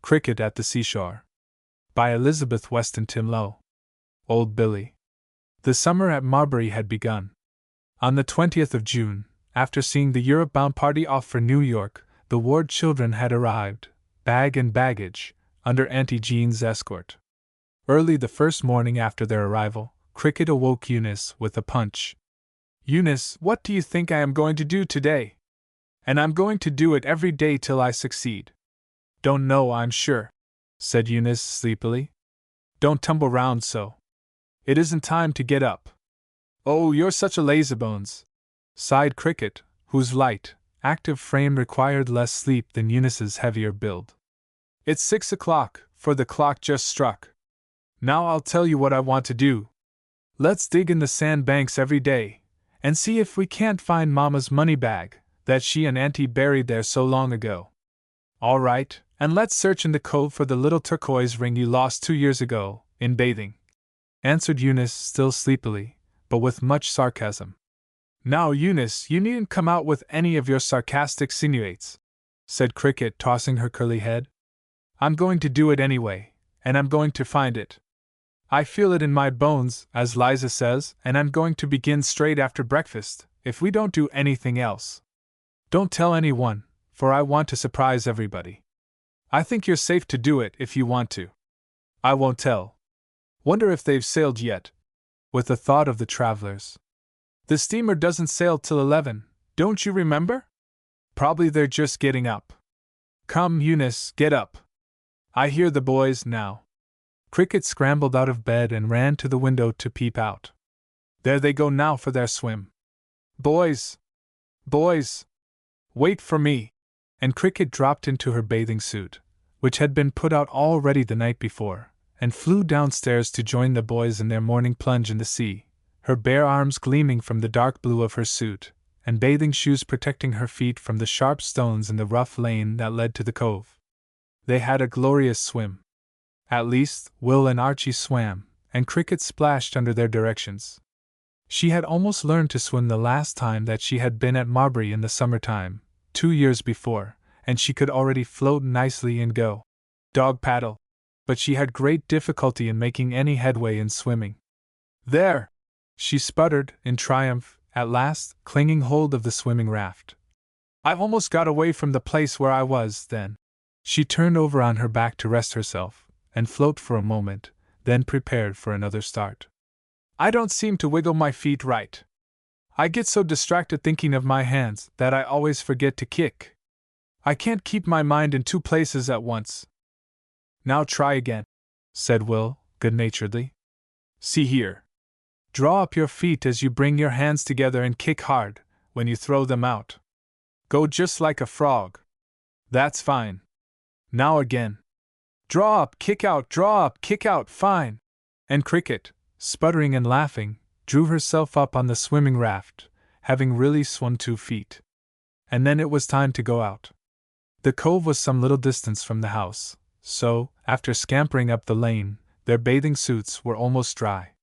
Cricket at the Seashore. By Elizabeth Weston Timlow. Old Billy. The summer at Marbury had begun. On the 20th of June, after seeing the Europe-bound party off for New York, the Ward children had arrived, bag and baggage, under Auntie Jean's escort. Early the first morning after their arrival, Cricket awoke Eunice with a punch. "Eunice, what do you think I am going to do today? And I'm going to do it every day till I succeed." "Don't know, I'm sure," said Eunice sleepily. "Don't tumble round so. It isn't time to get up." "Oh, you're such a lazybones," sighed Cricket, whose light, active frame required less sleep than Eunice's heavier build. "It's 6 o'clock, for the clock just struck. Now I'll tell you what I want to do. Let's dig in the sandbanks every day, and see if we can't find Mama's money bag, that she and Auntie buried there so long ago." "All right, and let's search in the cove for the little turquoise ring you lost 2 years ago, in bathing," answered Eunice still sleepily, but with much sarcasm. "Now, Eunice, you needn't come out with any of your sarcastic sinuates," said Cricket, tossing her curly head. "I'm going to do it anyway, and I'm going to find it. I feel it in my bones, as Liza says, and I'm going to begin straight after breakfast, if we don't do anything else. Don't tell anyone, for I want to surprise everybody. I think you're safe to do it if you want to. I won't tell. Wonder if they've sailed yet," with a thought of the travelers. "The steamer doesn't sail till 11, don't you remember? Probably they're just getting up. Come, Eunice, get up. I hear the boys now." Cricket scrambled out of bed and ran to the window to peep out. "There they go now for their swim. Boys! Boys! Wait for me!" And Cricket dropped into her bathing suit, which had been put out all ready the night before, and flew downstairs to join the boys in their morning plunge in the sea, her bare arms gleaming from the dark blue of her suit, and bathing shoes protecting her feet from the sharp stones in the rough lane that led to the cove. They had a glorious swim. At least, Will and Archie swam, and Cricket splashed under their directions. She had almost learned to swim the last time that she had been at Marbury in the summertime, 2 years before, and she could already float nicely and go dog paddle, but she had great difficulty in making any headway in swimming. "There!" she sputtered, in triumph, at last, clinging hold of the swimming raft. "I've almost got away from the place where I was, then." She turned over on her back to rest herself, and float for a moment, then prepared for another start. "I don't seem to wiggle my feet right. I get so distracted thinking of my hands that I always forget to kick. I can't keep my mind in 2 places at once." "Now try again," said Will, good-naturedly. "See here. Draw up your feet as you bring your hands together and kick hard when you throw them out. Go just like a frog. That's fine. Now again. Draw up, kick out, fine." And Cricket, sputtering and laughing, drew herself up on the swimming raft, having really swum 2 feet. And then it was time to go out. The cove was some little distance from the house, so, after scampering up the lane, their bathing suits were almost dry.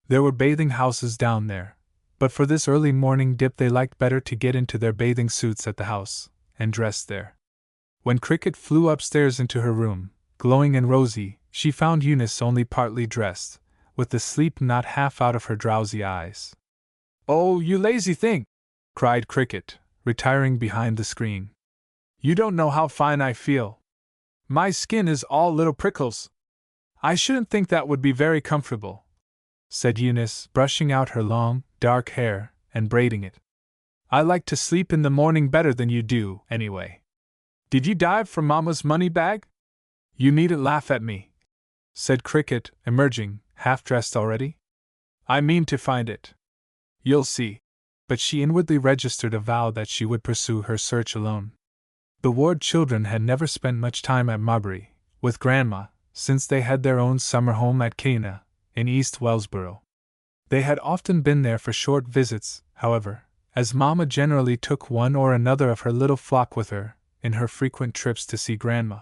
There were bathing houses down there, but for this early morning dip they liked better to get into their bathing suits at the house, and dress there. When Cricket flew upstairs into her room, glowing and rosy, she found Eunice only partly dressed, with the sleep not half out of her drowsy eyes. "Oh, you lazy thing!" cried Cricket, retiring behind the screen. "You don't know how fine I feel. My skin is all little prickles. I shouldn't think that would be very comfortable," said Eunice, brushing out her long, dark hair and braiding it. "I like to sleep in the morning better than you do, anyway. Did you dive for Mama's money bag? You needn't laugh at me," said Cricket, emerging, half-dressed already. "I mean to find it. You'll see." But she inwardly registered a vow that she would pursue her search alone. The Ward children had never spent much time at Marbury, with Grandma, since they had their own summer home at Cana, in East Wellsboro. They had often been there for short visits, however, as Mama generally took one or another of her little flock with her, in her frequent trips to see Grandma.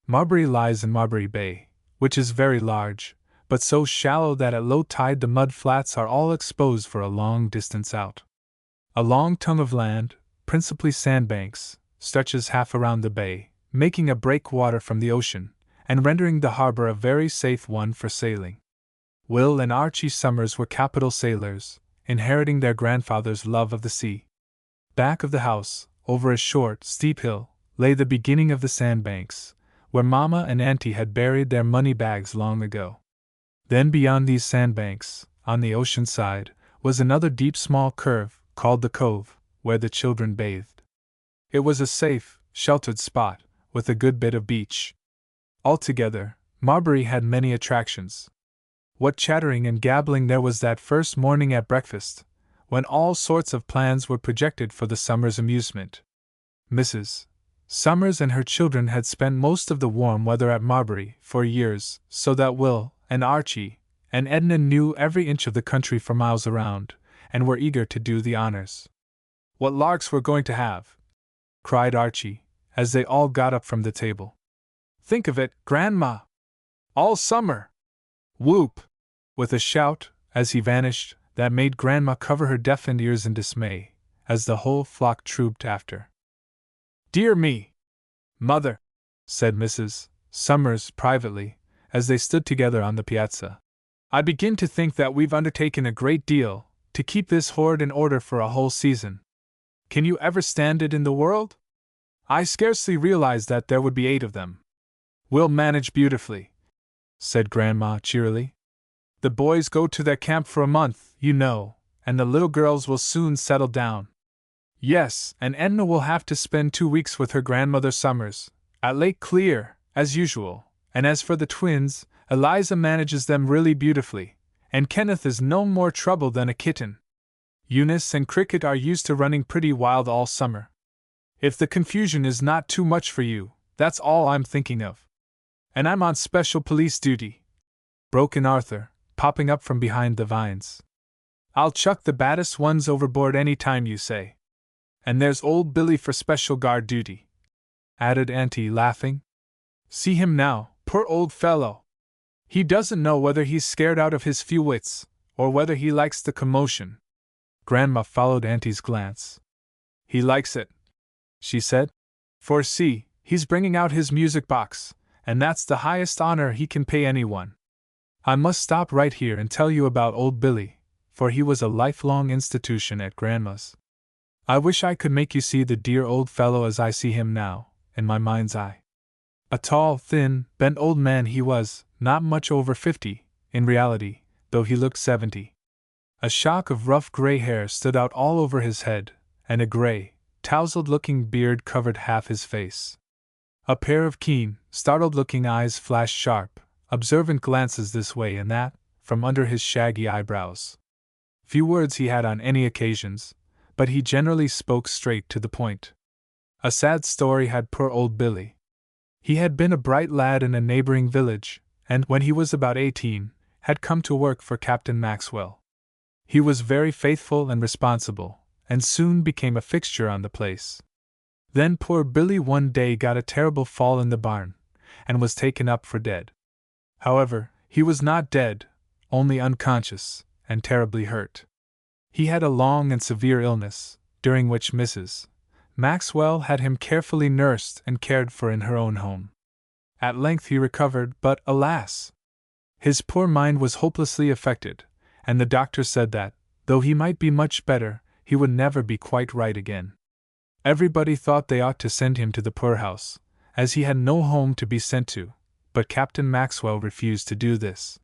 Marbury lies in Marbury Bay, which is very large, but so shallow that at low tide the mud flats are all exposed for a long distance out. A long tongue of land, principally sandbanks, stretches half around the bay, making a breakwater from the ocean, and rendering the harbor a very safe one for sailing. Will and Archie Summers were capital sailors, inheriting their grandfather's love of the sea. Back of the house, over a short, steep hill, lay the beginning of the sandbanks, where Mama and Auntie had buried their money bags long ago. Then beyond these sandbanks, on the ocean side, was another deep small curve, called the cove, where the children bathed. It was a safe, sheltered spot, with a good bit of beach. Altogether, Marbury had many attractions. What chattering and gabbling there was that first morning at breakfast, when all sorts of plans were projected for the summer's amusement. Mrs. Summers and her children had spent most of the warm weather at Marbury for years, so that Will and Archie and Edna knew every inch of the country for miles around, and were eager to do the honors. "What larks we're going to have!" cried Archie, as they all got up from the table. "Think of it, Grandma! All summer! Whoop!" with a shout, as he vanished, that made Grandma cover her deafened ears in dismay, as the whole flock trooped after. "Dear me! Mother," said Mrs. Summers privately, as they stood together on the piazza, "I begin to think that we've undertaken a great deal to keep this hoard in order for a whole season. Can you ever stand it in the world? I scarcely realized that there would be 8 of them." "We'll manage beautifully," said Grandma cheerily. "The boys go to their camp for a month, you know, and the little girls will soon settle down." "Yes, and Edna will have to spend 2 weeks with her grandmother Summers, at Lake Clear, as usual, and as for the twins, Eliza manages them really beautifully, and Kenneth is no more trouble than a kitten. Eunice and Cricket are used to running pretty wild all summer. If the confusion is not too much for you, that's all I'm thinking of. And I'm on special police duty," broke in Arthur, popping up from behind the vines. "I'll chuck the baddest ones overboard any time you say. And there's old Billy for special guard duty," added Auntie, laughing. "See him now, poor old fellow! He doesn't know whether he's scared out of his few wits, or whether he likes the commotion." Grandma followed Auntie's glance. "He likes it," she said. "For see, he's bringing out his music box, and that's the highest honor he can pay anyone. I must stop right here and tell you about old Billy, for he was a lifelong institution at Grandma's. I wish I could make you see the dear old fellow as I see him now, in my mind's eye. A tall, thin, bent old man he was, not much over 50, in reality, though he looked 70. A shock of rough gray hair stood out all over his head, and a gray, tousled-looking beard covered half his face. A pair of keen, startled-looking eyes flashed sharp, observant glances this way and that, from under his shaggy eyebrows. Few words he had on any occasions, but he generally spoke straight to the point. A sad story had poor old Billy. He had been a bright lad in a neighboring village, and, when he was about 18, had come to work for Captain Maxwell. He was very faithful and responsible, and soon became a fixture on the place. Then poor Billy one day got a terrible fall in the barn, and was taken up for dead. However, he was not dead, only unconscious, and terribly hurt. He had a long and severe illness, during which Mrs. Maxwell had him carefully nursed and cared for in her own home. At length he recovered, but, alas! His poor mind was hopelessly affected, and the doctor said that, though he might be much better, he would never be quite right again. Everybody thought they ought to send him to the poorhouse, as he had no home to be sent to, but Captain Maxwell refused to do this.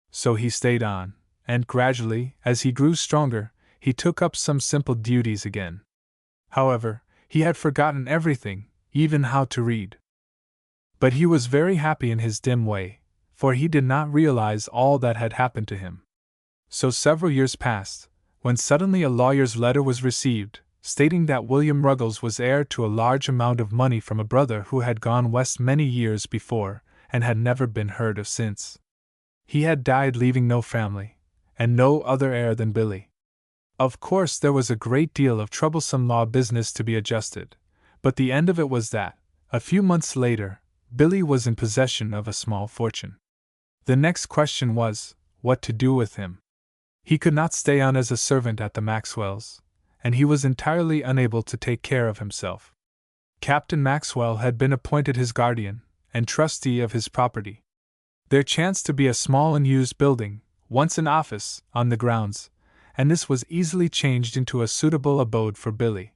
So he stayed on, and gradually, as he grew stronger, he took up some simple duties again. However, he had forgotten everything, even how to read. But he was very happy in his dim way, for he did not realize all that had happened to him. So several years passed, when suddenly a lawyer's letter was received, stating that William Ruggles was heir to a large amount of money from a brother who had gone west many years before, and had never been heard of since. He had died leaving no family, and no other heir than Billy. Of course there was a great deal of troublesome law business to be adjusted, but the end of it was that, a few months later, Billy was in possession of a small fortune. The next question was, what to do with him. He could not stay on as a servant at the Maxwells, and he was entirely unable to take care of himself. Captain Maxwell had been appointed his guardian and trustee of his property. There chanced to be a small unused building, once an office, on the grounds, and this was easily changed into a suitable abode for Billy.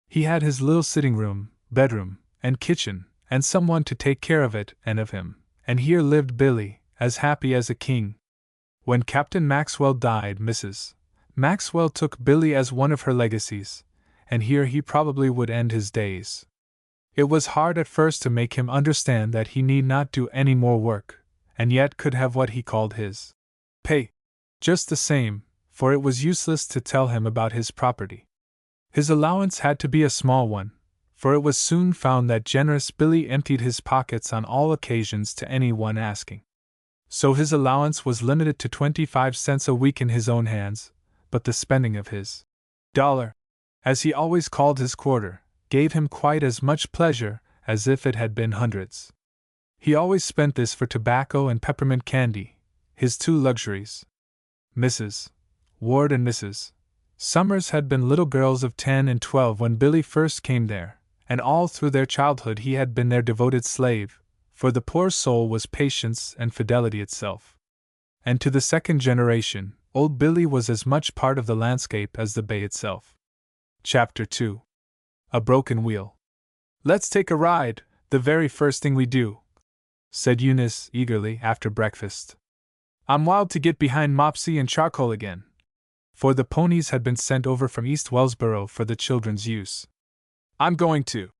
He had his little sitting room, bedroom, and kitchen, and someone to take care of it and of him, and here lived Billy, as happy as a king. When Captain Maxwell died, Mrs. Maxwell took Billy as one of her legacies, and here he probably would end his days. It was hard at first to make him understand that he need not do any more work, and yet could have what he called his pay, just the same, for it was useless to tell him about his property. His allowance had to be a small one, for it was soon found that generous Billy emptied his pockets on all occasions to any one asking. So his allowance was limited to 25 cents a week in his own hands, but the spending of his dollar, as he always called his quarter, gave him quite as much pleasure as if it had been hundreds. He always spent this for tobacco and peppermint candy, his two luxuries. Mrs. Ward and Mrs. Summers had been little girls of 10 and 12 when Billy first came there, and all through their childhood he had been their devoted slave, for the poor soul was patience and fidelity itself. And to the second generation, old Billy was as much part of the landscape as the bay itself. Chapter 2. A Broken Wheel. "Let's take a ride, the very first thing we do," said Eunice eagerly after breakfast. "I'm wild to get behind Mopsy and Charcoal again." For the ponies had been sent over from East Wellsboro for the children's use. "I'm going to,"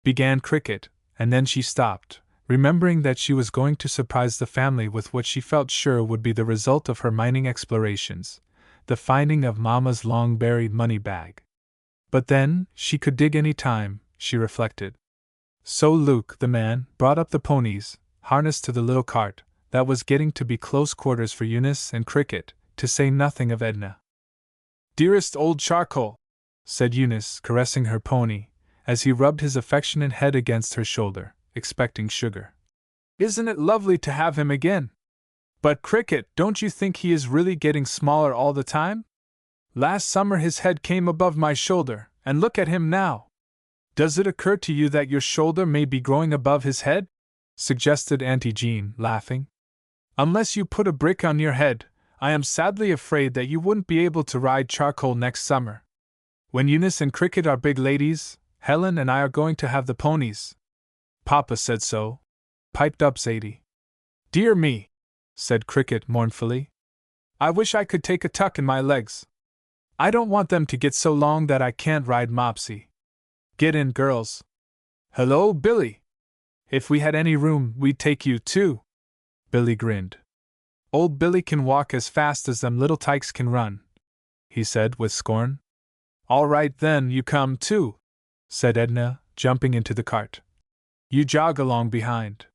began Cricket, and then she stopped, remembering that she was going to surprise the family with what she felt sure would be the result of her mining explorations, the finding of Mama's long-buried money bag. But then, she could dig any time, she reflected. So Luke, the man, brought up the ponies, harnessed to the little cart, that was getting to be close quarters for Eunice and Cricket, to say nothing of Edna. "Dearest old Charcoal," said Eunice, caressing her pony, as he rubbed his affectionate head against her shoulder, expecting sugar. "Isn't it lovely to have him again? But Cricket, don't you think he is really getting smaller all the time? Last summer his head came above my shoulder, and look at him now. Does it occur to you that your shoulder may be growing above his head?" suggested Auntie Jean, laughing. "Unless you put a brick on your head, I am sadly afraid that you wouldn't be able to ride Charcoal next summer. When Eunice and Cricket are big ladies, Helen and I are going to have the ponies." "Papa said so," piped up Zadie. "Dear me," said Cricket mournfully. "I wish I could take a tuck in my legs. I don't want them to get so long that I can't ride Mopsy. Get in, girls. Hello, Billy. If we had any room, we'd take you, too." Billy grinned. "Old Billy can walk as fast as them little tykes can run," he said with scorn. "All right then, you come, too," said Edna, jumping into the cart. "You jog along behind.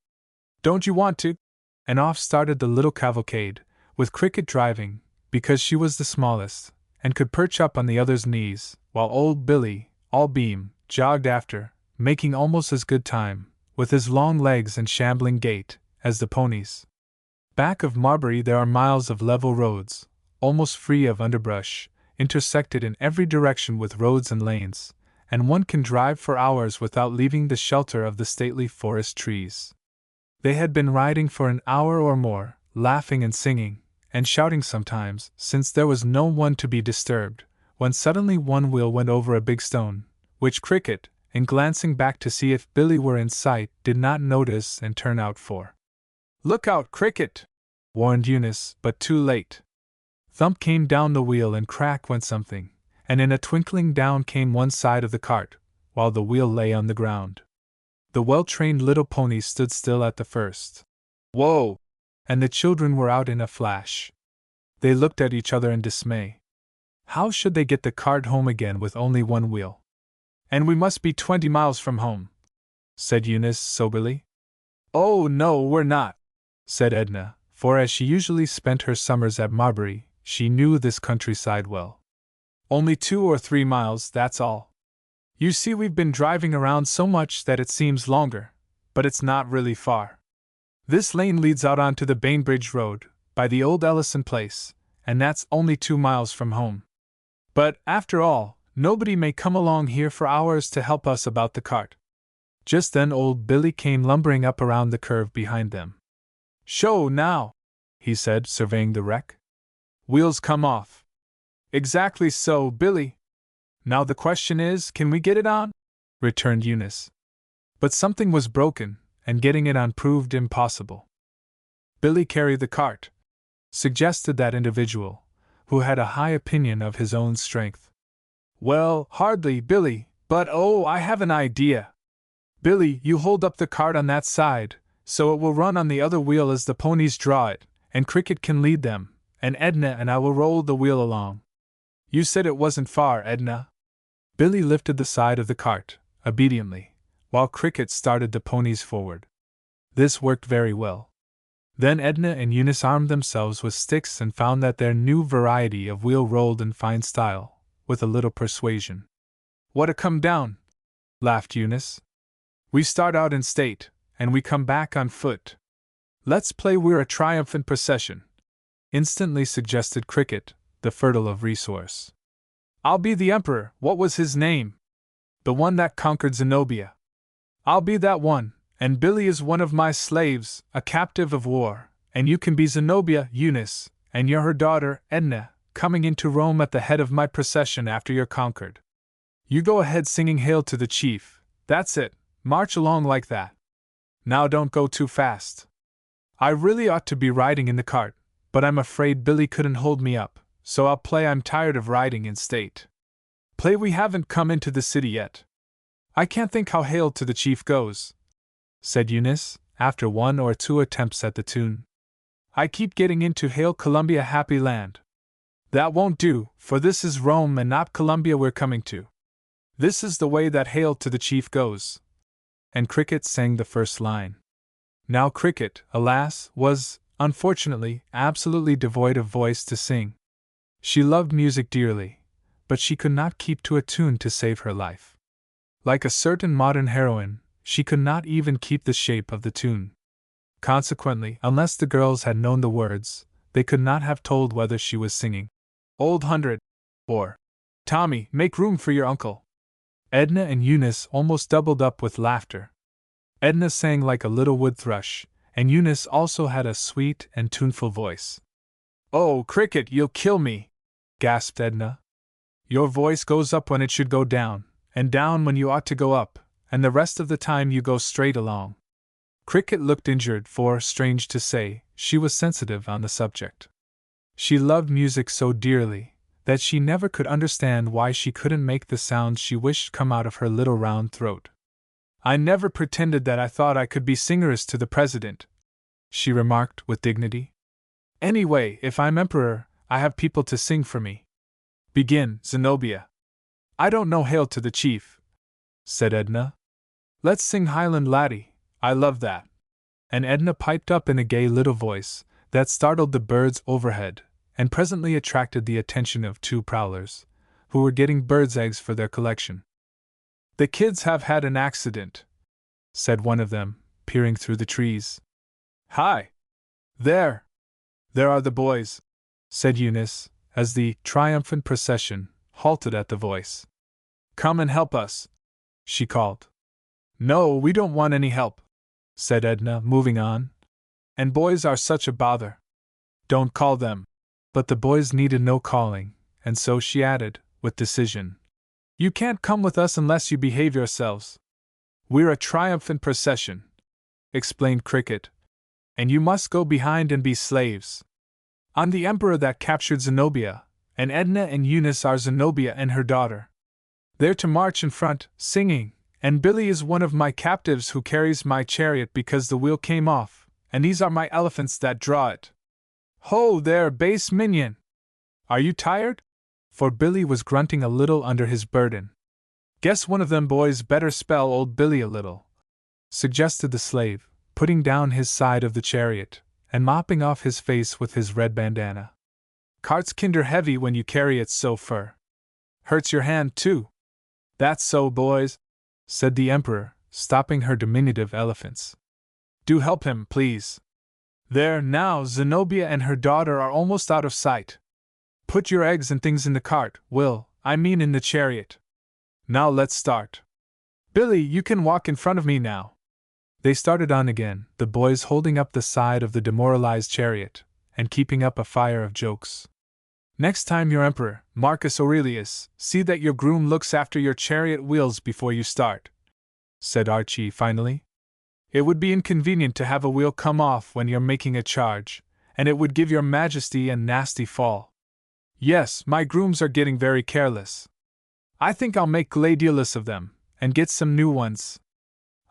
Don't you want to?" And off started the little cavalcade, with Cricket driving, because she was the smallest, and could perch up on the other's knees, while old Billy, all beam, jogged after, making almost as good time, with his long legs and shambling gait, as the ponies. Back of Marbury there are miles of level roads, almost free of underbrush, intersected in every direction with roads and lanes, and one can drive for hours without leaving the shelter of the stately forest trees. They had been riding for an hour or more, laughing and singing, and shouting sometimes, since there was no one to be disturbed, when suddenly one wheel went over a big stone, which Cricket, in glancing back to see if Billy were in sight, did not notice and turn out for. "Look out, Cricket!" warned Eunice, but too late. Thump came down the wheel and crack went something, and in a twinkling down came one side of the cart, while the wheel lay on the ground. The well-trained little ponies stood still at the first. "Whoa!" and the children were out in a flash. They looked at each other in dismay. How should they get the cart home again with only one wheel? "And we must be 20 miles from home," said Eunice soberly. "Oh, no, we're not," said Edna, for as she usually spent her summers at Marbury, she knew this countryside well. "Only 2 or 3 miles, that's all. You see, we've been driving around so much that it seems longer, but it's not really far. This lane leads out onto the Bainbridge Road, by the old Ellison place, and that's only 2 miles from home. But, after all, nobody may come along here for hours to help us about the cart. Just then old Billy came lumbering up around the curve behind them. "Show now," he said, surveying the wreck. "Wheels come off." "Exactly so, Billy. Now the question is, can we get it on?" returned Eunice. But something was broken, and getting it on proved impossible. "Billy carry the cart," suggested that individual, who had a high opinion of his own strength. "Well, hardly, Billy, but oh, I have an idea. Billy, you hold up the cart on that side, so it will run on the other wheel as the ponies draw it, and Cricket can lead them, and Edna and I will roll the wheel along. You said it wasn't far, Edna." Billy lifted the side of the cart, obediently, while Cricket started the ponies forward. This worked very well. Then Edna and Eunice armed themselves with sticks and found that their new variety of wheel rolled in fine style, with a little persuasion. "What a come down!" laughed Eunice. "We start out in state, and we come back on foot." "Let's play we're a triumphant procession," instantly suggested Cricket, the fertile of resource. "I'll be the emperor, what was his name? The one that conquered Zenobia." "I'll be that one, and Billy is one of my slaves, a captive of war, and you can be Zenobia, Eunice, and you're her daughter, Edna, coming into Rome at the head of my procession after you're conquered. You go ahead singing Hail to the Chief, that's it. March along like that. Now don't go too fast. I really ought to be riding in the cart, but I'm afraid Billy couldn't hold me up, so I'll play I'm tired of riding in state. Play we haven't come into the city yet. I can't think how Hail to the Chief goes," said Eunice, after one or two attempts at the tune. "I keep getting into Hail Columbia Happy Land." "That won't do, for this is Rome and not Columbia we're coming to. This is the way that Hail to the Chief goes." And Cricket sang the first line. Now Cricket, alas, was, unfortunately, absolutely devoid of voice to sing. She loved music dearly, but she could not keep to a tune to save her life. Like a certain modern heroine, she could not even keep the shape of the tune. Consequently, unless the girls had known the words, they could not have told whether she was singing "Old Hundred" or "Tommy, make room for your uncle." Edna and Eunice almost doubled up with laughter. Edna sang like a little wood thrush, and Eunice also had a sweet and tuneful voice. "Oh, Cricket, you'll kill me!" gasped Edna. "Your voice goes up when it should go down, and down when you ought to go up, and the rest of the time you go straight along." Cricket looked injured, for, strange to say, she was sensitive on the subject. She loved music so dearly that she never could understand why she couldn't make the sounds she wished come out of her little round throat. "I never pretended that I thought I could be singeress to the president," she remarked with dignity. "Anyway, if I'm emperor, I have people to sing for me. Begin, Zenobia." "I don't know Hail to the Chief," said Edna. "Let's sing Highland Laddie, I love that." And Edna piped up in a gay little voice that startled the birds overhead, and presently attracted the attention of two prowlers, who were getting birds' eggs for their collection. "The kids have had an accident," said one of them, peering through the trees. "Hi! There! There are the boys," said Eunice, as the triumphant procession halted at the voice. "Come and help us," she called. "No, we don't want any help," said Edna, moving on. "And boys are such a bother. Don't call them." But the boys needed no calling, and so she added, with decision, "You can't come with us unless you behave yourselves. We're a triumphant procession," explained Cricket, "and you must go behind and be slaves. I'm the emperor that captured Zenobia, and Edna and Eunice are Zenobia and her daughter. They're to march in front, singing, and Billy is one of my captives who carries my chariot because the wheel came off, and these are my elephants that draw it. Ho there, base minion! Are you tired?" For Billy was grunting a little under his burden. "Guess one of them boys better spell old Billy a little," suggested the slave, putting down his side of the chariot, and mopping off his face with his red bandana. "Cart's kinder heavy when you carry it so fur. Hurts your hand, too." "That's so, boys," said the emperor, stopping her diminutive elephants. "Do help him, please. There, now, Zenobia and her daughter are almost out of sight. Put your eggs and things in the cart, in the chariot. Now let's start." Billy, you can walk in front of me now. They started on again, the boys holding up the side of the demoralized chariot, and keeping up a fire of jokes. Next time you're emperor, Marcus Aurelius, see that your groom looks after your chariot wheels before you start, said Archie finally. It would be inconvenient to have a wheel come off when you're making a charge, and it would give your majesty a nasty fall. Yes, my grooms are getting very careless. I think I'll make gladiolus of them, and get some new ones.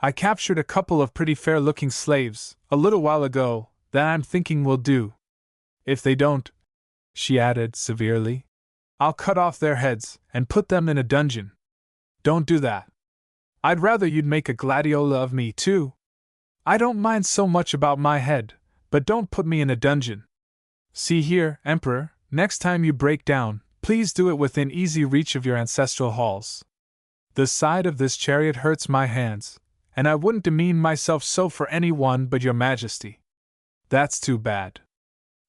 I captured a couple of pretty fair-looking slaves, a little while ago, that I'm thinking will do. If they don't, she added severely, I'll cut off their heads and put them in a dungeon. Don't do that. I'd rather you'd make a gladiola of me, too. I don't mind so much about my head, but don't put me in a dungeon. See here, Emperor, next time you break down, please do it within easy reach of your ancestral halls. The side of this chariot hurts my hands, and I wouldn't demean myself so for any one but your majesty. That's too bad.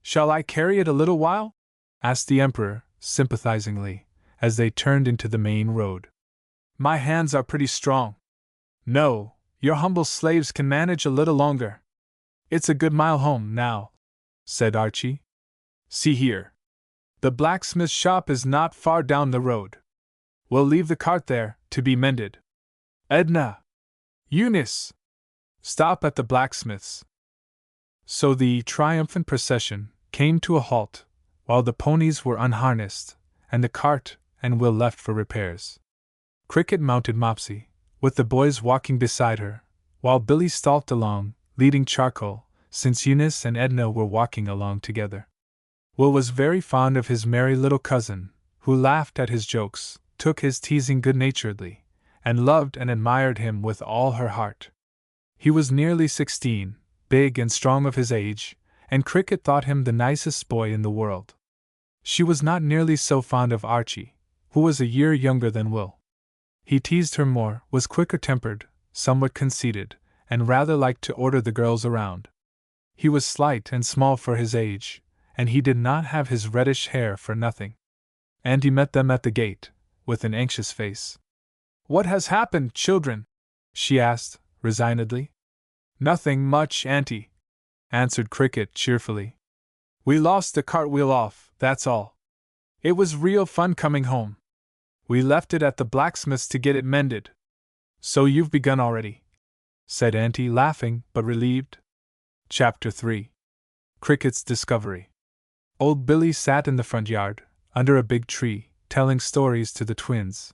Shall I carry it a little while? Asked the Emperor, sympathizingly, as they turned into the main road. My hands are pretty strong. No, your humble slaves can manage a little longer. It's a good mile home now, said Archie. See here. The blacksmith's shop is not far down the road. We'll leave the cart there, to be mended. Edna! Eunice! Stop at the blacksmith's. So the triumphant procession came to a halt, while the ponies were unharnessed, and the cart and wheel left for repairs. Cricket mounted Mopsy, with the boys walking beside her, while Billy stalked along, leading Charcoal, since Eunice and Edna were walking along together. Will was very fond of his merry little cousin, who laughed at his jokes, took his teasing good-naturedly, and loved and admired him with all her heart. He was nearly 16, big and strong of his age, and Cricket thought him the nicest boy in the world. She was not nearly so fond of Archie, who was a year younger than Will. He teased her more, was quicker-tempered, somewhat conceited, and rather liked to order the girls around. He was slight and small for his age, and he did not have his reddish hair for nothing. Auntie met them at the gate, with an anxious face. What has happened, children? She asked, resignedly. Nothing much, Auntie, answered Cricket cheerfully. We lost the cartwheel off, that's all. It was real fun coming home. We left it at the blacksmith's to get it mended. So you've begun already, said Auntie, laughing but relieved. Chapter 3. Cricket's Discovery. Old Billy sat in the front yard, under a big tree, telling stories to the twins.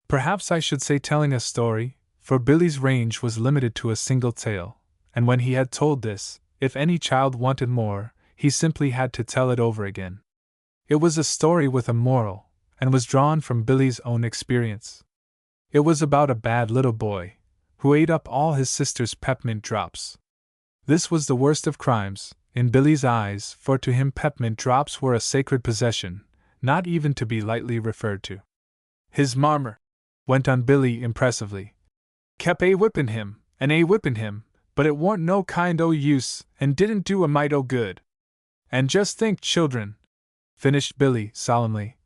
Perhaps I should say telling a story, for Billy's range was limited to a single tale, and when he had told this, if any child wanted more, he simply had to tell it over again. It was a story with a moral, and was drawn from Billy's own experience. It was about a bad little boy, who ate up all his sister's peppermint drops. This was the worst of crimes, in Billy's eyes, for to him peppermint drops were a sacred possession, not even to be lightly referred to. His marmor, went on Billy impressively, kep' a-whippin' him, and a-whippin' him, but it warn't no kind o' use, and didn't do a mite o' good. And just think, children, finished Billy solemnly,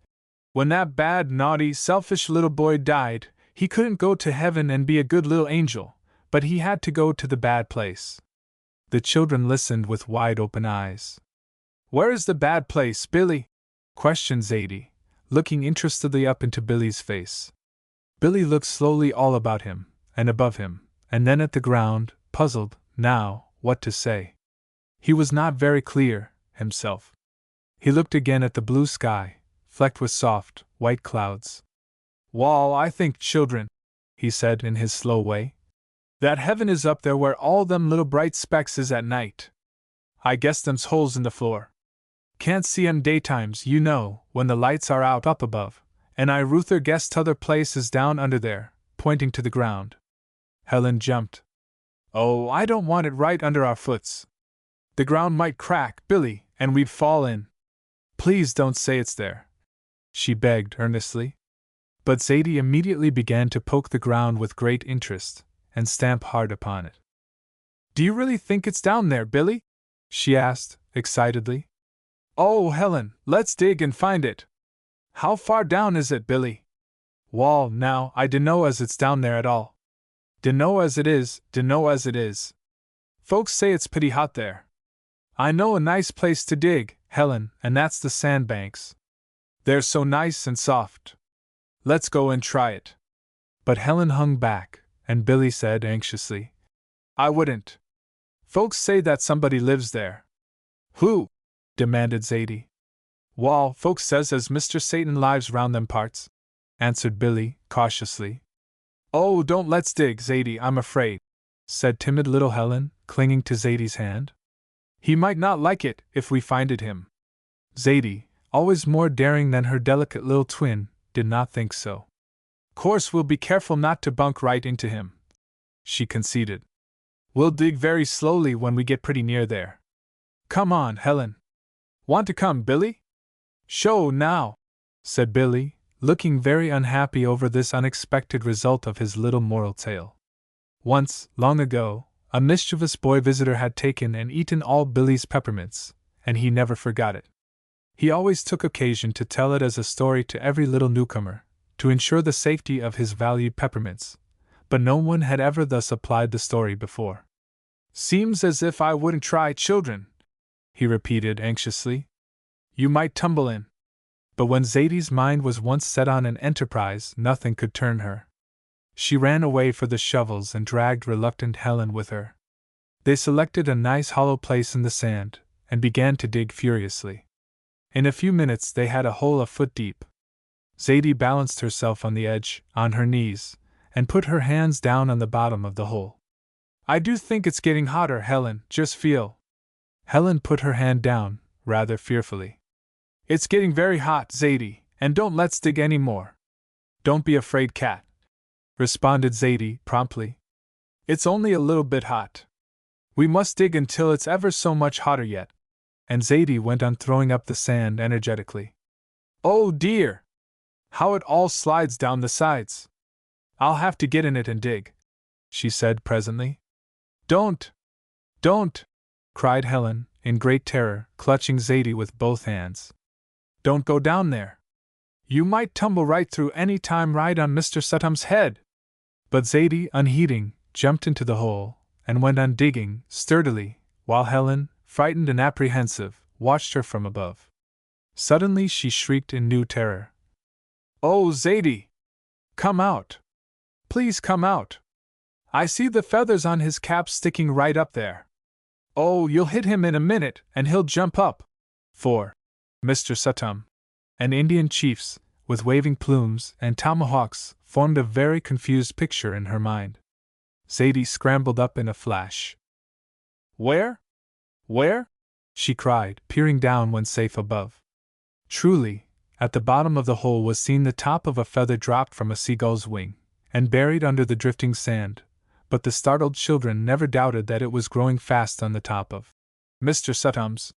when that bad, naughty, selfish little boy died, he couldn't go to heaven and be a good little angel, but he had to go to the bad place. The children listened with wide-open eyes. Where is the bad place, Billy? Questioned Zadie, looking interestedly up into Billy's face. Billy looked slowly all about him, and above him, and then at the ground, puzzled, now, what to say. He was not very clear, himself. He looked again at the blue sky, flecked with soft, white clouds. Wall, I think, children, he said in his slow way, that heaven is up there where all them little bright specks is at night. I guess them's holes in the floor. Can't see 'em daytimes, you know, when the lights are out up above, and I ruther guess t'other place is down under there, pointing to the ground. Helen jumped. Oh, I don't want it right under our foots. The ground might crack, Billy, and we'd fall in. Please don't say it's there, she begged earnestly. But Zadie immediately began to poke the ground with great interest, and stamp hard upon it. Do you really think it's down there, Billy? She asked, excitedly. Oh, Helen, let's dig and find it. How far down is it, Billy? Wall, now, I dunno as it's down there at all. Dunno as it is, dunno as it is. Folks say it's pretty hot there. I know a nice place to dig, Helen, and that's the sandbanks. They're so nice and soft. Let's go and try it. But Helen hung back, and Billy said anxiously, I wouldn't. Folks say that somebody lives there. Who? Demanded Zadie. Wall, folks says as Mr. Satan lives round them parts, answered Billy, cautiously. Oh, don't let's dig, Zadie, I'm afraid, said timid little Helen, clinging to Zadie's hand. He might not like it if we finded him. Zadie, always more daring than her delicate little twin, did not think so. Course we'll be careful not to bunk right into him, she conceded. We'll dig very slowly when we get pretty near there. Come on, Helen. Want to come, Billy? Show now, said Billy, looking very unhappy over this unexpected result of his little moral tale. Once, long ago, a mischievous boy visitor had taken and eaten all Billy's peppermints, and he never forgot it. He always took occasion to tell it as a story to every little newcomer, to ensure the safety of his valued peppermints, but no one had ever thus applied the story before. Seems as if I wouldn't try, children, he repeated anxiously. You might tumble in. But when Zadie's mind was once set on an enterprise, nothing could turn her. She ran away for the shovels and dragged reluctant Helen with her. They selected a nice hollow place in the sand, and began to dig furiously. In a few minutes they had a hole a foot deep. Zadie balanced herself on the edge, on her knees, and put her hands down on the bottom of the hole. I do think it's getting hotter, Helen, just feel. Helen put her hand down, rather fearfully. It's getting very hot, Zadie, and don't let's dig any more. Don't be afraid, cat, responded Zadie promptly. It's only a little bit hot. We must dig until it's ever so much hotter yet. And Zadie went on throwing up the sand energetically. Oh dear! How it all slides down the sides! I'll have to get in it and dig, she said presently. Don't! Don't! Cried Helen, in great terror, clutching Zadie with both hands. Don't go down there. You might tumble right through any time right on Mr. Suttum's head. But Zadie, unheeding, jumped into the hole, and went on digging, sturdily, while Helen, frightened and apprehensive, watched her from above. Suddenly she shrieked in new terror. Oh, Zadie! Come out! Please come out! I see the feathers on his cap sticking right up there. Oh, you'll hit him in a minute, and he'll jump up. For Mr. Suttum and Indian chiefs, with waving plumes and tomahawks, formed a very confused picture in her mind. Zadie scrambled up in a flash. Where? Where? She cried, peering down when safe above. Truly, at the bottom of the hole was seen the top of a feather dropped from a seagull's wing, and buried under the drifting sand, but the startled children never doubted that it was growing fast on the top of Mr. Suttum's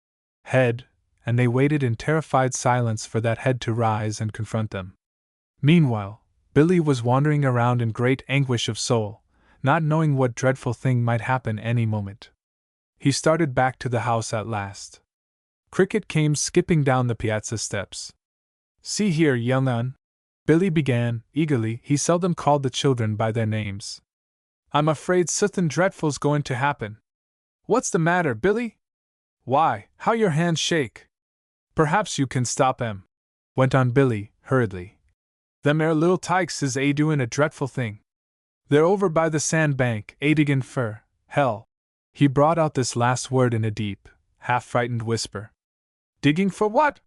head, and they waited in terrified silence for that head to rise and confront them. Meanwhile, Billy was wandering around in great anguish of soul, not knowing what dreadful thing might happen any moment. He started back to the house at last. Cricket came skipping down the piazza steps. See here, young un, Billy began, eagerly. He seldom called the children by their names. I'm afraid something dreadful's going to happen. What's the matter, Billy? Why, how your hands shake. Perhaps you can stop 'em, went on Billy, hurriedly. Them 'ere little tykes is doin' a dreadful thing. They're over by the sandbank, diggin' for hell. He brought out this last word in a deep, half-frightened whisper. Digging for what?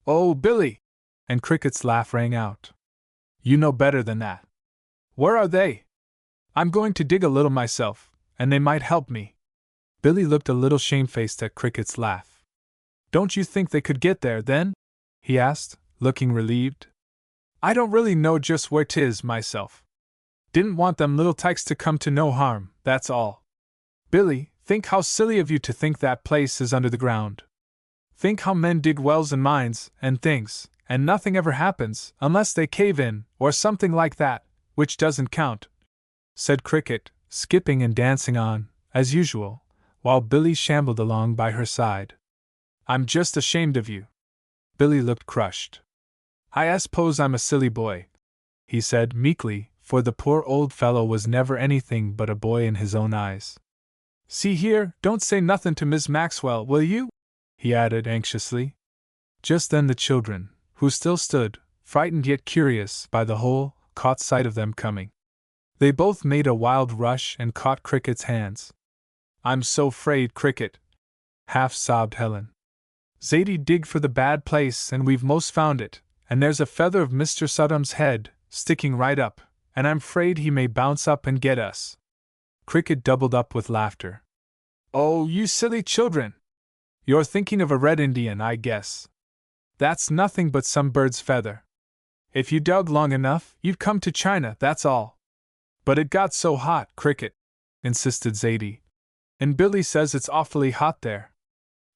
Oh, Billy! And Cricket's laugh rang out. You know better than that. Where are they? I'm going to dig a little myself, and they might help me. Billy looked a little shamefaced at Cricket's laugh. Don't you think they could get there, then? He asked, looking relieved. I don't really know just where 'tis myself. Didn't want them little tykes to come to no harm, that's all. Billy, think how silly of you to think that place is under the ground. Think how men dig wells and mines, and things, and nothing ever happens, unless they cave in, or something like that, which doesn't count, said Cricket, skipping and dancing on, as usual, while Billy shambled along by her side. I'm just ashamed of you. Billy looked crushed. I suppose I'm a silly boy, he said meekly, for the poor old fellow was never anything but a boy in his own eyes. "See here, don't say nothing to Miss Maxwell, will you?" he added anxiously. Just then the children, who still stood, frightened yet curious, by the hole, caught sight of them coming. They both made a wild rush and caught Cricket's hands. "I'm so 'fraid, Cricket," half-sobbed Helen. "Zadie dig for the bad place and we've most found it, and there's a feather of Mr. Soddom's head, sticking right up, and I'm 'fraid he may bounce up and get us." Cricket doubled up with laughter. "Oh, you silly children! You're thinking of a Red Indian, I guess. That's nothing but some bird's feather. If you dug long enough, you'd come to China, that's all." "But it got so hot, Cricket," insisted Zadie. "And Billy says it's awfully hot there."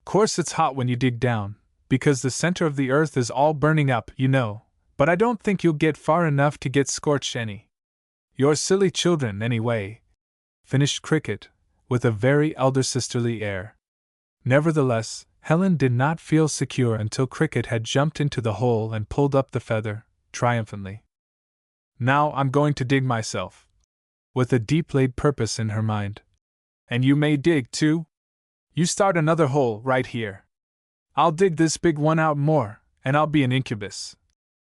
"Course it's hot when you dig down, because the center of the earth is all burning up, you know, but I don't think you'll get far enough to get scorched any. You're silly children, anyway," finished Cricket, with a very elder-sisterly air. Nevertheless, Helen did not feel secure until Cricket had jumped into the hole and pulled up the feather, triumphantly. "Now I'm going to dig myself," with a deep-laid purpose in her mind. "And you may dig, too. You start another hole right here. I'll dig this big one out more, and I'll be an incubus,"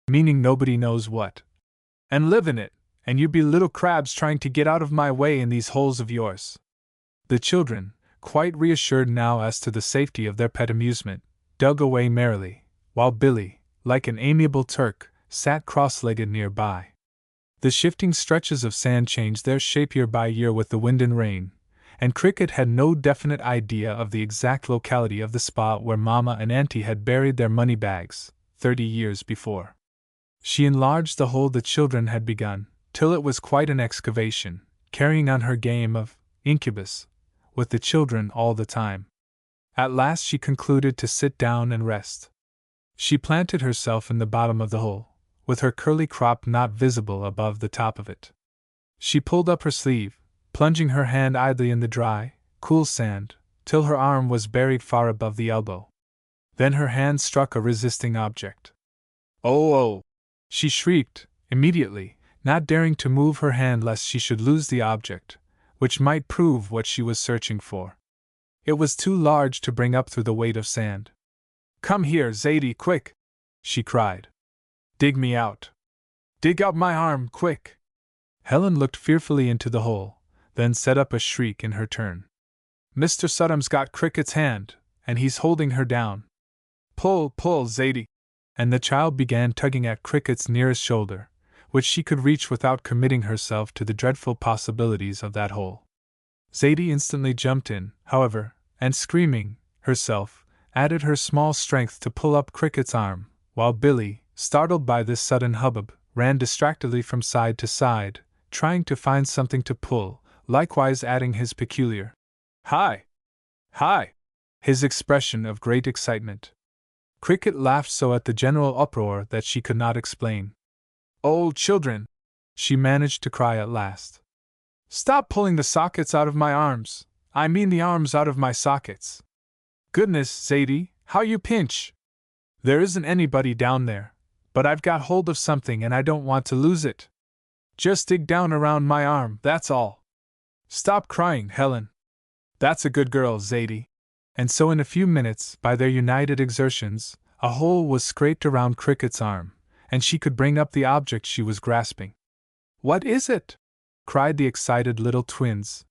meaning nobody knows what, "and live in it, and you be little crabs trying to get out of my way in these holes of yours." The children, quite reassured now as to the safety of their pet amusement, dug away merrily, while Billy, like an amiable Turk, sat cross-legged nearby. The shifting stretches of sand changed their shape year by year with the wind and rain, and Cricket had no definite idea of the exact locality of the spot where Mama and Auntie had buried their money bags 30 years before. She enlarged the hole the children had begun, till it was quite an excavation, carrying on her game of incubus with the children all the time. At last she concluded to sit down and rest. She planted herself in the bottom of the hole, with her curly crop not visible above the top of it. She pulled up her sleeve, plunging her hand idly in the dry, cool sand, till her arm was buried far above the elbow. Then her hand struck a resisting object. "Oh, oh!" she shrieked, immediately, not daring to move her hand lest she should lose the object, which might prove what she was searching for. It was too large to bring up through the weight of sand. "Come here, Zadie, quick!" she cried. "Dig me out. Dig out my arm, quick!" Helen looked fearfully into the hole, then set up a shriek in her turn. "Mr. Soddom's got Cricket's hand, and he's holding her down. Pull, pull, Zadie!" And the child began tugging at Cricket's nearest shoulder, which she could reach without committing herself to the dreadful possibilities of that hole. Zadie instantly jumped in, however, and screaming, herself, added her small strength to pull up Cricket's arm, while Billy, startled by this sudden hubbub, ran distractedly from side to side, trying to find something to pull, likewise adding his peculiar "Hi! Hi!" his expression of great excitement. Cricket laughed so at the general uproar that she could not explain. "Oh, children!" she managed to cry at last. "Stop pulling the sockets out of my arms! I mean the arms out of my sockets! Goodness, Zadie, how you pinch! There isn't anybody down there, but I've got hold of something and I don't want to lose it. Just dig down around my arm, that's all. Stop crying, Helen. That's a good girl, Zadie." And so in a few minutes, by their united exertions, a hole was scraped around Cricket's arm, and she could bring up the object she was grasping. "What is it?" cried the excited little twins.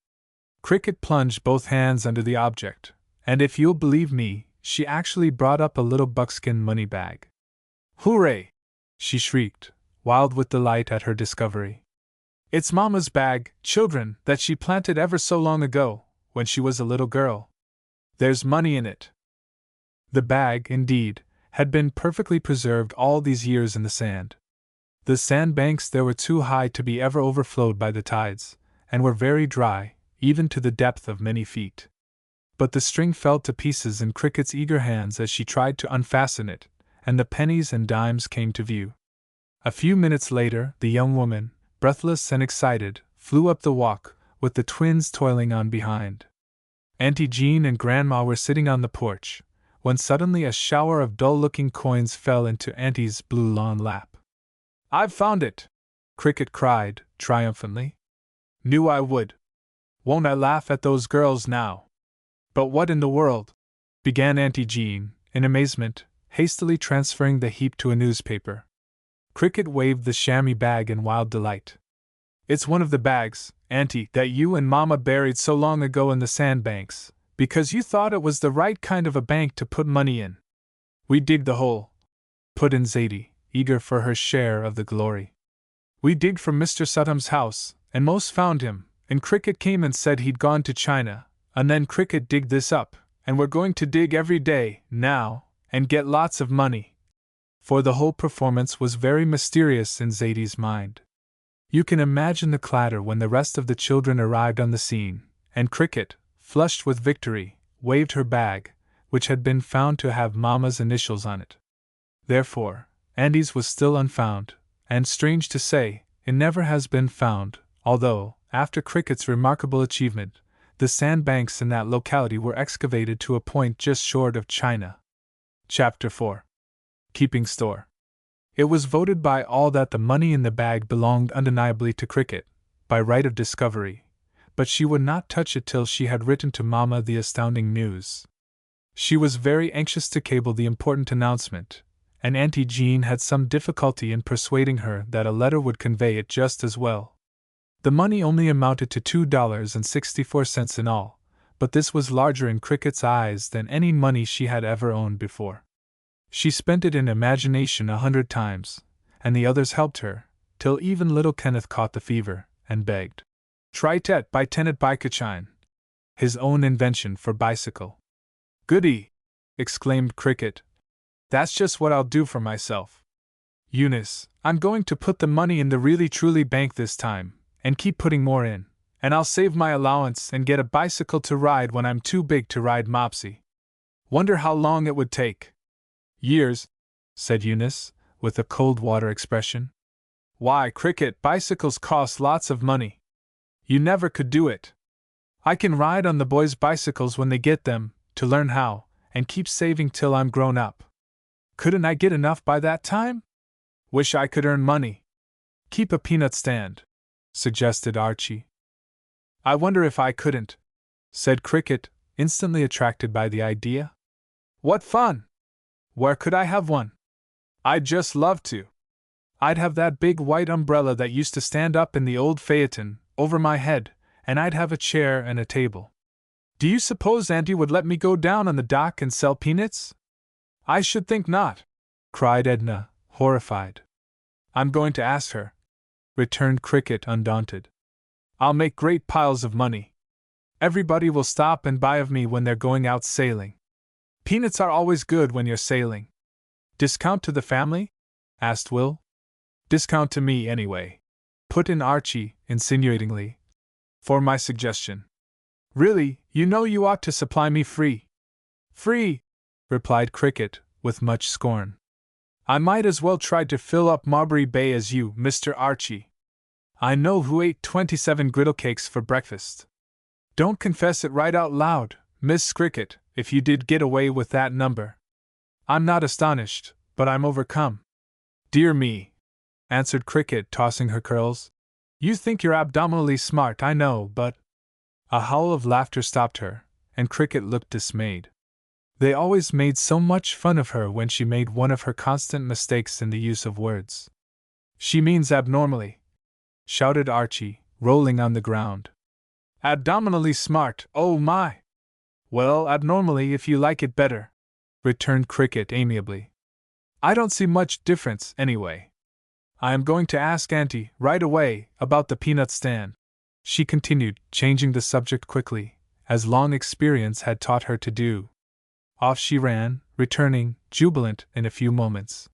Cricket plunged both hands under the object, and if you'll believe me, she actually brought up a little buckskin money bag. "Hooray!" she shrieked, wild with delight at her discovery. "It's Mama's bag, children, that she planted ever so long ago, when she was a little girl. There's money in it." The bag, indeed, had been perfectly preserved all these years in the sand. The sandbanks there were too high to be ever overflowed by the tides, and were very dry, even to the depth of many feet. But the string fell to pieces in Cricket's eager hands as she tried to unfasten it, and the pennies and dimes came to view. A few minutes later, the young woman, breathless and excited, flew up the walk, with the twins toiling on behind. Auntie Jean and Grandma were sitting on the porch, when suddenly a shower of dull-looking coins fell into Auntie's blue lawn lap. "I've found it!" Cricket cried, triumphantly. Knew I would. Won't I laugh at those girls now? But what in the world? Began Auntie Jean, in amazement, hastily transferring the heap to a newspaper. Cricket waved the chamois bag in wild delight. It's one of the bags, Auntie, that you and Mama buried so long ago in the sandbanks, because you thought it was the right kind of a bank to put money in. We digged the hole, put in Zadie, eager for her share of the glory. We digged from Mr. Suttom's house, and most found him, and Cricket came and said he'd gone to China, and then Cricket digged this up, and we're going to dig every day, now, and get lots of money. For the whole performance was very mysterious in Zadie's mind. You can imagine the clatter when the rest of the children arrived on the scene, and Cricket, flushed with victory, waved her bag, which had been found to have Mama's initials on it. Therefore, Andy's was still unfound, and strange to say, it never has been found, although, after Cricket's remarkable achievement, the sandbanks in that locality were excavated to a point just short of China. Chapter 4. Keeping Store. It was voted by all that the money in the bag belonged undeniably to Cricket, by right of discovery, but she would not touch it till she had written to Mama the astounding news. She was very anxious to cable the important announcement, and Auntie Jean had some difficulty in persuading her that a letter would convey it just as well. The money only amounted to $2.64 in all, but this was larger in Cricket's eyes than any money she had ever owned before. She spent it in imagination 100 times, and the others helped her, till even little Kenneth caught the fever, and begged. Try tet by tenet bikachine. His own invention for bicycle. Goody! Exclaimed Cricket. That's just what I'll do for myself. Eunice, I'm going to put the money in the really truly bank this time, and keep putting more in, and I'll save my allowance and get a bicycle to ride when I'm too big to ride Mopsy. Wonder how long it would take. Years, said Eunice, with a cold water expression. Why, Cricket, bicycles cost lots of money. You never could do it. I can ride on the boys' bicycles when they get them, to learn how, and keep saving till I'm grown up. Couldn't I get enough by that time? Wish I could earn money. Keep a peanut stand, suggested Archie. I wonder if I couldn't, said Cricket, instantly attracted by the idea. What fun! Where could I have one? I'd just love to. I'd have that big white umbrella that used to stand up in the old phaeton, over my head, and I'd have a chair and a table. Do you suppose Auntie would let me go down on the dock and sell peanuts? I should think not, cried Edna, horrified. I'm going to ask her, returned Cricket undaunted. I'll make great piles of money. Everybody will stop and buy of me when they're going out sailing. Peanuts are always good when you're sailing. Discount to the family? Asked Will. Discount to me, anyway, put in Archie, insinuatingly, for my suggestion. Really, you know you ought to supply me free. Free, replied Cricket, with much scorn. I might as well try to fill up Marbury Bay as you, Mr. Archie. I know who ate 27 griddle cakes for breakfast. Don't confess it right out loud, Miss Cricket, if you did get away with that number. I'm not astonished, but I'm overcome. Dear me, answered Cricket, tossing her curls. You think you're abdominally smart, I know, but... A howl of laughter stopped her, and Cricket looked dismayed. They always made so much fun of her when she made one of her constant mistakes in the use of words. She means abnormally, shouted Archie, rolling on the ground. Abdominally smart, oh my! Well, abnormally if you like it better, returned Cricket amiably. I don't see much difference, anyway. I am going to ask Auntie, right away, about the peanut stand, she continued, changing the subject quickly, as long experience had taught her to do. Off she ran, returning, jubilant, in a few moments.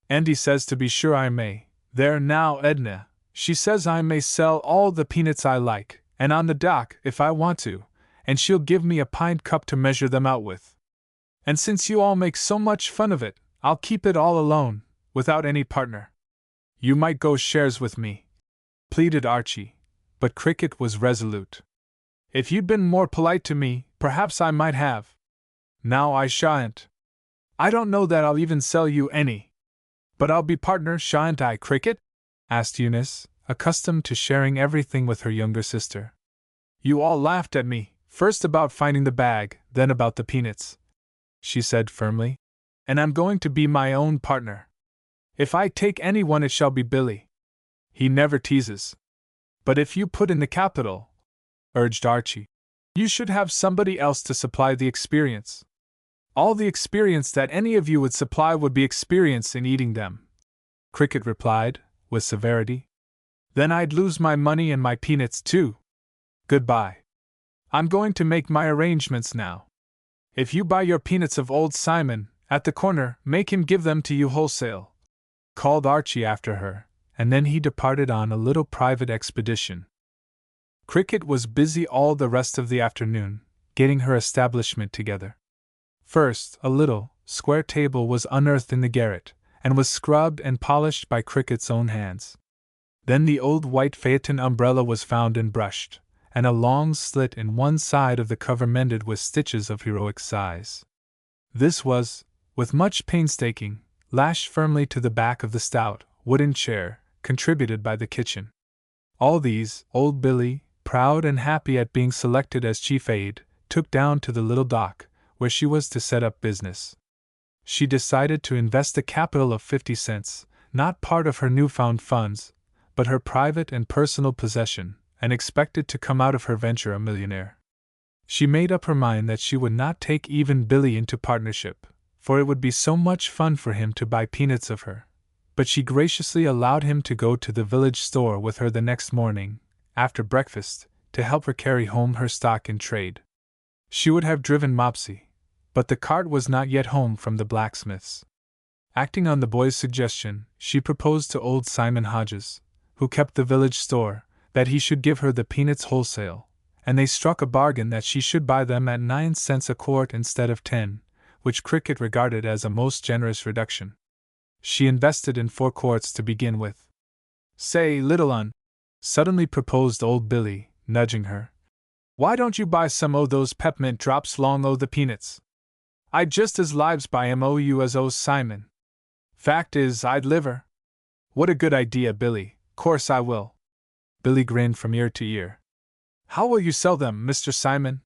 Auntie says to be sure I may. There now, Edna, she says I may sell all the peanuts I like, and on the dock, if I want to, and she'll give me a pint cup to measure them out with. And since you all make so much fun of it, I'll keep it all alone, without any partner. You might go shares with me, pleaded Archie, but Cricket was resolute. If you'd been more polite to me, perhaps I might have. Now I shan't. I don't know that I'll even sell you any. But I'll be partner, shan't I, Cricket? asked Eunice, accustomed to sharing everything with her younger sister. You all laughed at me, first about finding the bag, then about the peanuts, she said firmly. And I'm going to be my own partner. If I take anyone, it shall be Billy. He never teases. But if you put in the capital, urged Archie, you should have somebody else to supply the experience. All the experience that any of you would supply would be experience in eating them, Cricket replied, with severity. Then I'd lose my money and my peanuts too. Goodbye. I'm going to make my arrangements now. If you buy your peanuts of old Simon, at the corner, make him give them to you wholesale, called Archie after her, and then he departed on a little private expedition. Cricket was busy all the rest of the afternoon, getting her establishment together. First, a little, square table was unearthed in the garret, and was scrubbed and polished by Cricket's own hands. Then the old white phaeton umbrella was found and brushed, and a long slit in one side of the cover mended with stitches of heroic size. This was, with much painstaking, lashed firmly to the back of the stout, wooden chair, contributed by the kitchen. All these, old Billy, proud and happy at being selected as chief aide, took down to the little dock, where she was to set up business. She decided to invest a capital of 50 cents, not part of her newfound funds, but her private and personal possession, and expected to come out of her venture a millionaire. She made up her mind that she would not take even Billy into partnership, for it would be so much fun for him to buy peanuts of her, but she graciously allowed him to go to the village store with her the next morning, after breakfast, to help her carry home her stock in trade. She would have driven Mopsy, but the cart was not yet home from the blacksmith's. Acting on the boy's suggestion, she proposed to old Simon Hodges, who kept the village store, that he should give her the peanuts wholesale, and they struck a bargain that she should buy them at 9 cents a quart instead of 10, which Cricket regarded as a most generous reduction. She invested in 4 quarts to begin with. Say, little un, suddenly proposed old Billy, nudging her. Why don't you buy some o' those peppermint drops long o' the peanuts? I'd just as lives buy 'em o' you as o' Simon. Fact is, I'd liver. What a good idea, Billy, course I will. Billy grinned from ear to ear. How will you sell them, Mr. Simon?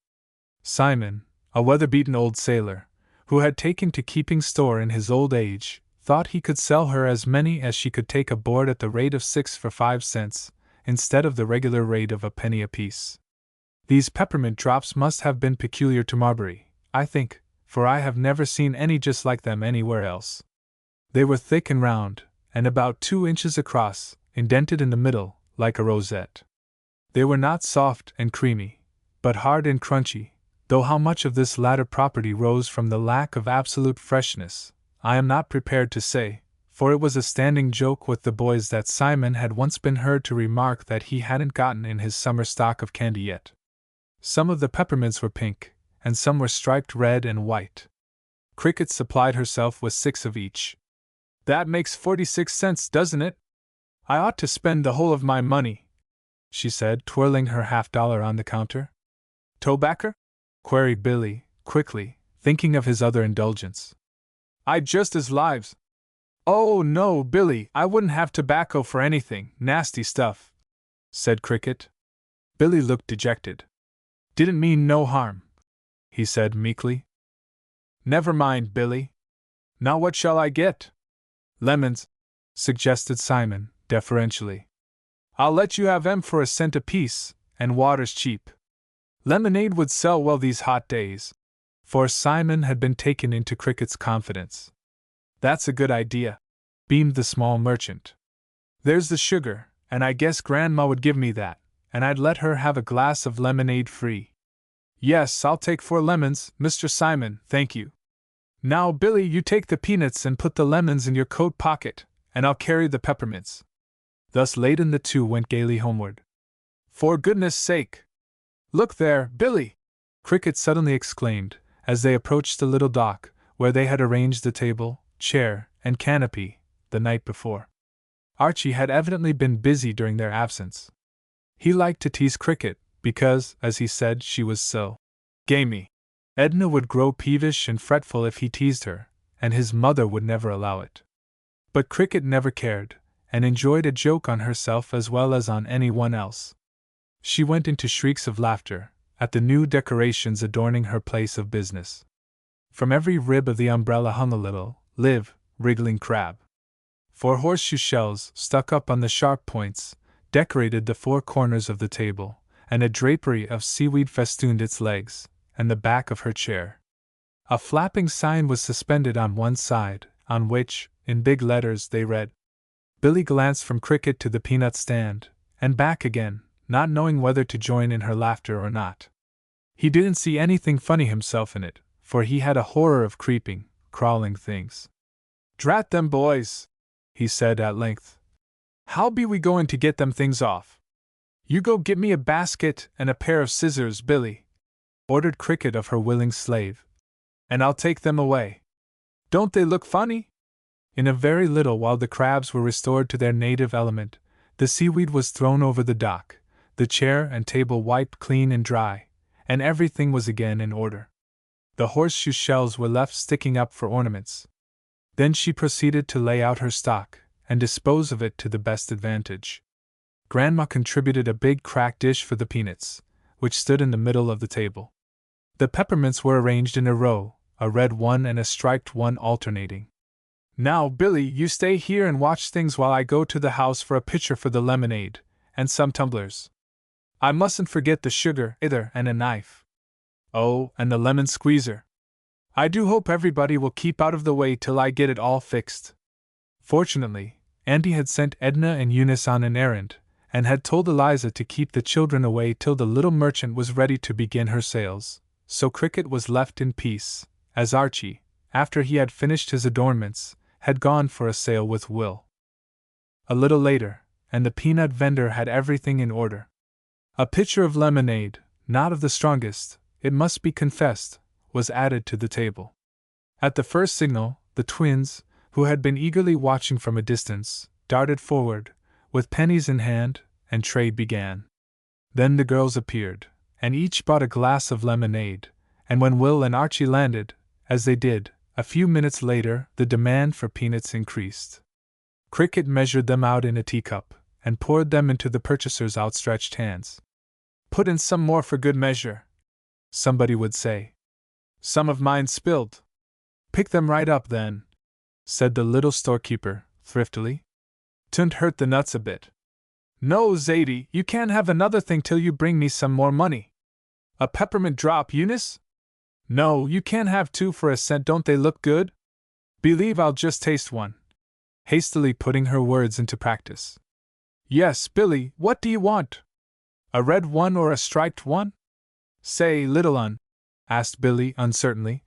Simon, a weather-beaten old sailor, who had taken to keeping store in his old age, thought he could sell her as many as she could take aboard at the rate of 6 for 5 cents, instead of the regular rate of a penny apiece. These peppermint drops must have been peculiar to Marbury, I think, for I have never seen any just like them anywhere else. They were thick and round, and about 2 inches across, indented in the middle, like a rosette. They were not soft and creamy, but hard and crunchy, though how much of this latter property rose from the lack of absolute freshness, I am not prepared to say, for it was a standing joke with the boys that Simon had once been heard to remark that he hadn't gotten in his summer stock of candy yet. Some of the peppermints were pink, and some were striped red and white. Cricket supplied herself with 6 of each. That makes 46 cents, doesn't it? I ought to spend the whole of my money, she said, twirling her $half on the counter. Tobacco? Queried Billy, quickly, thinking of his other indulgence. I'd just as lives. Oh, no, Billy, I wouldn't have tobacco for anything, nasty stuff, said Cricket. Billy looked dejected. Didn't mean no harm, he said meekly. Never mind, Billy. Now what shall I get? Lemons, suggested Simon, deferentially. I'll let you have 'em for a cent apiece, and water's cheap. Lemonade would sell well these hot days, for Simon had been taken into Cricket's confidence. That's a good idea, beamed the small merchant. There's the sugar, and I guess Grandma would give me that, and I'd let her have a glass of lemonade free. Yes, I'll take 4 lemons, Mr. Simon, thank you. Now, Billy, you take the peanuts and put the lemons in your coat pocket, and I'll carry the peppermints. Thus laden the two went gaily homeward. For goodness sake! Look there, Billy! Cricket suddenly exclaimed, as they approached the little dock, where they had arranged the table, chair, and canopy, the night before. Archie had evidently been busy during their absence. He liked to tease Cricket, because, as he said, she was so gamey. Edna would grow peevish and fretful if he teased her, and his mother would never allow it. But Cricket never cared, and enjoyed a joke on herself as well as on anyone else. She went into shrieks of laughter at the new decorations adorning her place of business. From every rib of the umbrella hung a little, live, wriggling crab. 4 horseshoe shells, stuck up on the sharp points, decorated the 4 corners of the table, and a drapery of seaweed festooned its legs and the back of her chair. A flapping sign was suspended on one side, on which, in big letters, they read. Billy glanced from Cricket to the peanut stand, and back again, not knowing whether to join in her laughter or not. He didn't see anything funny himself in it, for he had a horror of creeping, crawling things. "Drat them boys," he said at length. "How be we going to get them things off?" "You go get me a basket and a pair of scissors, Billy," ordered Cricket of her willing slave, "and I'll take them away. Don't they look funny?" In a very little while the crabs were restored to their native element, the seaweed was thrown over the dock, the chair and table wiped clean and dry, and everything was again in order. The horseshoe shells were left sticking up for ornaments. Then she proceeded to lay out her stock, and dispose of it to the best advantage. Grandma contributed a big cracked dish for the peanuts, which stood in the middle of the table. The peppermints were arranged in a row, a red one and a striped one alternating. "Now, Billy, you stay here and watch things while I go to the house for a pitcher for the lemonade, and some tumblers. I mustn't forget the sugar, either, and a knife. Oh, and the lemon squeezer. I do hope everybody will keep out of the way till I get it all fixed." Fortunately, Auntie had sent Edna and Eunice on an errand, and had told Eliza to keep the children away till the little merchant was ready to begin her sales, so Cricket was left in peace, as Archie, after he had finished his adornments, had gone for a sail with Will. A little later, and the peanut vendor had everything in order. A pitcher of lemonade, not of the strongest, it must be confessed, was added to the table. At the first signal, the twins, who had been eagerly watching from a distance, darted forward, with pennies in hand, and trade began. Then the girls appeared, and each bought a glass of lemonade, and when Will and Archie landed, as they did, a few minutes later, the demand for peanuts increased. Cricket measured them out in a teacup, and poured them into the purchaser's outstretched hands. "Put in some more for good measure," somebody would say. "Some of mine spilled." "Pick them right up, then," said the little storekeeper, thriftily. "'Twon't hurt the nuts a bit." "No, Zadie, you can't have another thing till you bring me some more money." "A peppermint drop, Eunice?" "No, you can't have 2 for a cent. Don't they look good?" "Believe I'll just taste one," hastily putting her words into practice. "Yes, Billy, what do you want? A red one or a striped one?" "Say, little un," asked Billy uncertainly,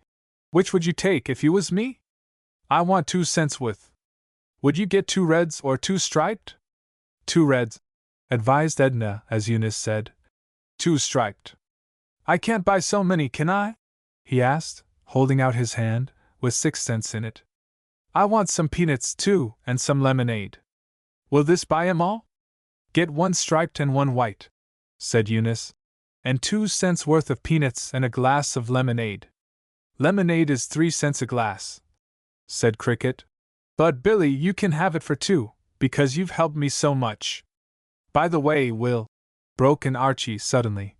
"which would you take if you was me?" "I want 2 cents worth." "Would you get 2 reds or 2 striped?" "2 reds," advised Edna, as Eunice said. "2 striped." "I can't buy so many, can I?" he asked, holding out his hand, with 6 cents in it. "I want some peanuts, too, and some lemonade." "Will this buy 'em all?" "Get 1 striped and 1 white," said Eunice, "and 2 cents worth of peanuts and a glass of lemonade." "Lemonade is 3 cents a glass," said Cricket. "But, Billy, you can have it for 2, because you've helped me so much." "By the way, Will," broke in Archie suddenly,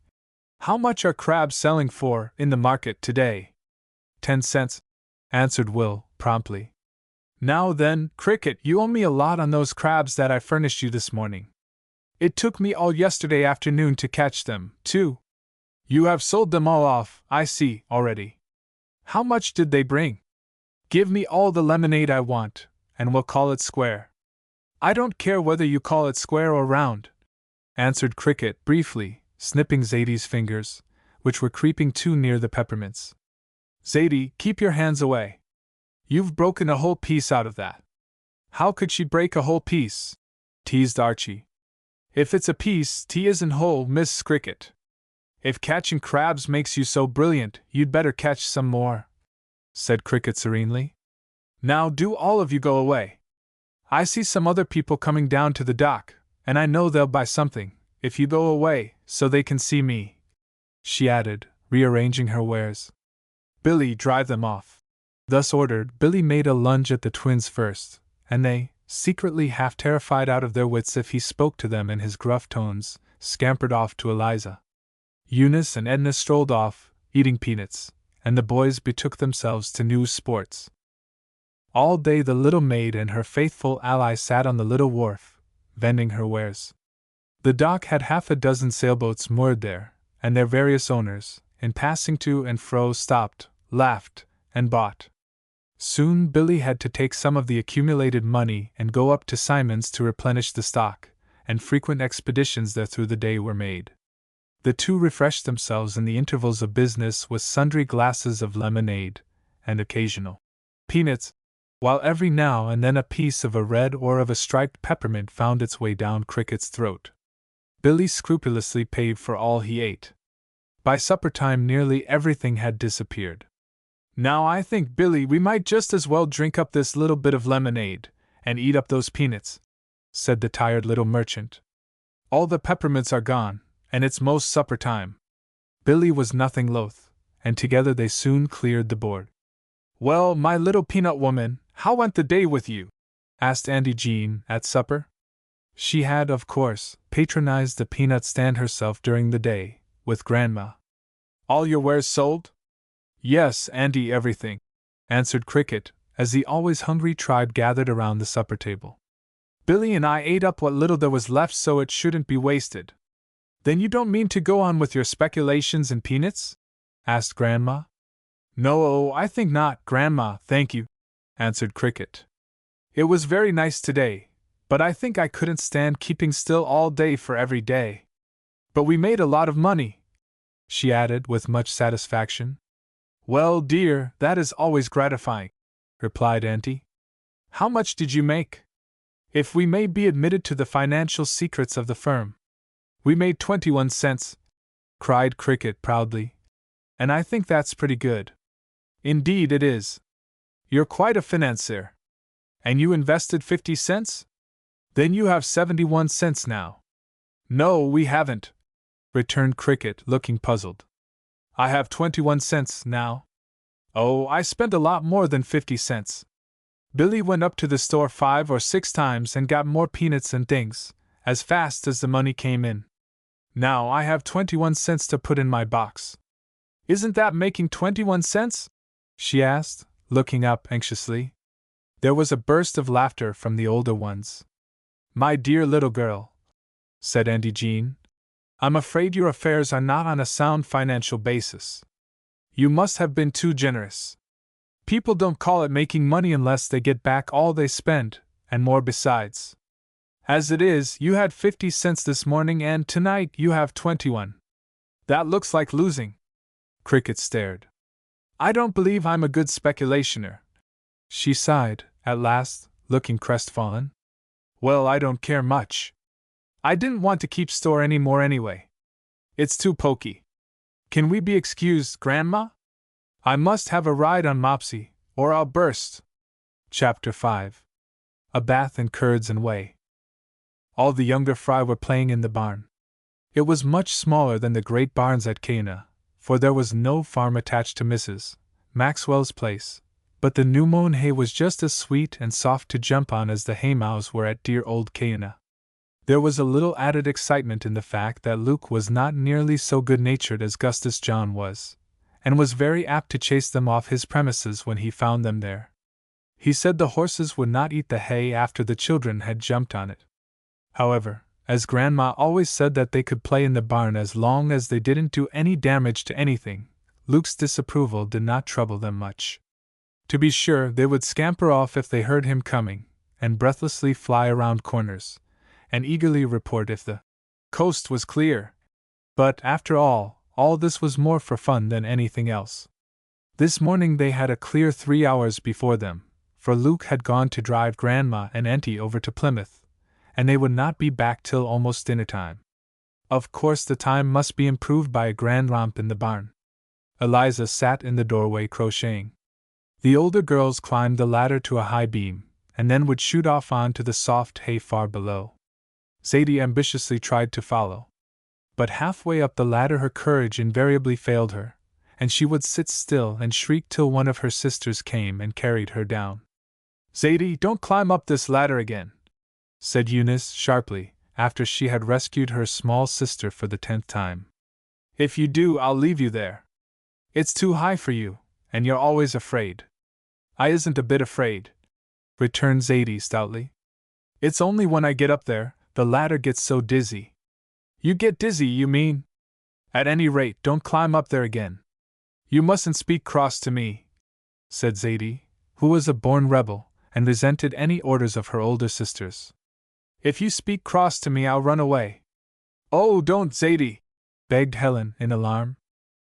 "how much are crabs selling for in the market today?" 10 cents, answered Will, promptly. "Now then, Cricket, you owe me a lot on those crabs that I furnished you this morning. It took me all yesterday afternoon to catch them, too. You have sold them all off, I see, already. How much did they bring? Give me all the lemonade I want, and we'll call it square." "I don't care whether you call it square or round," answered Cricket briefly, snipping Zadie's fingers, which were creeping too near the peppermints. "Zadie, keep your hands away. You've broken a whole piece out of that." "How could she break a whole piece?" teased Archie. "If it's a piece, 't isn't whole, Miss Cricket. If catching crabs makes you so brilliant, you'd better catch some more," said Cricket serenely. "Now do all of you go away. I see some other people coming down to the dock, and I know they'll buy something, if you go away, so they can see me," she added, rearranging her wares. "Billy, drive them off." Thus ordered, Billy made a lunge at the twins first, and they, secretly half terrified out of their wits if he spoke to them in his gruff tones, scampered off to Eliza. Eunice and Edna strolled off, eating peanuts, and the boys betook themselves to new sports. All day the little maid and her faithful ally sat on the little wharf, vending her wares. The dock had half a dozen sailboats moored there, and their various owners, in passing to and fro, stopped, laughed, and bought. Soon Billy had to take some of the accumulated money and go up to Simon's to replenish the stock, and frequent expeditions there through the day were made. The two refreshed themselves in the intervals of business with sundry glasses of lemonade, and occasional peanuts, while every now and then a piece of a red or of a striped peppermint found its way down Cricket's throat. Billy scrupulously paid for all he ate. By supper time nearly everything had disappeared. "Now I think, Billy, we might just as well drink up this little bit of lemonade, and eat up those peanuts," said the tired little merchant. "All the peppermints are gone, and it's most supper time." Billy was nothing loath, and together they soon cleared the board. "Well, my little peanut woman, how went the day with you?" asked Auntie Jean at supper. She had, of course, patronized the peanut stand herself during the day, with Grandma. "All your wares sold?" "Yes, Auntie, everything," answered Cricket, as the always hungry tribe gathered around the supper table. "Billy and I ate up what little there was left so it shouldn't be wasted." "Then you don't mean to go on with your speculations in peanuts?" asked Grandma. "No, I think not, Grandma, thank you," answered Cricket. "It was very nice today, but I think I couldn't stand keeping still all day for every day. But we made a lot of money," she added with much satisfaction. "Well, dear, that is always gratifying," replied Auntie. "How much did you make? If we may be admitted to the financial secrets of the firm." "We made 21 cents, cried Cricket proudly. "And I think that's pretty good." "Indeed it is. You're quite a financier. And you invested 50 cents? Then you have 71 cents now." "No, we haven't," returned Cricket, looking puzzled. "I have 21 cents now." "Oh, I spent a lot more than 50 cents. Billy went up to the store 5 or 6 times and got more peanuts and things, as fast as the money came in. Now I have 21 cents to put in my box." "Isn't that making 21 cents?" she asked, looking up anxiously. There was a burst of laughter from the older ones. "My dear little girl," said Auntie Jean, "I'm afraid your affairs are not on a sound financial basis. You must have been too generous. People don't call it making money unless they get back all they spend, and more besides. As it is, you had 50 cents this morning and tonight you have 21. That looks like losing." Cricket stared. "I don't believe I'm a good speculationer," she sighed, at last, looking crestfallen. "Well, I don't care much. I didn't want to keep store any more anyway. It's too poky. Can we be excused, Grandma? I must have a ride on Mopsy, or I'll burst." Chapter 5. A Bath in Curds and Whey. All the younger fry were playing in the barn. It was much smaller than the great barns at Cana, for there was no farm attached to Mrs. Maxwell's place, but the new-mown hay was just as sweet and soft to jump on as the haymows were at dear old Cana. There was a little added excitement in the fact that Luke was not nearly so good-natured as Gustus John was, and was very apt to chase them off his premises when he found them there. He said the horses would not eat the hay after the children had jumped on it. However, as Grandma always said that they could play in the barn as long as they didn't do any damage to anything, Luke's disapproval did not trouble them much. To be sure, they would scamper off if they heard him coming, and breathlessly fly around corners, and eagerly report if the coast was clear. But, after all this was more for fun than anything else. This morning they had a clear 3 hours before them, for Luke had gone to drive Grandma and Auntie over to Plymouth, and they would not be back till almost dinner time. Of course the time must be improved by a grand romp in the barn. Eliza sat in the doorway crocheting. The older girls climbed the ladder to a high beam, and then would shoot off on to the soft hay far below. Zadie ambitiously tried to follow. But halfway up the ladder her courage invariably failed her, and she would sit still and shriek till one of her sisters came and carried her down. Zadie, don't climb up this ladder again, said Eunice sharply, after she had rescued her small sister for the 10th time. If you do, I'll leave you there. It's too high for you, and you're always afraid. I isn't a bit afraid, returned Zadie stoutly. It's only when I get up there, the ladder gets so dizzy. You get dizzy, you mean? At any rate, don't climb up there again. You mustn't speak cross to me, said Zadie, who was a born rebel, and resented any orders of her older sisters. If you speak cross to me, I'll run away. Oh, don't, Zadie, begged Helen in alarm.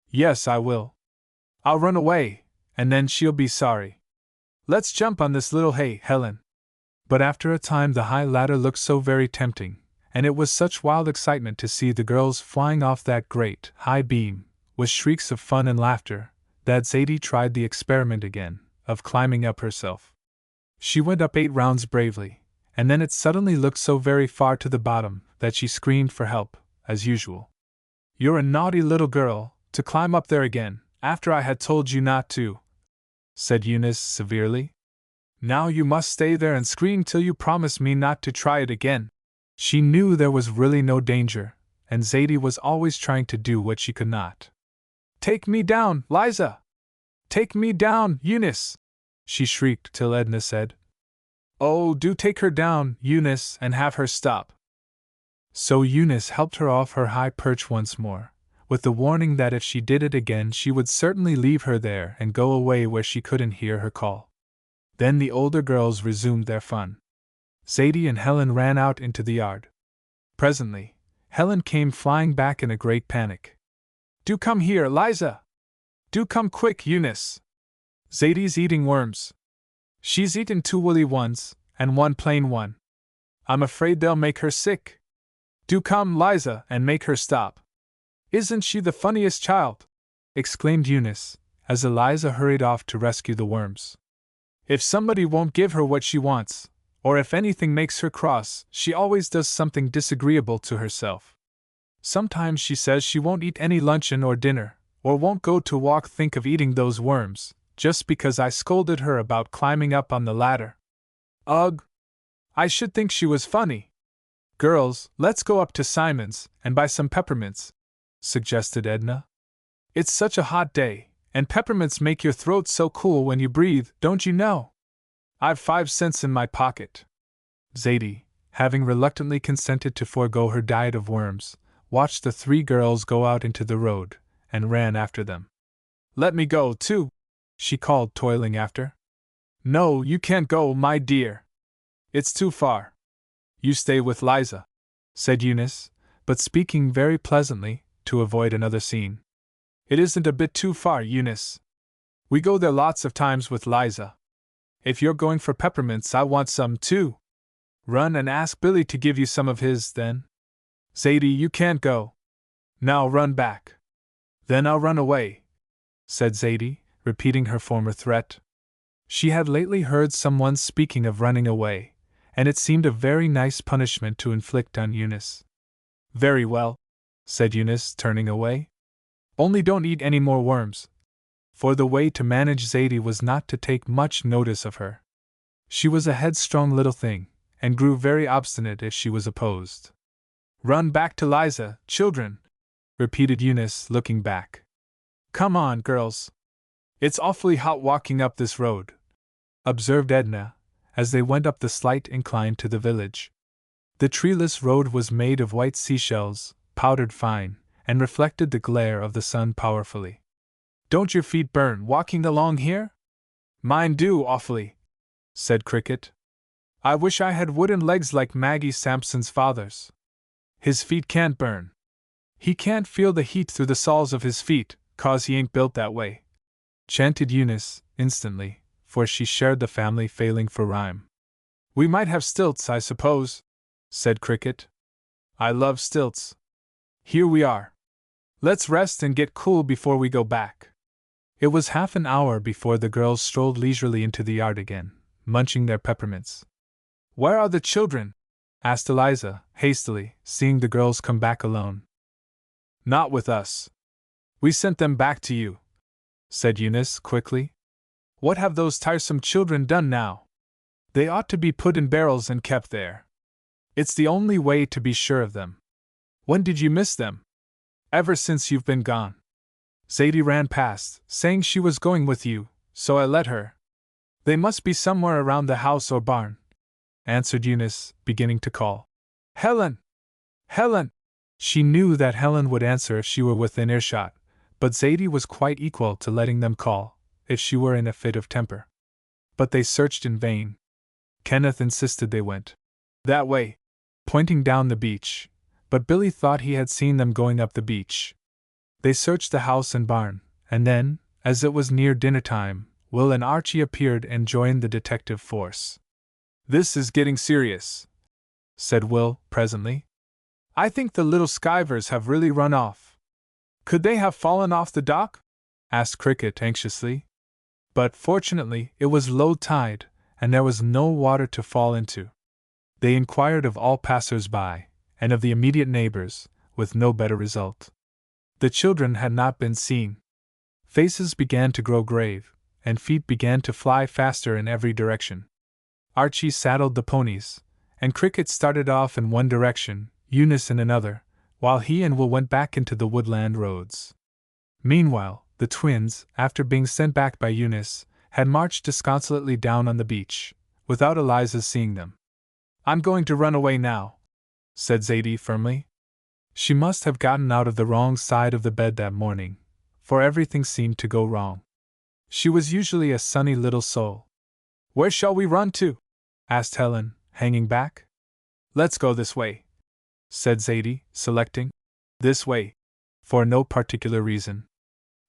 Yes, I will. I'll run away, and then she'll be sorry. Let's jump on this little hay, Helen. But after a time the high ladder looked so very tempting, and it was such wild excitement to see the girls flying off that great, high beam, with shrieks of fun and laughter, that Zadie tried the experiment again, of climbing up herself. She went up 8 rounds bravely, and then it suddenly looked so very far to the bottom that she screamed for help, as usual. You're a naughty little girl, to climb up there again, after I had told you not to, said Eunice severely. Now you must stay there and scream till you promise me not to try it again. She knew there was really no danger, and Zadie was always trying to do what she could not. Take me down, Liza! Take me down, Eunice! She shrieked till Edna said, Oh, do take her down, Eunice, and have her stop. So Eunice helped her off her high perch once more, with the warning that if she did it again she would certainly leave her there and go away where she couldn't hear her call. Then the older girls resumed their fun. Zadie and Helen ran out into the yard. Presently, Helen came flying back in a great panic. Do come here, Liza! Do come quick, Eunice! Zadie's eating worms. She's eaten 2 woolly ones, and 1 plain one. I'm afraid they'll make her sick. Do come, Liza, and make her stop. Isn't she the funniest child? Exclaimed Eunice, as Eliza hurried off to rescue the worms. If somebody won't give her what she wants, or if anything makes her cross, she always does something disagreeable to herself. Sometimes she says she won't eat any luncheon or dinner, or won't go to walk. Think of eating those worms, just because I scolded her about climbing up on the ladder. Ugh! I should think she was funny. Girls, let's go up to Simon's and buy some peppermints, suggested Edna. It's such a hot day, and peppermints make your throat so cool when you breathe, don't you know? I've 5 cents in my pocket. Zadie, having reluctantly consented to forego her diet of worms, watched the 3 girls go out into the road, and ran after them. Let me go, too, she called, toiling after. No, you can't go, my dear. It's too far. You stay with Liza, said Eunice, but speaking very pleasantly, to avoid another scene. It isn't a bit too far, Eunice. We go there lots of times with Liza. If you're going for peppermints, I want some too. Run and ask Billy to give you some of his, then. Zadie, you can't go. Now run back. Then I'll run away, said Zadie, repeating her former threat. She had lately heard someone speaking of running away, and it seemed a very nice punishment to inflict on Eunice. Very well, said Eunice, turning away. Only don't eat any more worms. For the way to manage Zadie was not to take much notice of her. She was a headstrong little thing, and grew very obstinate if she was opposed. Run back to Liza, children, repeated Eunice, looking back. Come on, girls. It's awfully hot walking up this road, observed Edna, as they went up the slight incline to the village. The treeless road was made of white seashells, powdered fine, and reflected the glare of the sun powerfully. Don't your feet burn walking along here? Mine do awfully, said Cricket. I wish I had wooden legs like Maggie Sampson's father's. His feet can't burn. He can't feel the heat through the soles of his feet, 'cause he ain't built that way, chanted Eunice, instantly, for she shared the family failing for rhyme. We might have stilts, I suppose, said Cricket. I love stilts. Here we are. Let's rest and get cool before we go back. It was half an hour before the girls strolled leisurely into the yard again, munching their peppermints. Where are the children? Asked Eliza, hastily, seeing the girls come back alone. Not with us. We sent them back to you, said Eunice quickly. What have those tiresome children done now? They ought to be put in barrels and kept there. It's the only way to be sure of them. When did you miss them? Ever since you've been gone. Zadie ran past, saying she was going with you, so I let her. They must be somewhere around the house or barn, answered Eunice, beginning to call. Helen! Helen! She knew that Helen would answer if she were within earshot, but Zadie was quite equal to letting them call, if she were in a fit of temper. But they searched in vain. Kenneth insisted they went that way, pointing down the beach, but Billy thought he had seen them going up the beach. They searched the house and barn, and then, as it was near dinner time, Will and Archie appeared and joined the detective force. This is getting serious, said Will, presently. I think the little skivers have really run off. Could they have fallen off the dock? Asked Cricket anxiously. But fortunately it was low tide, and there was no water to fall into. They inquired of all passers-by, and of the immediate neighbors, with no better result. The children had not been seen. Faces began to grow grave, and feet began to fly faster in every direction. Archie saddled the ponies, and Cricket started off in one direction, Eunice in another, while he and Will went back into the woodland roads. Meanwhile, the twins, after being sent back by Eunice, had marched disconsolately down on the beach, without Eliza's seeing them. I'm going to run away now, said Zadie firmly. She must have gotten out of the wrong side of the bed that morning, for everything seemed to go wrong. She was usually a sunny little soul. Where shall we run to? Asked Helen, hanging back. Let's go this way, said Zadie, selecting. This way. For no particular reason.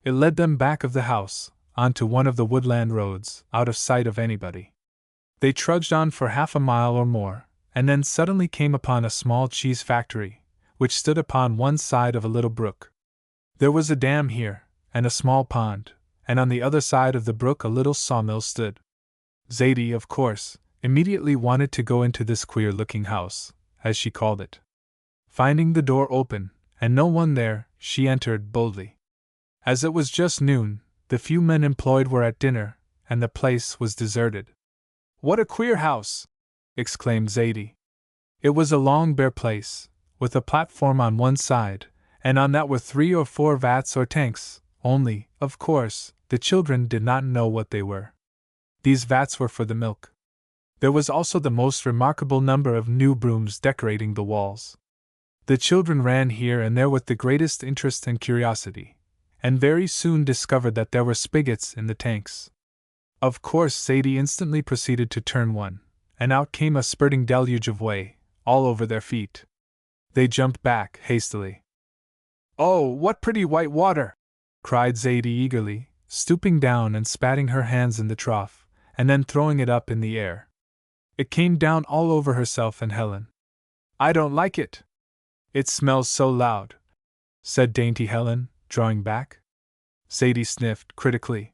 It led them back of the house, onto one of the woodland roads, out of sight of anybody. They trudged on for half a mile or more, and then suddenly came upon a small cheese factory, which stood upon one side of a little brook. There was a dam here, and a small pond, and on the other side of the brook a little sawmill stood. Zadie, of course, immediately wanted to go into this queer-looking house, as she called it. Finding the door open, and no one there, she entered boldly. As it was just noon, the few men employed were at dinner, and the place was deserted. What a queer house! Exclaimed Zadie. It was a long bare place, with a platform on one side, and on that were 3 or 4 vats or tanks, only, of course, the children did not know what they were. These vats were for the milk. There was also the most remarkable number of new brooms decorating the walls. The children ran here and there with the greatest interest and curiosity, and very soon discovered that there were spigots in the tanks. Of course, Zadie instantly proceeded to turn one, and out came a spurting deluge of whey, all over their feet. They jumped back hastily. Oh, what pretty white water! Cried Zadie eagerly, stooping down and spatting her hands in the trough, and then throwing it up in the air. It came down all over herself and Helen. I don't like it. It smells so loud, said dainty Helen, drawing back. Zadie sniffed critically.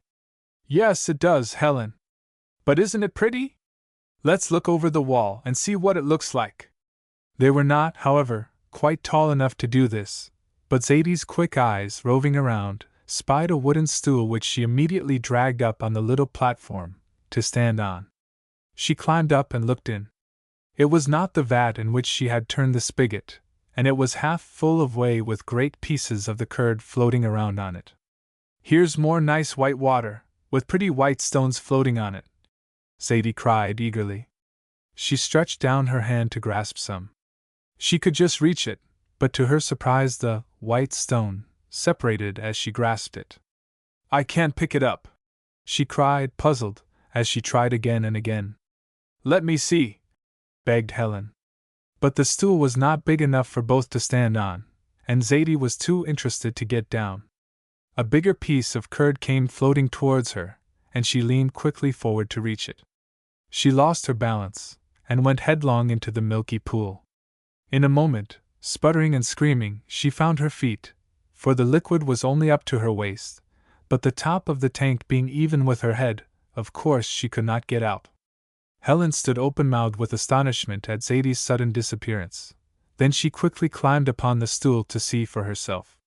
Yes, it does, Helen. But isn't it pretty? Let's look over the wall and see what it looks like. They were not, however, quite tall enough to do this, but Zadie's quick eyes, roving around, spied a wooden stool which she immediately dragged up on the little platform, to stand on. She climbed up and looked in. It was not the vat in which she had turned the spigot, and it was half full of whey with great pieces of the curd floating around on it. Here's more nice white water, with pretty white stones floating on it, Zadie cried eagerly. She stretched down her hand to grasp some. She could just reach it, but to her surprise the white stone separated as she grasped it. I can't pick it up, she cried, puzzled, as she tried again and again. Let me see, begged Helen. But the stool was not big enough for both to stand on, and Zadie was too interested to get down. A bigger piece of curd came floating towards her, and she leaned quickly forward to reach it. She lost her balance, and went headlong into the milky pool. In a moment, sputtering and screaming, she found her feet, for the liquid was only up to her waist, but the top of the tank being even with her head, of course she could not get out. Helen stood open-mouthed with astonishment at Zadie's sudden disappearance. Then she quickly climbed upon the stool to see for herself.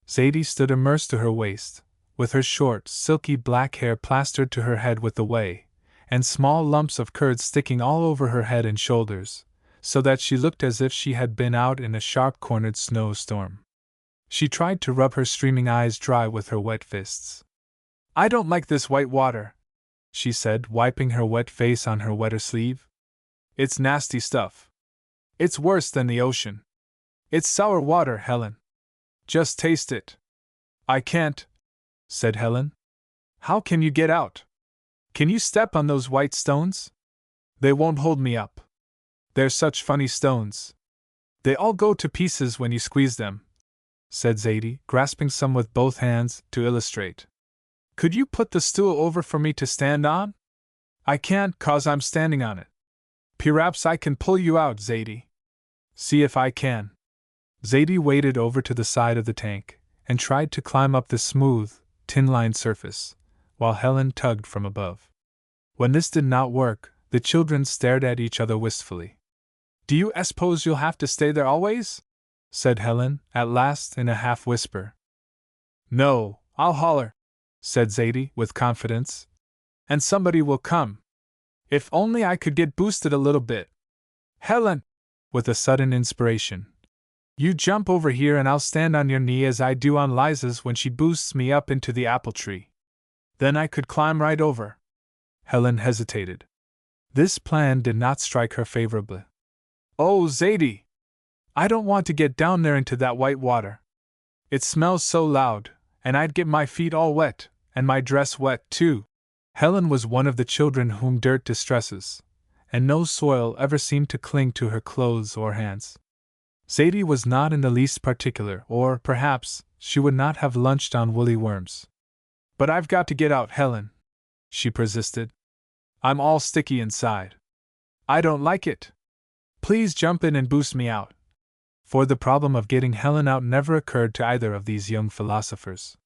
Zadie stood immersed to her waist, with her short, silky black hair plastered to her head with the whey, and small lumps of curd sticking all over her head and shoulders, so that she looked as if she had been out in a sharp-cornered snowstorm. She tried to rub her streaming eyes dry with her wet fists. "I don't like this white water," she said, wiping her wet face on her wetter sleeve. "It's nasty stuff. It's worse than the ocean. It's sour water, Helen. Just taste it." "I can't," said Helen. "How can you get out? Can you step on those white stones? They won't hold me up. They're such funny stones. They all go to pieces when you squeeze them," said Zadie, grasping some with both hands to illustrate. "Could you put the stool over for me to stand on? I can't, 'cause I'm standing on it. Perhaps I can pull you out, Zadie. See if I can." Zadie waded over to the side of the tank and tried to climb up the smooth, tin-lined surface, while Helen tugged from above. When this did not work, the children stared at each other wistfully. "Do you suppose you'll have to stay there always?" said Helen, at last, in a half-whisper. "No, I'll holler," said Zadie, with confidence. "And somebody will come. If only I could get boosted a little bit. Helen," with a sudden inspiration, "you jump over here and I'll stand on your knee as I do on Liza's when she boosts me up into the apple tree. Then I could climb right over." Helen hesitated. This plan did not strike her favorably. "Oh, Zadie! I don't want to get down there into that white water. It smells so loud, and I'd get my feet all wet, and my dress wet, too." Helen was one of the children whom dirt distresses, and no soil ever seemed to cling to her clothes or hands. Zadie was not in the least particular, or, perhaps, she would not have lunched on woolly worms. "But I've got to get out, Helen," she persisted. "I'm all sticky inside. I don't like it. Please jump in and boost me out." For the problem of getting Helen out never occurred to either of these young philosophers.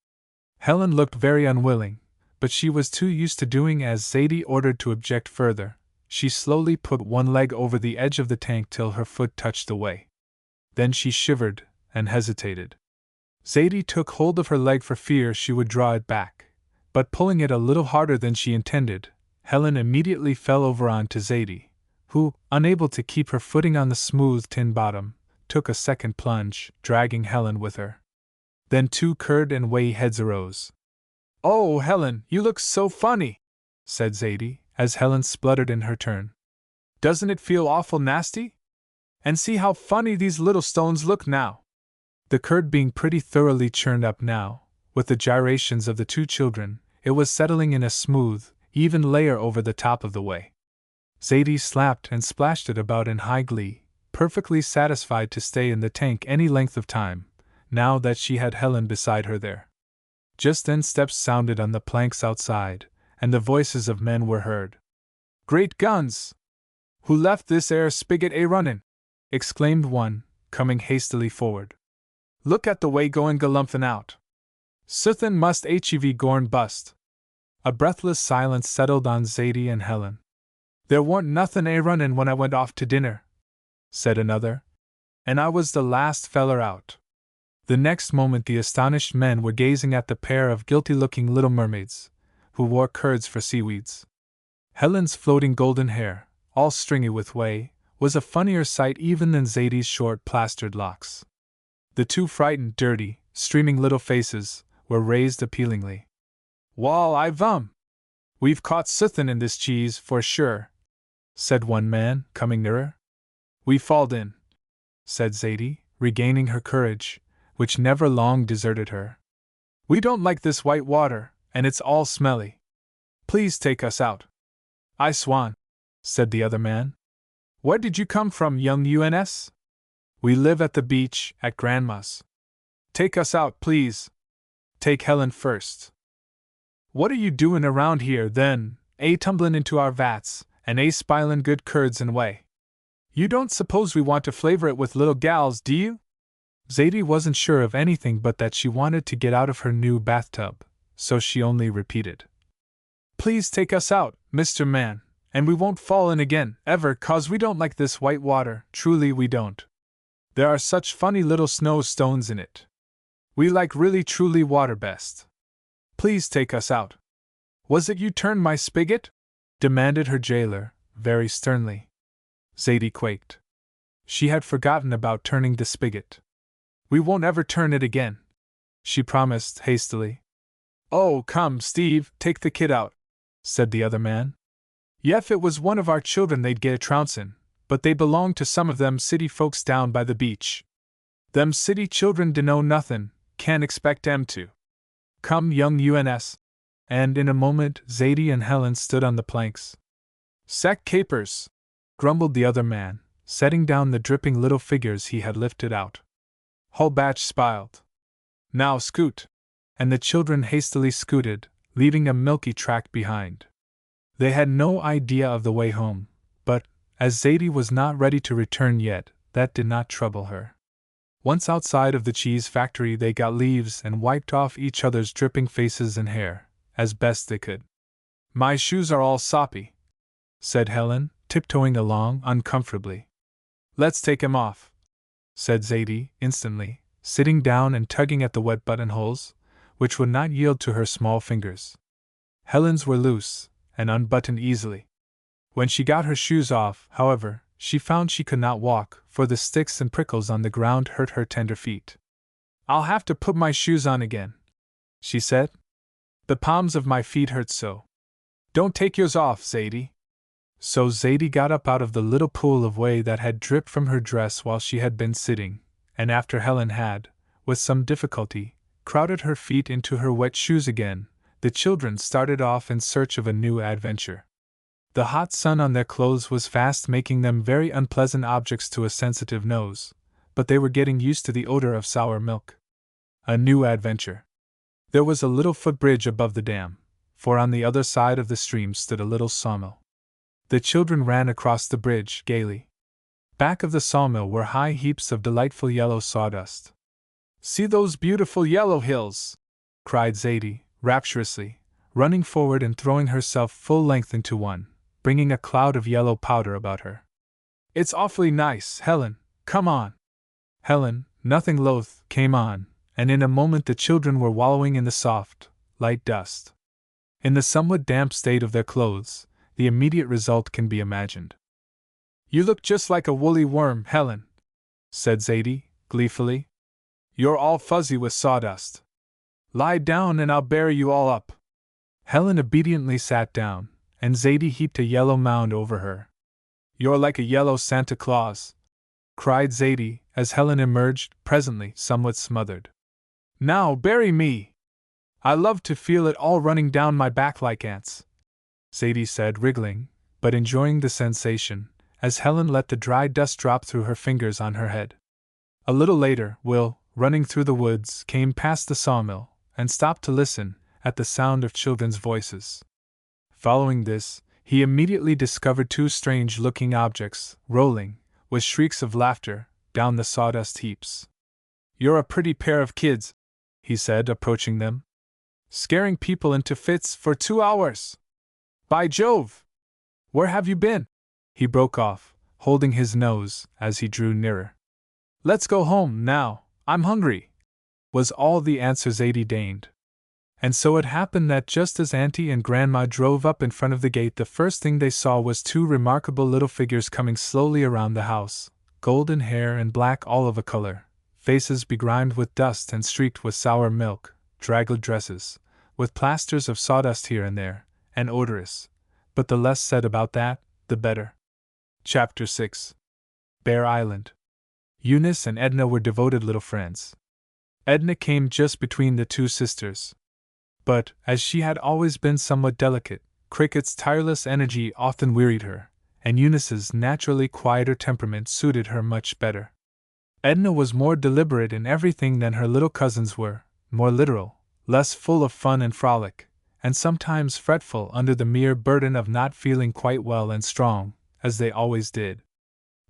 Helen looked very unwilling, but she was too used to doing as Zadie ordered to object further. She slowly put one leg over the edge of the tank till her foot touched the way. Then she shivered and hesitated. Zadie took hold of her leg for fear she would draw it back, but pulling it a little harder than she intended, Helen immediately fell over onto Zadie, who, unable to keep her footing on the smooth tin bottom, took a second plunge, dragging Helen with her. Then two curd and whey heads arose. "Oh, Helen, you look so funny," said Zadie, as Helen spluttered in her turn. "Doesn't it feel awful nasty? And see how funny these little stones look now." The curd being pretty thoroughly churned up now, with the gyrations of the two children, it was settling in a smooth, even layer over the top of the whey. Zadie slapped and splashed it about in high glee, perfectly satisfied to stay in the tank any length of time, now that she had Helen beside her there. Just then steps sounded on the planks outside, and the voices of men were heard. "Great guns! Who left this air spigot a-runnin'?" exclaimed one, coming hastily forward. "Look at the way going galumphin' out. Suthin must hev gorn bust." A breathless silence settled on Zadie and Helen. "There warn't nothin' a-runnin' when I went off to dinner," said another, "and I was the last feller out." The next moment the astonished men were gazing at the pair of guilty-looking little mermaids, who wore curds for seaweeds. Helen's floating golden hair, all stringy with whey, was a funnier sight even than Zadie's short plastered locks. The two frightened, dirty, streaming little faces were raised appealingly. "Wall, I vum! We've caught suthin in this cheese, for sure," said one man, coming nearer. "We falled in," said Zadie, regaining her courage, which never long deserted her. "We don't like this white water, and it's all smelly. Please take us out." "I swan," said the other man. "Where did you come from, young uns? We live at the beach, at Grandma's. Take us out, please. Take Helen first." "What are you doin' around here, then, tumblin' into our vats, and spilin' good curds and whey? You don't suppose we want to flavor it with little gals, do you?" Zadie wasn't sure of anything but that she wanted to get out of her new bathtub, so she only repeated, "Please take us out, Mr. Man, and we won't fall in again, ever, 'cause we don't like this white water, truly we don't. There are such funny little snow stones in it. We like really truly water best. Please take us out." "Was it you turned my spigot?" demanded her jailer, very sternly. Zadie quaked. She had forgotten about turning the spigot. We won't ever turn it again, she promised hastily. Oh, come, Steve, take the kid out, said the other man. Yef, it was one of our children they'd get a trouncin', but they belong to some of them city folks down by the beach. Them city children dunno nothin', can't expect 'em to. Come, young UNS. And in a moment Zadie and Helen stood on the planks. Sack capers, grumbled the other man, setting down the dripping little figures he had lifted out. Whole batch spiled. Now scoot. And the children hastily scooted, leaving a milky track behind. They had no idea of the way home, but, as Zadie was not ready to return yet, that did not trouble her. Once outside of the cheese factory, they got leaves and wiped off each other's dripping faces and hair, as best they could. My shoes are all soppy, said Helen, tiptoeing along uncomfortably. Let's take 'em off, said Zadie, instantly, sitting down and tugging at the wet buttonholes, which would not yield to her small fingers. Helen's were loose, and unbuttoned easily. When she got her shoes off, however, she found she could not walk, for the sticks and prickles on the ground hurt her tender feet. I'll have to put my shoes on again, she said. The palms of my feet hurt so. Don't take yours off, Zadie. So Zadie got up out of the little pool of whey that had dripped from her dress while she had been sitting, and after Helen had, with some difficulty, crowded her feet into her wet shoes again, the children started off in search of a new adventure. The hot sun on their clothes was fast making them very unpleasant objects to a sensitive nose, but they were getting used to the odor of sour milk. A new adventure. There was a little footbridge above the dam, for on the other side of the stream stood a little sawmill. The children ran across the bridge gaily. Back of the sawmill were high heaps of delightful yellow sawdust. See those beautiful yellow hills, cried Zadie, rapturously, running forward and throwing herself full length into one, bringing a cloud of yellow powder about her. It's awfully nice, Helen, come on. Helen, nothing loath, came on, and in a moment the children were wallowing in the soft, light dust. In the somewhat damp state of their clothes, the immediate result can be imagined. You look just like a woolly worm, Helen, said Zadie, gleefully. You're all fuzzy with sawdust. Lie down and I'll bury you all up. Helen obediently sat down, and Zadie heaped a yellow mound over her. You're like a yellow Santa Claus, cried Zadie, as Helen emerged, presently somewhat smothered. Now bury me! I love to feel it all running down my back like ants, Zadie said, wriggling, but enjoying the sensation, as Helen let the dry dust drop through her fingers on her head. A little later, Will, running through the woods, came past the sawmill, and stopped to listen, at the sound of children's voices. Following this, he immediately discovered two strange-looking objects, rolling, with shrieks of laughter, down the sawdust heaps. You're a pretty pair of kids, he said, approaching them. Scaring people into fits for 2 hours! By Jove! Where have you been? He broke off, holding his nose, as he drew nearer. Let's go home, now, I'm hungry, was all the answer Zadie deigned. And so it happened that just as Auntie and Grandma drove up in front of the gate, the first thing they saw was two remarkable little figures coming slowly around the house, golden hair and black olive color, faces begrimed with dust and streaked with sour milk, draggled dresses, with plasters of sawdust here and there, and odorous, but the less said about that, the better. Chapter 6. Bear Island. Eunice and Edna were devoted little friends. Edna came just between the two sisters. But, as she had always been somewhat delicate, Cricket's tireless energy often wearied her, and Eunice's naturally quieter temperament suited her much better. Edna was more deliberate in everything than her little cousins were, more literal, less full of fun and frolic, and sometimes fretful under the mere burden of not feeling quite well and strong, as they always did.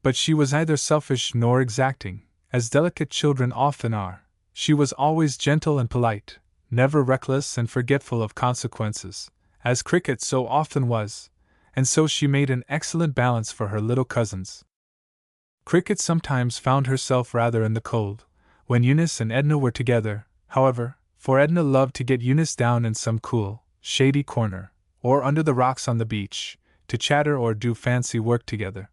But she was neither selfish nor exacting, as delicate children often are. She was always gentle and polite, never reckless and forgetful of consequences, as Cricket so often was, and so she made an excellent balance for her little cousins. Cricket sometimes found herself rather in the cold, when Eunice and Edna were together, however, for Edna loved to get Eunice down in some cool, shady corner, or under the rocks on the beach, to chatter or do fancy work together.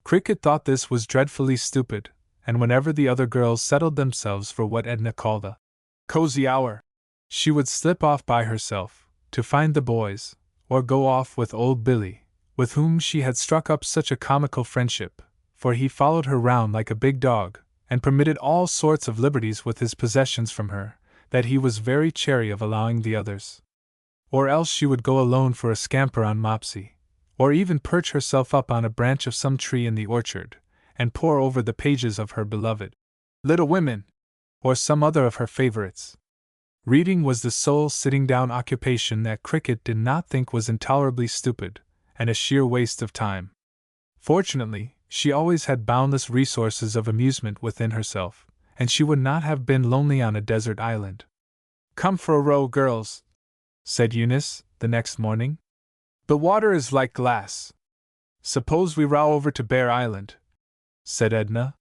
Cricket thought this was dreadfully stupid, and whenever the other girls settled themselves for what Edna called a cozy hour, she would slip off by herself, to find the boys, or go off with old Billy, with whom she had struck up such a comical friendship, for he followed her round like a big dog, and permitted all sorts of liberties with his possessions from her, that he was very chary of allowing the others. Or else she would go alone for a scamper on Mopsy, or even perch herself up on a branch of some tree in the orchard, and pore over the pages of her beloved Little Women, or some other of her favorites. Reading was the sole sitting-down occupation that Cricket did not think was intolerably stupid, and a sheer waste of time. Fortunately, she always had boundless resources of amusement within herself, and she would not have been lonely on a desert island. "Come for a row, girls," said Eunice, the next morning. "The water is like glass." "Suppose we row over to Bear Island," said Edna.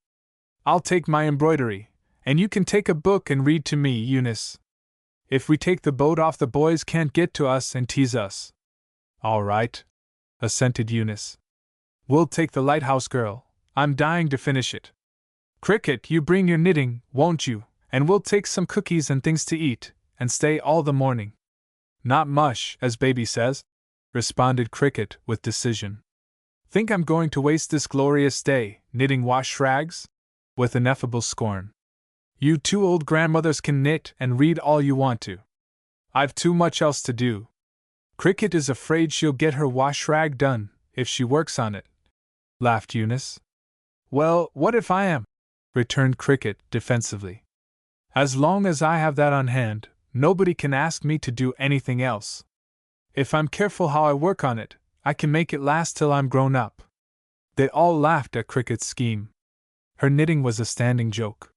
"I'll take my embroidery, and you can take a book and read to me, Eunice. If we take the boat off, the boys can't get to us and tease us." "All right," assented Eunice. "We'll take the Lighthouse Girl. I'm dying to finish it. Cricket, you bring your knitting, won't you, and we'll take some cookies and things to eat, and stay all the morning." "Not mush, as baby says," responded Cricket with decision. "Think I'm going to waste this glorious day, knitting wash rags?" with ineffable scorn. "You two old grandmothers can knit and read all you want to. I've too much else to do. Cricket is afraid she'll get her wash rag done, if she works on it," laughed Eunice. "Well, what if I am?" returned Cricket defensively. "As long as I have that on hand, nobody can ask me to do anything else. If I'm careful how I work on it, I can make it last till I'm grown up." They all laughed at Cricket's scheme. Her knitting was a standing joke.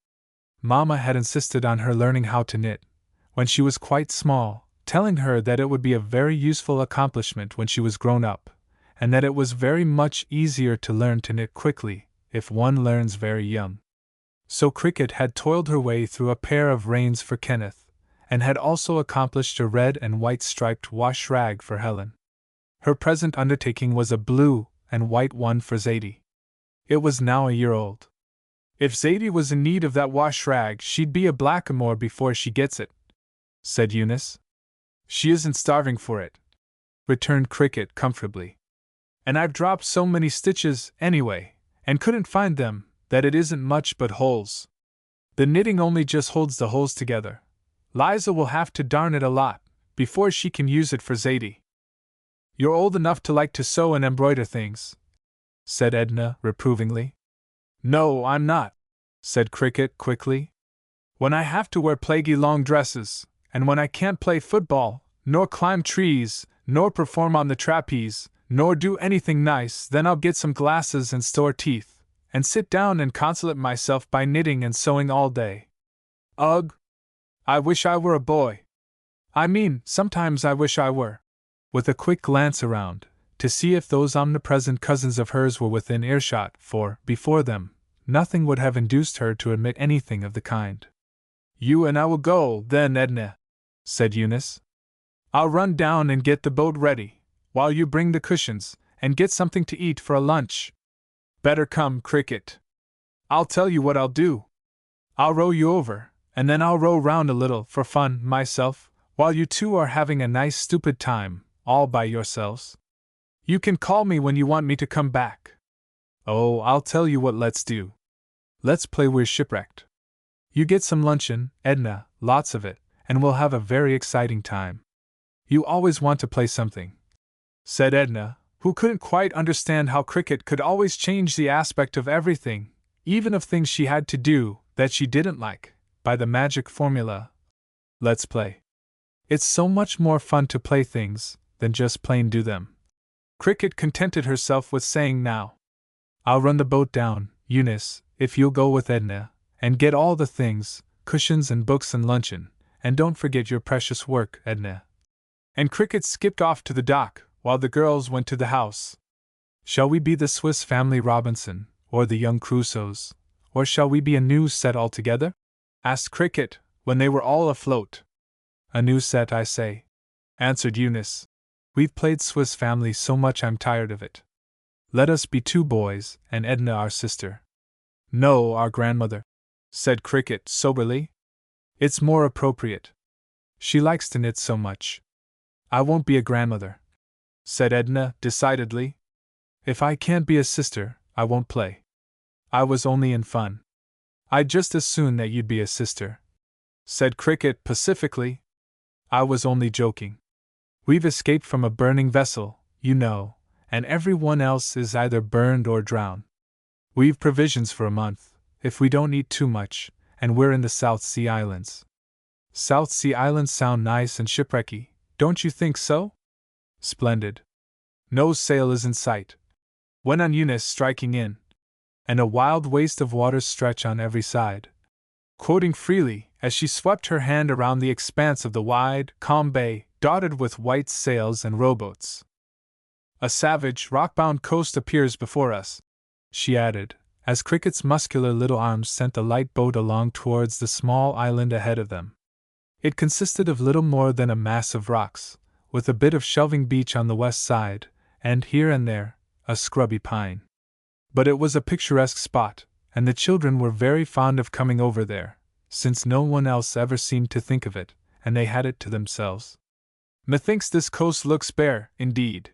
Mamma had insisted on her learning how to knit, when she was quite small, telling her that it would be a very useful accomplishment when she was grown up, and that it was very much easier to learn to knit quickly, if one learns very young. So Cricket had toiled her way through a pair of reins for Kenneth, and had also accomplished a red and white striped wash rag for Helen. Her present undertaking was a blue and white one for Zadie. It was now a year old. "If Zadie was in need of that wash rag, she'd be a blackamoor before she gets it," said Eunice. "She isn't starving for it," returned Cricket comfortably. "And I've dropped so many stitches, anyway, and couldn't find them, that it isn't much but holes. The knitting only just holds the holes together. Liza will have to darn it a lot, before she can use it for Zadie." "You're old enough to like to sew and embroider things," said Edna reprovingly. "No, I'm not," said Cricket quickly. "When I have to wear plaguey long dresses, and when I can't play football, nor climb trees, nor perform on the trapeze, nor do anything nice, then I'll get some glasses and store teeth, and sit down and consolate myself by knitting and sewing all day. Ugh! I wish I were a boy. I mean, sometimes I wish I were," with a quick glance around, to see if those omnipresent cousins of hers were within earshot, for, before them, nothing would have induced her to admit anything of the kind. "You and I will go, then, Edna," said Eunice. "I'll run down and get the boat ready, while you bring the cushions, and get something to eat for a lunch. Better come, Cricket. I'll tell you what I'll do. I'll row you over, and then I'll row round a little, for fun, myself, while you two are having a nice stupid time, all by yourselves. You can call me when you want me to come back. Oh, I'll tell you what let's do. Let's play We're Shipwrecked. You get some luncheon, Edna, lots of it, and we'll have a very exciting time. You always want to play something," said Edna, who couldn't quite understand how Cricket could always change the aspect of everything, even of things she had to do that she didn't like, by the magic formula, "Let's play. It's so much more fun to play things than just plain do them." Cricket contented herself with saying now, "I'll run the boat down, Eunice, if you'll go with Edna, and get all the things, cushions and books and luncheon, and don't forget your precious work, Edna." And Cricket skipped off to the dock, while the girls went to the house. "Shall we be the Swiss Family Robinson, or the young Crusoes, or shall we be a new set altogether?" asked Cricket, when they were all afloat. "A new set, I say," answered Eunice. We've played Swiss Family so much I'm tired of it. Let us be 2 boys, and Edna our sister. No, our grandmother, said Cricket soberly. It's more appropriate. She likes to knit so much. I won't be a grandmother, said Edna decidedly. If I can't be a sister, I won't play. I was only in fun. I'd just as soon that you'd be a sister, said Cricket pacifically. I was only joking. We've escaped from a burning vessel, you know, and everyone else is either burned or drowned. We've provisions for a month, if we don't eat too much, and we're in the South Sea Islands. South Sea Islands sound nice and shipwrecky, don't you think so? Splendid. No sail is in sight, went on Eunice, striking in, and a wild waste of waters stretch on every side, quoting freely as she swept her hand around the expanse of the wide, calm bay, dotted with white sails and rowboats. A savage, rock-bound coast appears before us, she added, as Cricket's muscular little arms sent the light boat along towards the small island ahead of them. It consisted of little more than a mass of rocks, with a bit of shelving beach on the west side, and here and there, a scrubby pine. But it was a picturesque spot, and the children were very fond of coming over there, since no one else ever seemed to think of it, and they had it to themselves. Methinks this coast looks bare, indeed,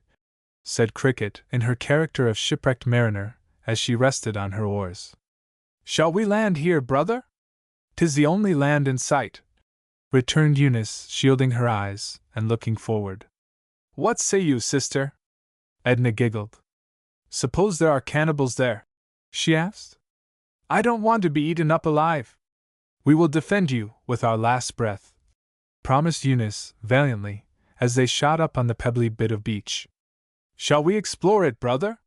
said Cricket in her character of shipwrecked mariner, as she rested on her oars. Shall we land here, brother? 'Tis the only land in sight, returned Eunice, shielding her eyes and looking forward. What say you, sister? Edna giggled. Suppose there are cannibals there? She asked. I don't want to be eaten up alive. We will defend you with our last breath, promised Eunice valiantly, as they shot up on the pebbly bit of beach. Shall we explore it, brother?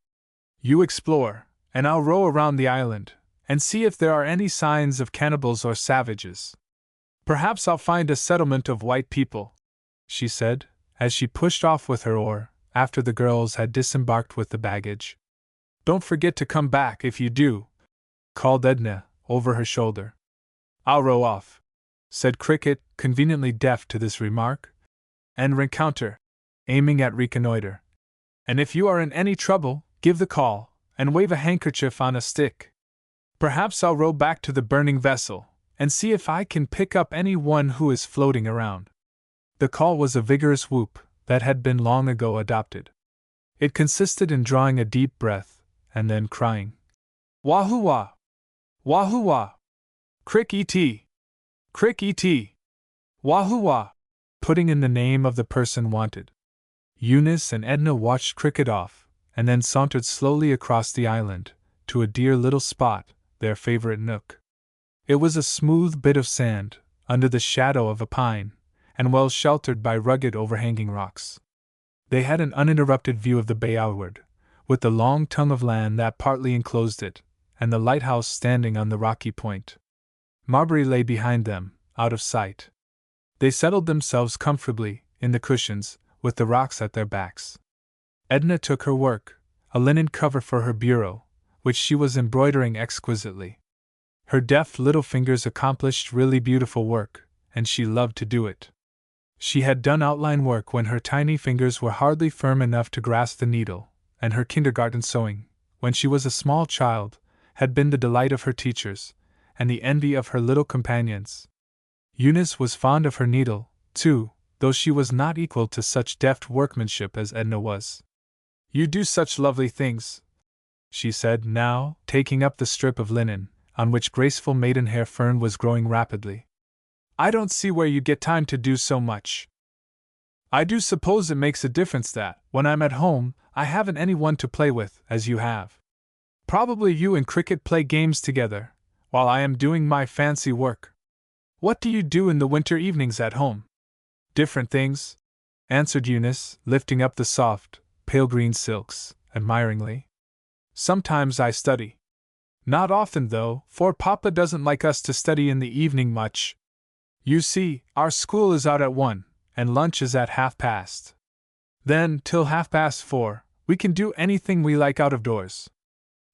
You explore, and I'll row around the island, and see if there are any signs of cannibals or savages. Perhaps I'll find a settlement of white people, she said, as she pushed off with her oar, after the girls had disembarked with the baggage. Don't forget to come back if you do, called Edna, over her shoulder. I'll row off, said Cricket, conveniently deaf to this remark, and rencounter, aiming at reconnoiter. And if you are in any trouble, give the call, and wave a handkerchief on a stick. Perhaps I'll row back to the burning vessel, and see if I can pick up any one who is floating around. The call was a vigorous whoop that had been long ago adopted. It consisted in drawing a deep breath, and then crying, Wahoo-wah! Wahoo-wah! Crick-et! Crick-et! Wahoo-wah! Putting in the name of the person wanted. Eunice and Edna watched Cricket off, and then sauntered slowly across the island, to a dear little spot, their favorite nook. It was a smooth bit of sand, under the shadow of a pine, and well sheltered by rugged overhanging rocks. They had an uninterrupted view of the bay outward, with the long tongue of land that partly enclosed it, and the lighthouse standing on the rocky point. Marbury lay behind them, out of sight. They settled themselves comfortably, in the cushions, with the rocks at their backs. Edna took her work, a linen cover for her bureau, which she was embroidering exquisitely. Her deft little fingers accomplished really beautiful work, and she loved to do it. She had done outline work when her tiny fingers were hardly firm enough to grasp the needle, and her kindergarten sewing, when she was a small child, had been the delight of her teachers, and the envy of her little companions. Eunice was fond of her needle, too, though she was not equal to such deft workmanship as Edna was. You do such lovely things, she said now, taking up the strip of linen, on which graceful maidenhair fern was growing rapidly. I don't see where you get time to do so much. I do suppose it makes a difference that, when I'm at home, I haven't anyone to play with, as you have. Probably you and Cricket play games together, while I am doing my fancy work. What do you do in the winter evenings at home? Different things, answered Eunice, lifting up the soft, pale green silks, admiringly. Sometimes I study. Not often, though, for Papa doesn't like us to study in the evening much. You see, our school is out at 1, and lunch is at 4:30. Then, till 4:30, we can do anything we like out of doors.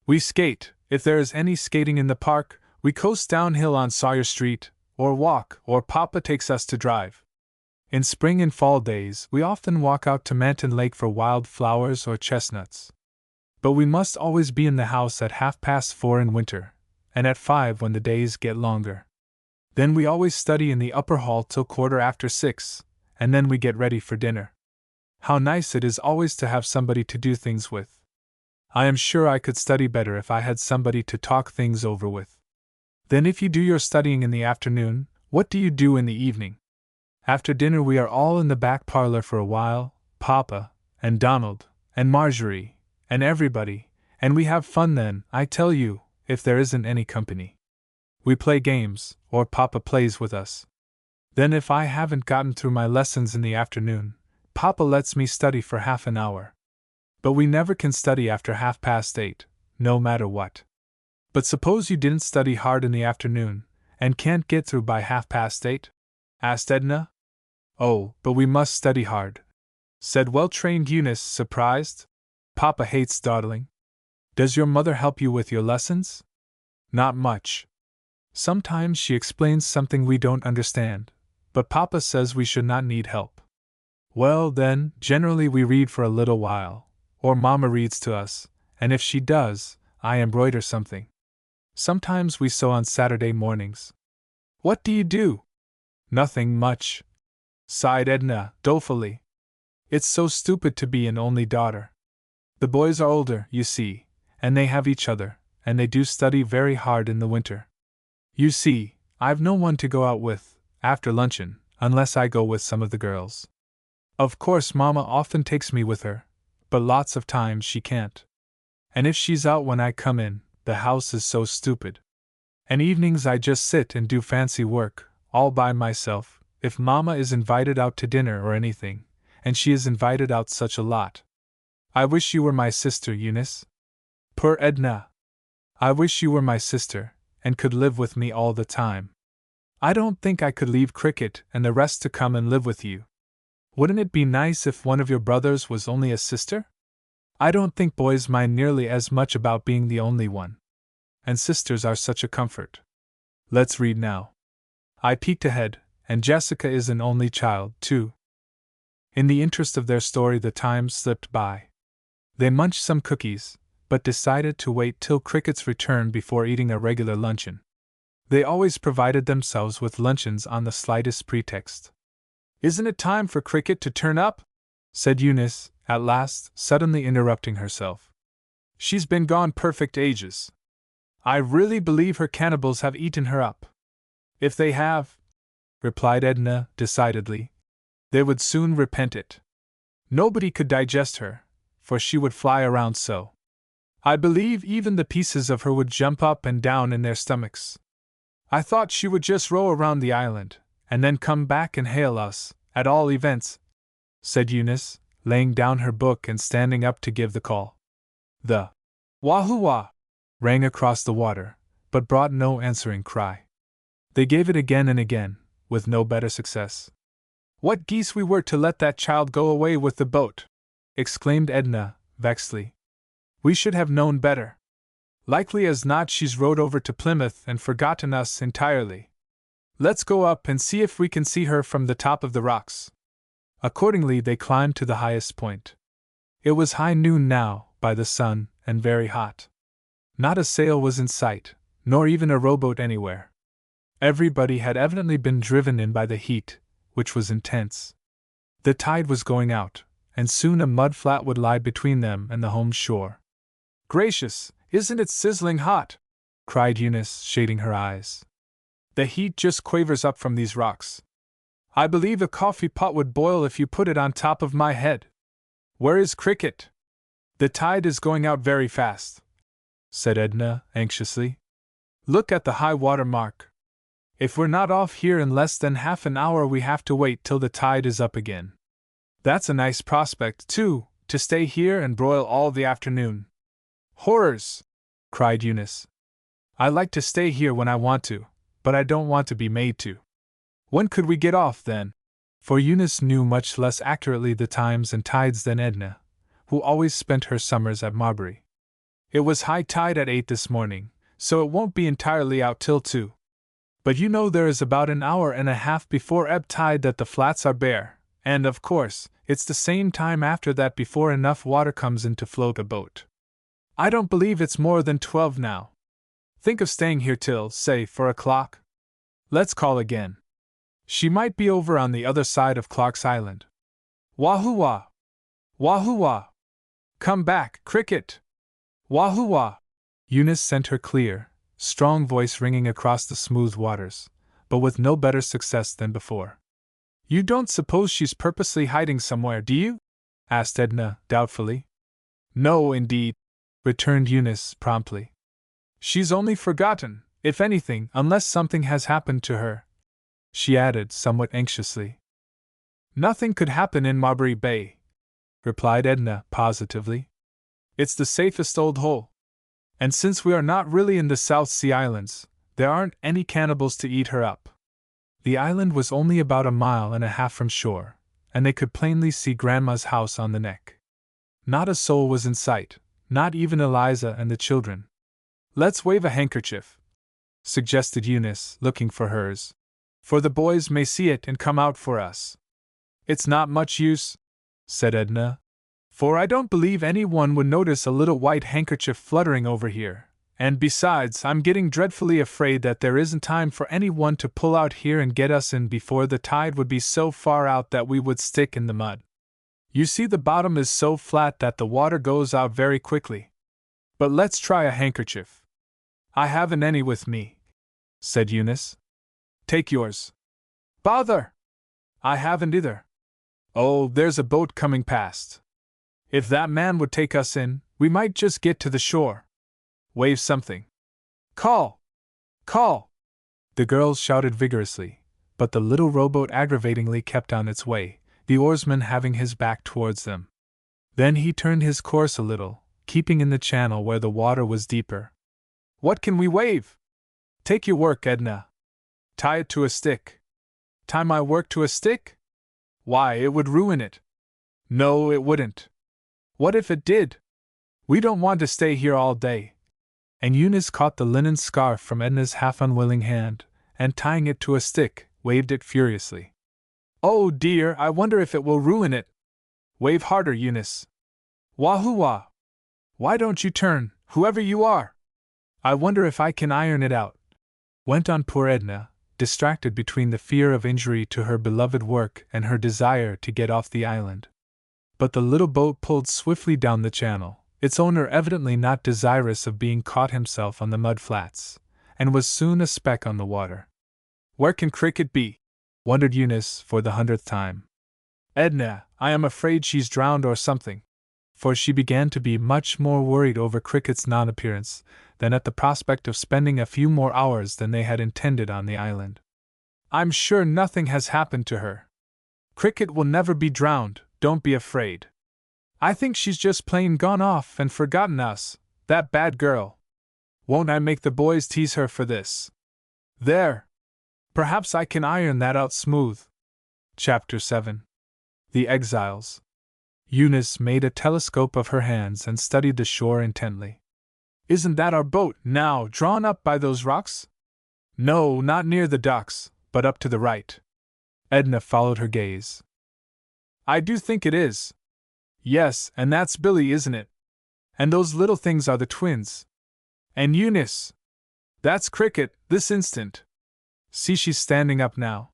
We skate, if there is any skating in the park, we coast downhill on Sawyer Street, or walk, or Papa takes us to drive. In spring and fall days, we often walk out to Manton Lake for wild flowers or chestnuts. But we must always be in the house at 4:30 in winter, and at 5 when the days get longer. Then we always study in the upper hall till 6:15, and then we get ready for dinner. How nice it is always to have somebody to do things with. I am sure I could study better if I had somebody to talk things over with. Then if you do your studying in the afternoon, what do you do in the evening? After dinner we are all in the back parlor for a while, Papa, and Donald, and Marjorie, and everybody, and we have fun then, I tell you, if there isn't any company. We play games, or Papa plays with us. Then if I haven't gotten through my lessons in the afternoon, Papa lets me study for half an hour. But we never can study after 8:30, no matter what. But suppose you didn't study hard in the afternoon, and can't get through by 8:30? Asked Edna. Oh, but we must study hard, said well-trained Eunice, surprised. Papa hates dawdling. Does your mother help you with your lessons? Not much. Sometimes she explains something we don't understand, but Papa says we should not need help. Well, then, generally we read for a little while, or Mama reads to us, and if she does, I embroider something. Sometimes we sew on Saturday mornings. What do you do? Nothing much, sighed Edna, dolefully. It's so stupid to be an only daughter. The boys are older, you see, and they have each other, and they do study very hard in the winter. You see, I've no one to go out with, after luncheon, unless I go with some of the girls. Of course Mama often takes me with her, but lots of times she can't. And if she's out when I come in, the house is so stupid. And evenings I just sit and do fancy work, all by myself, if Mama is invited out to dinner or anything, and she is invited out such a lot. I wish you were my sister, Eunice. Poor Edna. I wish you were my sister, and could live with me all the time. I don't think I could leave cricket and the rest to come and live with you. Wouldn't it be nice if one of your brothers was only a sister? I don't think boys mind nearly as much about being the only one. And sisters are such a comfort. Let's read now. I peeked ahead, and Jessica is an only child, too. In the interest of their story, the time slipped by. They munched some cookies, but decided to wait till Cricket's return before eating a regular luncheon. They always provided themselves with luncheons on the slightest pretext. Isn't it time for Cricket to turn up? Said Eunice, at last, suddenly interrupting herself. She's been gone perfect ages. I really believe her cannibals have eaten her up. If they have, replied Edna, decidedly, they would soon repent it. Nobody could digest her, for she would fly around so. I believe even the pieces of her would jump up and down in their stomachs. I thought she would just row around the island, and then come back and hail us, at all events, said Eunice, laying down her book and standing up to give the call. The wahoo-wah rang across the water, but brought no answering cry. They gave it again and again, with no better success. What geese we were to let that child go away with the boat! Exclaimed Edna, vexedly. We should have known better. Likely as not she's rowed over to Plymouth and forgotten us entirely. Let's go up and see if we can see her from the top of the rocks. Accordingly they climbed to the highest point. It was high noon now, by the sun, and very hot. Not a sail was in sight, nor even a rowboat anywhere. Everybody had evidently been driven in by the heat, which was intense. The tide was going out, and soon a mud flat would lie between them and the home shore. Gracious, isn't it sizzling hot? Cried Eunice, shading her eyes. The heat just quavers up from these rocks. I believe a coffee pot would boil if you put it on top of my head. Where is Cricket? The tide is going out very fast, said Edna, anxiously. Look at the high water mark. If we're not off here in less than half an hour, we have to wait till the tide is up again. That's a nice prospect, too, to stay here and broil all the afternoon. Horrors! Cried Eunice. I like to stay here when I want to, but I don't want to be made to. When could we get off, then? For Eunice knew much less accurately the times and tides than Edna, who always spent her summers at Marbury. It was high tide at 8 this morning, so it won't be entirely out till 2. But you know there is about an hour and a half before ebb tide that the flats are bare, and of course, it's the same time after that before enough water comes in to float a boat. I don't believe it's more than 12 now. Think of staying here till, say, 4 o'clock? Let's call again. She might be over on the other side of Clark's Island. Wahoo-wah! Wahoo-wah! Come back, Cricket! Wahoo-wah! Eunice sent her clear, strong voice ringing across the smooth waters, but with no better success than before. You don't suppose she's purposely hiding somewhere, do you? Asked Edna, doubtfully. No, indeed, returned Eunice promptly. She's only forgotten, if anything, unless something has happened to her, she added somewhat anxiously. Nothing could happen in Marbury Bay, replied Edna positively. It's the safest old hole. And since we are not really in the South Sea Islands, there aren't any cannibals to eat her up. The island was only about 1.5 miles from shore, and they could plainly see Grandma's house on the neck. Not a soul was in sight, not even Eliza and the children. Let's wave a handkerchief, suggested Eunice, looking for hers, for the boys may see it and come out for us. It's not much use, said Edna, for I don't believe anyone would notice a little white handkerchief fluttering over here, and besides, I'm getting dreadfully afraid that there isn't time for anyone to pull out here and get us in before the tide would be so far out that we would stick in the mud. You see, the bottom is so flat that the water goes out very quickly. But let's try a handkerchief. I haven't any with me, said Eunice. Take yours. Bother! I haven't either. Oh, there's a boat coming past. If that man would take us in, we might just get to the shore. Wave something. Call! Call! The girls shouted vigorously, but the little rowboat aggravatingly kept on its way, the oarsman having his back towards them. Then he turned his course a little, keeping in the channel where the water was deeper. What can we wave? Take your work, Edna. Tie it to a stick. Tie my work to a stick? Why, it would ruin it. No, it wouldn't. What if it did? We don't want to stay here all day. And Eunice caught the linen scarf from Edna's half-unwilling hand, and tying it to a stick, waved it furiously. Oh dear, I wonder if it will ruin it. Wave harder, Eunice. Wahoo-wah! Why don't you turn, whoever you are? I wonder if I can iron it out, went on poor Edna, distracted between the fear of injury to her beloved work and her desire to get off the island. But the little boat pulled swiftly down the channel, its owner evidently not desirous of being caught himself on the mud flats, and was soon a speck on the water. Where can Cricket be? Wondered Eunice for the 100th time. Edna, I am afraid she's drowned or something, for she began to be much more worried over Cricket's non-appearance than at the prospect of spending a few more hours than they had intended on the island. I'm sure nothing has happened to her. Cricket will never be drowned, don't be afraid. I think she's just plain gone off and forgotten us, that bad girl. Won't I make the boys tease her for this? There! Perhaps I can iron that out smooth. Chapter 7. The Exiles. Eunice made a telescope of her hands and studied the shore intently. Isn't that our boat, now, drawn up by those rocks? No, not near the docks, but up to the right. Edna followed her gaze. I do think it is. Yes, and that's Billy, isn't it? And those little things are the twins. And Eunice! That's Cricket, this instant. See, she's standing up now.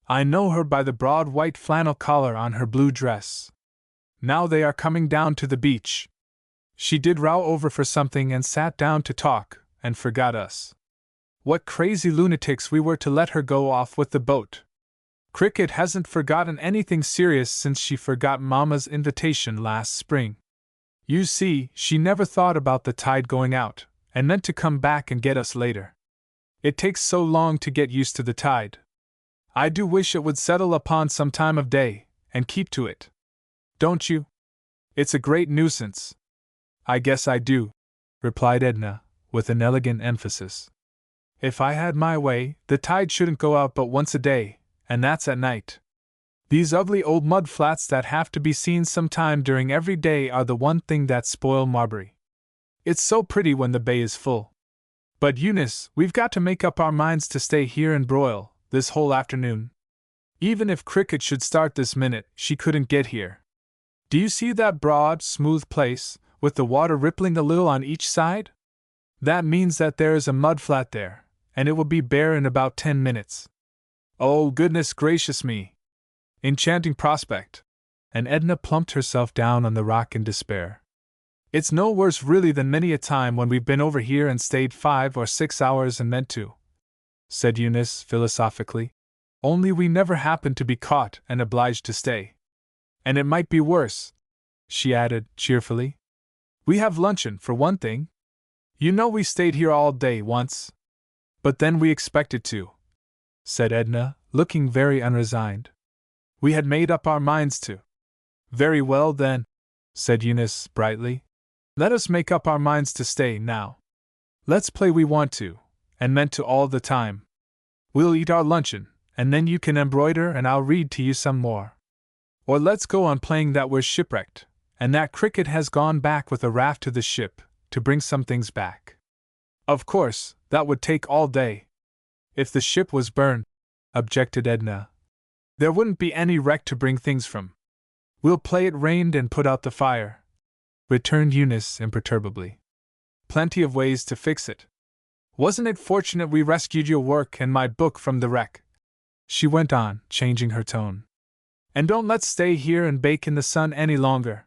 I know her by the broad white flannel collar on her blue dress. Now they are coming down to the beach. She did row over for something and sat down to talk, and forgot us. What crazy lunatics we were to let her go off with the boat. Cricket hasn't forgotten anything serious since she forgot Mama's invitation last spring. You see, she never thought about the tide going out, and meant to come back and get us later. It takes so long to get used to the tide. I do wish it would settle upon some time of day, and keep to it. Don't you? It's a great nuisance. I guess I do, replied Edna, with an elegant emphasis. If I had my way, the tide shouldn't go out but once a day, and that's at night. These ugly old mud flats that have to be seen sometime during every day are the one thing that spoil Marbury. It's so pretty when the bay is full. But Eunice, we've got to make up our minds to stay here and broil this whole afternoon. Even if Cricket should start this minute, she couldn't get here. Do you see that broad, smooth place, with the water rippling a little on each side? That means that there is a mudflat there, and it will be bare in about 10 minutes. Oh, goodness gracious me! Enchanting prospect! And Edna plumped herself down on the rock in despair. It's no worse really than many a time when we've been over here and stayed 5 or 6 hours and meant to, said Eunice philosophically. Only we never happened to be caught and obliged to stay. And it might be worse, she added cheerfully. We have luncheon, for one thing. You know we stayed here all day once. But then we expected to, said Edna, looking very unresigned. We had made up our minds to. Very well then, said Eunice brightly. Let us make up our minds to stay now. Let's play we want to, and meant to all the time. We'll eat our luncheon, and then you can embroider and I'll read to you some more. Or let's go on playing that we're shipwrecked, and that Cricket has gone back with a raft to the ship, to bring some things back. Of course, that would take all day. If the ship was burned, objected Edna, there wouldn't be any wreck to bring things from. We'll play it rained and put out the fire, returned Eunice imperturbably. Plenty of ways to fix it. Wasn't it fortunate we rescued your work and my book from the wreck? She went on, changing her tone. And don't let's stay here and bake in the sun any longer.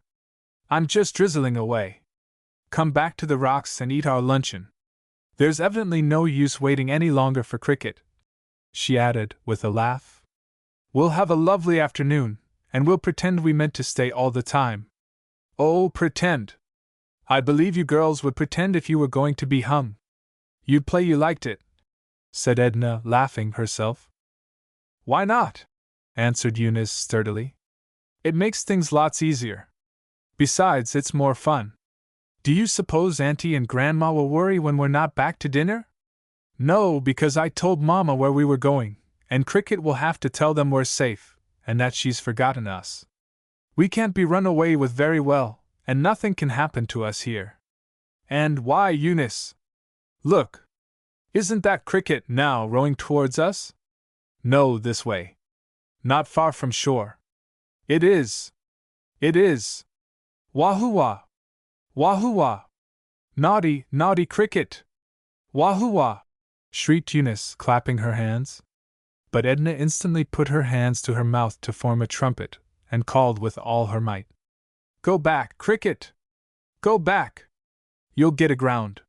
I'm just drizzling away. Come back to the rocks and eat our luncheon. There's evidently no use waiting any longer for Cricket, she added, with a laugh. We'll have a lovely afternoon, and we'll pretend we meant to stay all the time. Oh, pretend! I believe you girls would pretend if you were going to be hung. You'd play you liked it, said Edna, laughing herself. Why not? Answered Eunice sturdily. It makes things lots easier. Besides, it's more fun. Do you suppose Auntie and Grandma will worry when we're not back to dinner? No, because I told Mama where we were going, and Cricket will have to tell them we're safe, and that she's forgotten us. We can't be run away with very well, and nothing can happen to us here. And why, Eunice? Look! Isn't that Cricket now rowing towards us? No, this way. Not far from shore. It is! It is! Wahoo-wah! Wahoo-wah! Naughty, naughty Cricket! Wahoo-wah! Shrieked Eunice, clapping her hands. But Edna instantly put her hands to her mouth to form a trumpet, and called with all her might. Go back, Cricket! Go back! You'll get aground!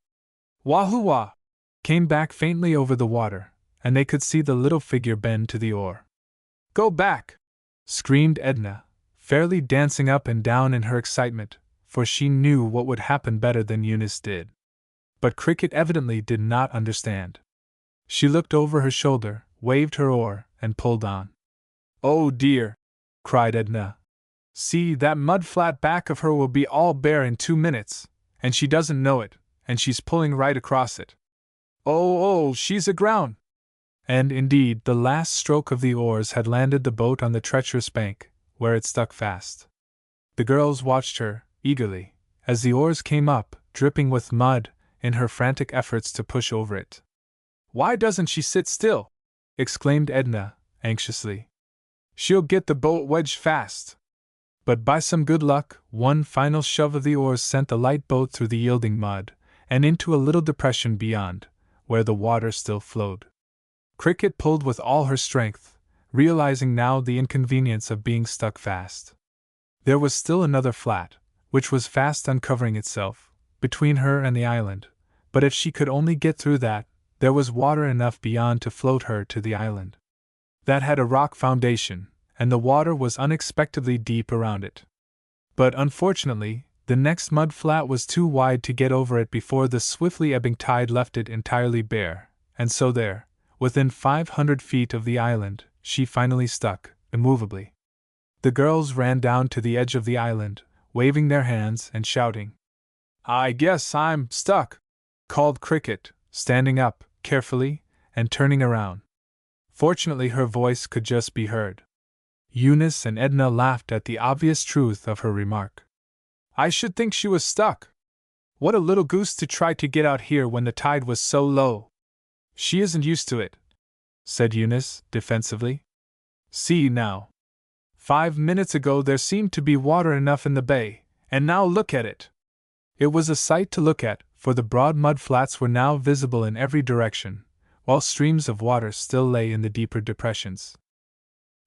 Wahoo-wah! Came back faintly over the water, and they could see the little figure bend to the oar. Go back! Screamed Edna, fairly dancing up and down in her excitement, for she knew what would happen better than Eunice did. But Cricket evidently did not understand. She looked over her shoulder, waved her oar, and pulled on. Oh dear! Cried Edna. See, that mud-flat back of her will be all bare in 2 minutes, and she doesn't know it, and she's pulling right across it. Oh, she's aground! And indeed, the last stroke of the oars had landed the boat on the treacherous bank, where it stuck fast. The girls watched her, eagerly, as the oars came up, dripping with mud, in her frantic efforts to push over it. Why doesn't she sit still? Exclaimed Edna, anxiously. She'll get the boat wedged fast. But by some good luck, one final shove of the oars sent the light boat through the yielding mud, and into a little depression beyond, where the water still flowed. Cricket pulled with all her strength, realizing now the inconvenience of being stuck fast. There was still another flat, which was fast uncovering itself, between her and the island, but if she could only get through that, there was water enough beyond to float her to the island. That had a rock foundation, and the water was unexpectedly deep around it. But unfortunately, the next mud flat was too wide to get over it before the swiftly ebbing tide left it entirely bare, and so there, within 500 feet of the island, she finally stuck, immovably. The girls ran down to the edge of the island, waving their hands and shouting. I guess I'm stuck, called Cricket, standing up, carefully, and turning around. Fortunately, her voice could just be heard. Eunice and Edna laughed at the obvious truth of her remark. I should think she was stuck, What a little goose to try to get out here when the tide was so low. She isn't used to it, said Eunice, defensively. See now. 5 minutes ago there seemed to be water enough in the bay, and now look at it. It was a sight to look at, for the broad mud flats were now visible in every direction, while streams of water still lay in the deeper depressions.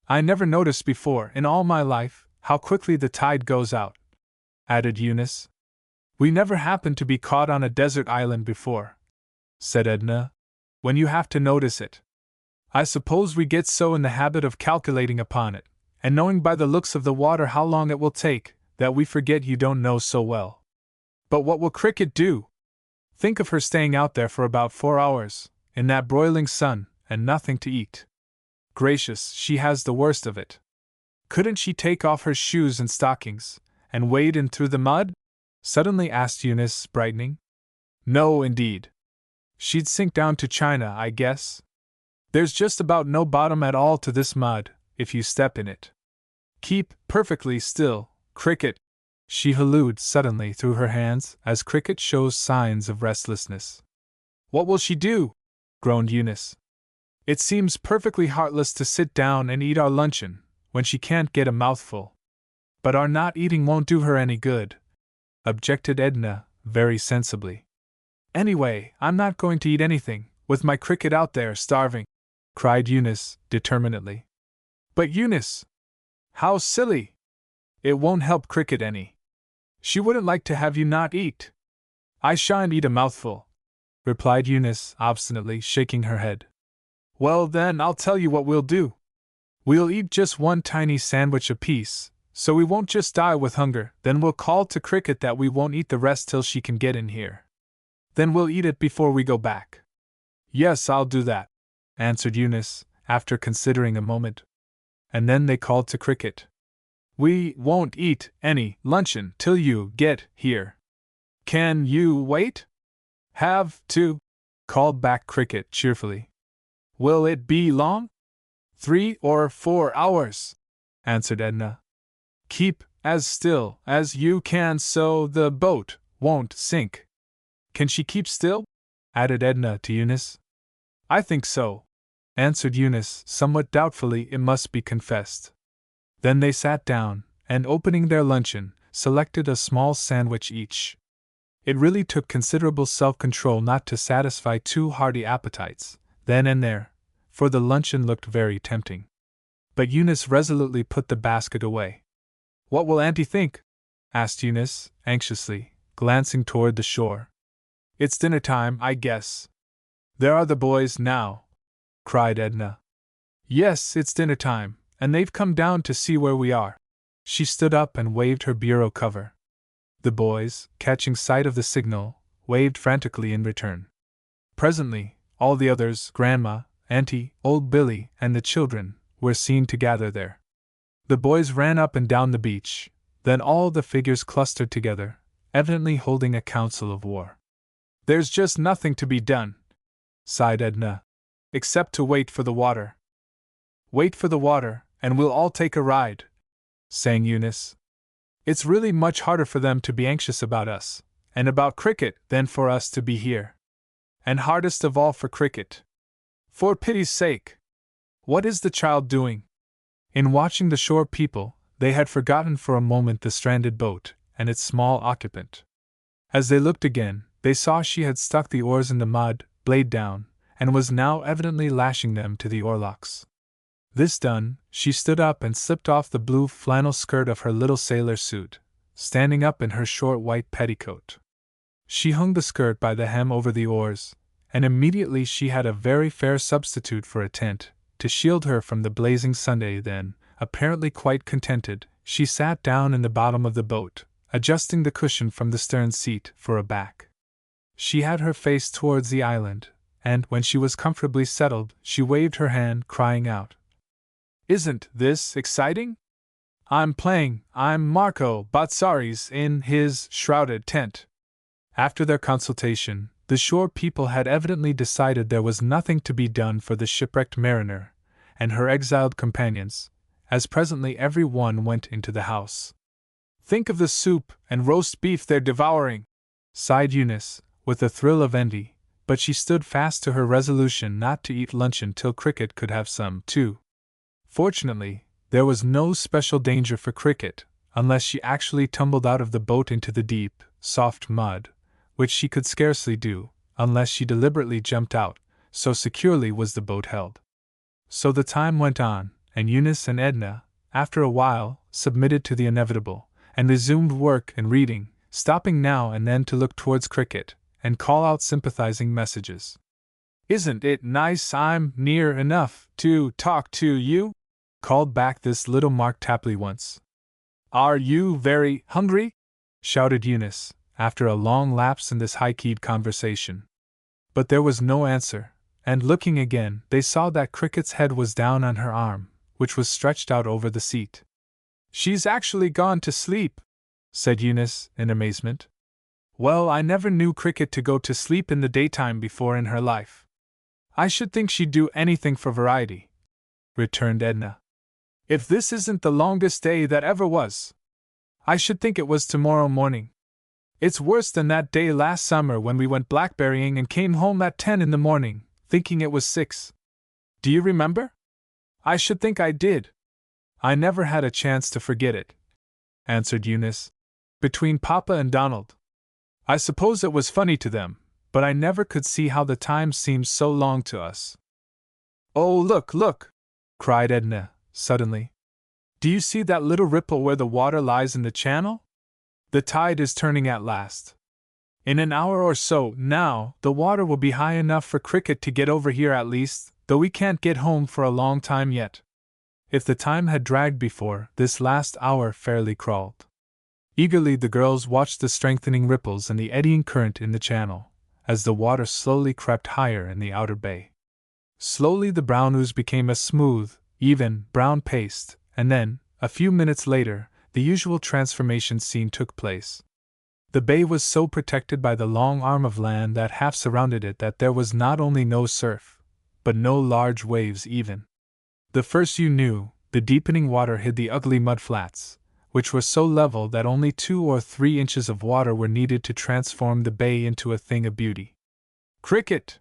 I never noticed before, in all my life, how quickly the tide goes out, added Eunice. We never happened to be caught on a desert island before, said Edna, when you have to notice it. I suppose we get so in the habit of calculating upon it, and knowing by the looks of the water how long it will take, that we forget you don't know so well. But what will Cricket do? Think of her staying out there for about 4 hours, in that broiling sun, and nothing to eat. Gracious, she has the worst of it. Couldn't she take off her shoes and stockings, and wade in through the mud? Suddenly asked Eunice, brightening. No, indeed. She'd sink down to China, I guess. There's just about no bottom at all to this mud, if you step in it. Keep perfectly still, Cricket, she hallooed suddenly through her hands as Cricket shows signs of restlessness. What will she do? Groaned Eunice. It seems perfectly heartless to sit down and eat our luncheon, when she can't get a mouthful. But our not eating won't do her any good, objected Edna, very sensibly. Anyway, I'm not going to eat anything, with my Cricket out there starving, cried Eunice, determinedly. But Eunice! How silly! It won't help Cricket any. She wouldn't like to have you not eat. I shan't eat a mouthful, replied Eunice, obstinately shaking her head. Well then, I'll tell you what we'll do. We'll eat just one tiny sandwich apiece, so we won't just die with hunger. Then we'll call to Cricket that we won't eat the rest till she can get in here. Then we'll eat it before we go back. Yes, I'll do that, answered Eunice, after considering a moment. And then they called to Cricket. We won't eat any luncheon till you get here. Can you wait? Have to, called back Cricket cheerfully. Will it be long? 3 or 4 hours, answered Edna. Keep as still as you can so the boat won't sink. Can she keep still? Added Edna to Eunice. I think so, answered Eunice, somewhat doubtfully it must be confessed. Then they sat down, and opening their luncheon, selected a small sandwich each. It really took considerable self-control not to satisfy 2 hearty appetites, then and there, for the luncheon looked very tempting. But Eunice resolutely put the basket away. What will Auntie think? Asked Eunice, anxiously, glancing toward the shore. It's dinner time, I guess. There are the boys now, cried Edna. Yes, it's dinner time, and they've come down to see where we are. She stood up and waved her bureau cover. The boys, catching sight of the signal, waved frantically in return. Presently, all the others, Grandma, Auntie, old Billy, and the children, were seen to gather there. The boys ran up and down the beach, then all the figures clustered together, evidently holding a council of war. There's just nothing to be done, sighed Edna, except to wait for the water. Wait for the water, and we'll all take a ride, sang Eunice. It's really much harder for them to be anxious about us, and about Cricket, than for us to be here. And hardest of all for Cricket. For pity's sake! What is the child doing? In watching the shore people, they had forgotten for a moment the stranded boat and its small occupant. As they looked again, they saw she had stuck the oars in the mud, blade down, and was now evidently lashing them to the oarlocks. This done, she stood up and slipped off the blue flannel skirt of her little sailor suit, standing up in her short white petticoat. She hung the skirt by the hem over the oars, and immediately she had a very fair substitute for a tent, to shield her from the blazing sun. Then, apparently quite contented, she sat down in the bottom of the boat, adjusting the cushion from the stern seat for a back. She had her face towards the island, and when she was comfortably settled, she waved her hand, crying out, "Isn't this exciting? I'm Marco Bazzari's in his shrouded tent." After their consultation, the shore people had evidently decided there was nothing to be done for the shipwrecked mariner and her exiled companions, as presently every one went into the house. "Think of the soup and roast beef they're devouring!" sighed Eunice, with a thrill of envy, but she stood fast to her resolution not to eat luncheon till Cricket could have some, too. Fortunately, there was no special danger for Cricket, unless she actually tumbled out of the boat into the deep, soft mud, which she could scarcely do, unless she deliberately jumped out, so securely was the boat held. So the time went on, and Eunice and Edna, after a while, submitted to the inevitable, and resumed work and reading, stopping now and then to look towards Cricket, and call out sympathizing messages. "Isn't it nice I'm near enough to talk to you?" called back this little Mark Tapley once. "Are you very hungry?" shouted Eunice, after a long lapse in this high-keyed conversation. But there was no answer, and looking again, they saw that Cricket's head was down on her arm, which was stretched out over the seat. "She's actually gone to sleep," said Eunice, in amazement. "Well, I never knew Cricket to go to sleep in the daytime before in her life." "I should think she'd do anything for variety," returned Edna. "If this isn't the longest day that ever was, I should think it was tomorrow morning. It's worse than that day last summer when we went blackberrying and came home at 10 in the morning, thinking it was 6. Do you remember?" "I should think I did. I never had a chance to forget it," answered Eunice. "Between Papa and Donald, I suppose it was funny to them, but I never could see how the time seemed so long to us." "Oh, look, look!" cried Edna, suddenly. "Do you see that little ripple where the water lies in the channel? The tide is turning at last. In an hour or so, now, the water will be high enough for Cricket to get over here at least, though we can't get home for a long time yet." If the time had dragged before, this last hour fairly crawled. Eagerly the girls watched the strengthening ripples and the eddying current in the channel, as the water slowly crept higher in the outer bay. Slowly the brown ooze became a smooth, even, brown paste, and then, a few minutes later, the usual transformation scene took place. The bay was so protected by the long arm of land that half surrounded it that there was not only no surf, but no large waves even. The first you knew, the deepening water hid the ugly mud flats, which were so level that only 2 or 3 inches of water were needed to transform the bay into a thing of beauty. "Cricket!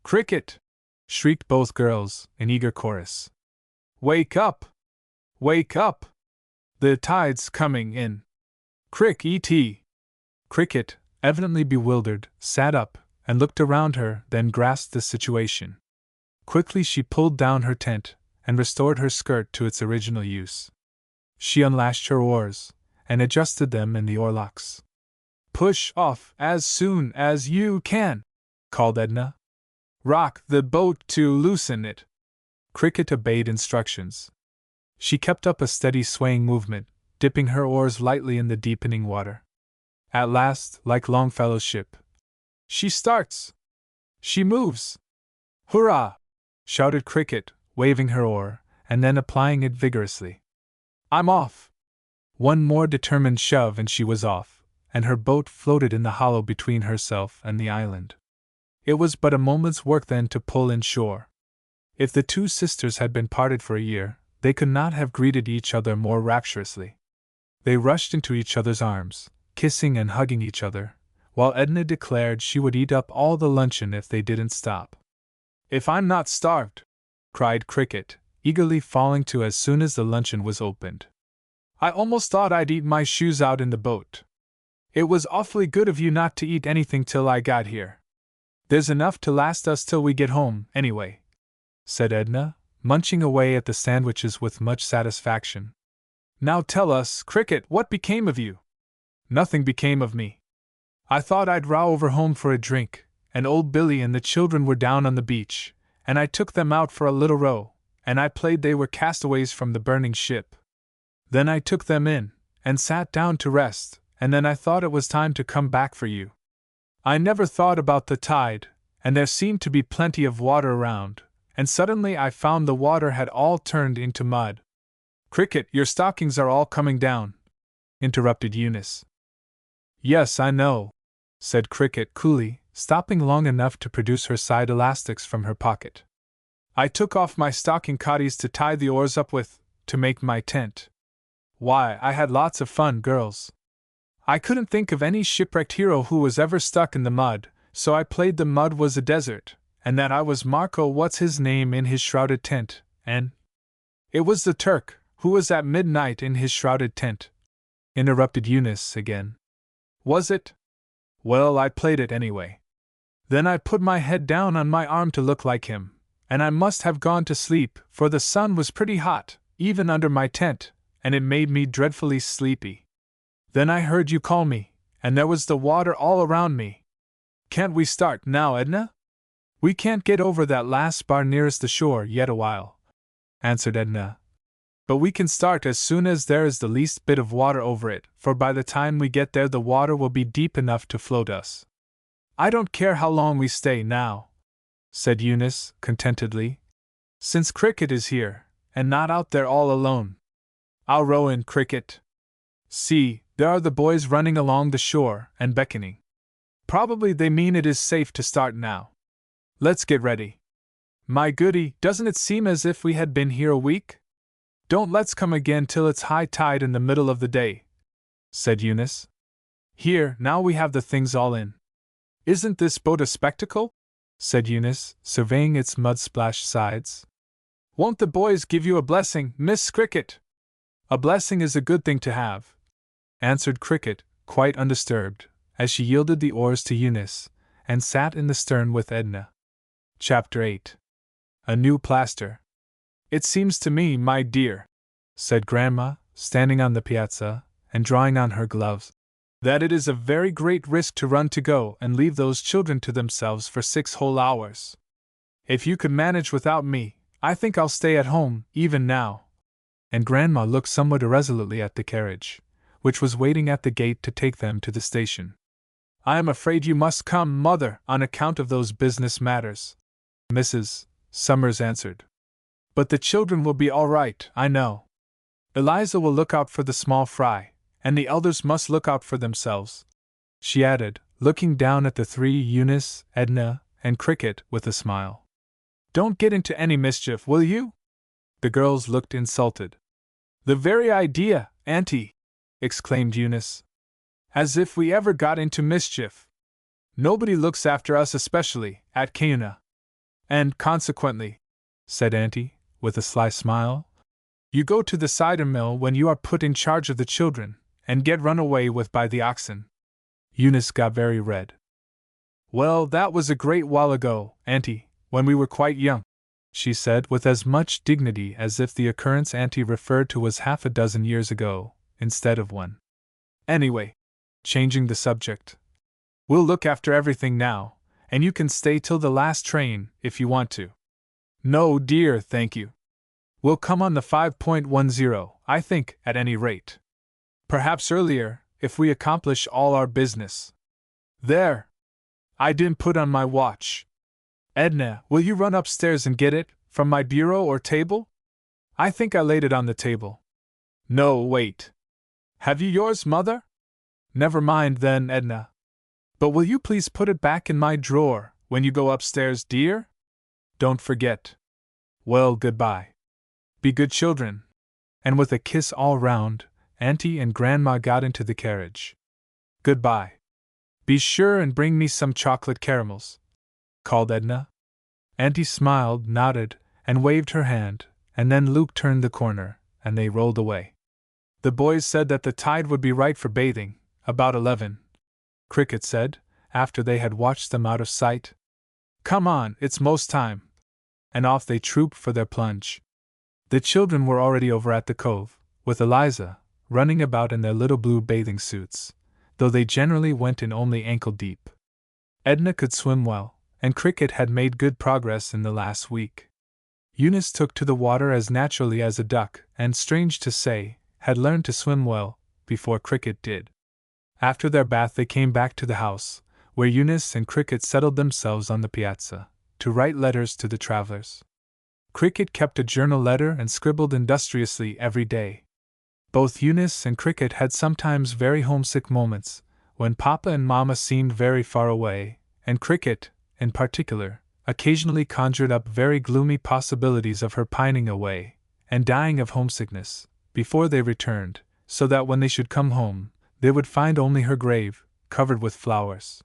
Cricket!" shrieked both girls, in eager chorus. "Wake up! Wake up! The tide's coming in! Crick-et!" Cricket, evidently bewildered, sat up, and looked around her, then grasped the situation. Quickly she pulled down her tent, and restored her skirt to its original use. She unlashed her oars, and adjusted them in the oarlocks. "Push off as soon as you can," called Edna. "Rock the boat to loosen it." Cricket obeyed instructions. She kept up a steady swaying movement, dipping her oars lightly in the deepening water. At last, like Longfellow's ship, "She starts! She moves! Hurrah!" shouted Cricket, waving her oar, and then applying it vigorously. "I'm off!" One more determined shove and she was off, and her boat floated in the hollow between herself and the island. It was but a moment's work then to pull in shore. If the two sisters had been parted for a year, they could not have greeted each other more rapturously. They rushed into each other's arms, kissing and hugging each other, while Edna declared she would eat up all the luncheon if they didn't stop. "If I'm not starved!" cried Cricket, eagerly falling to as soon as the luncheon was opened. "I almost thought I'd eat my shoes out in the boat. It was awfully good of you not to eat anything till I got here. There's enough to last us till we get home, anyway," said Edna, munching away at the sandwiches with much satisfaction. "Now tell us, Cricket, what became of you?" "Nothing became of me. I thought I'd row over home for a drink, and old Billy and the children were down on the beach, and I took them out for a little row, and I played they were castaways from the burning ship. Then I took them in, and sat down to rest, and then I thought it was time to come back for you. I never thought about the tide, and there seemed to be plenty of water around, and suddenly I found the water had all turned into mud." "Cricket, your stockings are all coming down," interrupted Eunice. "Yes, I know," said Cricket coolly, stopping long enough to produce her side elastics from her pocket. "I took off my stocking cotties to tie the oars up with, to make my tent. Why, I had lots of fun, girls. I couldn't think of any shipwrecked hero who was ever stuck in the mud, so I played the mud was a desert, and that I was Marco what's his name in his shrouded tent, and it was the Turk, who was at midnight in his shrouded tent, interrupted Eunice again. Was it? Well, I played it anyway. Then I put my head down on my arm to look like him, and I must have gone to sleep, for the sun was pretty hot, even under my tent, and it made me dreadfully sleepy. Then I heard you call me, and there was the water all around me. Can't we start now, Edna? We can't get over that last bar nearest the shore yet awhile, answered Edna. But we can start as soon as there is the least bit of water over it, for by the time we get there the water will be deep enough to float us. I don't care how long we stay now, said Eunice, contentedly, since Cricket is here, and not out there all alone. I'll row in, Cricket. See, there are the boys running along the shore and beckoning. Probably they mean it is safe to start now. Let's get ready. My goody, doesn't it seem as if we had been here a week? Don't let's come again till it's high tide in the middle of the day, said Eunice. Here, now we have the things all in. Isn't this boat a spectacle? Said Eunice, surveying its mud-splashed sides. Won't the boys give you a blessing, Miss Cricket? A blessing is a good thing to have, answered Cricket, quite undisturbed, as she yielded the oars to Eunice, and sat in the stern with Edna. Chapter 8. A New Plaster. It seems to me, my dear, said Grandma, standing on the piazza, and drawing on her gloves, that it is a very great risk to run to go and leave those children to themselves for 6 whole hours. If you could manage without me, I think I'll stay at home, even now. And Grandma looked somewhat irresolutely at the carriage, which was waiting at the gate to take them to the station. I am afraid you must come, Mother, on account of those business matters, Mrs. Summers answered. But the children will be all right, I know. Eliza will look out for the small fry, and the elders must look out for themselves, she added, looking down at the 3 Eunice, Edna, and Cricket with a smile. Don't get into any mischief, will you? The girls looked insulted. The very idea, Auntie! Exclaimed Eunice. As if we ever got into mischief. Nobody looks after us, especially at Cana. And, consequently, said Auntie, with a sly smile, you go to the cider mill when you are put in charge of the children, and get run away with by the oxen. Eunice got very red. Well, that was a great while ago, Auntie, when we were quite young, she said with as much dignity as if the occurrence Auntie referred to was 6 years ago, instead of 1. Anyway, changing the subject, we'll look after everything now, and you can stay till the last train, if you want to. No, dear, thank you. We'll come on the 5.10, I think, at any rate. Perhaps earlier, if we accomplish all our business. There! I didn't put on my watch. Edna, will you run upstairs and get it, from my bureau or table? I think I laid it on the table. No, wait. Have you yours, Mother? Never mind then, Edna. But will you please put it back in my drawer, when you go upstairs, dear? Don't forget. Well, goodbye. Be good children. And with a kiss all round, Auntie and Grandma got into the carriage. Goodbye. Be sure and bring me some chocolate caramels, called Edna. Auntie smiled, nodded, and waved her hand, and then Luke turned the corner, and they rolled away. The boys said that the tide would be right for bathing, about 11. Cricket said, after they had watched them out of sight. Come on, it's most time. And off they trooped for their plunge. The children were already over at the cove, with Eliza, running about in their little blue bathing suits, though they generally went in only ankle-deep. Edna could swim well, and Cricket had made good progress in the last week. Eunice took to the water as naturally as a duck, and, strange to say, had learned to swim well before Cricket did. After their bath they came back to the house, where Eunice and Cricket settled themselves on the piazza, to write letters to the travelers. Cricket kept a journal letter and scribbled industriously every day. Both Eunice and Cricket had sometimes very homesick moments, when Papa and Mama seemed very far away, and Cricket, in particular, occasionally conjured up very gloomy possibilities of her pining away, and dying of homesickness, before they returned, so that when they should come home, they would find only her grave, covered with flowers.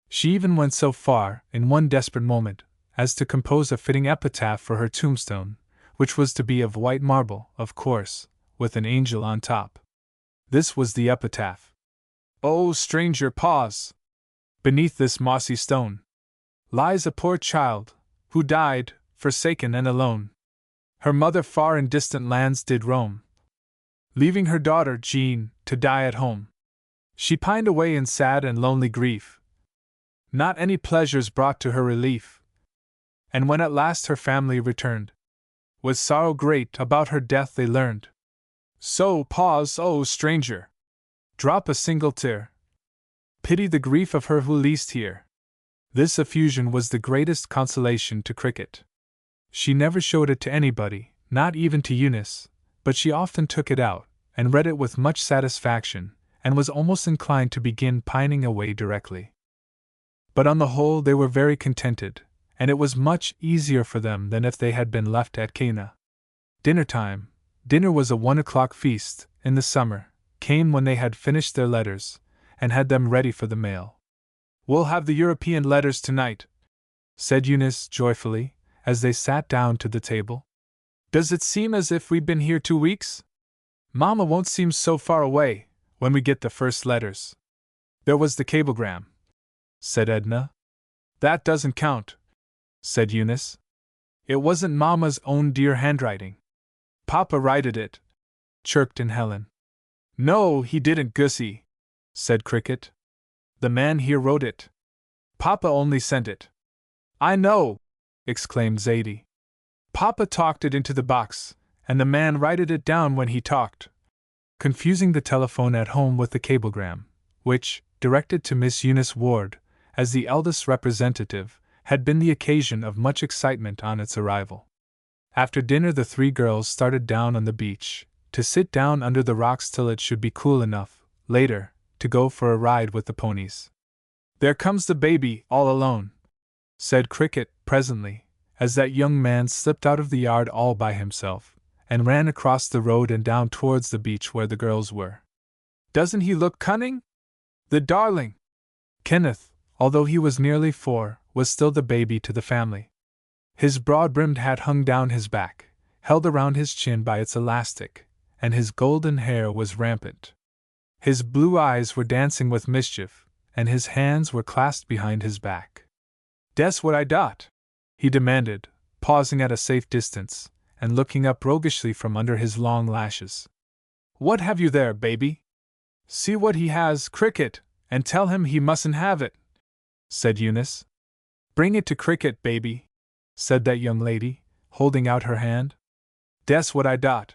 She even went so far, in one desperate moment, as to compose a fitting epitaph for her tombstone, which was to be of white marble, of course, with an angel on top. This was the epitaph: "O stranger, pause! Beneath this mossy stone lies a poor child, who died, forsaken and alone. Her mother far in distant lands did roam, leaving her daughter, Jean, to die at home. She pined away in sad and lonely grief, not any pleasures brought to her relief. And when at last her family returned, with sorrow great about her death they learned. So pause, O stranger! Drop a single tear. Pity the grief of her who least here." This effusion was the greatest consolation to Cricket. She never showed it to anybody, not even to Eunice, but she often took it out, and read it with much satisfaction, and was almost inclined to begin pining away directly. But on the whole they were very contented, and it was much easier for them than if they had been left at Cana. Dinner was a 1 o'clock feast, in the summer, came when they had finished their letters, and had them ready for the mail. "We'll have the European letters tonight," said Eunice joyfully, as they sat down to the table. "Does it seem as if we'd been here 2 weeks? Mamma won't seem so far away, when we get the first letters." "There was the cablegram," said Edna. "That doesn't count," said Eunice. "It wasn't Mamma's own dear handwriting. Papa righted it," chirped in Helen. "No, he didn't, Gussie," said Cricket. "The man here wrote it. Papa only sent it." "I know!" exclaimed Zadie. "Papa talked it into the box, and the man righted it down when he talked," confusing the telephone at home with the cablegram, which, directed to Miss Eunice Ward, as the eldest representative, had been the occasion of much excitement on its arrival. After dinner the 3 girls started down on the beach, to sit down under the rocks till it should be cool enough, later, to go for a ride with the ponies. "There comes the baby, all alone," said Cricket presently, as that young man slipped out of the yard all by himself, and ran across the road and down towards the beach where the girls were. "Doesn't he look cunning? The darling!" Kenneth, although he was nearly 4, was still the baby to the family. His broad-brimmed hat hung down his back, held around his chin by its elastic, and his golden hair was rampant. His blue eyes were dancing with mischief, and his hands were clasped behind his back. "Dess what I dot?" he demanded, pausing at a safe distance, and looking up roguishly from under his long lashes. "What have you there, baby? See what he has, Cricket, and tell him he mustn't have it," said Eunice. "Bring it to Cricket, baby," said that young lady, holding out her hand. "Dess what I dot,"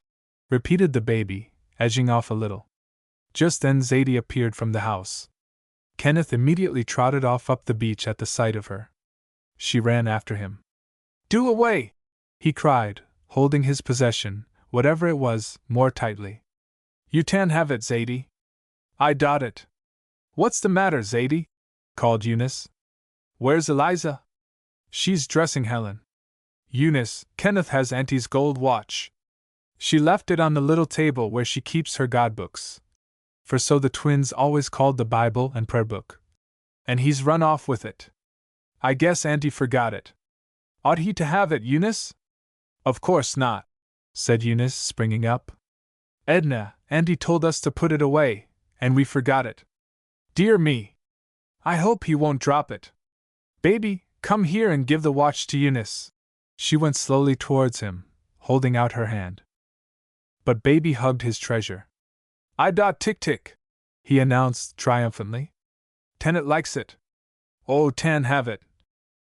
repeated the baby, edging off a little. Just then Zadie appeared from the house. Kenneth immediately trotted off up the beach at the sight of her. She ran after him. "Do away!" he cried, holding his possession, whatever it was, more tightly. "You tan't have it, Zadie. I dot it." "What's the matter, Zadie?" called Eunice. "Where's Eliza?" "She's dressing Helen." "Eunice, Kenneth has Auntie's gold watch. She left it on the little table where she keeps her godbooks. For so the twins always called the Bible and prayer book. And he's run off with it. I guess Auntie forgot it. Ought he to have it, Eunice?" "Of course not," said Eunice, springing up. "Edna, Auntie told us to put it away, and we forgot it. Dear me! I hope he won't drop it. Baby, come here and give the watch to Eunice." She went slowly towards him, holding out her hand. But Baby hugged his treasure. "I dot tick-tick," he announced triumphantly. "Tannet likes it. Oh, Tan have it."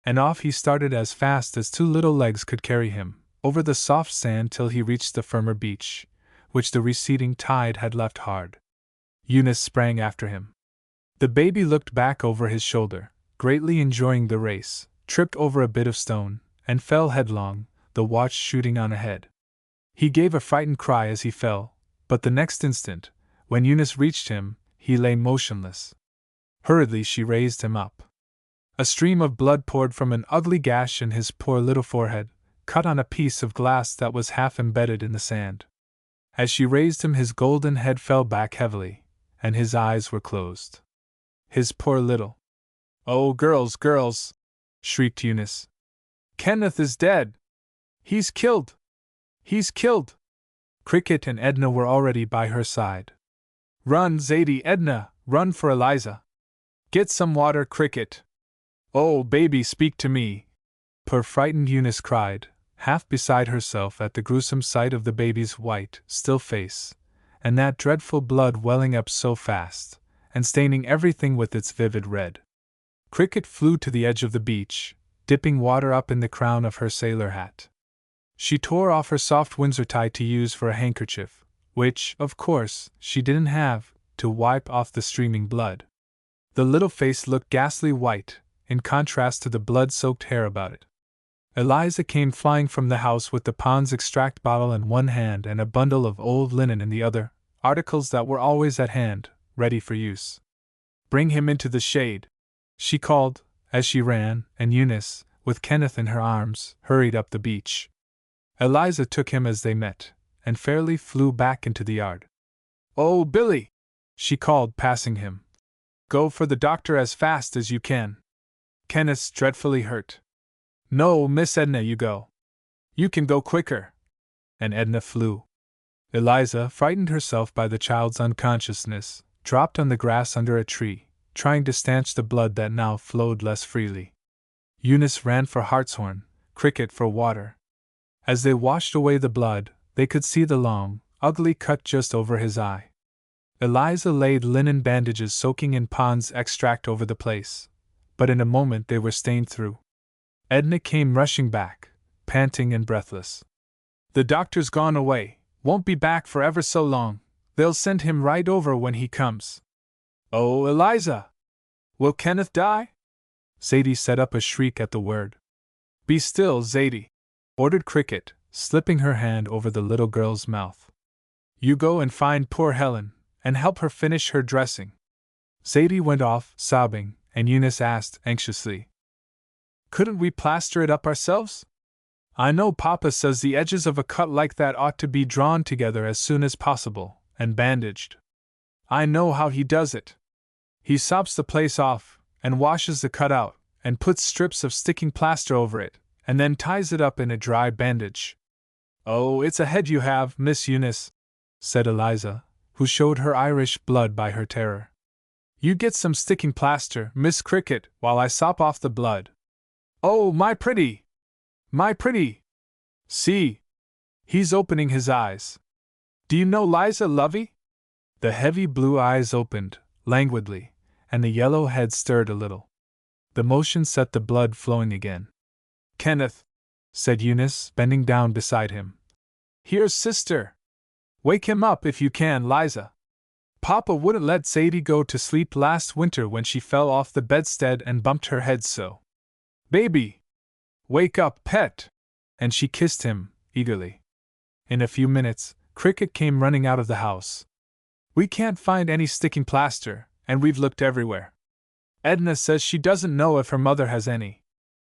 And off he started as fast as 2 little legs could carry him, over the soft sand till he reached the firmer beach, which the receding tide had left hard. Eunice sprang after him. The baby looked back over his shoulder, greatly enjoying the race, tripped over a bit of stone, and fell headlong, the watch shooting on ahead. He gave a frightened cry as he fell, but the next instant, when Eunice reached him, he lay motionless. Hurriedly she raised him up. A stream of blood poured from an ugly gash in his poor little forehead, cut on a piece of glass that was half embedded in the sand. As she raised him his golden head fell back heavily, and his eyes were closed. His poor little. "Oh, girls, girls!" shrieked Eunice. "Kenneth is dead! He's killed! He's killed!" Cricket and Edna were already by her side. "Run, Zadie, Edna, run for Eliza! Get some water, Cricket! Oh, baby, speak to me!" Poor frightened Eunice cried, half beside herself at the gruesome sight of the baby's white, still face, and that dreadful blood welling up so fast, and staining everything with its vivid red. Cricket flew to the edge of the beach, dipping water up in the crown of her sailor hat. She tore off her soft Windsor tie to use for a handkerchief, which, of course, she didn't have, to wipe off the streaming blood. The little face looked ghastly white, in contrast to the blood-soaked hair about it. Eliza came flying from the house with the Pond's extract bottle in one hand and a bundle of old linen in the other, articles that were always at hand, ready for use. "Bring him into the shade," she called, as she ran, and Eunice, with Kenneth in her arms, hurried up the beach. Eliza took him as they met, and fairly flew back into the yard. "Oh, Billy!" she called, passing him. "Go for the doctor as fast as you can. Kenneth's dreadfully hurt." "No, Miss Edna, you go. You can go quicker." And Edna flew. Eliza, frightened herself by the child's unconsciousness, dropped on the grass under a tree, trying to stanch the blood that now flowed less freely. Eunice ran for hartshorn, Cricket for water. As they washed away the blood, they could see the long, ugly cut just over his eye. Eliza laid linen bandages soaking in Pond's extract over the place, but in a moment they were stained through. Edna came rushing back, panting and breathless. "The doctor's gone away, won't be back for ever so long. They'll send him right over when he comes." "Oh, Eliza! Will Kenneth die?" Zadie set up a shriek at the word. "Be still, Zadie," ordered Cricket, slipping her hand over the little girl's mouth. "You go and find poor Helen, and help her finish her dressing." Zadie went off, sobbing, and Eunice asked anxiously, "Couldn't we plaster it up ourselves? I know Papa says the edges of a cut like that ought to be drawn together as soon as possible, and bandaged. I know how he does it. He sops the place off, and washes the cut out, and puts strips of sticking plaster over it, and then ties it up in a dry bandage." "Oh, it's a head you have, Miss Eunice," said Eliza, who showed her Irish blood by her terror. "You get some sticking plaster, Miss Cricket, while I sop off the blood. Oh, my pretty! My pretty! See! He's opening his eyes. Do you know Liza, lovey?" The heavy blue eyes opened, languidly, and the yellow head stirred a little. The motion set the blood flowing again. "Kenneth," said Eunice, bending down beside him. "Here's sister. Wake him up if you can, Liza. Papa wouldn't let Zadie go to sleep last winter when she fell off the bedstead and bumped her head so. Baby! Wake up, pet!" And she kissed him, eagerly. In a few minutes, Cricket came running out of the house. "We can't find any sticking plaster, and we've looked everywhere. Edna says she doesn't know if her mother has any.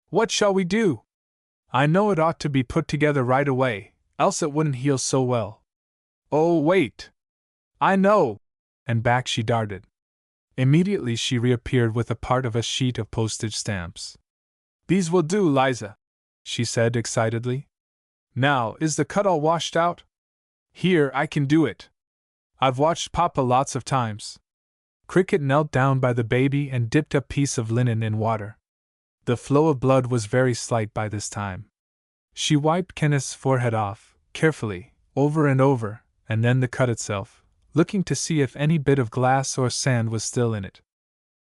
What shall we do? I know it ought to be put together right away, else it wouldn't heal so well. Oh, wait! I know!" And back she darted. Immediately she reappeared with a part of a sheet of postage stamps. "These will do, Liza," she said excitedly. "Now, is the cut all washed out? Here, I can do it. I've watched Papa lots of times." Cricket knelt down by the baby and dipped a piece of linen in water. The flow of blood was very slight by this time. She wiped Kenneth's forehead off, carefully, over and over, and then the cut itself, looking to see if any bit of glass or sand was still in it.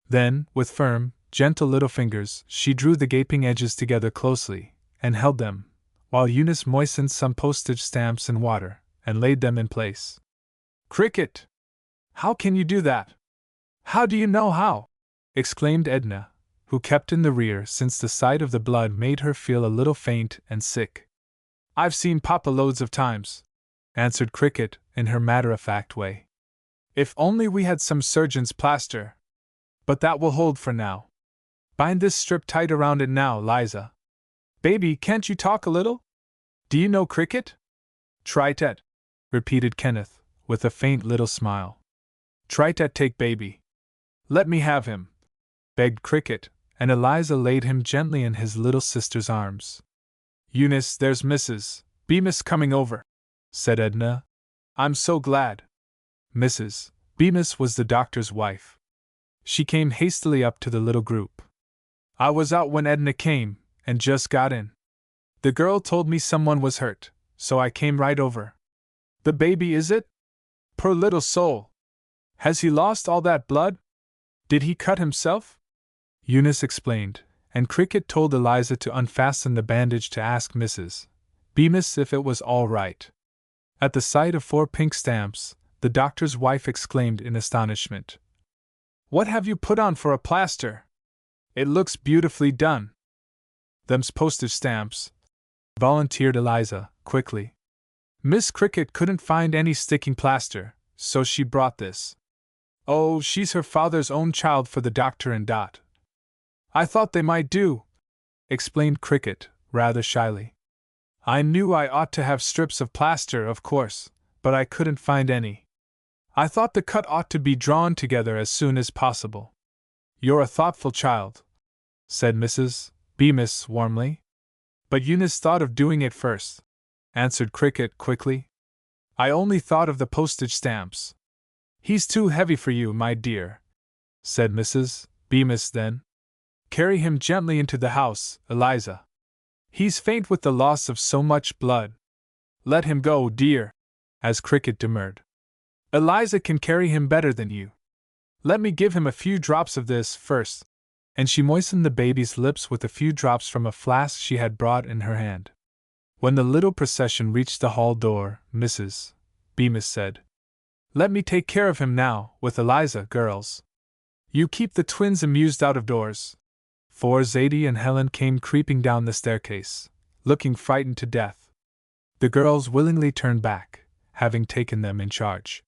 Then, with firm, gentle little fingers, she drew the gaping edges together closely, and held them, while Eunice moistened some postage stamps in water, and laid them in place. "Cricket! How can you do that? How do you know how?" exclaimed Edna, who kept in the rear since the sight of the blood made her feel a little faint and sick. "I've seen Papa loads of times," answered Cricket in her matter-of-fact way. "If only we had some surgeon's plaster! But that will hold for now. Bind this strip tight around it now, Liza. Baby, can't you talk a little? Do you know Cricket?" "Try tet," repeated Kenneth, with a faint little smile. Try to take baby. Let me have him, begged Cricket, and Eliza laid him gently in his little sister's arms. Eunice, there's Mrs. Bemis coming over, said Edna. I'm so glad. Mrs. Bemis was the doctor's wife. She came hastily up to the little group. I was out when Edna came, and just got in. The girl told me someone was hurt, so I came right over. The baby, is it? Poor little soul. Has he lost all that blood? Did he cut himself? Eunice explained, and Cricket told Eliza to unfasten the bandage to ask Mrs. Bemis if it was all right. At the sight of 4 pink stamps, the doctor's wife exclaimed in astonishment. What have you put on for a plaster? It looks beautifully done. Them's postage stamps, volunteered Eliza, quickly. Miss Cricket couldn't find any sticking plaster, so she brought this. Oh, she's her father's own child for the doctor and Dot. I thought they might do, explained Cricket, rather shyly. I knew I ought to have strips of plaster, of course, but I couldn't find any. I thought the cut ought to be drawn together as soon as possible. You're a thoughtful child, said Mrs. Bemis warmly. But Eunice thought of doing it first, answered Cricket quickly. I only thought of the postage stamps. He's too heavy for you, my dear, said Mrs. Bemis then. Carry him gently into the house, Eliza. He's faint with the loss of so much blood. Let him go, dear, as Cricket demurred. Eliza can carry him better than you. Let me give him a few drops of this first, and she moistened the baby's lips with a few drops from a flask she had brought in her hand. When the little procession reached the hall door, Mrs. Bemis said, Let me take care of him now, with Eliza, girls. You keep the twins amused out of doors. For Zadie and Helen came creeping down the staircase, looking frightened to death. The girls willingly turned back, having taken them in charge.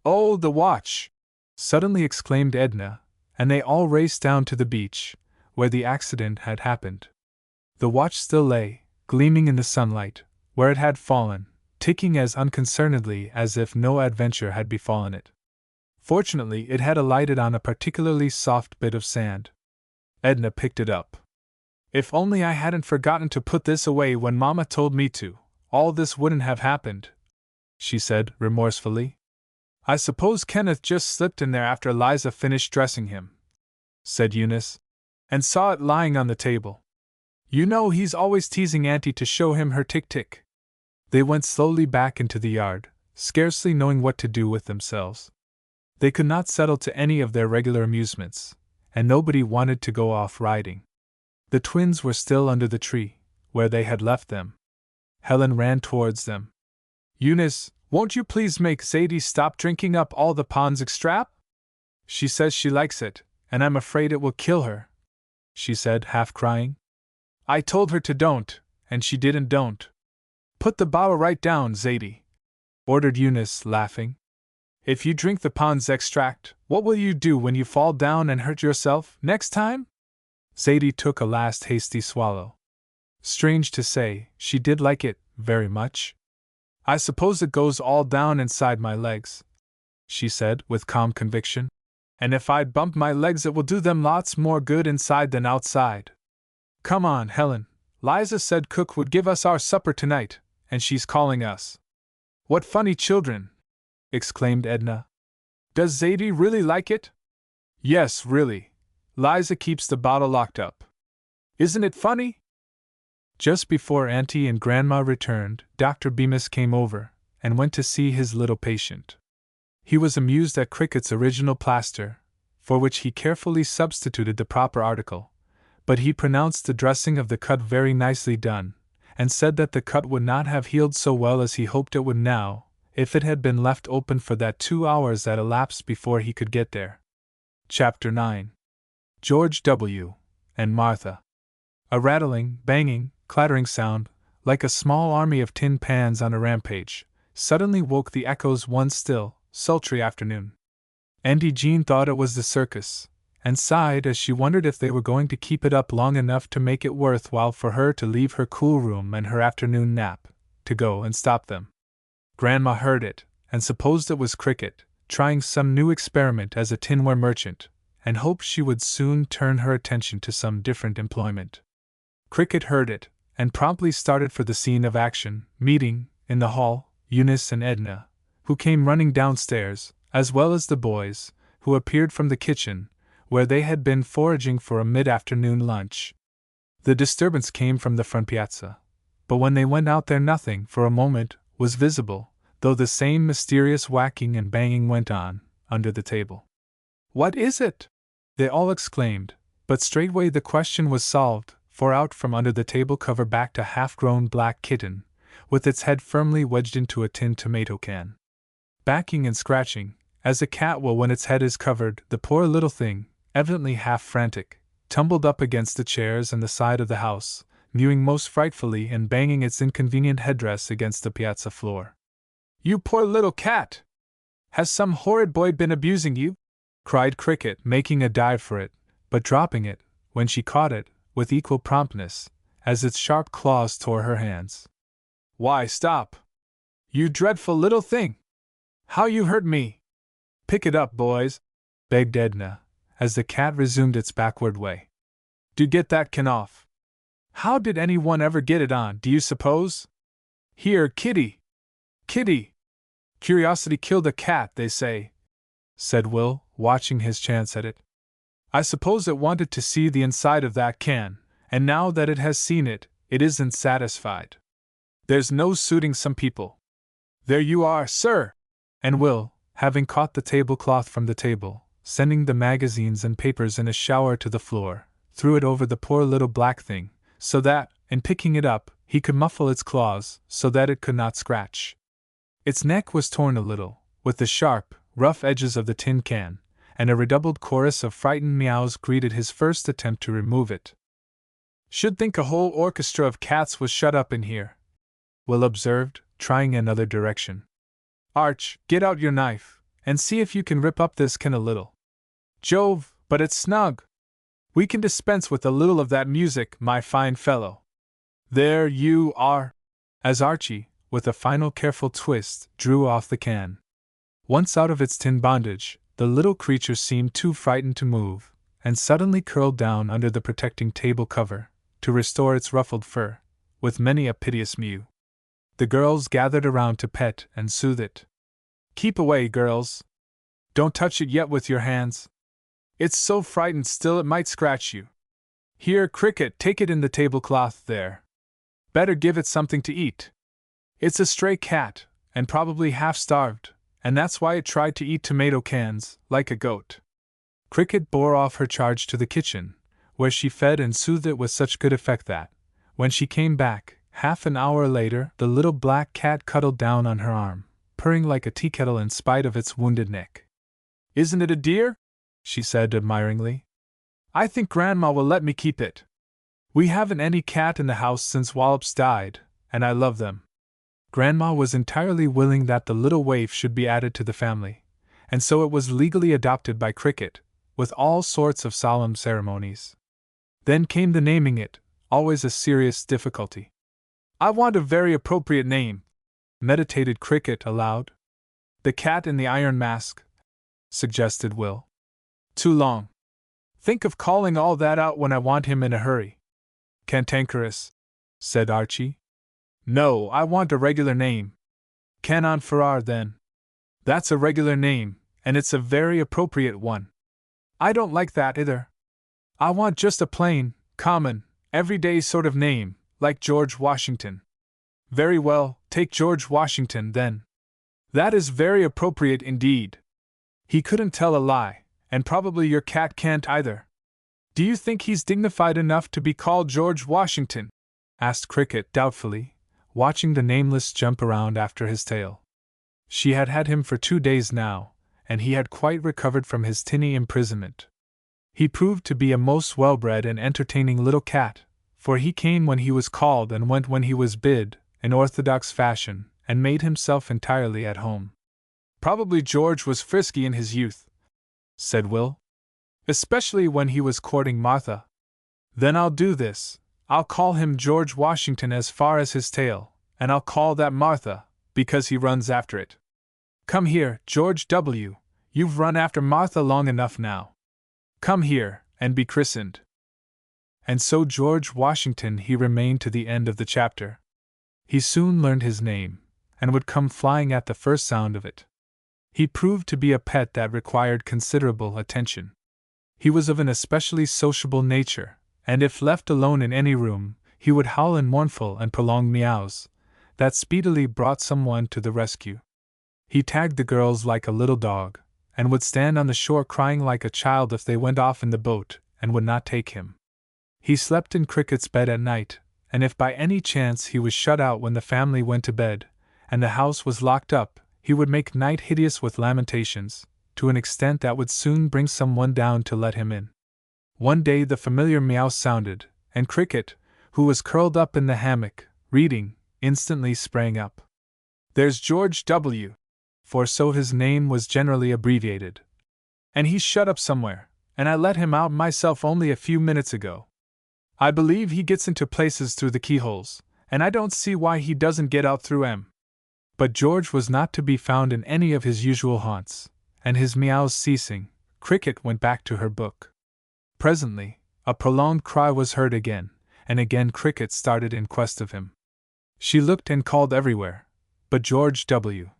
Oh, the watch! Suddenly exclaimed Edna, and they all raced down to the beach, where the accident had happened. The watch still lay, gleaming in the sunlight, where it had fallen, ticking as unconcernedly as if no adventure had befallen it. Fortunately, it had alighted on a particularly soft bit of sand. Edna picked it up. If only I hadn't forgotten to put this away when Mama told me to, all this wouldn't have happened, she said remorsefully. I suppose Kenneth just slipped in there after Eliza finished dressing him, said Eunice, and saw it lying on the table. You know he's always teasing Auntie to show him her tick-tick. They went slowly back into the yard, scarcely knowing what to do with themselves. They could not settle to any of their regular amusements, and nobody wanted to go off riding. The twins were still under the tree, where they had left them. Helen ran towards them. Eunice, won't you please make Zadie stop drinking up all the pond's extract? She says she likes it, and I'm afraid it will kill her, she said, half crying. I told her to don't, and she don't. Put the bottle right down, Zadie, ordered Eunice, laughing. If you drink the pond's extract, what will you do when you fall down and hurt yourself next time? Zadie took a last hasty swallow. Strange to say, she did like it very much. I suppose it goes all down inside my legs, she said with calm conviction. And if I'd bump my legs it will do them lots more good inside than outside. Come on, Helen. Liza said Cook would give us our supper tonight, and she's calling us. What funny children! Exclaimed Edna. Does Zadie really like it? Yes, really. Liza keeps the bottle locked up. Isn't it funny? Just before Auntie and Grandma returned, Dr. Bemis came over, and went to see his little patient. He was amused at Cricket's original plaster, for which he carefully substituted the proper article, but he pronounced the dressing of the cut very nicely done, and said that the cut would not have healed so well as he hoped it would now, if it had been left open for that 2 hours that elapsed before he could get there. Chapter 9. George W. and Martha. A rattling, banging, clattering sound, like a small army of tin pans on a rampage, suddenly woke the echoes one still, sultry afternoon. Auntie Jean thought it was the circus, and sighed as she wondered if they were going to keep it up long enough to make it worth while for her to leave her cool room and her afternoon nap, to go and stop them. Grandma heard it, and supposed it was Cricket, trying some new experiment as a tinware merchant, and hoped she would soon turn her attention to some different employment. Cricket heard it, and promptly started for the scene of action, meeting, in the hall, Eunice and Edna, who came running downstairs, as well as the boys, who appeared from the kitchen, where they had been foraging for a mid-afternoon lunch. The disturbance came from the front piazza, but when they went out there nothing, for a moment, was visible, though the same mysterious whacking and banging went on, under the table. "What is it?" they all exclaimed, but straightway the question was solved, for out from under the table cover backed a half-grown black kitten, with its head firmly wedged into a tin tomato can. Backing and scratching, as a cat will when its head is covered, the poor little thing, evidently half frantic, tumbled up against the chairs and the side of the house, mewing most frightfully and banging its inconvenient headdress against the piazza floor. "You poor little cat! Has some horrid boy been abusing you?" cried Cricket, making a dive for it, but dropping it, when she caught it, with equal promptness, as its sharp claws tore her hands. "Why, stop! You dreadful little thing! How you hurt me! Pick it up, boys," begged Edna, as the cat resumed its backward way. "Do get that can off. How did anyone ever get it on, do you suppose? Here, Kitty! Kitty! Curiosity killed a cat, they say," said Will, watching his chance at it. "I suppose it wanted to see the inside of that can, and now that it has seen it, it isn't satisfied. There's no suiting some people. There you are, sir!" And Will, having caught the tablecloth from the table, sending the magazines and papers in a shower to the floor, threw it over the poor little black thing, so that, in picking it up, he could muffle its claws so that it could not scratch. Its neck was torn a little, with the sharp, rough edges of the tin can, and a redoubled chorus of frightened meows greeted his first attempt to remove it. "Should think a whole orchestra of cats was shut up in here," Will observed, trying another direction. "Arch, get out your knife, and see if you can rip up this can a little. Jove, but it's snug! We can dispense with a little of that music, my fine fellow. There you are!" As Archie, with a final careful twist, drew off the can. Once out of its tin bondage, the little creature seemed too frightened to move, and suddenly curled down under the protecting table cover, to restore its ruffled fur, with many a piteous mew. The girls gathered around to pet and soothe it. "Keep away, girls! Don't touch it yet with your hands. It's so frightened still it might scratch you. Here, Cricket, take it in the tablecloth there. Better give it something to eat. It's a stray cat, and probably half-starved, and that's why it tried to eat tomato cans, like a goat." Cricket bore off her charge to the kitchen, where she fed and soothed it with such good effect that, when she came back, half an hour later, the little black cat cuddled down on her arm, purring like a teakettle in spite of its wounded neck. "Isn't it a dear?" she said admiringly. "I think Grandma will let me keep it. We haven't any cat in the house since Wallops died, and I love them." Grandma was entirely willing that the little waif should be added to the family, and so it was legally adopted by Cricket, with all sorts of solemn ceremonies. Then came the naming it, always a serious difficulty. "I want a very appropriate name," meditated Cricket aloud. "The Cat in the Iron Mask," suggested Will. "Too long. Think of calling all that out when I want him in a hurry." "Cantankerous," said Archie. "No, I want a regular name." "Canon Farrar, then." "That's a regular name, and it's a very appropriate one." "I don't like that either. I want just a plain, common, everyday sort of name, like George Washington." "Very well, take George Washington, then. That is very appropriate indeed. He couldn't tell a lie, and probably your cat can't either." "Do you think he's dignified enough to be called George Washington?" asked Cricket doubtfully, watching the nameless jump around after his tail. She had had him for 2 days now, and he had quite recovered from his tinny imprisonment. He proved to be a most well-bred and entertaining little cat, for he came when he was called and went when he was bid, in orthodox fashion, and made himself entirely at home. "Probably George was frisky in his youth," said Will. "Especially when he was courting Martha. Then I'll do this, I'll call him George Washington as far as his tail, and I'll call that Martha, because he runs after it. Come here, George W., You've run after Martha long enough now. Come here, and be christened. And so George Washington he remained to the end of the chapter. He soon learned his name, and would come flying at the first sound of it. He proved to be a pet that required considerable attention. He was of an especially sociable nature, and if left alone in any room, he would howl in mournful and prolonged meows, that speedily brought someone to the rescue. He tagged the girls like a little dog, and would stand on the shore crying like a child if they went off in the boat and would not take him. He slept in Cricket's bed at night, and if by any chance he was shut out when the family went to bed, and the house was locked up, he would make night hideous with lamentations, to an extent that would soon bring someone down to let him in. One day the familiar meow sounded, and Cricket, who was curled up in the hammock, reading, instantly sprang up. "There's George W., for so his name was generally abbreviated. And he's shut up somewhere, and I let him out myself only a few minutes ago. I believe he gets into places through the keyholes, and I don't see why he doesn't get out through 'em." But George was not to be found in any of his usual haunts, and his meows ceasing, Cricket went back to her book. Presently, a prolonged cry was heard again, and again Cricket started in quest of him. She looked and called everywhere, but George W.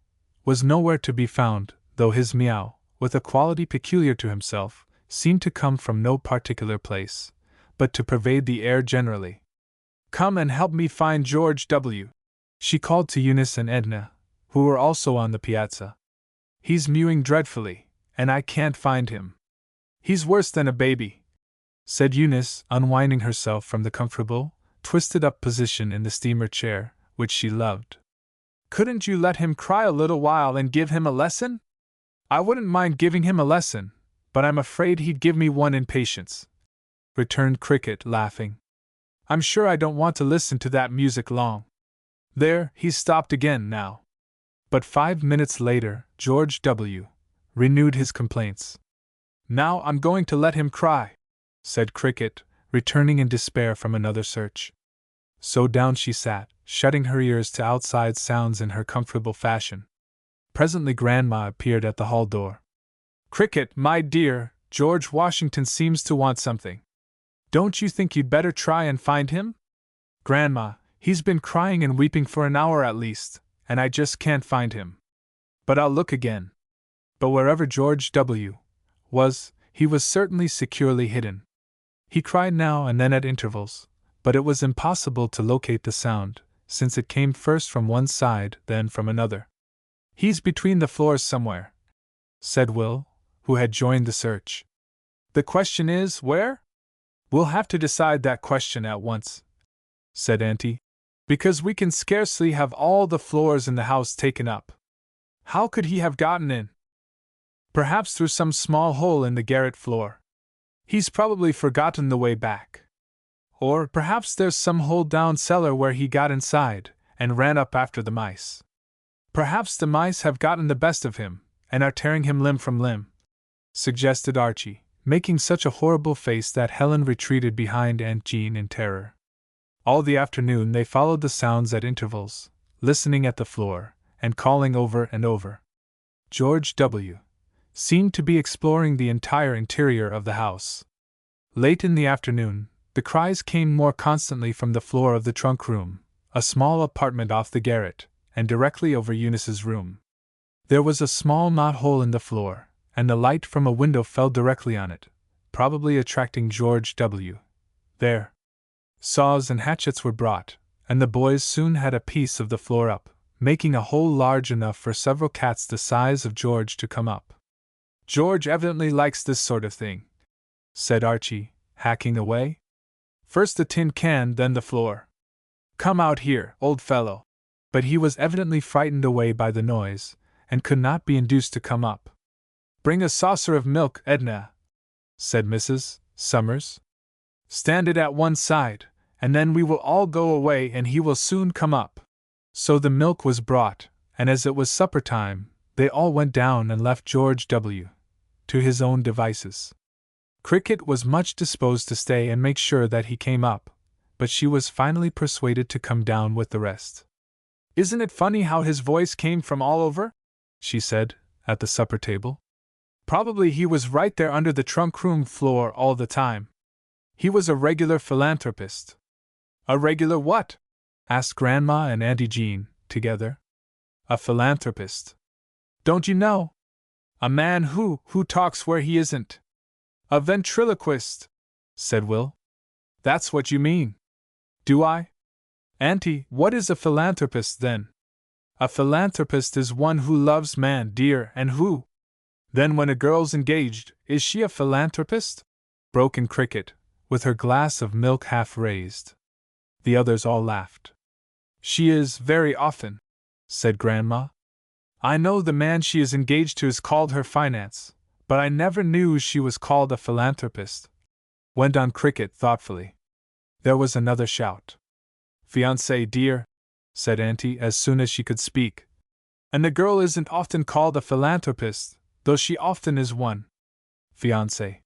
was nowhere to be found, though his meow, with a quality peculiar to himself, seemed to come from no particular place, but to pervade the air generally. "Come and help me find George W.," she called to Eunice and Edna, who were also on the piazza. "He's mewing dreadfully, and I can't find him." "He's worse than a baby," said Eunice, unwinding herself from the comfortable, twisted-up position in the steamer chair, which she loved. "Couldn't you let him cry a little while and give him a lesson?" "I wouldn't mind giving him a lesson, but I'm afraid he'd give me one in patience," returned Cricket, laughing. "I'm sure I don't want to listen to that music long. There, he's stopped again now." But 5 minutes later, George W. renewed his complaints. "Now I'm going to let him cry," said Cricket, returning in despair from another search. So down she sat, shutting her ears to outside sounds in her comfortable fashion. Presently Grandma appeared at the hall door. "Cricket, my dear, George Washington seems to want something. Don't you think you'd better try and find him?" "Grandma, he's been crying and weeping for an hour at least, and I just can't find him. But I'll look again." But wherever George W. was, he was certainly securely hidden. He cried now and then at intervals, but it was impossible to locate the sound, since it came first from one side, then from another. "He's between the floors somewhere," said Will, who had joined the search. "The question is, where?" "We'll have to decide that question at once," said Auntie, "because we can scarcely have all the floors in the house taken up. How could he have gotten in?" "Perhaps through some small hole in the garret floor. He's probably forgotten the way back. Or perhaps there's some hole down cellar where he got inside, and ran up after the mice. Perhaps the mice have gotten the best of him, and are tearing him limb from limb," suggested Archie, making such a horrible face that Helen retreated behind Aunt Jean in terror. All the afternoon they followed the sounds at intervals, listening at the floor, and calling over and over. George W. seemed to be exploring the entire interior of the house. Late in the afternoon, the cries came more constantly from the floor of the trunk room, a small apartment off the garret, and directly over Eunice's room. There was a small knot-hole in the floor, and the light from a window fell directly on it, probably attracting George W. there. Saws and hatchets were brought, and the boys soon had a piece of the floor up, making a hole large enough for several cats the size of George to come up. "George evidently likes this sort of thing," said Archie, hacking away. "First the tin can, then the floor. Come out here, old fellow." But he was evidently frightened away by the noise, and could not be induced to come up. "Bring a saucer of milk, Edna," said Mrs. Summers. "Stand it at one side, and then we will all go away and he will soon come up." So the milk was brought, and as it was supper time, they all went down and left George W. to his own devices. Cricket was much disposed to stay and make sure that he came up, but she was finally persuaded to come down with the rest. "Isn't it funny how his voice came from all over?" she said, at the supper table. Probably he was right there under the trunk room floor all the time. He was a regular philanthropist. A regular what? Asked Grandma and Auntie Jean, together. A philanthropist. Don't you know? A man who talks where he isn't. A ventriloquist, said Will. That's what you mean. Do I? Auntie, what is a philanthropist then? A philanthropist is one who loves man, dear, and who? Then when a girl's engaged, is she a philanthropist? Broke in Cricket, with her glass of milk half raised. The others all laughed. She is, very often, said Grandma. I know the man she is engaged to is called her finance, but I never knew she was called a philanthropist, went on Cricket thoughtfully. There was another shout. Fiancé, dear, said Auntie as soon as she could speak. And the girl isn't often called a philanthropist, though she often is one. Fiancé.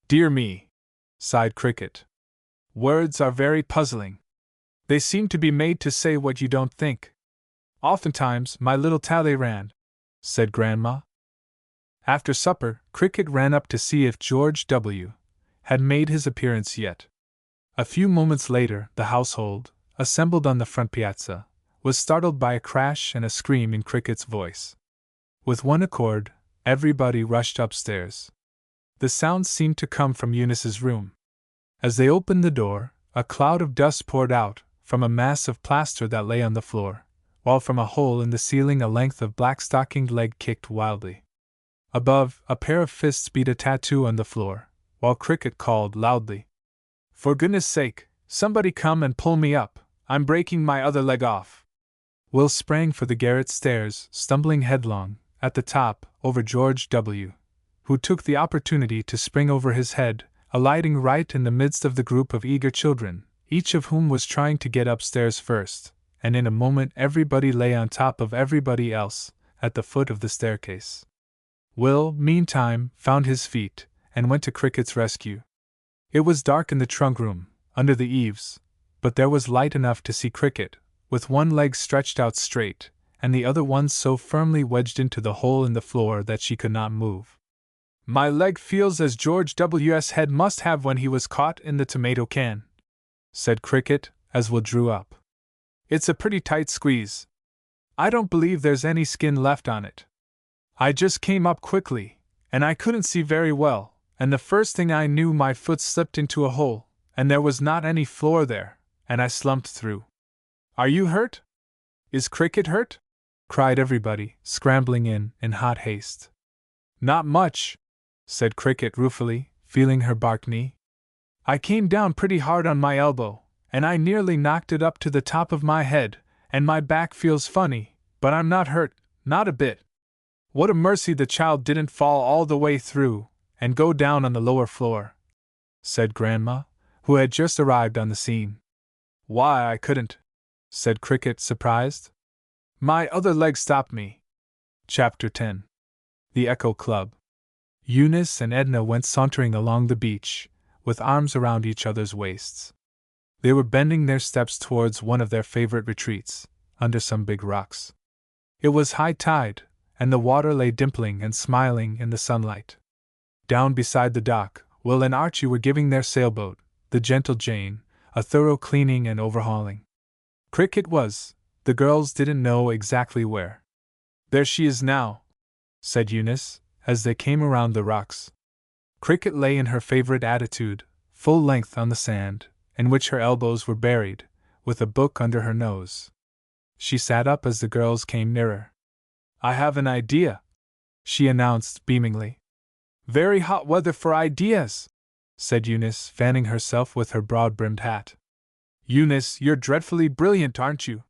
Dear me, sighed Cricket. Words are very puzzling. They seem to be made to say what you don't think. Oftentimes, my little Talleyrand, said Grandma. After supper, Cricket ran up to see if George W. had made his appearance yet. A few moments later, the household, assembled on the front piazza, was startled by a crash and a scream in Cricket's voice. With one accord, everybody rushed upstairs. The sound seemed to come from Eunice's room. As they opened the door, a cloud of dust poured out from a mass of plaster that lay on the floor, while from a hole in the ceiling a length of black-stockinged leg kicked wildly. Above, a pair of fists beat a tattoo on the floor, while Cricket called loudly, "For goodness sake, somebody come and pull me up, I'm breaking my other leg off." Will sprang for the garret stairs, stumbling headlong, at the top, over George W., who took the opportunity to spring over his head, alighting right in the midst of the group of eager children, each of whom was trying to get upstairs first, and in a moment everybody lay on top of everybody else, at the foot of the staircase. Will, meantime, found his feet, and went to Cricket's rescue. It was dark in the trunk room, under the eaves, but there was light enough to see Cricket, with one leg stretched out straight, and the other one so firmly wedged into the hole in the floor that she could not move. "My leg feels as George W.'s head must have when he was caught in the tomato can," said Cricket, as Will drew up. "It's a pretty tight squeeze. I don't believe there's any skin left on it. I just came up quickly, and I couldn't see very well, and the first thing I knew my foot slipped into a hole, and there was not any floor there, and I slumped through. Are you hurt? Is Cricket hurt?" cried everybody, scrambling in hot haste. "Not much," said Cricket ruefully, feeling her bark knee. "I came down pretty hard on my elbow, and I nearly knocked it up to the top of my head, and my back feels funny, but I'm not hurt, not a bit. What a mercy the child didn't fall all the way through, and go down on the lower floor," said Grandma, who had just arrived on the scene. "Why, I couldn't," said Cricket, surprised. "My other leg stopped me." Chapter 10. The Echo Club. Eunice and Edna went sauntering along the beach, with arms around each other's waists. They were bending their steps towards one of their favorite retreats, under some big rocks. It was high tide, and the water lay dimpling and smiling in the sunlight. Down beside the dock, Will and Archie were giving their sailboat, the Gentle Jane, a thorough cleaning and overhauling. Cricket was, the girls didn't know exactly where. "There she is now," said Eunice, as they came around the rocks. Cricket lay in her favorite attitude, full length on the sand, in which her elbows were buried, with a book under her nose. She sat up as the girls came nearer. "I have an idea," she announced beamingly. "Very hot weather for ideas," said Eunice, fanning herself with her broad-brimmed hat. "Eunice, you're dreadfully brilliant, aren't you?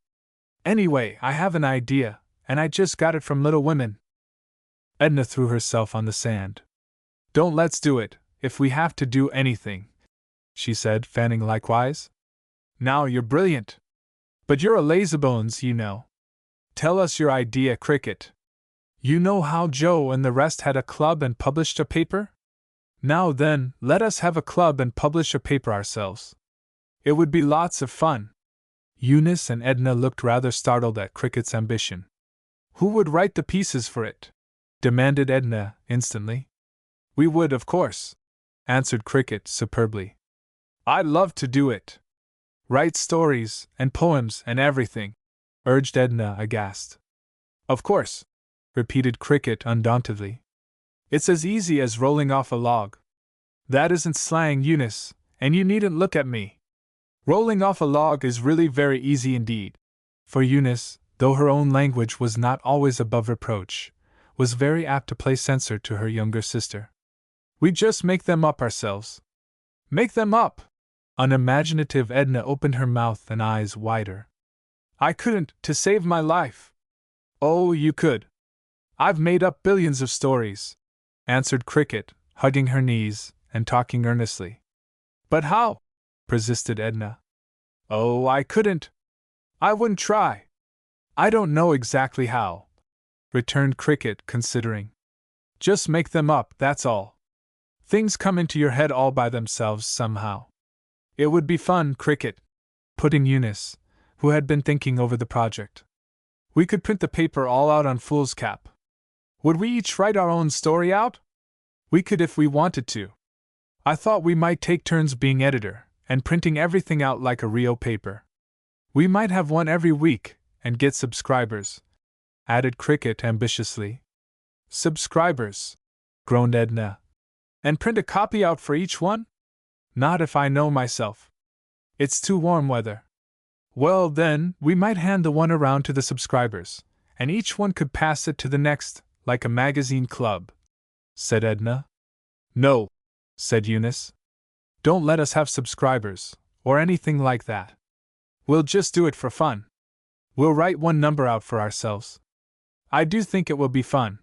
Anyway, I have an idea, and I just got it from Little Women." Edna threw herself on the sand. "Don't let's do it, if we have to do anything," she said, fanning likewise. "Now you're brilliant. But you're a lazybones, you know. Tell us your idea, Cricket. You know how Joe and the rest had a club and published a paper? Now then, let us have a club and publish a paper ourselves. It would be lots of fun." Eunice and Edna looked rather startled at Cricket's ambition. "Who would write the pieces for it?" demanded Edna, instantly. We would, of course, answered Cricket superbly. I'd love to do it. Write stories and poems and everything, urged Edna aghast. Of course, repeated Cricket undauntedly. It's as easy as rolling off a log. That isn't slang, Eunice, and you needn't look at me. Rolling off a log is really very easy indeed. For Eunice, though her own language was not always above reproach, was very apt to play censor to her younger sister. We just make them up ourselves. Make them up! Unimaginative Edna opened her mouth and eyes wider. I couldn't, to save my life. Oh, you could. I've made up billions of stories, answered Cricket, hugging her knees and talking earnestly. But how? Persisted Edna. Oh, I couldn't. I wouldn't try. I don't know exactly how, returned Cricket, considering. Just make them up, that's all. Things come into your head all by themselves somehow. It would be fun, Cricket, put in Eunice, who had been thinking over the project. We could print the paper all out on foolscap. Would we each write our own story out? We could if we wanted to. I thought we might take turns being editor, and printing everything out like a Rio paper. We might have one every week, and get subscribers, added Cricket ambitiously. Subscribers, groaned Edna. And print a copy out for each one? Not if I know myself. It's too warm weather. Well, then, we might hand the one around to the subscribers, and each one could pass it to the next, like a magazine club, said Edna. No, said Eunice. Don't let us have subscribers, or anything like that. We'll just do it for fun. We'll write one number out for ourselves. I do think it will be fun.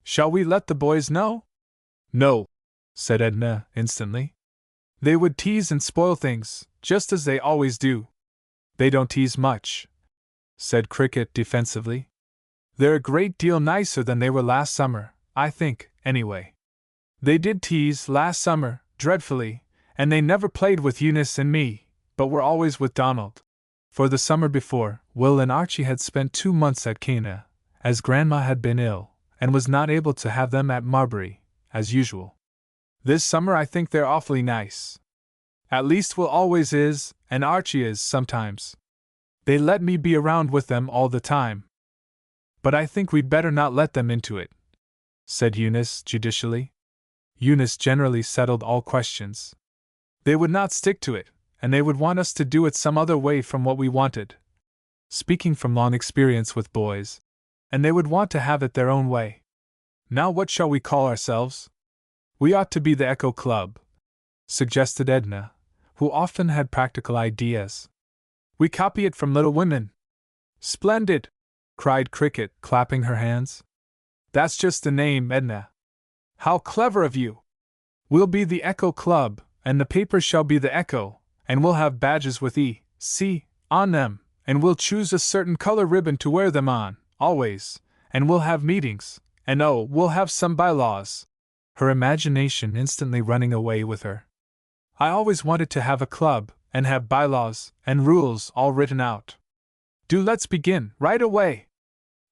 Shall we let the boys know? No, said Edna instantly. They would tease and spoil things, just as they always do. They don't tease much, said Cricket defensively. They're a great deal nicer than they were last summer, I think, anyway. They did tease last summer, dreadfully, and they never played with Eunice and me, but were always with Donald. For the summer before, Will and Archie had spent 2 months at Cana, as Grandma had been ill, and was not able to have them at Marbury, as usual. This summer I think they're awfully nice. At least Will always is, and Archie is sometimes. They let me be around with them all the time. But I think we'd better not let them into it, said Eunice judicially. Eunice generally settled all questions. They would not stick to it, and they would want us to do it some other way from what we wanted. Speaking from long experience with boys. And they would want to have it their own way. Now what shall we call ourselves? We ought to be the Echo Club, suggested Edna, who often had practical ideas. We copy it from Little Women. Splendid! Cried Cricket, clapping her hands. That's just the name, Edna. How clever of you! We'll be the Echo Club, and the paper shall be the Echo, and we'll have badges with E.C. on them, and we'll choose a certain color ribbon to wear them on, always, and we'll have meetings, and oh, we'll have some bylaws. Her imagination instantly running away with her. I always wanted to have a club, and have bylaws, and rules all written out. Do let's begin, right away!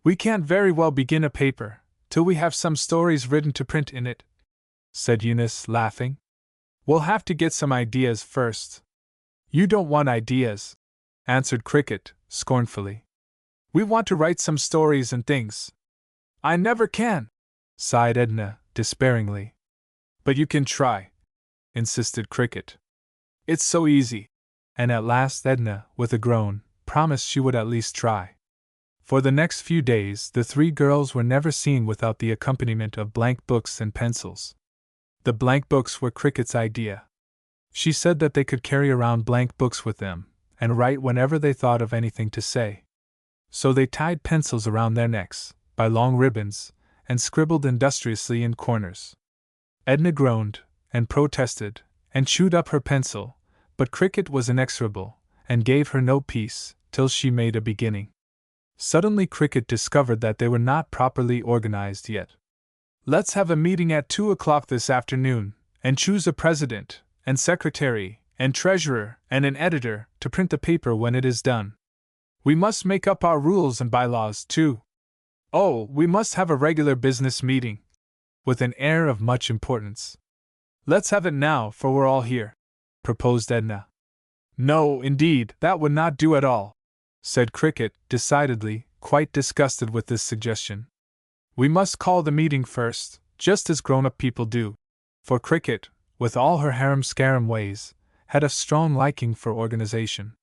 We can't very well begin a paper, till we have some stories written to print in it, said Eunice, laughing. We'll have to get some ideas first. You don't want ideas, answered Cricket, scornfully. We want to write some stories and things. I never can, sighed Edna, despairingly. But you can try, insisted Cricket. It's so easy. And at last Edna, with a groan, promised she would at least try. For the next few days the 3 girls were never seen without the accompaniment of blank books and pencils. The blank books were Cricket's idea. She said that they could carry around blank books with them, and write whenever they thought of anything to say. So they tied pencils around their necks, by long ribbons, and scribbled industriously in corners. Edna groaned, and protested, and chewed up her pencil, but Cricket was inexorable, and gave her no peace, till she made a beginning. Suddenly Cricket discovered that they were not properly organized yet. Let's have a meeting at 2 o'clock this afternoon, and choose a president, and secretary, and treasurer, and an editor, to print the paper when it is done. We must make up our rules and bylaws, too. Oh, we must have a regular business meeting, with an air of much importance. Let's have it now, for we're all here, proposed Edna. No, indeed, that would not do at all, said Cricket, decidedly, quite disgusted with this suggestion. We must call the meeting first, just as grown-up people do. For Cricket, with all her harum-scarum ways, had a strong liking for organization.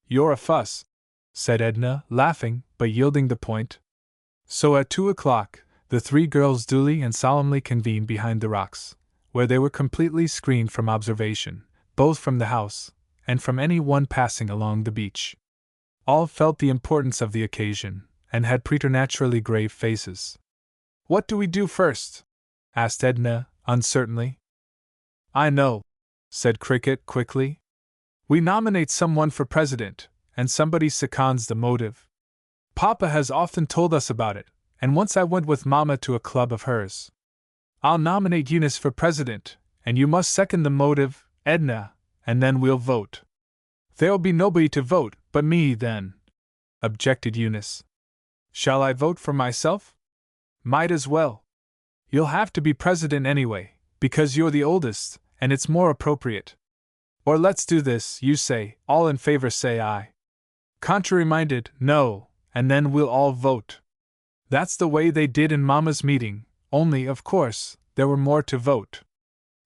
You're a fuss, said Edna, laughing, but yielding the point. So at 2 o'clock, the three girls duly and solemnly convened behind the rocks, where they were completely screened from observation, both from the house and from any one passing along the beach. All felt the importance of the occasion, and had preternaturally grave faces. What do we do first? Asked Edna, uncertainly. I know, said Cricket quickly. We nominate someone for president, and somebody seconds the motive. Papa has often told us about it, and once I went with Mama to a club of hers. I'll nominate Eunice for president, and you must second the motive, Edna, and then we'll vote. There'll be nobody to vote but me then, objected Eunice. Shall I vote for myself? Might as well. You'll have to be president anyway, because you're the oldest, and it's more appropriate. Or let's do this, you say, all in favor say aye. Contrary-minded, no, and then we'll all vote. That's the way they did in Mama's meeting, only, of course, there were more to vote.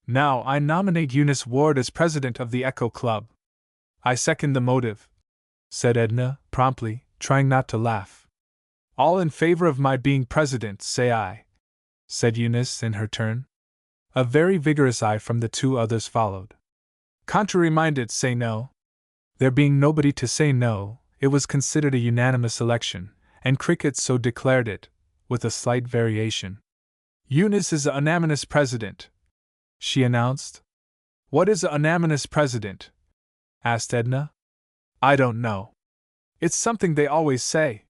Now I nominate Eunice Ward as president of the Echo Club. I second the motive, said Edna, promptly, trying not to laugh. All in favor of my being president, say aye, said Eunice in her turn. A very vigorous aye from the two others followed. Contrary-minded, say no. There being nobody to say no, it was considered a unanimous election, and Cricket so declared it, with a slight variation. Eunice is a unanimous president, she announced. What is a unanimous president? Asked Edna. I don't know. It's something they always say.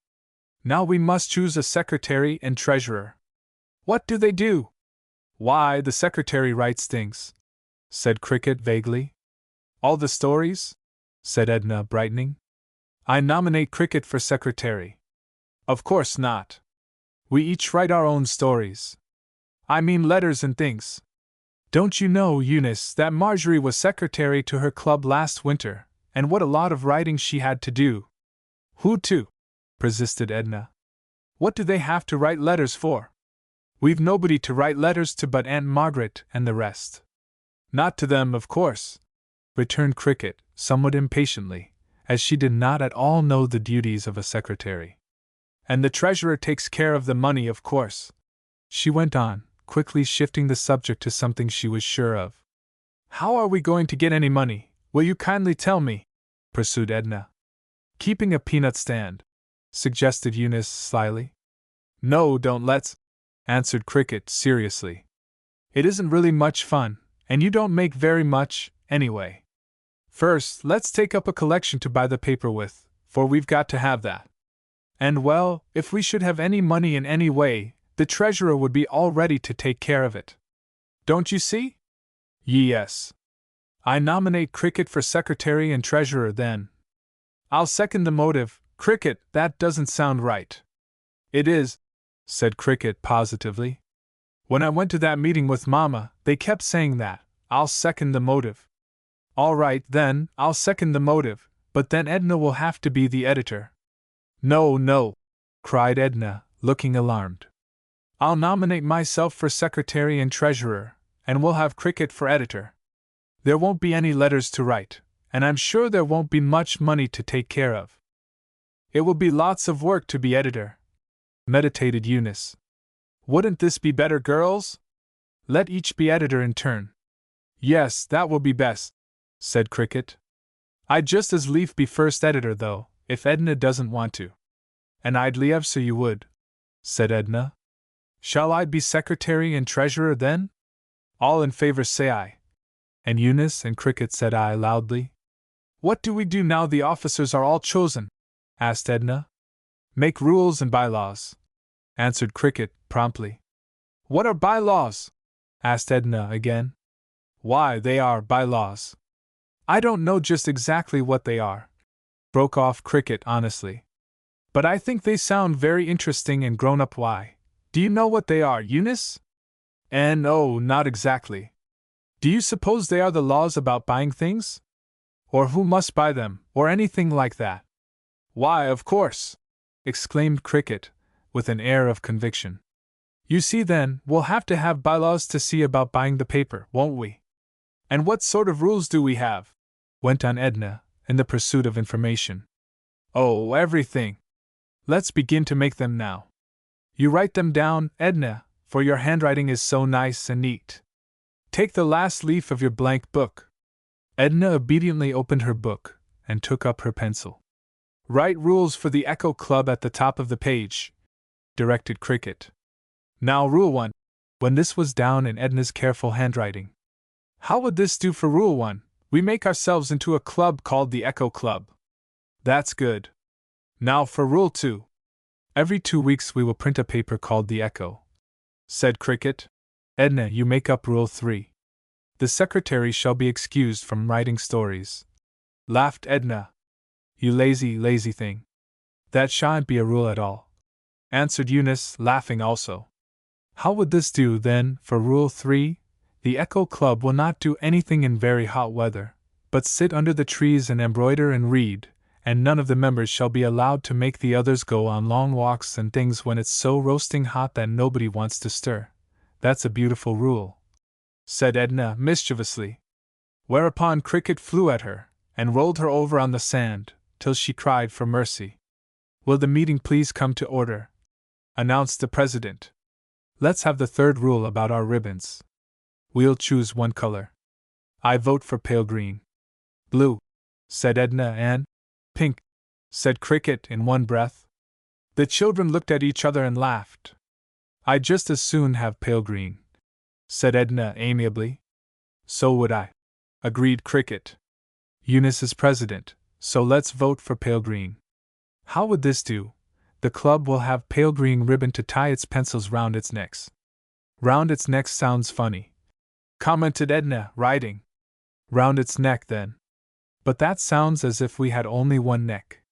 Now we must choose a secretary and treasurer. What do they do? Why, the secretary writes things, said Cricket vaguely. All the stories? Said Edna, brightening. I nominate Cricket for secretary. Of course not. We each write our own stories. I mean letters and things. Don't you know, Eunice, that Marjorie was secretary to her club last winter, and what a lot of writing she had to do? Who to? Persisted Edna. What do they have to write letters for? We've nobody to write letters to but Aunt Margaret and the rest. Not to them, of course, returned Cricket, somewhat impatiently, as she did not at all know the duties of a secretary. And the treasurer takes care of the money, of course, she went on, quickly shifting the subject to something she was sure of. How are we going to get any money, will you kindly tell me? Pursued Edna. Keeping a peanut stand, suggested Eunice slyly. No, don't let's, answered Cricket seriously. It isn't really much fun, and you don't make very much, anyway. First, let's take up a collection to buy the paper with, for we've got to have that. And well, if we should have any money in any way, the treasurer would be all ready to take care of it. Don't you see? Yes. I nominate Cricket for secretary and treasurer then. I'll second the motive, Cricket, that doesn't sound right. It is, said Cricket positively. When I went to that meeting with Mama, they kept saying that. I'll second the motive. All right, then, I'll second the motive, but then Edna will have to be the editor. No, no, cried Edna, looking alarmed. I'll nominate myself for secretary and treasurer, and we'll have Cricket for editor. There won't be any letters to write, and I'm sure there won't be much money to take care of. It will be lots of work to be editor, meditated Eunice. Wouldn't this be better, girls? Let each be editor in turn. Yes, that will be best, said Cricket. I'd just as lief be first editor, though, if Edna doesn't want to. And I'd liev so you would, said Edna. Shall I be secretary and treasurer then? All in favor say aye. And Eunice and Cricket said aye loudly. What do we do now the officers are all chosen? Asked Edna. Make rules and bylaws, answered Cricket promptly. What are bylaws? Asked Edna again. Why, they are bylaws. I don't know just exactly what they are, broke off Cricket honestly. But I think they sound very interesting and grown up. Why? Do you know what they are, Eunice? And oh, not exactly. Do you suppose they are the laws about buying things? Or who must buy them, or anything like that? Why, of course! Exclaimed Cricket, with an air of conviction. You see then, we'll have to have bylaws to see about buying the paper, won't we? And what sort of rules do we have? Went on Edna, in the pursuit of information. Oh, everything. Let's begin to make them now. You write them down, Edna, for your handwriting is so nice and neat. Take the last leaf of your blank book. Edna obediently opened her book, and took up her pencil. Write rules for the Echo Club at the top of the page, directed Cricket. Now, Rule 1. When this was down in Edna's careful handwriting. How would this do for Rule 1? We make ourselves into a club called the Echo Club. That's good. Now for Rule 2. Every 2 weeks we will print a paper called the Echo, said Cricket. Edna, you make up Rule 3. The secretary shall be excused from writing stories. Laughed Edna. You lazy, lazy thing. That shan't be a rule at all, answered Eunice, laughing also. How would this do, then, for Rule 3? The Echo Club will not do anything in very hot weather, but sit under the trees and embroider and read, and none of the members shall be allowed to make the others go on long walks and things when it's so roasting hot that nobody wants to stir. That's a beautiful rule, said Edna mischievously. Whereupon Cricket flew at her, and rolled her over on the sand, till she cried for mercy. Will the meeting please come to order? Announced the president. Let's have the third rule about our ribbons. We'll choose one color. I vote for pale green. Blue, said Edna, and pink, said Cricket in one breath. The children looked at each other and laughed. I'd just as soon have pale green, said Edna amiably. So would I, agreed Cricket. Eunice is president, so let's vote for pale green. How would this do? The club will have pale green ribbon to tie its pencils round its necks. Round its neck sounds funny, commented Edna, writing. Round its neck, then. But that sounds as if we had only one neck.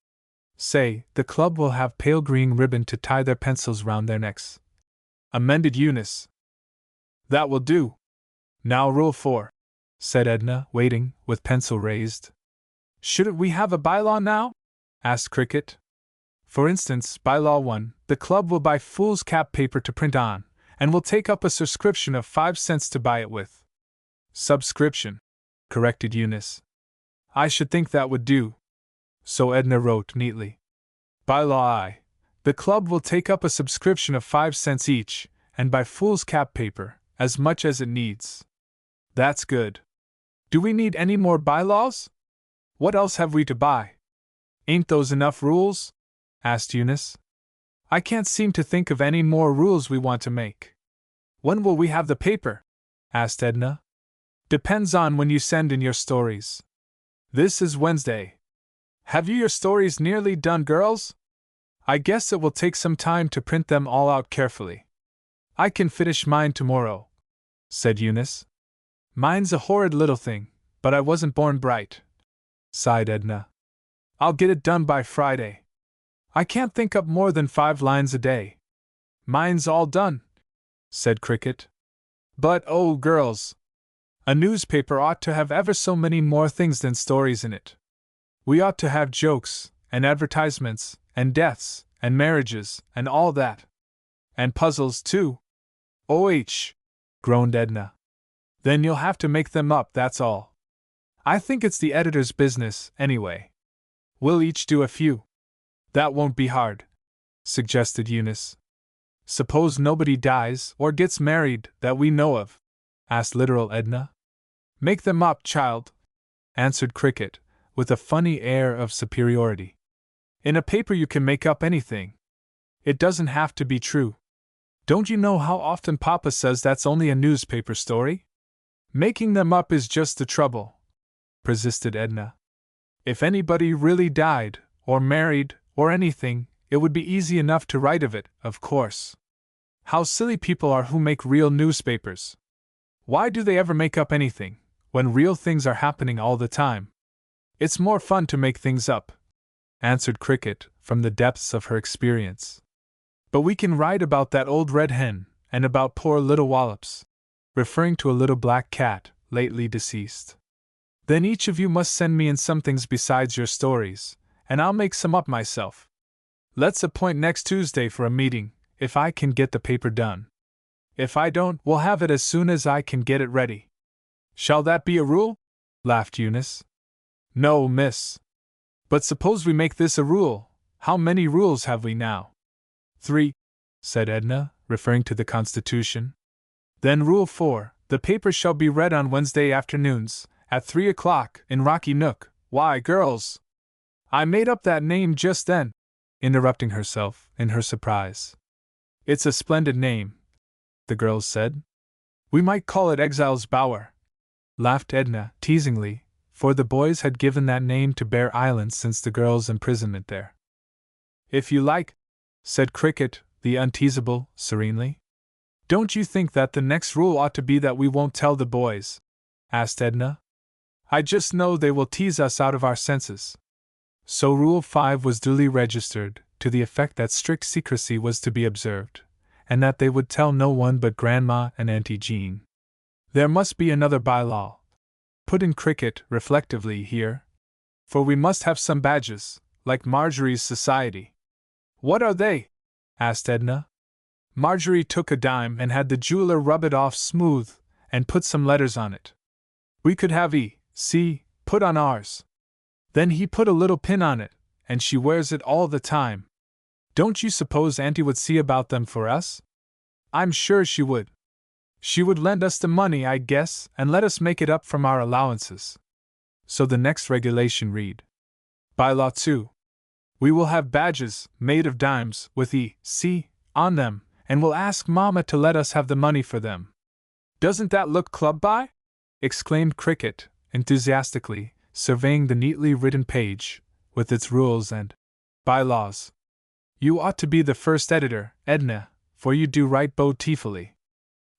Say, the club will have pale green ribbon to tie their pencils round their necks, amended Eunice. That will do. Now Rule 4, said Edna, waiting, with pencil raised. Shouldn't we have a bylaw now? Asked Cricket. For instance, Bylaw 1, the club will buy foolscap paper to print on, and will take up a subscription of 5 cents to buy it with. Subscription, corrected Eunice. I should think that would do. So Edna wrote neatly. Bylaw I, the club will take up a subscription of 5 cents each, and buy foolscap paper, as much as it needs. That's good. Do we need any more bylaws? What else have we to buy? Ain't those enough rules? Asked Eunice. I can't seem to think of any more rules we want to make. When will we have the paper? Asked Edna. Depends on when you send in your stories. This is Wednesday. Have you your stories nearly done, girls? I guess it will take some time to print them all out carefully. I can finish mine tomorrow, said Eunice. Mine's a horrid little thing, but I wasn't born bright, sighed Edna. I'll get it done by Friday. I can't think up more than 5 lines a day. Mine's all done, said Cricket. But oh, girls! A newspaper ought to have ever so many more things than stories in it. We ought to have jokes, and advertisements, and deaths, and marriages, and all that. And puzzles, too. O.H., groaned Edna. Then you'll have to make them up, that's all. I think it's the editor's business, anyway. We'll each do a few. That won't be hard, suggested Eunice. Suppose nobody dies or gets married that we know of? Asked literal Edna. Make them up, child, answered Cricket, with a funny air of superiority. In a paper you can make up anything. It doesn't have to be true. Don't you know how often Papa says that's only a newspaper story? Making them up is just the trouble, persisted Edna. If anybody really died, or married, or anything, it would be easy enough to write of it, of course. How silly people are who make real newspapers. Why do they ever make up anything, when real things are happening all the time? It's more fun to make things up, answered Cricket, from the depths of her experience. But we can write about that old red hen, and about poor little Wallops, referring to a little black cat, lately deceased. Then each of you must send me in some things besides your stories, and I'll make some up myself. Let's appoint next Tuesday for a meeting, if I can get the paper done. If I don't, we'll have it as soon as I can get it ready. Shall that be a rule? Laughed Eunice. No, miss. But suppose we make this a rule. How many rules have we now? 3, said Edna, referring to the Constitution. Then Rule 4, the paper shall be read on Wednesday afternoons, at 3 o'clock, in Rocky Nook. Why, girls! I made up that name just then, interrupting herself, in her surprise. It's a splendid name, the girls said. We might call it Exile's Bower, laughed Edna, teasingly, for the boys had given that name to Bear Island since the girls' imprisonment there. If you like, said Cricket, the unteasable, serenely. Don't you think that the next rule ought to be that we won't tell the boys? Asked Edna. I just know they will tease us out of our senses. So Rule 5 was duly registered, to the effect that strict secrecy was to be observed, and that they would tell no one but Grandma and Auntie Jean. There must be another bylaw, put in Cricket reflectively here, for we must have some badges, like Marjorie's society. What are they? Asked Edna. Marjorie took a dime and had the jeweler rub it off smooth and put some letters on it. We could have E.C. put on ours. Then he put a little pin on it, and she wears it all the time. Don't you suppose Auntie would see about them for us? I'm sure she would. She would lend us the money, I guess, and let us make it up from our allowances. So the next regulation read: Bylaw 2. We will have badges, made of dimes, with E.C. on them, and we'll ask Mama to let us have the money for them. Doesn't that look club by? Exclaimed Cricket, enthusiastically, surveying the neatly written page, with its rules and bylaws. You ought to be the first editor, Edna, for you do write beautifully.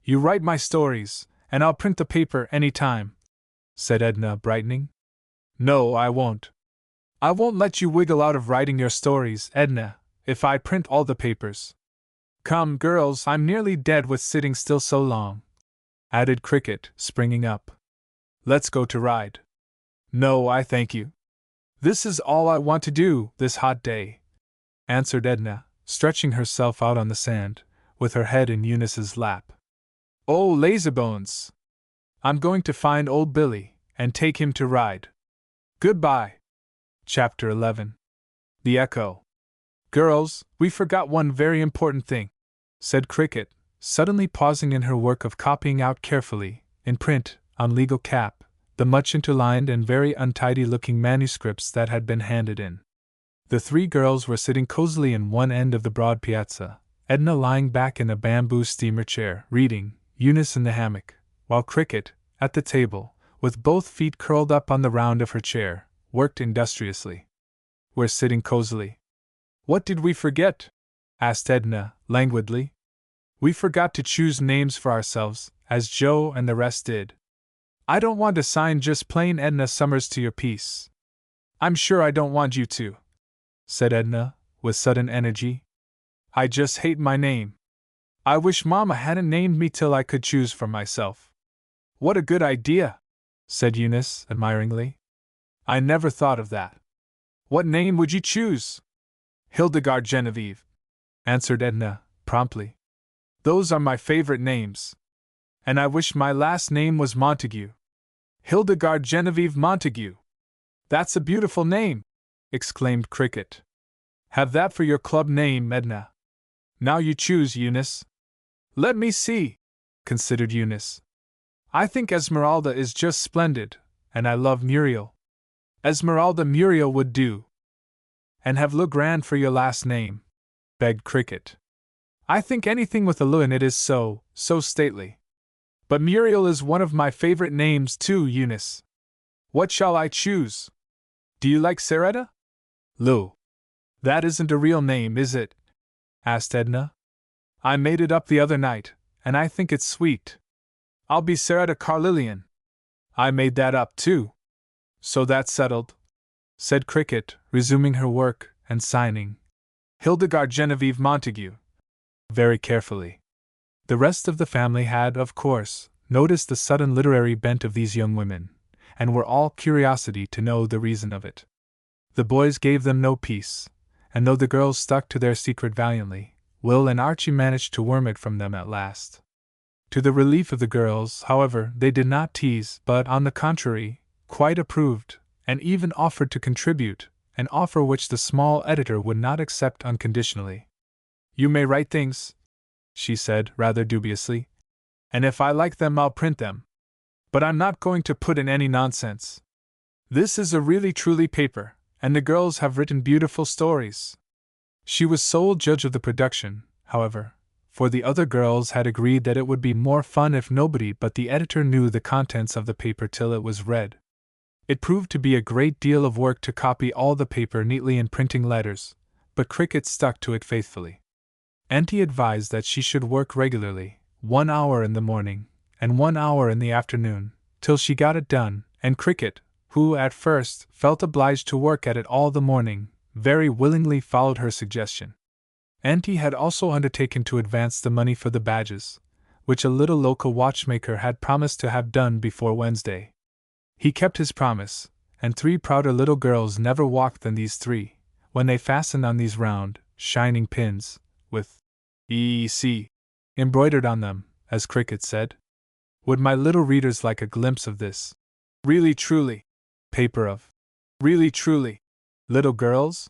You write my stories, and I'll print the paper any time, said Edna, brightening. No, I won't. I won't let you wiggle out of writing your stories, Edna, if I print all the papers. Come, girls, I'm nearly dead with sitting still so long, added Cricket, springing up. Let's go to ride. No, I thank you. This is all I want to do this hot day, answered Edna, stretching herself out on the sand, with her head in Eunice's lap. Oh, lazybones! I'm going to find old Billy, and take him to ride. Goodbye. Chapter 11. The Echo. Girls, we forgot one very important thing, said Cricket, suddenly pausing in her work of copying out carefully, in print, on legal cap, the much interlined and very untidy-looking manuscripts that had been handed in. The 3 girls were sitting cozily in one end of the broad piazza, Edna lying back in a bamboo steamer chair, reading, Eunice in the hammock, while Cricket, at the table, with both feet curled up on the round of her chair, worked industriously. We're sitting cozily. What did we forget? Asked Edna, languidly. We forgot to choose names for ourselves, as Joe and the rest did. I don't want to sign just plain Edna Summers to your piece. I'm sure I don't want you to, said Edna, with sudden energy. I just hate my name. I wish Mama hadn't named me till I could choose for myself. What a good idea, said Eunice, admiringly. I never thought of that. What name would you choose? Hildegard Genevieve, answered Edna, promptly. Those are my favorite names. And I wish my last name was Montague. Hildegard Genevieve Montague. That's a beautiful name, exclaimed Cricket. Have that for your club name, Edna. Now you choose, Eunice. Let me see, considered Eunice. I think Esmeralda is just splendid, and I love Muriel. Esmeralda Muriel would do. And have Legrand for your last name, begged Cricket. I think anything with a L in it is so stately. But Muriel is one of my favorite names too, Eunice. What shall I choose? Do you like Saretta? Lou. That isn't a real name, is it? Asked Edna. I made it up the other night, and I think it's sweet. I'll be Saretta Carlilian. I made that up too. So that's settled, said Cricket, resuming her work and signing. Hildegard Genevieve Montague. Very carefully. The rest of the family had, of course, noticed the sudden literary bent of these young women, and were all curiosity to know the reason of it. The boys gave them no peace, and though the girls stuck to their secret valiantly, Will and Archie managed to worm it from them at last. To the relief of the girls, however, they did not tease, but, on the contrary, quite approved, and even offered to contribute, an offer which the small editor would not accept unconditionally. "You may write things," she said, rather dubiously, "and if I like them I'll print them. But I'm not going to put in any nonsense. This is a really truly paper, and the girls have written beautiful stories." She was sole judge of the production, however, for the other girls had agreed that it would be more fun if nobody but the editor knew the contents of the paper till it was read. It proved to be a great deal of work to copy all the paper neatly in printing letters, but Cricket stuck to it faithfully. Auntie advised that she should work regularly, 1 hour in the morning, and 1 hour in the afternoon, till she got it done, and Cricket, who at first felt obliged to work at it all the morning, very willingly followed her suggestion. Auntie had also undertaken to advance the money for the badges, which a little local watchmaker had promised to have done before Wednesday. He kept his promise, and 3 prouder little girls never walked than these 3, when they fastened on these round, shining pins, with E.C. embroidered on them, as Cricket said. Would my little readers like a glimpse of this really truly paper of really truly little girls?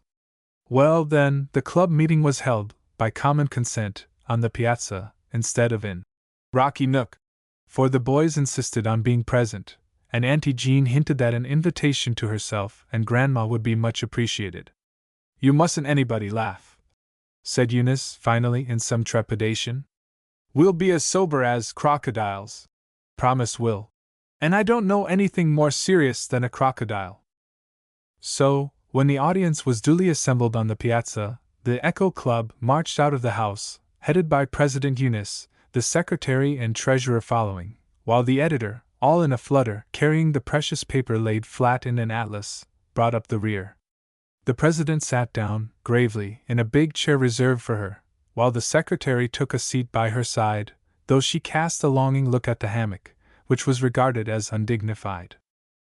Well, then, the club meeting was held, by common consent, on the piazza, instead of in Rocky Nook, for the boys insisted on being present, and Auntie Jean hinted that an invitation to herself and Grandma would be much appreciated. "You mustn't anybody laugh," said Eunice, finally, in some trepidation. "We'll be as sober as crocodiles," promised Will, "and I don't know anything more serious than a crocodile." So, when the audience was duly assembled on the piazza, the Echo Club marched out of the house, headed by President Eunice, the secretary and treasurer following, while the editor, all in a flutter, carrying the precious paper laid flat in an atlas, brought up the rear. The president sat down, gravely, in a big chair reserved for her, while the secretary took a seat by her side, though she cast a longing look at the hammock, which was regarded as undignified.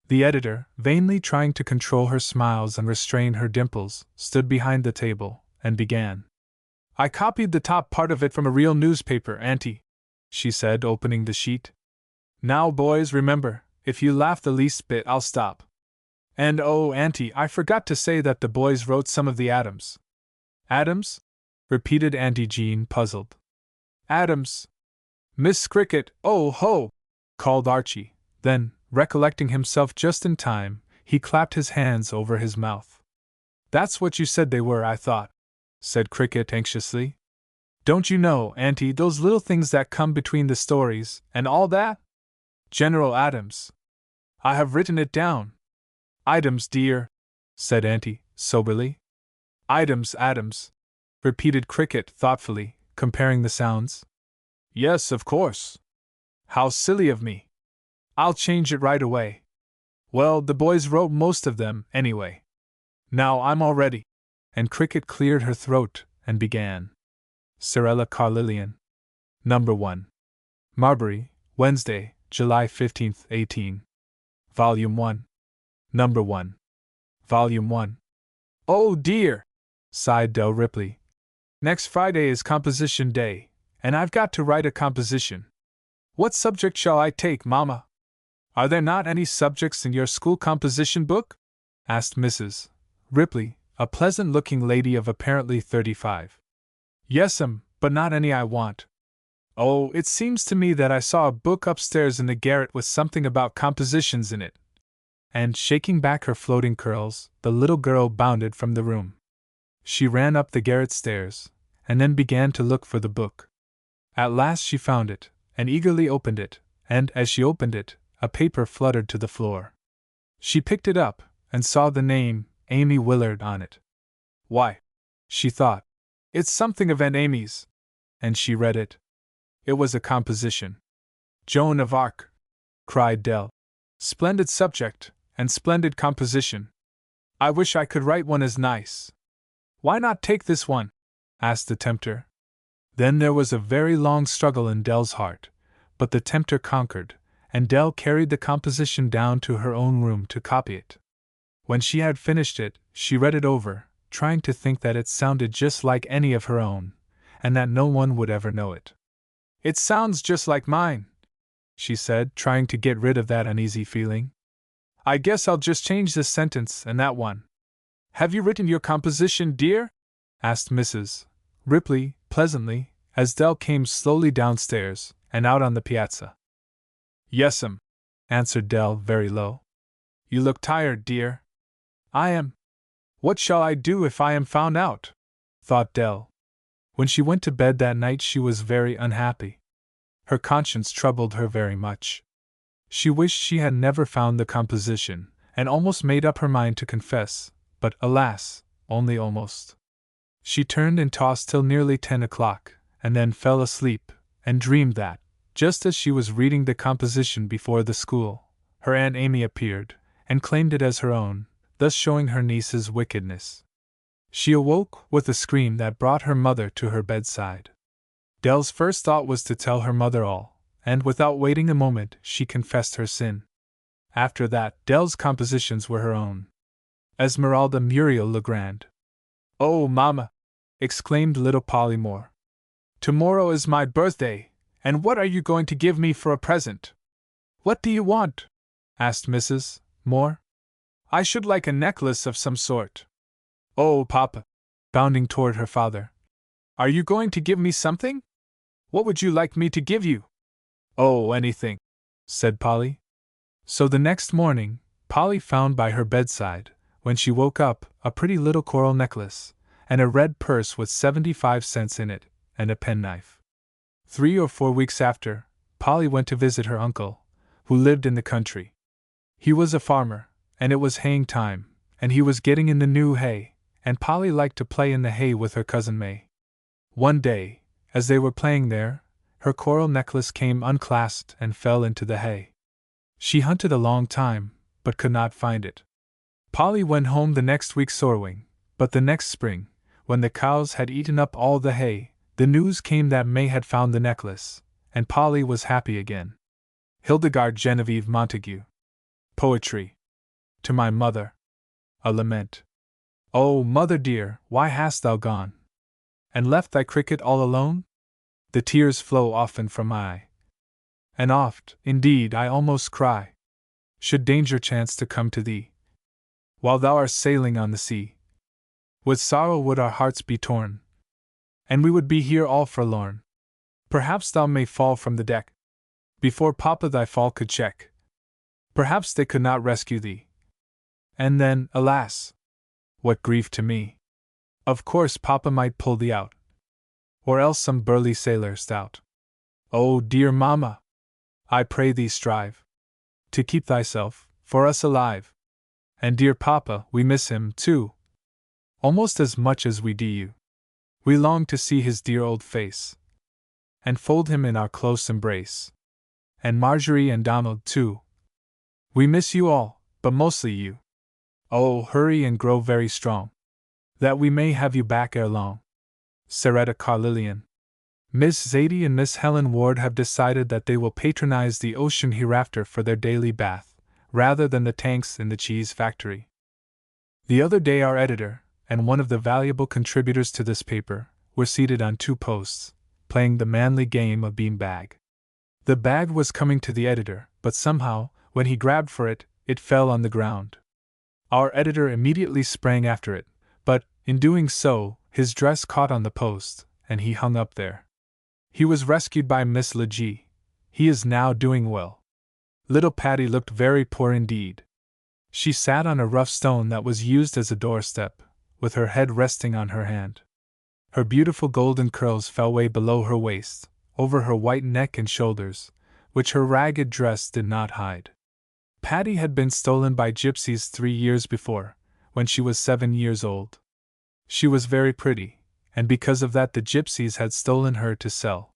The editor, vainly trying to control her smiles and restrain her dimples, stood behind the table, and began. "I copied the top part of it from a real newspaper, Auntie," she said, opening the sheet. "Now, boys, remember, if you laugh the least bit I'll stop. And oh, Auntie, I forgot to say that the boys wrote some of the Adams." "Adams?" repeated Auntie Jean, puzzled. "Adams. Miss Cricket, oh ho!" called Archie. Then, recollecting himself just in time, he clapped his hands over his mouth. "That's what you said they were, I thought," said Cricket anxiously. "Don't you know, Auntie, those little things that come between the stories, and all that? General Adams. I have written it down." "Items, dear," said Auntie, soberly. Adams," repeated Cricket thoughtfully, comparing the sounds. "Yes, of course. How silly of me. I'll change it right away. Well, the boys wrote most of them, anyway. Now I'm all ready." And Cricket cleared her throat and began. Sorella Carlilian. Number 1. Marbury, Wednesday, July 15, 18. Volume 1. Number 1. Volume 1. "Oh dear!" sighed Del Ripley. "Next Friday is Composition Day, and I've got to write a composition. What subject shall I take, Mama?" "Are there not any subjects in your school composition book?" asked Mrs. Ripley, a pleasant-looking lady of apparently 35. "Yes'm, but not any I want." "Oh, it seems to me that I saw a book upstairs in the garret with something about compositions in it." And, shaking back her floating curls, the little girl bounded from the room. She ran up the garret stairs, and then began to look for the book. At last she found it, and eagerly opened it, and, as she opened it, a paper fluttered to the floor. She picked it up, and saw the name, Amy Willard, on it. "Why," she thought, "it's something of Aunt Amy's." And she read it. It was a composition. "Joan of Arc!" cried Dell. "Splendid subject, and splendid composition. I wish I could write one as nice." "Why not take this one?" asked the tempter. Then there was a very long struggle in Dell's heart, but the tempter conquered, and Dell carried the composition down to her own room to copy it. When she had finished it, she read it over, trying to think that it sounded just like any of her own, and that no one would ever know it. "It sounds just like mine," she said, trying to get rid of that uneasy feeling. "I guess I'll just change this sentence and that one." "Have you written your composition, dear?" asked Mrs. Ripley, pleasantly, as Dell came slowly downstairs and out on the piazza. "Yes'm," answered Dell very low. "You look tired, dear." "I am. What shall I do if I am found out?" thought Dell. When she went to bed that night she was very unhappy. Her conscience troubled her very much. She wished she had never found the composition, and almost made up her mind to confess, but alas, only almost. She turned and tossed till nearly 10 o'clock, and then fell asleep, and dreamed that, just as she was reading the composition before the school, her Aunt Amy appeared, and claimed it as her own, thus showing her niece's wickedness. She awoke with a scream that brought her mother to her bedside. Dell's first thought was to tell her mother all, and without waiting a moment she confessed her sin. After that, Dell's compositions were her own. Esmeralda Muriel Legrand. "Oh, Mama!" exclaimed little Polly Moore. "Tomorrow is my birthday, and what are you going to give me for a present?" "What do you want?" asked Mrs. Moore. "I should like a necklace of some sort." "Oh, Papa!" bounding toward her father. "Are you going to give me something? What would you like me to give you?" "Oh, anything," said Polly. So the next morning, Polly found by her bedside, when she woke up, a pretty little coral necklace, and a red purse with 75 cents in it, and a penknife. 3 or 4 weeks after, Polly went to visit her uncle, who lived in the country. He was a farmer, and it was haying time, and he was getting in the new hay, and Polly liked to play in the hay with her cousin May. One day, as they were playing there, her coral necklace came unclasped and fell into the hay. She hunted a long time, but could not find it. Polly went home the next week sorrowing, but the next spring, when the cows had eaten up all the hay, the news came that May had found the necklace, and Polly was happy again. Hildegard Genevieve Montague. Poetry. To my mother. A lament. "Oh, mother dear, why hast thou gone, and left thy cricket all alone? The tears flow often from my eye, and oft, indeed, I almost cry, should danger chance to come to thee, while thou art sailing on the sea. With sorrow would our hearts be torn, and we would be here all forlorn. Perhaps thou may fall from the deck, before Papa thy fall could check. Perhaps they could not rescue thee. And then, alas! What grief to me! Of course Papa might pull thee out, or else some burly sailor stout. Oh, dear Mamma! I pray thee strive to keep thyself, for us alive. And dear Papa, we miss him, too, almost as much as we do you. We long to see his dear old face, and fold him in our close embrace. And Marjorie and Donald, too. We miss you all, but mostly you. Oh, hurry and grow very strong, that we may have you back ere long. Saretta Carlilian. Miss Zadie and Miss Helen Ward have decided that they will patronize the ocean hereafter for their daily bath, rather than the tanks in the cheese factory. The other day our editor, and one of the valuable contributors to this paper, were seated on 2 posts, playing the manly game of bean-bag. The bag was coming to the editor, but somehow, when he grabbed for it, it fell on the ground. Our editor immediately sprang after it, but, in doing so, his dress caught on the post, and he hung up there. He was rescued by Miss Legee. He is now doing well. Little Patty looked very poor indeed. She sat on a rough stone that was used as a doorstep, with her head resting on her hand. Her beautiful golden curls fell way below her waist, over her white neck and shoulders, which her ragged dress did not hide. Patty had been stolen by gypsies 3 years before, when she was 7 years old. She was very pretty, and because of that the gypsies had stolen her to sell.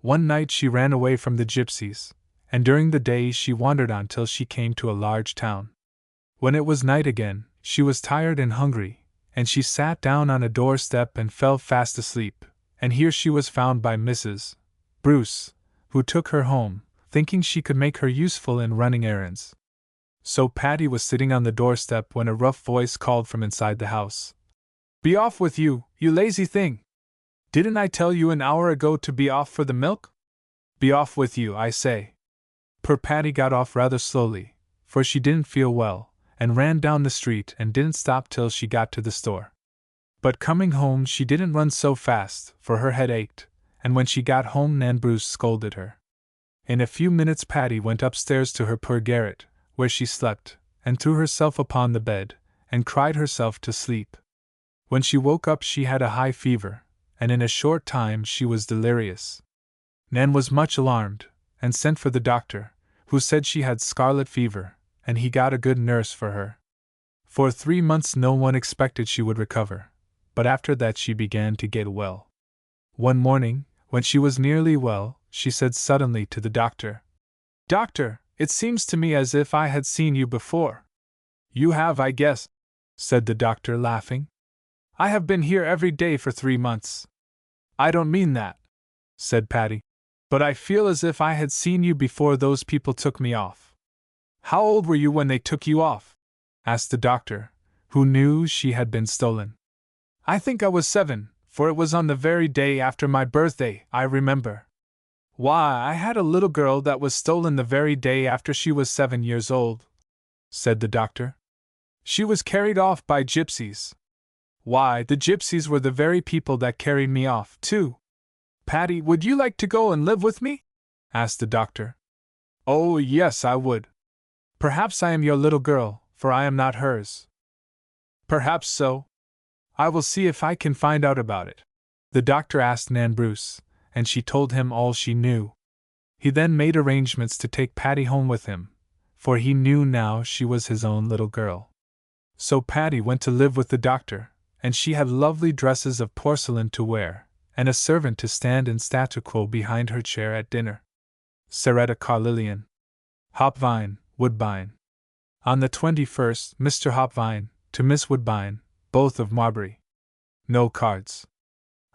One night she ran away from the gypsies, and during the day she wandered on till she came to a large town. When it was night again, she was tired and hungry, and she sat down on a doorstep and fell fast asleep, and here she was found by Mrs. Bruce, who took her home, thinking she could make her useful in running errands. So Patty was sitting on the doorstep when a rough voice called from inside the house. "Be off with you, you lazy thing! Didn't I tell you an hour ago to be off for the milk? Be off with you, I say!" Poor Patty got off rather slowly, for she didn't feel well, and ran down the street and didn't stop till she got to the store. But coming home she didn't run so fast, for her head ached, and when she got home Nan Bruce scolded her. In a few minutes Patty went upstairs to her poor garret, where she slept, and threw herself upon the bed, and cried herself to sleep. When she woke up she had a high fever, and in a short time she was delirious. Nan was much alarmed, and sent for the doctor, who said she had scarlet fever, and he got a good nurse for her. For 3 months no one expected she would recover, but after that she began to get well. One morning, when she was nearly well, she said suddenly to the doctor, "Doctor, it seems to me as if I had seen you before." "You have, I guess," said the doctor, laughing. "I have been here every day for 3 months." "I don't mean that," said Patty, "but I feel as if I had seen you before those people took me off." "How old were you when they took you off?" asked the doctor, who knew she had been stolen. "I think I was 7, for it was on the very day after my birthday, I remember." "Why, I had a little girl that was stolen the very day after she was 7 years old," said the doctor. "She was carried off by gypsies. Why, the gypsies were the very people that carried me off, too." "Patty, would you like to go and live with me?" asked the doctor. "Oh, yes, I would." "Perhaps I am your little girl, for I am not hers." "Perhaps so. I will see if I can find out about it." The doctor asked Nan Bruce, and she told him all she knew. He then made arrangements to take Patty home with him, for he knew now she was his own little girl. So Patty went to live with the doctor, and she had lovely dresses of porcelain to wear, and a servant to stand in statu quo behind her chair at dinner. Seretta Carlilian. Hopvine, Woodbine. On the 21st, Mr. Hopvine, to Miss Woodbine, both of Marbury. No cards.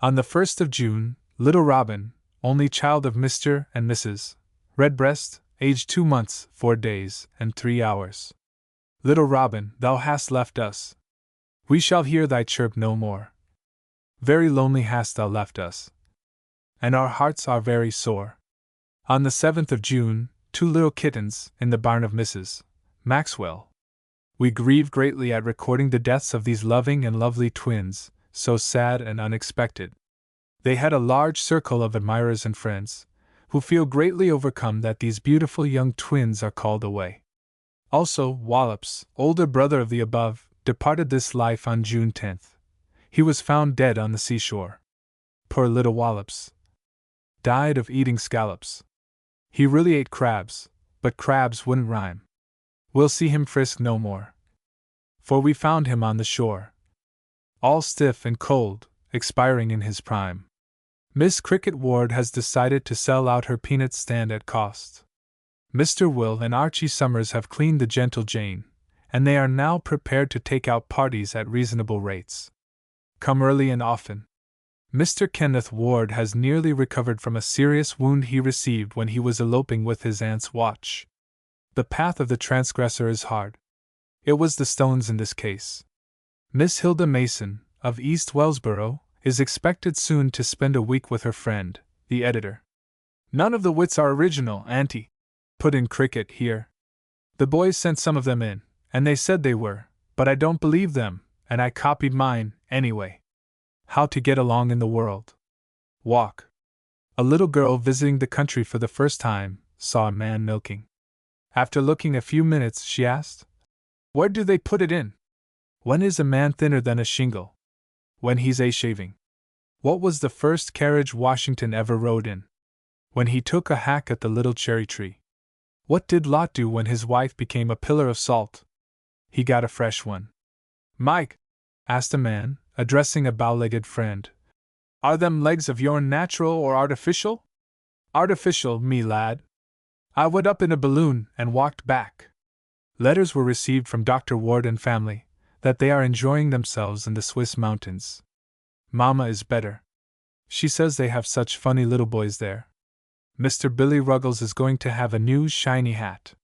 On the 1st of June, little Robin, only child of Mr. and Mrs. Redbreast, aged 2 months, 4 days, and 3 hours. Little Robin, thou hast left us. We shall hear thy chirp no more. Very lonely hast thou left us, and our hearts are very sore. On the 7th of June, 2 little kittens, in the barn of Mrs. Maxwell. We grieve greatly at recording the deaths of these loving and lovely twins, so sad and unexpected. They had a large circle of admirers and friends, who feel greatly overcome that these beautiful young twins are called away. Also, Wallops, older brother of the above, departed this life on June 10th. He was found dead on the seashore. Poor little Wallops. Died of eating scallops. He really ate crabs, but crabs wouldn't rhyme. We'll see him frisk no more, for we found him on the shore, all stiff and cold, expiring in his prime. Miss Cricket Ward has decided to sell out her peanut stand at cost. Mr. Will and Archie Summers have cleaned the Gentle Jane, and they are now prepared to take out parties at reasonable rates. Come early and often. Mr. Kenneth Ward has nearly recovered from a serious wound he received when he was eloping with his aunt's watch. The path of the transgressor is hard. It was the stones in this case. Miss Hilda Mason, of East Wellsboro, is expected soon to spend a week with her friend, the editor. "None of the wits are original, Auntie," put in Cricket here. "The boys sent some of them in, and they said they were, but I don't believe them, and I copied mine, anyway." How to get along in the world. Walk. A little girl visiting the country for the first time saw a man milking. After looking a few minutes, she asked, "Where do they put it in?" "When is a man thinner than a shingle?" "When he's a-shaving." What was the first carriage Washington ever rode in? When he took a hack at the little cherry tree. What did Lot do when his wife became a pillar of salt? He got a fresh one. "Mike," asked a man, addressing a bow-legged friend, "are them legs of yourn natural or artificial?" "Artificial, me lad. I went up in a balloon and walked back." Letters were received from Dr. Ward and family, that they are enjoying themselves in the Swiss mountains. Mama is better. She says they have such funny little boys there. Mr. Billy Ruggles is going to have a new shiny hat.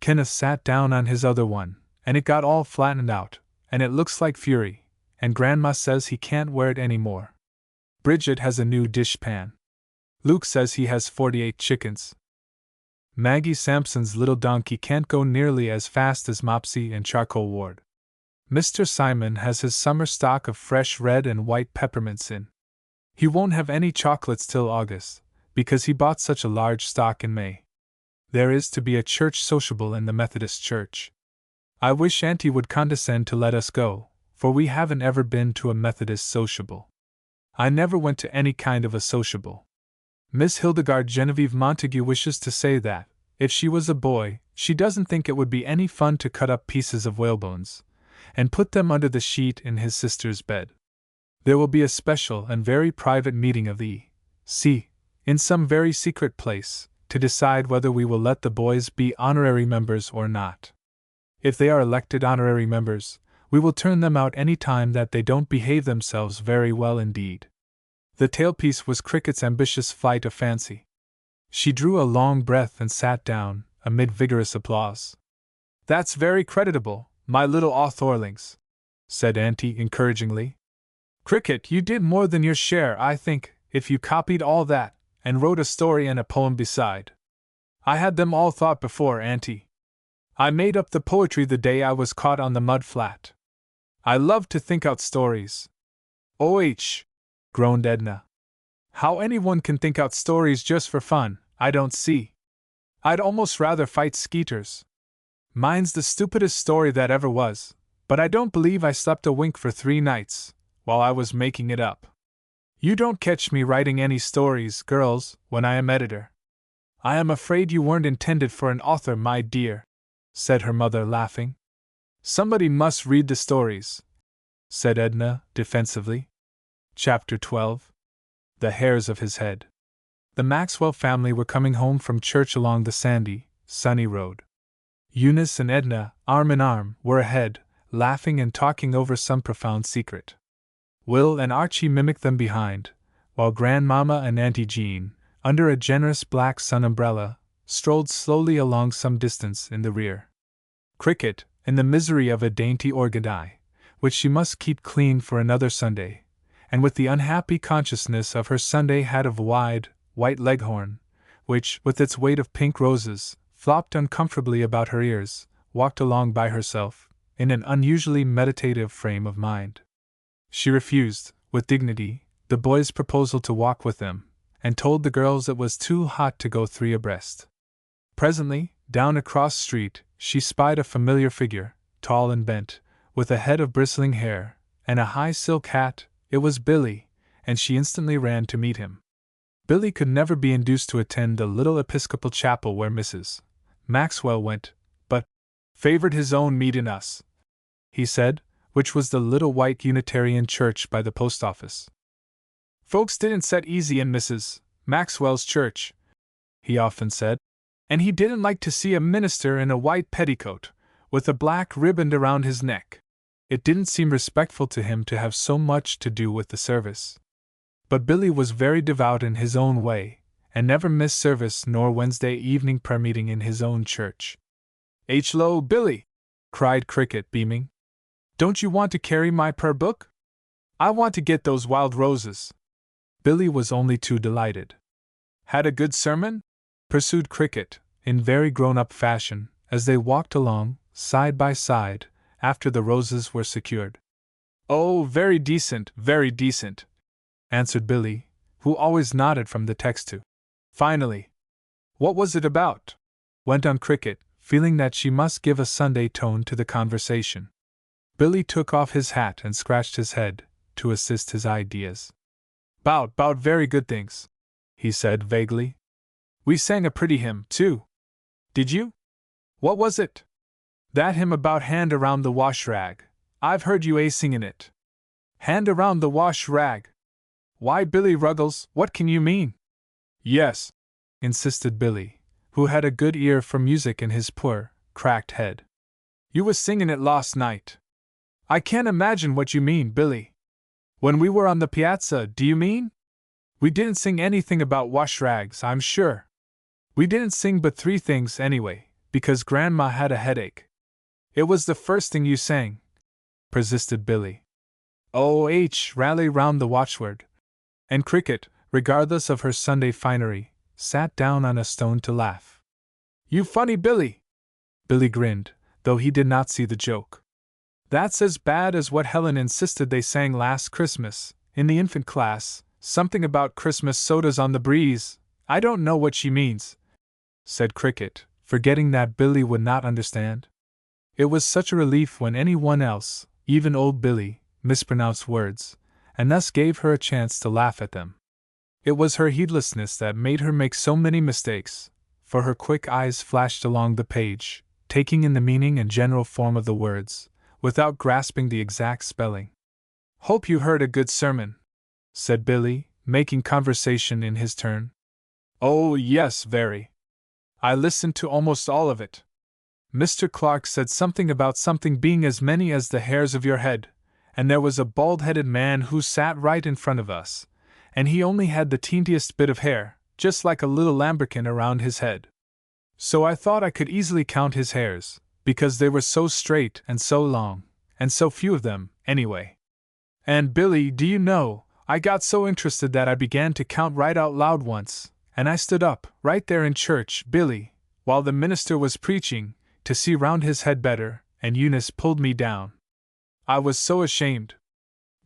Kenneth sat down on his other one, and it got all flattened out, and it looks like fury, and Grandma says he can't wear it any more. Bridget has a new dishpan. Luke says he has 48 chickens. Maggie Sampson's little donkey can't go nearly as fast as Mopsy and Charcoal Ward. Mr. Simon has his summer stock of fresh red and white peppermints in. He won't have any chocolates till August, because he bought such a large stock in May. There is to be a church sociable in the Methodist Church. I wish Auntie would condescend to let us go, for we haven't ever been to a Methodist sociable. I never went to any kind of a sociable. Miss Hildegard Genevieve Montague wishes to say that, if she was a boy, she doesn't think it would be any fun to cut up pieces of whalebones and put them under the sheet in his sister's bed. There will be a special and very private meeting of the E.C. in some very secret place, to decide whether we will let the boys be honorary members or not. If they are elected honorary members, we will turn them out any time that they don't behave themselves very well indeed. The tailpiece was Cricket's ambitious flight of fancy. She drew a long breath and sat down, amid vigorous applause. "That's very creditable, my little Authorlings," said Auntie encouragingly. "Cricket, you did more than your share, I think, if you copied all that, and wrote a story and a poem beside. I had them all thought before, Auntie. I made up the poetry the day I was caught on the mud flat. I love to think out stories." "Oh," groaned Edna. "How anyone can think out stories just for fun, I don't see. I'd almost rather fight skeeters. Mine's the stupidest story that ever was, but I don't believe I slept a wink for 3 nights, while I was making it up. You don't catch me writing any stories, girls, when I am editor." "I am afraid you weren't intended for an author, my dear," said her mother, laughing. "Somebody must read the stories," said Edna, defensively. Chapter 12. The Hairs of His Head. The Maxwell family were coming home from church along the sandy, sunny road. Eunice and Edna, arm in arm, were ahead, laughing and talking over some profound secret. Will and Archie mimicked them behind, while Grandmama and Auntie Jean, under a generous black sun umbrella, strolled slowly along some distance in the rear. Cricket, in the misery of a dainty orchidee, which she must keep clean for another Sunday, and with the unhappy consciousness of her Sunday hat of wide, white leghorn, which, with its weight of pink roses, flopped uncomfortably about her ears, walked along by herself, in an unusually meditative frame of mind. She refused, with dignity, the boys' proposal to walk with them, and told the girls it was too hot to go 3 abreast. Presently, down a cross street, she spied a familiar figure, tall and bent, with a head of bristling hair, and a high silk hat. It was Billy, and she instantly ran to meet him. Billy could never be induced to attend the little Episcopal chapel where Mrs. Maxwell went, but favored his own meat in us, he said, which was the little white Unitarian church by the post office. Folks didn't set easy in Mrs. Maxwell's church, he often said, and he didn't like to see a minister in a white petticoat, with a black ribband around his neck. It didn't seem respectful to him to have so much to do with the service. But Billy was very devout in his own way, and never missed service nor Wednesday evening prayer meeting in his own church. "Hello, Billy!" cried Cricket, beaming. "Don't you want to carry my prayer book? I want to get those wild roses." Billy was only too delighted. "Had a good sermon?" pursued Cricket, in very grown-up fashion, as they walked along, side by side, after the roses were secured. "Oh, very decent, answered Billy, who always nodded from the text to "finally." "What was it about?" went on Cricket, feeling that she must give a Sunday tone to the conversation. Billy took off his hat and scratched his head, to assist his ideas. "'Bout very good things," he said vaguely. "We sang a pretty hymn, too. Did you? What was it?" "That hymn about hand around the wash rag. I've heard you singing it." "Hand around the wash rag? Why, Billy Ruggles, what can you mean?" "Yes," insisted Billy, who had a good ear for music in his poor, cracked head. "You was singing it last night." "I can't imagine what you mean, Billy. When we were on the piazza, do you mean?" We didn't sing anything about wash rags, I'm sure. We didn't sing but 3 things anyway, because Grandma had a headache. It was the first thing you sang, persisted Billy. Rally round the watchword. And Cricket, regardless of her Sunday finery, sat down on a stone to laugh. You funny Billy! Billy grinned, though he did not see the joke. That's as bad as what Helen insisted they sang last Christmas, in the infant class, something about Christmas sodas on the breeze. I don't know what she means, said Cricket, forgetting that Billy would not understand. It was such a relief when anyone else, even old Billy, mispronounced words, and thus gave her a chance to laugh at them. It was her heedlessness that made her make so many mistakes, for her quick eyes flashed along the page, taking in the meaning and general form of the words, without grasping the exact spelling. Hope you heard a good sermon, said Billy, making conversation in his turn. Oh, yes, very. I listened to almost all of it. Mr. Clark said something about something being as many as the hairs of your head, and there was a bald-headed man who sat right in front of us, and he only had the teensiest bit of hair, just like a little lambrequin around his head. So I thought I could easily count his hairs, because they were so straight and so long, and so few of them, anyway. And Billy, do you know, I got so interested that I began to count right out loud once, and I stood up, right there in church, Billy, while the minister was preaching, to see round his head better, and Eunice pulled me down. I was so ashamed.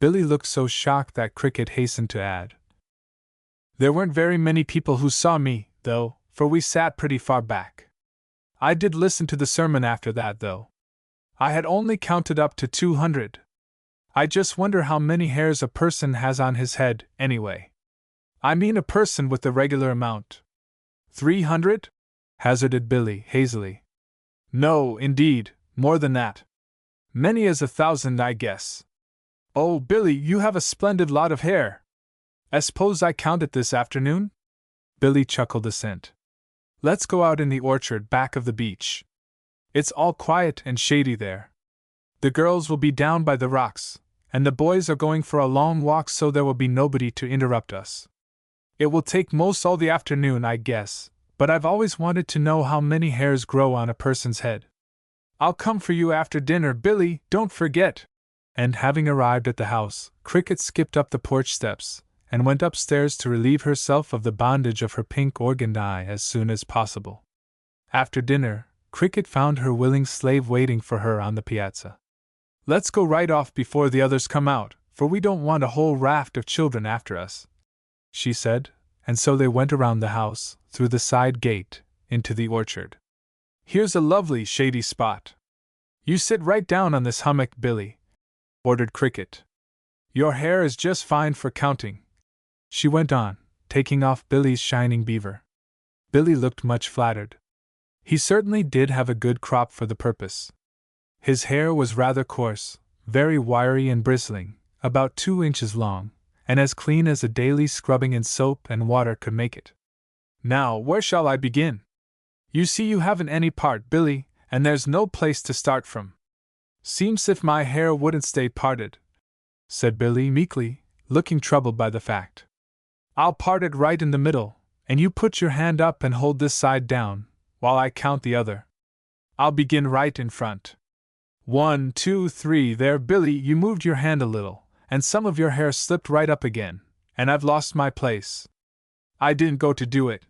Billy looked so shocked that Cricket hastened to add. There weren't very many people who saw me, though, for we sat pretty far back. I did listen to the sermon after that, though. I had only counted up to 200. I just wonder how many hairs a person has on his head, anyway. I mean a person with the regular amount. 300? Hazarded Billy, hazily. No, indeed, more than that. Many as 1,000, I guess. Oh, Billy, you have a splendid lot of hair. Suppose I count it this afternoon? Billy chuckled assent. Let's go out in the orchard back of the beach. It's all quiet and shady there. The girls will be down by the rocks, and the boys are going for a long walk, so there will be nobody to interrupt us. It will take most all the afternoon, I guess, but I've always wanted to know how many hairs grow on a person's head. I'll come for you after dinner, Billy, don't forget. And having arrived at the house, Cricket skipped up the porch steps, and went upstairs to relieve herself of the bondage of her pink organ eye as soon as possible. After dinner, Cricket found her willing slave waiting for her on the piazza. Let's go right off before the others come out, for we don't want a whole raft of children after us, she said, and so they went around the house, through the side gate, into the orchard. Here's a lovely shady spot. You sit right down on this hummock, Billy, ordered Cricket. Your hair is just fine for counting, she went on, taking off Billy's shining beaver. Billy looked much flattered. He certainly did have a good crop for the purpose. His hair was rather coarse, very wiry and bristling, about 2 inches long, and as clean as a daily scrubbing in soap and water could make it. Now, where shall I begin? You see you haven't any part, Billy, and there's no place to start from. Seems if my hair wouldn't stay parted, said Billy meekly, looking troubled by the fact. I'll part it right in the middle, and you put your hand up and hold this side down, while I count the other. I'll begin right in front. 1, 2, 3, there, Billy, you moved your hand a little, and some of your hair slipped right up again, and I've lost my place. I didn't go to do it,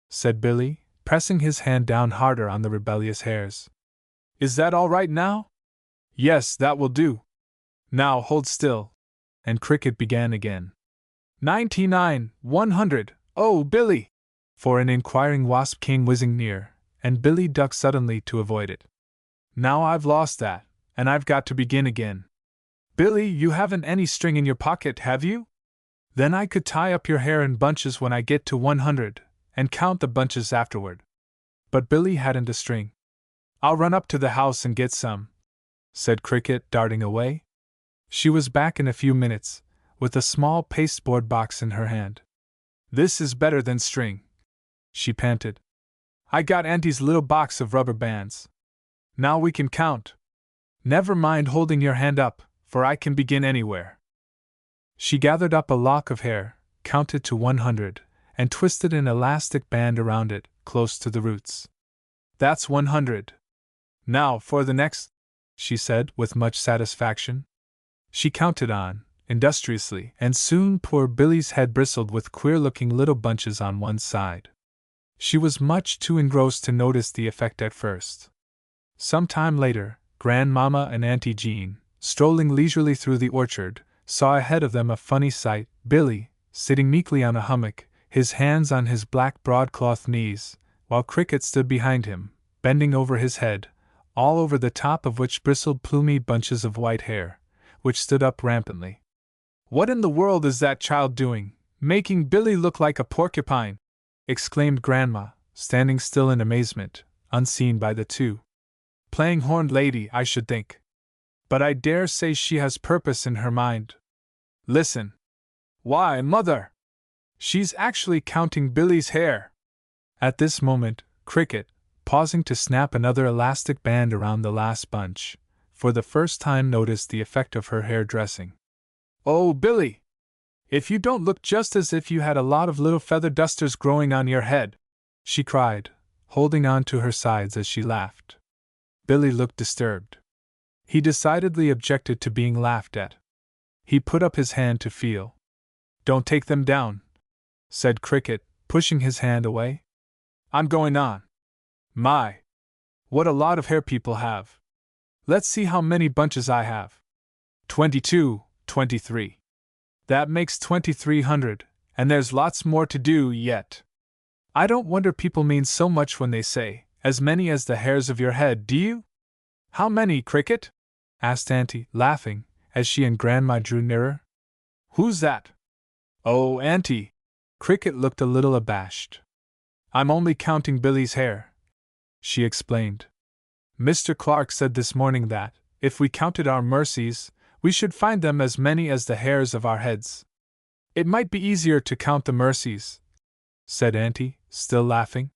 said Billy, pressing his hand down harder on the rebellious hairs. Is that all right now? Yes, that will do. Now hold still. And Cricket began again. 99, 100, oh, Billy! For an inquiring wasp came whizzing near, and Billy ducked suddenly to avoid it. Now I've lost that, and I've got to begin again. Billy, you haven't any string in your pocket, have you? Then I could tie up your hair in bunches when I get to 100, and count the bunches afterward. But Billy hadn't a string. I'll run up to the house and get some, said Cricket, darting away. She was back in a few minutes, with a small pasteboard box in her hand. This is better than string, she panted. I got Auntie's little box of rubber bands. Now we can count. Never mind holding your hand up, for I can begin anywhere. She gathered up a lock of hair, counted to 100, and twisted an elastic band around it, close to the roots. That's 100. Now for the next, she said with much satisfaction. She counted on, industriously, and soon poor Billy's head bristled with queer-looking little bunches on one side. She was much too engrossed to notice the effect at first. Some time later, Grandmama and Auntie Jean, strolling leisurely through the orchard, saw ahead of them a funny sight: Billy, sitting meekly on a hummock, his hands on his black broadcloth knees, while Cricket stood behind him, bending over his head, all over the top of which bristled plumy bunches of white hair, which stood up rampantly. "What in the world is that child doing, making Billy look like a porcupine?" exclaimed Grandma, standing still in amazement, unseen by the two. "Playing horned lady, I should think. But I dare say she has purpose in her mind. Listen. Why, Mother! She's actually counting Billy's hair!" At this moment, Cricket, pausing to snap another elastic band around the last bunch, for the first time noticed the effect of her hair dressing. "Oh, Billy! If you don't look just as if you had a lot of little feather dusters growing on your head!" she cried, holding on to her sides as she laughed. Billy looked disturbed. He decidedly objected to being laughed at. He put up his hand to feel. "Don't take them down," said Cricket, pushing his hand away. "I'm going on. My! What a lot of hair people have! Let's see how many bunches I have. 22, 23. That makes 2,300, and there's lots more to do yet. I don't wonder people mean so much when they say, as many as the hairs of your head, do you?" "How many, Cricket?" asked Auntie, laughing, as she and Grandma drew nearer. "Who's that?" "Oh, Auntie!" Cricket looked a little abashed. "I'm only counting Billy's hair," she explained. "Mr. Clark said this morning that, if we counted our mercies, we should find them as many as the hairs of our heads." "It might be easier to count the mercies," said Auntie, still laughing.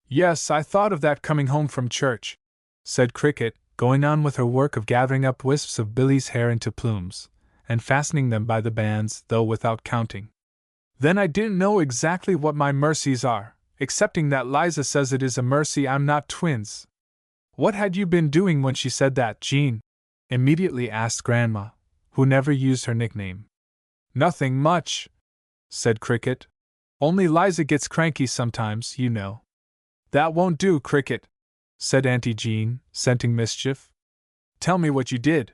"Yes, I thought of that coming home from church," said Cricket, going on with her work of gathering up wisps of Billy's hair into plumes, and fastening them by the bands, though without counting. "Then I didn't know exactly what my mercies are, excepting that Liza says it is a mercy I'm not twins." "What had you been doing when she said that, Jean?" immediately asked Grandma, who never used her nickname. "Nothing much," said Cricket. "Only Liza gets cranky sometimes, you know." "That won't do, Cricket," said Auntie Jean, scenting mischief. "Tell me what you did."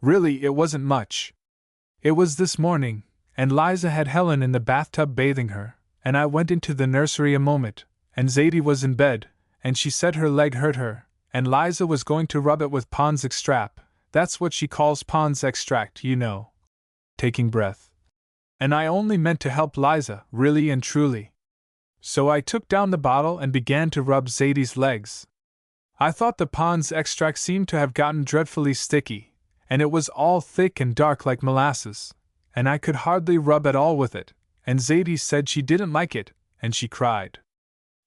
"Really, it wasn't much. It was this morning, and Liza had Helen in the bathtub bathing her, and I went into the nursery a moment, and Zadie was in bed, and she said her leg hurt her, and Liza was going to rub it with Pond's extract. That's what she calls Pond's extract, you know," taking breath. "And I only meant to help Liza, really and truly. So I took down the bottle and began to rub Zadie's legs. I thought the Pond's extract seemed to have gotten dreadfully sticky, and it was all thick and dark like molasses, and I could hardly rub at all with it, and Zadie said she didn't like it, and she cried.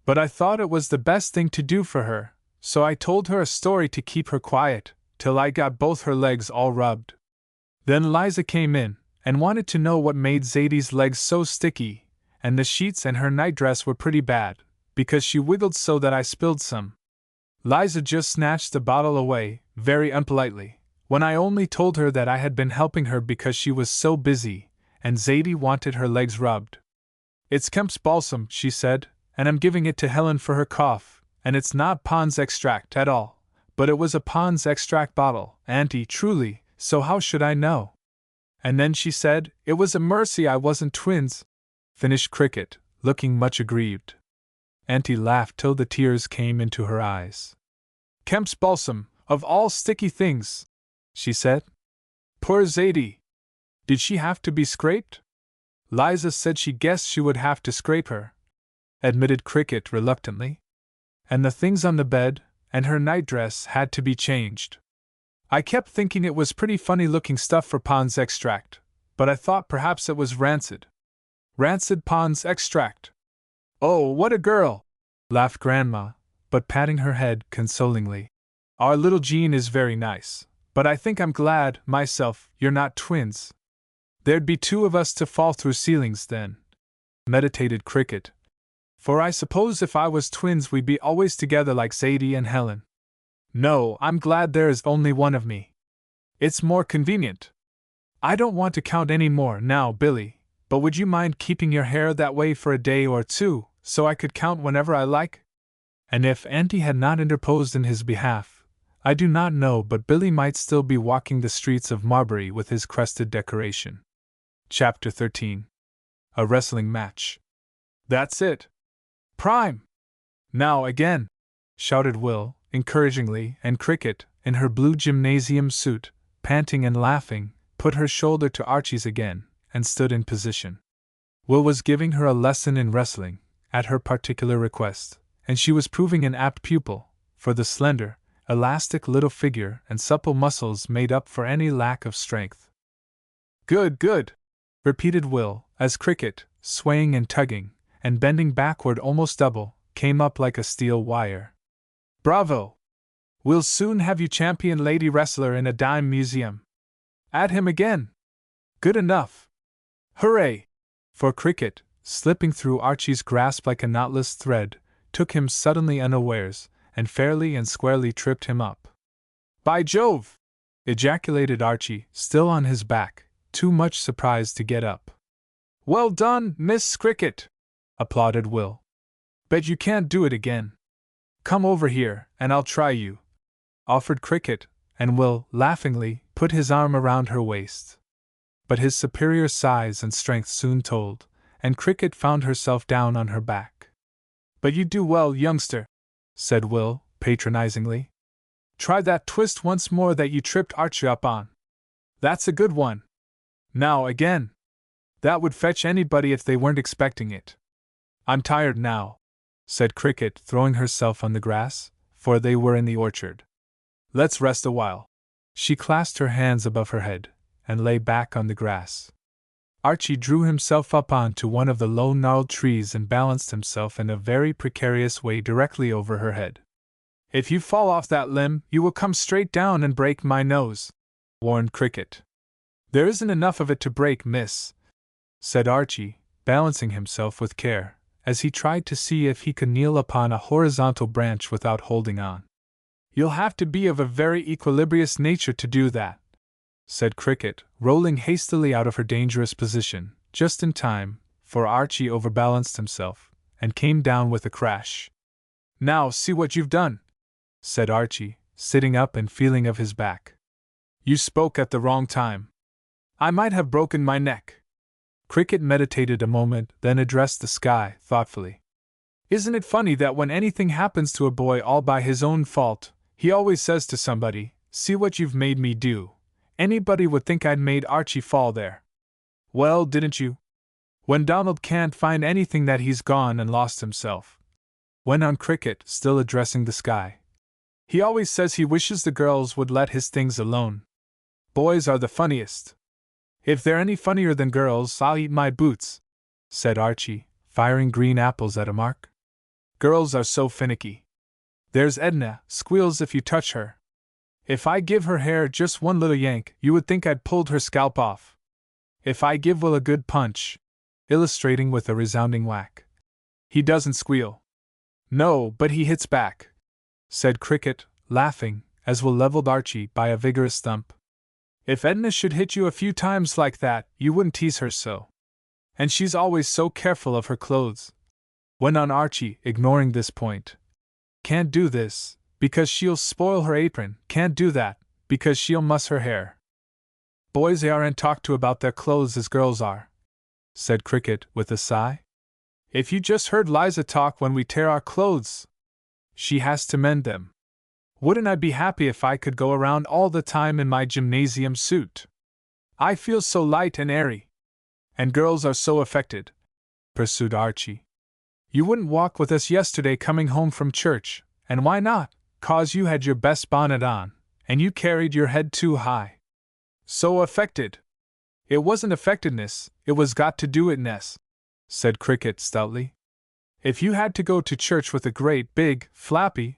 But I thought it was the best thing to do for her, so I told her a story to keep her quiet, till I got both her legs all rubbed. Then Liza came in, and wanted to know what made Zadie's legs so sticky, and the sheets and her nightdress were pretty bad, because she wiggled so that I spilled some. Liza just snatched the bottle away, very unpolitely, when I only told her that I had been helping her because she was so busy, and Zadie wanted her legs rubbed. "It's Kemp's balsam," she said, "and I'm giving it to Helen for her cough, and it's not Pond's extract at all, but it was a Pond's extract bottle, Auntie, truly, so how should I know? And then she said, it was a mercy I wasn't twins," finished Cricket, looking much aggrieved. Auntie laughed till the tears came into her eyes. "Kemp's balsam, of all sticky things," she said. "Poor Zadie! Did she have to be scraped?" "Liza said she guessed she would have to scrape her," admitted Cricket reluctantly. "And the things on the bed, and her nightdress had to be changed. I kept thinking it was pretty funny looking stuff for Pond's extract, but I thought perhaps it was rancid." "Rancid Pond's extract! Oh, what a girl!" laughed Grandma, but patting her head consolingly. "Our little Jean is very nice, but I think I'm glad, myself, you're not twins." There'd be two of us to fall through ceilings then, meditated Cricket. For I suppose if I was twins we'd be always together like Zadie and Helen. No, I'm glad there is only one of me. It's more convenient. I don't want to count any more now, Billy, but would you mind keeping your hair that way for a day or two, so I could count whenever I like? And if Auntie had not interposed in his behalf, I do not know, but Billy might still be walking the streets of Marbury with his crested decoration. Chapter 13. A Wrestling Match. That's it. Prime! Now again! Shouted Will, encouragingly, and Cricket, in her blue gymnasium suit, panting and laughing, put her shoulder to Archie's again, and stood in position. Will was giving her a lesson in wrestling, at her particular request, and she was proving an apt pupil, for the slender, elastic little figure and supple muscles made up for any lack of strength. Good, good! Repeated Will, as Cricket, swaying and tugging, and bending backward almost double, came up like a steel wire. Bravo! We'll soon have you champion lady wrestler in a dime museum. At him again! Good enough! Hooray! For Cricket, slipping through Archie's grasp like a knotless thread, took him suddenly unawares, and fairly and squarely tripped him up. By Jove! Ejaculated Archie, still on his back, too much surprised to get up. Well done, Miss Cricket! Applauded Will. Bet you can't do it again. Come over here, and I'll try you, offered Cricket, and Will, laughingly, put his arm around her waist. But his superior size and strength soon told, and Cricket found herself down on her back. But you do well, youngster, said Will, patronizingly. Try that twist once more that you tripped Archie up on. That's a good one. Now again. That would fetch anybody if they weren't expecting it. I'm tired now, said Cricket, throwing herself on the grass, for they were in the orchard. Let's rest a while. She clasped her hands above her head, and lay back on the grass. Archie drew himself up onto one of the low gnarled trees and balanced himself in a very precarious way directly over her head. If you fall off that limb, you will come straight down and break my nose, warned Cricket. There isn't enough of it to break, miss, said Archie, balancing himself with care, as he tried to see if he could kneel upon a horizontal branch without holding on. You'll have to be of a very equilibrious nature to do that, said Cricket, rolling hastily out of her dangerous position, just in time, for Archie overbalanced himself, and came down with a crash. Now see what you've done, said Archie, sitting up and feeling of his back. You spoke at the wrong time. I might have broken my neck. Cricket meditated a moment, then addressed the sky, thoughtfully. Isn't it funny that when anything happens to a boy all by his own fault, he always says to somebody, see what you've made me do. Anybody would think I'd made Archie fall there. Well, didn't you? When Donald can't find anything that he's gone and lost himself, went on Cricket, still addressing the sky. He always says he wishes the girls would let his things alone. Boys are the funniest. If they're any funnier than girls, I'll eat my boots, said Archie, firing green apples at a mark. Girls are so finicky. There's Edna, squeals if you touch her. If I give her hair just one little yank, you would think I'd pulled her scalp off. If I give Will a good punch, illustrating with a resounding whack, he doesn't squeal. No, but he hits back, said Cricket, laughing, as Will leveled Archie by a vigorous thump. If Edna should hit you a few times like that, you wouldn't tease her so. And she's always so careful of her clothes, went on Archie, ignoring this point. Can't do this, because she'll spoil her apron, can't do that, because she'll muss her hair. Boys aren't talked to about their clothes as girls are, said Cricket, with a sigh. If you just heard Liza talk when we tear our clothes. She has to mend them. Wouldn't I be happy if I could go around all the time in my gymnasium suit? I feel so light and airy. And girls are so affected, pursued Archie. You wouldn't walk with us yesterday coming home from church, and why not? 'Cause you had your best bonnet on, and you carried your head too high. So affected. It wasn't affectedness, it was got-to-do-itness, said Cricket stoutly. If you had to go to church with a great, big, floppy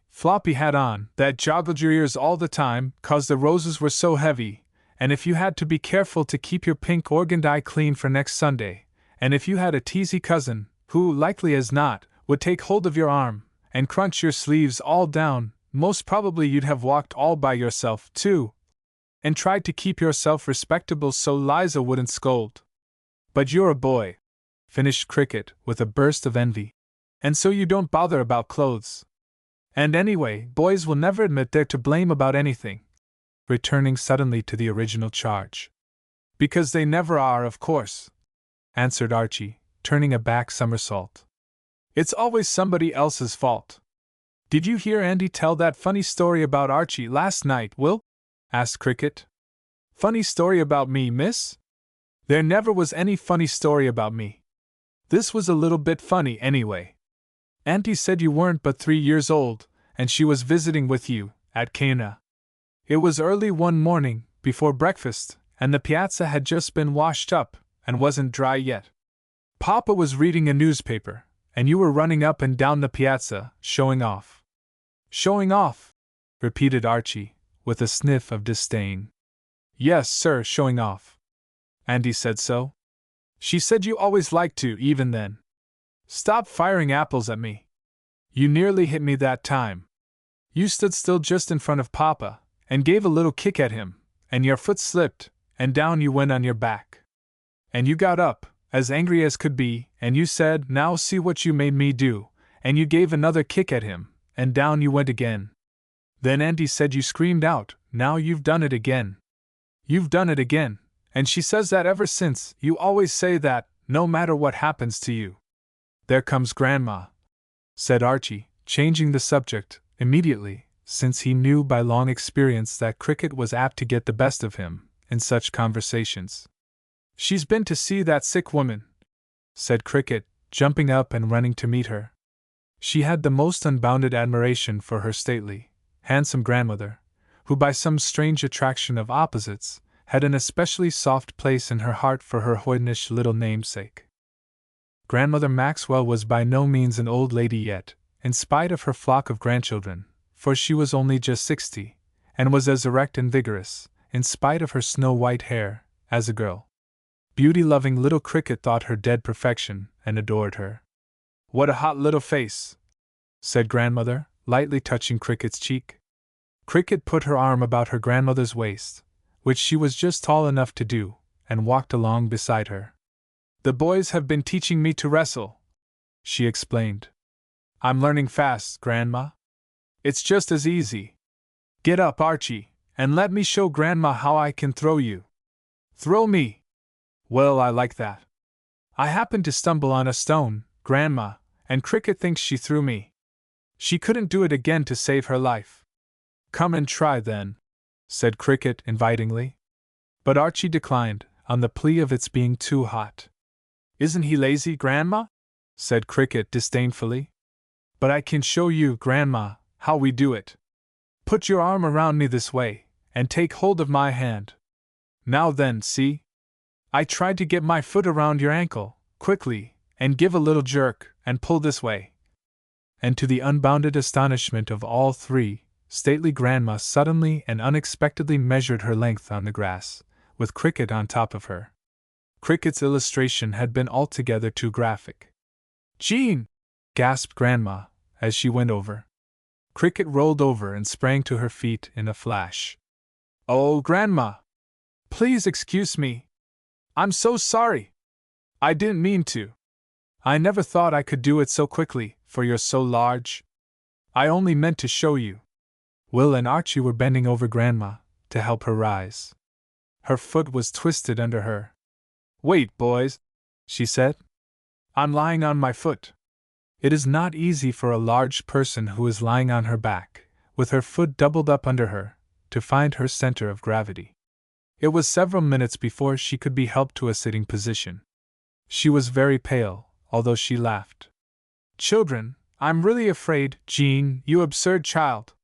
hat on, that joggled your ears all the time, 'cause the roses were so heavy, and if you had to be careful to keep your pink organdie clean for next Sunday, and if you had a teasy cousin, who, likely as not, would take hold of your arm, and crunch your sleeves all down, most probably you'd have walked all by yourself, too, and tried to keep yourself respectable so Liza wouldn't scold. But you're a boy, finished Cricket with a burst of envy, and so you don't bother about clothes. And anyway, boys will never admit they're to blame about anything, returning suddenly to the original charge. Because they never are, of course, answered Archie, turning a back somersault. It's always somebody else's fault. Did you hear Andy tell that funny story about Archie last night, Will? Asked Cricket. Funny story about me, miss? There never was any funny story about me. This was a little bit funny anyway. Auntie said you weren't but 3 years old, and she was visiting with you, at Cana. It was early one morning, before breakfast, and the piazza had just been washed up, and wasn't dry yet. Papa was reading a newspaper, and you were running up and down the piazza, showing off. Showing off? Repeated Archie, with a sniff of disdain. Yes, sir, showing off. Auntie said so. She said you always liked to, even then. Stop firing apples at me. You nearly hit me that time. You stood still just in front of Papa, and gave a little kick at him, and your foot slipped, and down you went on your back. And you got up, as angry as could be, and you said, now see what you made me do, and you gave another kick at him, and down you went again. Then Auntie said you screamed out, now you've done it again. You've done it again, and she says that ever since, you always say that, no matter what happens to you. There comes Grandma, said Archie, changing the subject, immediately, since he knew by long experience that Cricket was apt to get the best of him, in such conversations. She's been to see that sick woman, said Cricket, jumping up and running to meet her. She had the most unbounded admiration for her stately, handsome grandmother, who by some strange attraction of opposites, had an especially soft place in her heart for her hoydenish little namesake. Grandmother Maxwell was by no means an old lady yet, in spite of her flock of grandchildren, for she was only just 60, and was as erect and vigorous, in spite of her snow-white hair, as a girl. Beauty-loving little Cricket thought her dead perfection, and adored her. What a hot little face, said Grandmother, lightly touching Cricket's cheek. Cricket put her arm about her grandmother's waist, which she was just tall enough to do, and walked along beside her. The boys have been teaching me to wrestle, she explained. I'm learning fast, Grandma. It's just as easy. Get up, Archie, and let me show Grandma how I can throw you. Throw me? Well, I like that. I happened to stumble on a stone, Grandma, and Cricket thinks she threw me. She couldn't do it again to save her life. Come and try then, said Cricket invitingly. But Archie declined, on the plea of its being too hot. Isn't he lazy, Grandma? Said Cricket disdainfully. But I can show you, Grandma, how we do it. Put your arm around me this way, and take hold of my hand. Now then, see? I tried to get my foot around your ankle, quickly, and give a little jerk, and pull this way. And to the unbounded astonishment of all three, stately Grandma suddenly and unexpectedly measured her length on the grass, with Cricket on top of her. Cricket's illustration had been altogether too graphic. Jean! Gasped Grandma, as she went over. Cricket rolled over and sprang to her feet in a flash. Oh, Grandma! Please excuse me. I'm so sorry. I didn't mean to. I never thought I could do it so quickly, for you're so large. I only meant to show you. Will and Archie were bending over Grandma, to help her rise. Her foot was twisted under her. Wait, boys, she said. I'm lying on my foot. It is not easy for a large person who is lying on her back, with her foot doubled up under her, to find her center of gravity. It was several minutes before she could be helped to a sitting position. She was very pale, although she laughed. Children, I'm really afraid, Jean, you absurd child.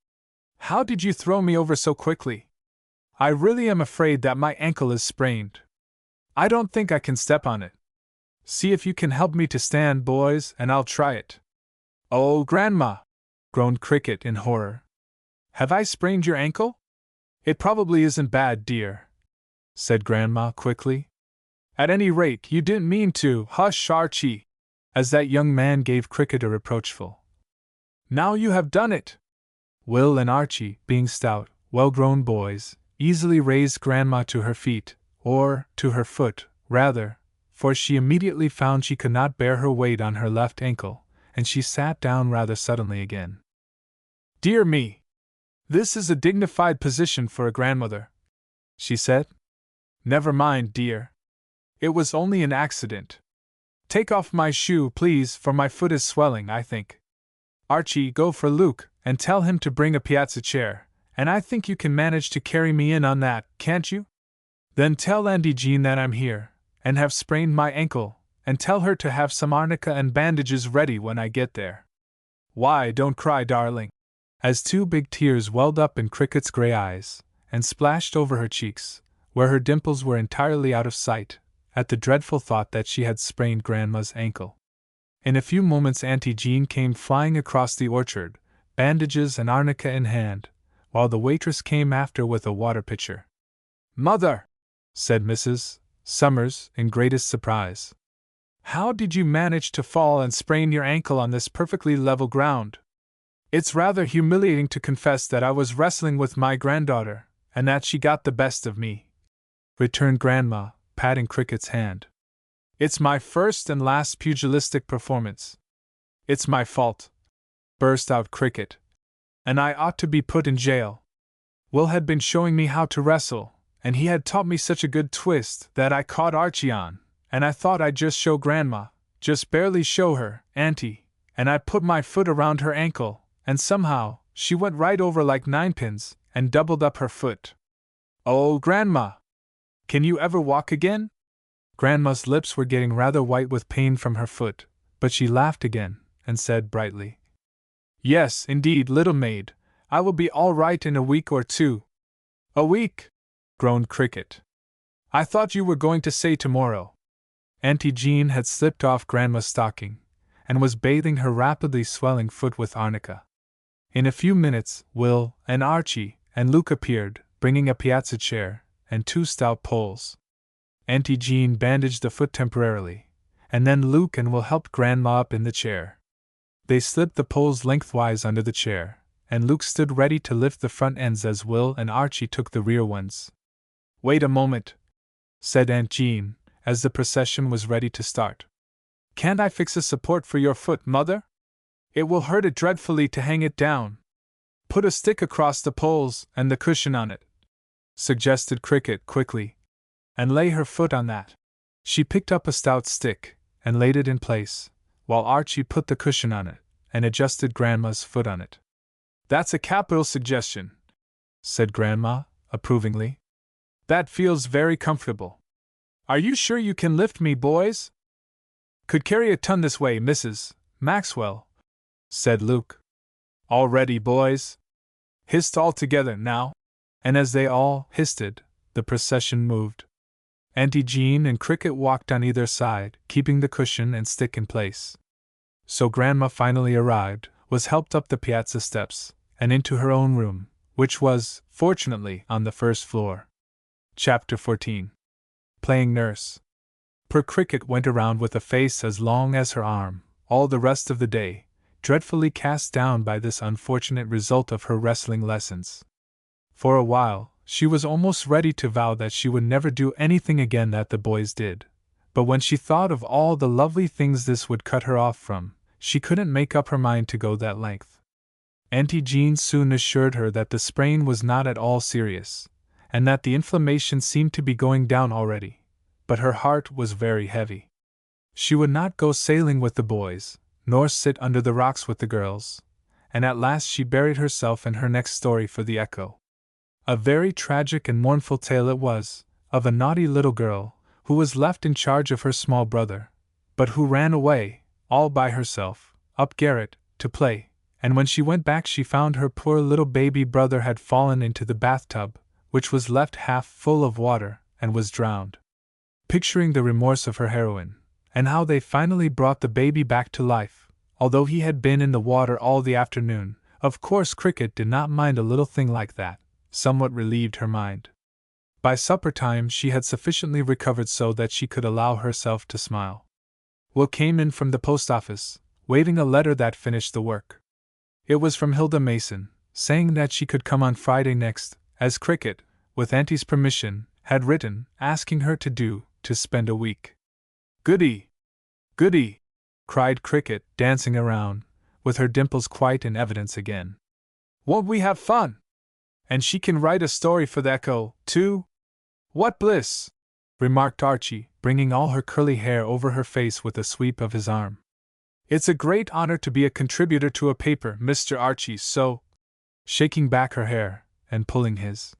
How did you throw me over so quickly? I really am afraid that my ankle is sprained. I don't think I can step on it. See if you can help me to stand, boys, and I'll try it. Oh, Grandma! Groaned Cricket in horror. Have I sprained your ankle? It probably isn't bad, dear. said Grandma quickly. At any rate, you didn't mean to. Hush, Archie, as that young man gave Cricket a reproachful. Now you have done it. Will and Archie, being stout, well-grown boys, easily raised Grandma to her feet, or to her foot, rather, for she immediately found she could not bear her weight on her left ankle, and she sat down rather suddenly again. Dear me! This is a dignified position for a grandmother, she said. Never mind, dear. It was only an accident. Take off my shoe, please, for my foot is swelling, I think. Archie, go for Luke, and tell him to bring a piazza chair, and I think you can manage to carry me in on that, can't you? Then tell Auntie Jean that I'm here, and have sprained my ankle, and tell her to have some arnica and bandages ready when I get there. Why, don't cry, darling, as two big tears welled up in Cricket's gray eyes, and splashed over her cheeks, where her dimples were entirely out of sight, at the dreadful thought that she had sprained Grandma's ankle. In a few moments Auntie Jean came flying across the orchard, bandages and arnica in hand, while the waitress came after with a water pitcher. Mother! Said Mrs. Summers, in greatest surprise. How did you manage to fall and sprain your ankle on this perfectly level ground? It's rather humiliating to confess that I was wrestling with my granddaughter, and that she got the best of me, returned Grandma, patting Cricket's hand. It's my first and last pugilistic performance. It's my fault, burst out Cricket, and I ought to be put in jail. Will had been showing me how to wrestle, and he had taught me such a good twist that I caught Archie on, and I thought I'd just show Grandma, just barely show her, Auntie, and I put my foot around her ankle, and somehow she went right over like ninepins and doubled up her foot. Oh, Grandma! Can you ever walk again? Grandma's lips were getting rather white with pain from her foot, but she laughed again, and said brightly, Yes, indeed, little maid, I will be all right in a week or two. A week? Groaned Cricket. I thought you were going to say tomorrow. Auntie Jean had slipped off Grandma's stocking, and was bathing her rapidly swelling foot with arnica. In a few minutes, Will, and Archie, and Luke appeared, bringing a piazza chair, and two stout poles. Auntie Jean bandaged the foot temporarily, and then Luke and Will helped Grandma up in the chair. They slipped the poles lengthwise under the chair, and Luke stood ready to lift the front ends as Will and Archie took the rear ones. Wait a moment, said Aunt Jean, as the procession was ready to start. Can't I fix a support for your foot, Mother? It will hurt it dreadfully to hang it down. Put a stick across the poles and the cushion on it, suggested Cricket quickly, and lay her foot on that. She picked up a stout stick and laid it in place, while Archie put the cushion on it and adjusted Grandma's foot on it. That's a capital suggestion, said Grandma, approvingly. That feels very comfortable. Are you sure you can lift me, boys? Could carry a ton this way, Mrs. Maxwell, said Luke. All ready, boys? Hist all together now. And as they all histed, the procession moved. Auntie Jean and Cricket walked on either side, keeping the cushion and stick in place. So Grandma finally arrived, was helped up the piazza steps, and into her own room, which was, fortunately, on the first floor. Chapter 14. Playing Nurse. Poor Cricket went around with a face as long as her arm, all the rest of the day, dreadfully cast down by this unfortunate result of her wrestling lessons. For a while, she was almost ready to vow that she would never do anything again that the boys did, but when she thought of all the lovely things this would cut her off from, she couldn't make up her mind to go that length. Auntie Jean soon assured her that the sprain was not at all serious, and that the inflammation seemed to be going down already, but her heart was very heavy. She would not go sailing with the boys, nor sit under the rocks with the girls, and at last she buried herself in her next story for the Echo. A very tragic and mournful tale it was, of a naughty little girl, who was left in charge of her small brother, but who ran away, all by herself, up garret, to play, and when she went back she found her poor little baby brother had fallen into the bathtub, which was left half full of water, and was drowned. Picturing the remorse of her heroine, and how they finally brought the baby back to life, although he had been in the water all the afternoon, of course Cricket did not mind a little thing like that, somewhat relieved her mind. By supper time she had sufficiently recovered so that she could allow herself to smile. Will came in from the post office, waving a letter that finished the work. It was from Hilda Mason, saying that she could come on Friday next, as Cricket, with Auntie's permission, had written, asking her to spend a week. "Goody! Goody!" cried Cricket, dancing around, with her dimples quite in evidence again. "Won't we have fun? And she can write a story for the Echo, too? What bliss!" remarked Archie, bringing all her curly hair over her face with a sweep of his arm. "It's a great honor to be a contributor to a paper, Mr. Archie, so," shaking back her hair, and pulling his.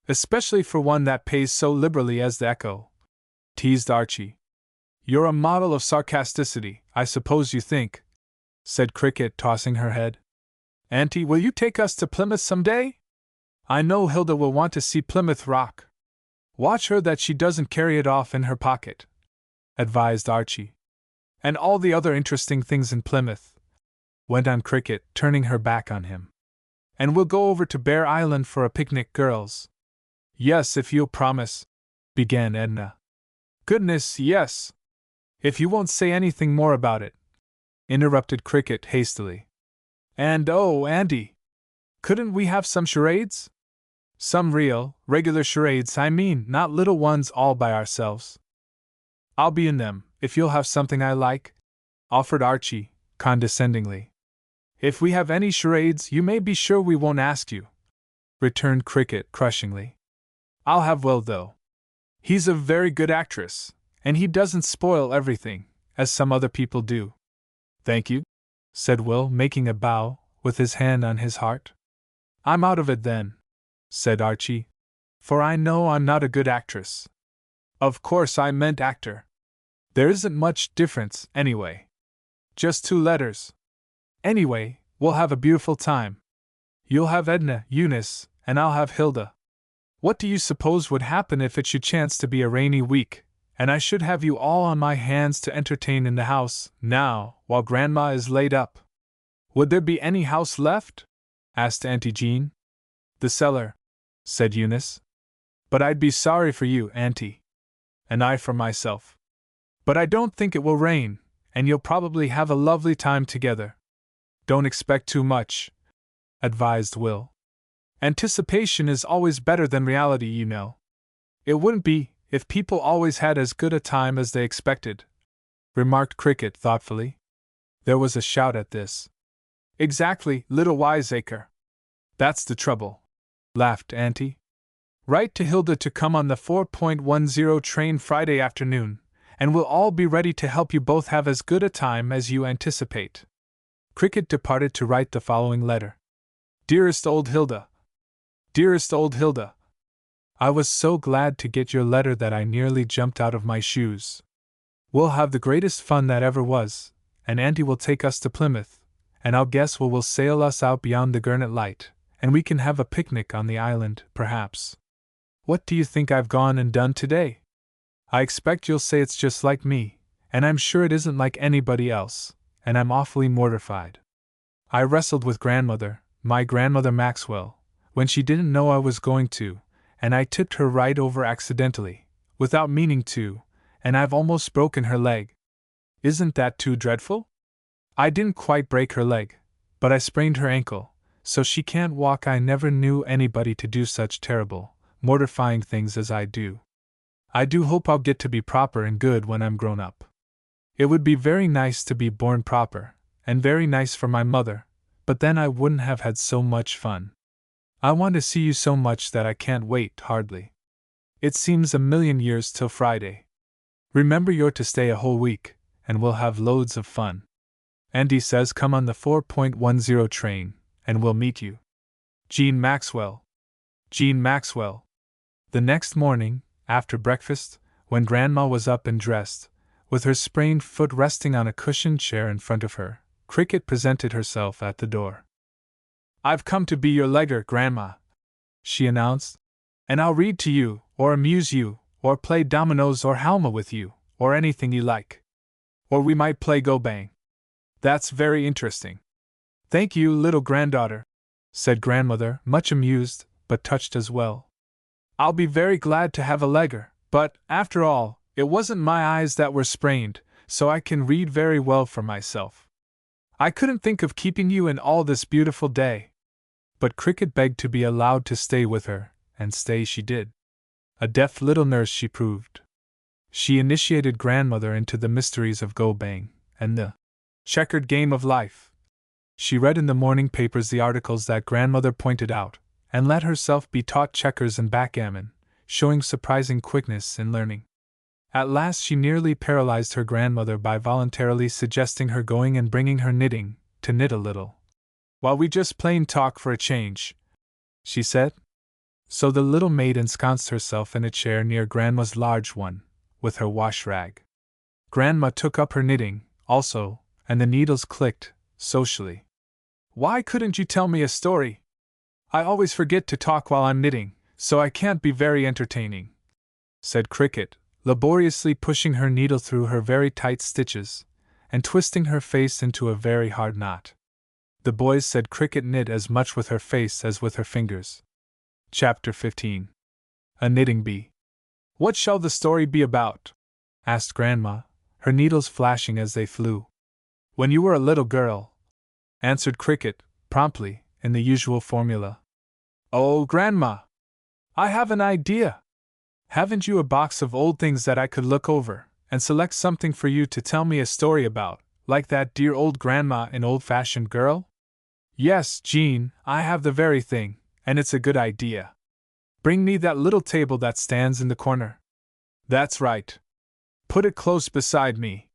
"Especially for one that pays so liberally as the Echo," teased Archie. "You're a model of sarcasticity, I suppose you think," said Cricket, tossing her head. "Auntie, will you take us to Plymouth some day? I know Hilda will want to see Plymouth Rock. Watch her that she doesn't carry it off in her pocket," advised Archie. "And all the other interesting things in Plymouth," went on Cricket, turning her back on him. "And we'll go over to Bear Island for a picnic, girls." "Yes, if you'll promise," began Edna. "Goodness, yes! If you won't say anything more about it," interrupted Cricket hastily. "And oh, Auntie, couldn't we have some charades? Some real, regular charades, I mean, not little ones all by ourselves." "I'll be in them, if you'll have something I like," offered Archie, condescendingly. "If we have any charades, you may be sure we won't ask you," returned Cricket crushingly. "I'll have Will, though. He's a very good actress, and he doesn't spoil everything, as some other people do." "Thank you," said Will, making a bow, with his hand on his heart. "I'm out of it then," said Archie, "for I know I'm not a good actress. Of course I meant actor. There isn't much difference, anyway. Just 2 letters. Anyway, we'll have a beautiful time. You'll have Edna, Eunice, and I'll have Hilda. What do you suppose would happen if it should chance to be a rainy week, and I should have you all on my hands to entertain in the house, now, while Grandma is laid up? Would there be any house left?" asked Auntie Jean. "The cellar," said Eunice. "But I'd be sorry for you, Auntie. And I for myself. But I don't think it will rain, and you'll probably have a lovely time together." "Don't expect too much," advised Will. "Anticipation is always better than reality, you know." "It wouldn't be, if people always had as good a time as they expected," remarked Cricket thoughtfully. There was a shout at this. "Exactly, little wiseacre. That's the trouble," laughed Auntie. "Write to Hilda to come on the 4.10 train Friday afternoon, and we'll all be ready to help you both have as good a time as you anticipate." Cricket departed to write the following letter. "Dearest old Hilda. Dearest old Hilda. I was so glad to get your letter that I nearly jumped out of my shoes. We'll have the greatest fun that ever was, and Auntie will take us to Plymouth, and I'll guess will sail us out beyond the Gurnet Light, and we can have a picnic on the island, perhaps. What do you think I've gone and done today? I expect you'll say it's just like me, and I'm sure it isn't like anybody else, and I'm awfully mortified. I wrestled with Grandmother, my Grandmother Maxwell, when she didn't know I was going to, and I tipped her right over accidentally, without meaning to, and I've almost broken her leg. Isn't that too dreadful? I didn't quite break her leg, but I sprained her ankle, so she can't walk. I never knew anybody to do such terrible, mortifying things as I do. I do hope I'll get to be proper and good when I'm grown up. It would be very nice to be born proper, and very nice for my mother, but then I wouldn't have had so much fun. I want to see you so much that I can't wait, hardly. It seems a million years till Friday. Remember you're to stay a whole week, and we'll have loads of fun. Andy says come on the 4.10 train, and we'll meet you. Jean Maxwell. Jean Maxwell. The next morning, after breakfast, when Grandma was up and dressed, with her sprained foot resting on a cushioned chair in front of her, Cricket presented herself at the door. "I've come to be your legger, Grandma," she announced, "and I'll read to you, or amuse you, or play dominoes or halma with you, or anything you like. Or we might play go-bang. That's very interesting." "Thank you, little granddaughter," said Grandmother, much amused, but touched as well. I'll be very glad to have a legger, but, after all, it wasn't my eyes that were sprained, so I can read very well for myself. I couldn't think of keeping you in all this beautiful day. But Cricket begged to be allowed to stay with her, and stay she did. A deft little nurse she proved. She initiated grandmother into the mysteries of go bang, and the checkered game of life. She read in the morning papers the articles that grandmother pointed out, and let herself be taught checkers and backgammon, showing surprising quickness in learning. At last she nearly paralyzed her grandmother by voluntarily suggesting her going and bringing her knitting, to knit a little. "While we just plain talk for a change," she said. So the little maid ensconced herself in a chair near Grandma's large one, with her wash rag. Grandma took up her knitting, also, and the needles clicked, socially. "Why couldn't you tell me a story? I always forget to talk while I'm knitting, so I can't be very entertaining," said Cricket, laboriously pushing her needle through her very tight stitches, and twisting her face into a very hard knot. The boys said Cricket knit as much with her face as with her fingers. Chapter 15. A Knitting Bee. "What shall the story be about?" asked Grandma, her needles flashing as they flew. "When you were a little girl," answered Cricket, promptly, in the usual formula. "Oh, Grandma! I have an idea! Haven't you a box of old things that I could look over, and select something for you to tell me a story about, like that dear old Grandma in Old-Fashioned Girl?" "Yes, Jean, I have the very thing, and it's a good idea. Bring me that little table that stands in the corner. That's right. Put it close beside me.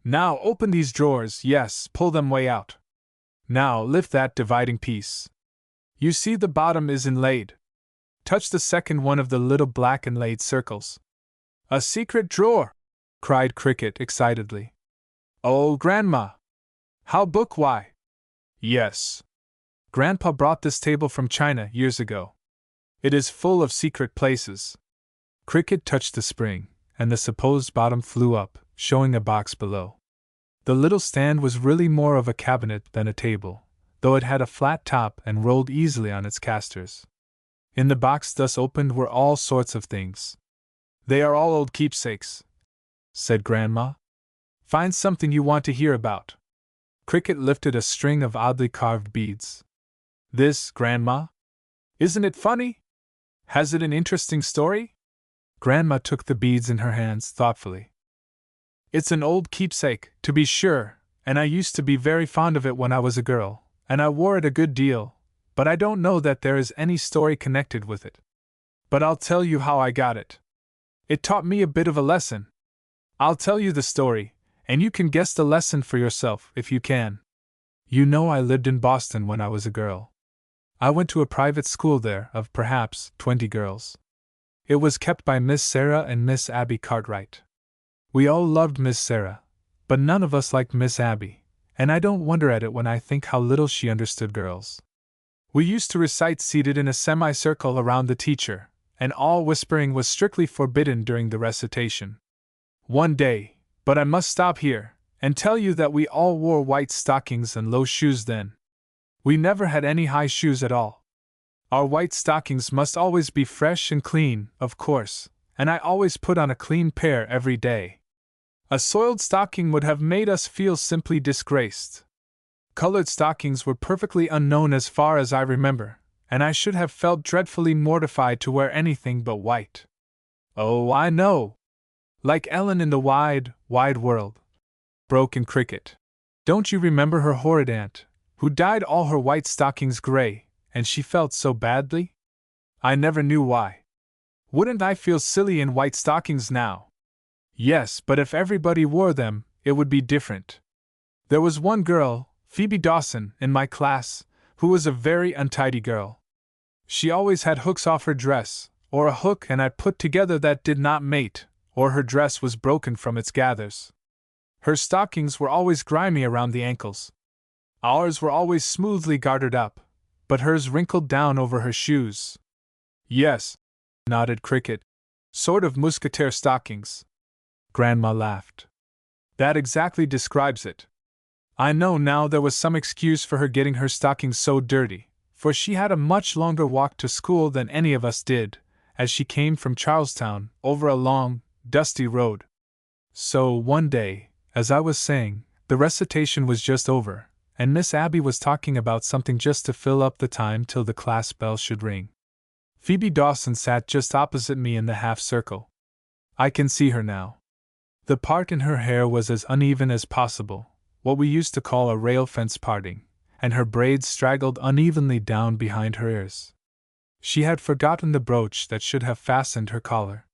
Now open these drawers, yes, pull them way out. Now lift that dividing piece. You see the bottom is inlaid. Touch the second one of the little black inlaid circles." "A secret drawer!" cried Cricket excitedly. "Oh, Grandma! How book why?" "Yes. Grandpa brought this table from China years ago. It is full of secret places." Cricket touched the spring, and the supposed bottom flew up, showing a box below. The little stand was really more of a cabinet than a table, though it had a flat top and rolled easily on its casters. In the box thus opened were all sorts of things. "They are all old keepsakes," said Grandma. "Find something you want to hear about." Cricket lifted a string of oddly carved beads. "This, Grandma? Isn't it funny? Has it an interesting story?" Grandma took the beads in her hands thoughtfully. "It's an old keepsake, to be sure, and I used to be very fond of it when I was a girl, and I wore it a good deal, but I don't know that there is any story connected with it. But I'll tell you how I got it. It taught me a bit of a lesson. I'll tell you the story, and you can guess the lesson for yourself if you can. You know I lived in Boston when I was a girl. I went to a private school there of perhaps 20 girls. It was kept by Miss Sarah and Miss Abby Cartwright. We all loved Miss Sarah, but none of us liked Miss Abby, and I don't wonder at it when I think how little she understood girls. We used to recite seated in a semicircle around the teacher, and all whispering was strictly forbidden during the recitation. One day, but I must stop here, and tell you that we all wore white stockings and low shoes then. We never had any high shoes at all. Our white stockings must always be fresh and clean, of course, and I always put on a clean pair every day. A soiled stocking would have made us feel simply disgraced. Colored stockings were perfectly unknown as far as I remember, and I should have felt dreadfully mortified to wear anything but white." "Oh, I know! Like Ellen in the Wide, Wide World," broke in Cricket. "Don't you remember her horrid aunt, who dyed all her white stockings gray, and she felt so badly? I never knew why. Wouldn't I feel silly in white stockings now? Yes, but if everybody wore them, it would be different. There was one girl, Phoebe Dawson, in my class, who was a very untidy girl. She always had hooks off her dress, or a hook and I put together that did not mate, or her dress was broken from its gathers. Her stockings were always grimy around the ankles. Ours were always smoothly gartered up, but hers wrinkled down over her shoes." "Yes," nodded Cricket. "Sort of mousquetaire stockings." Grandma laughed. "That exactly describes it. I know now there was some excuse for her getting her stockings so dirty, for she had a much longer walk to school than any of us did, as she came from Charlestown, over a long, dusty road. So, one day, as I was saying, the recitation was just over, and Miss Abby was talking about something just to fill up the time till the class bell should ring. Phoebe Dawson sat just opposite me in the half-circle. I can see her now. The part in her hair was as uneven as possible, what we used to call a rail fence parting, and her braids straggled unevenly down behind her ears. She had forgotten the brooch that should have fastened her collar.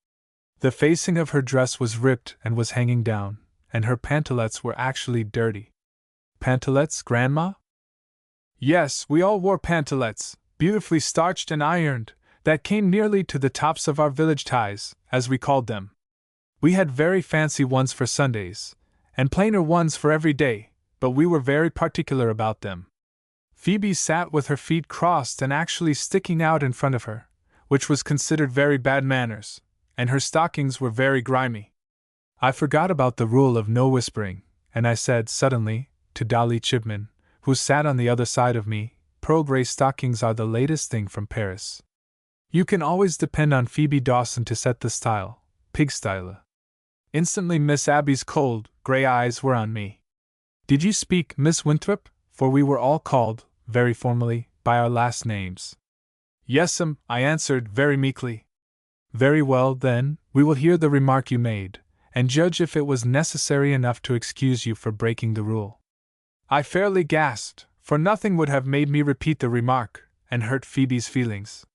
The facing of her dress was ripped and was hanging down, and her pantalettes were actually dirty. Pantalettes, Grandma? Yes, we all wore pantalettes, beautifully starched and ironed, that came nearly to the tops of our village ties, as we called them. We had very fancy ones for Sundays, and plainer ones for every day, but we were very particular about them. Phoebe sat with her feet crossed and actually sticking out in front of her, which was considered very bad manners, and her stockings were very grimy. I forgot about the rule of no whispering, and I said suddenly, to Dolly Chipman, who sat on the other side of me, pearl gray stockings are the latest thing from Paris. You can always depend on Phoebe Dawson to set the style, pig-style. Instantly Miss Abby's cold, gray eyes were on me. Did you speak, Miss Winthrop? For we were all called, very formally, by our last names. Yes'm, I answered very meekly. Very well, then, we will hear the remark you made, and judge if it was necessary enough to excuse you for breaking the rule. I fairly gasped, for nothing would have made me repeat the remark, and hurt Phoebe's feelings.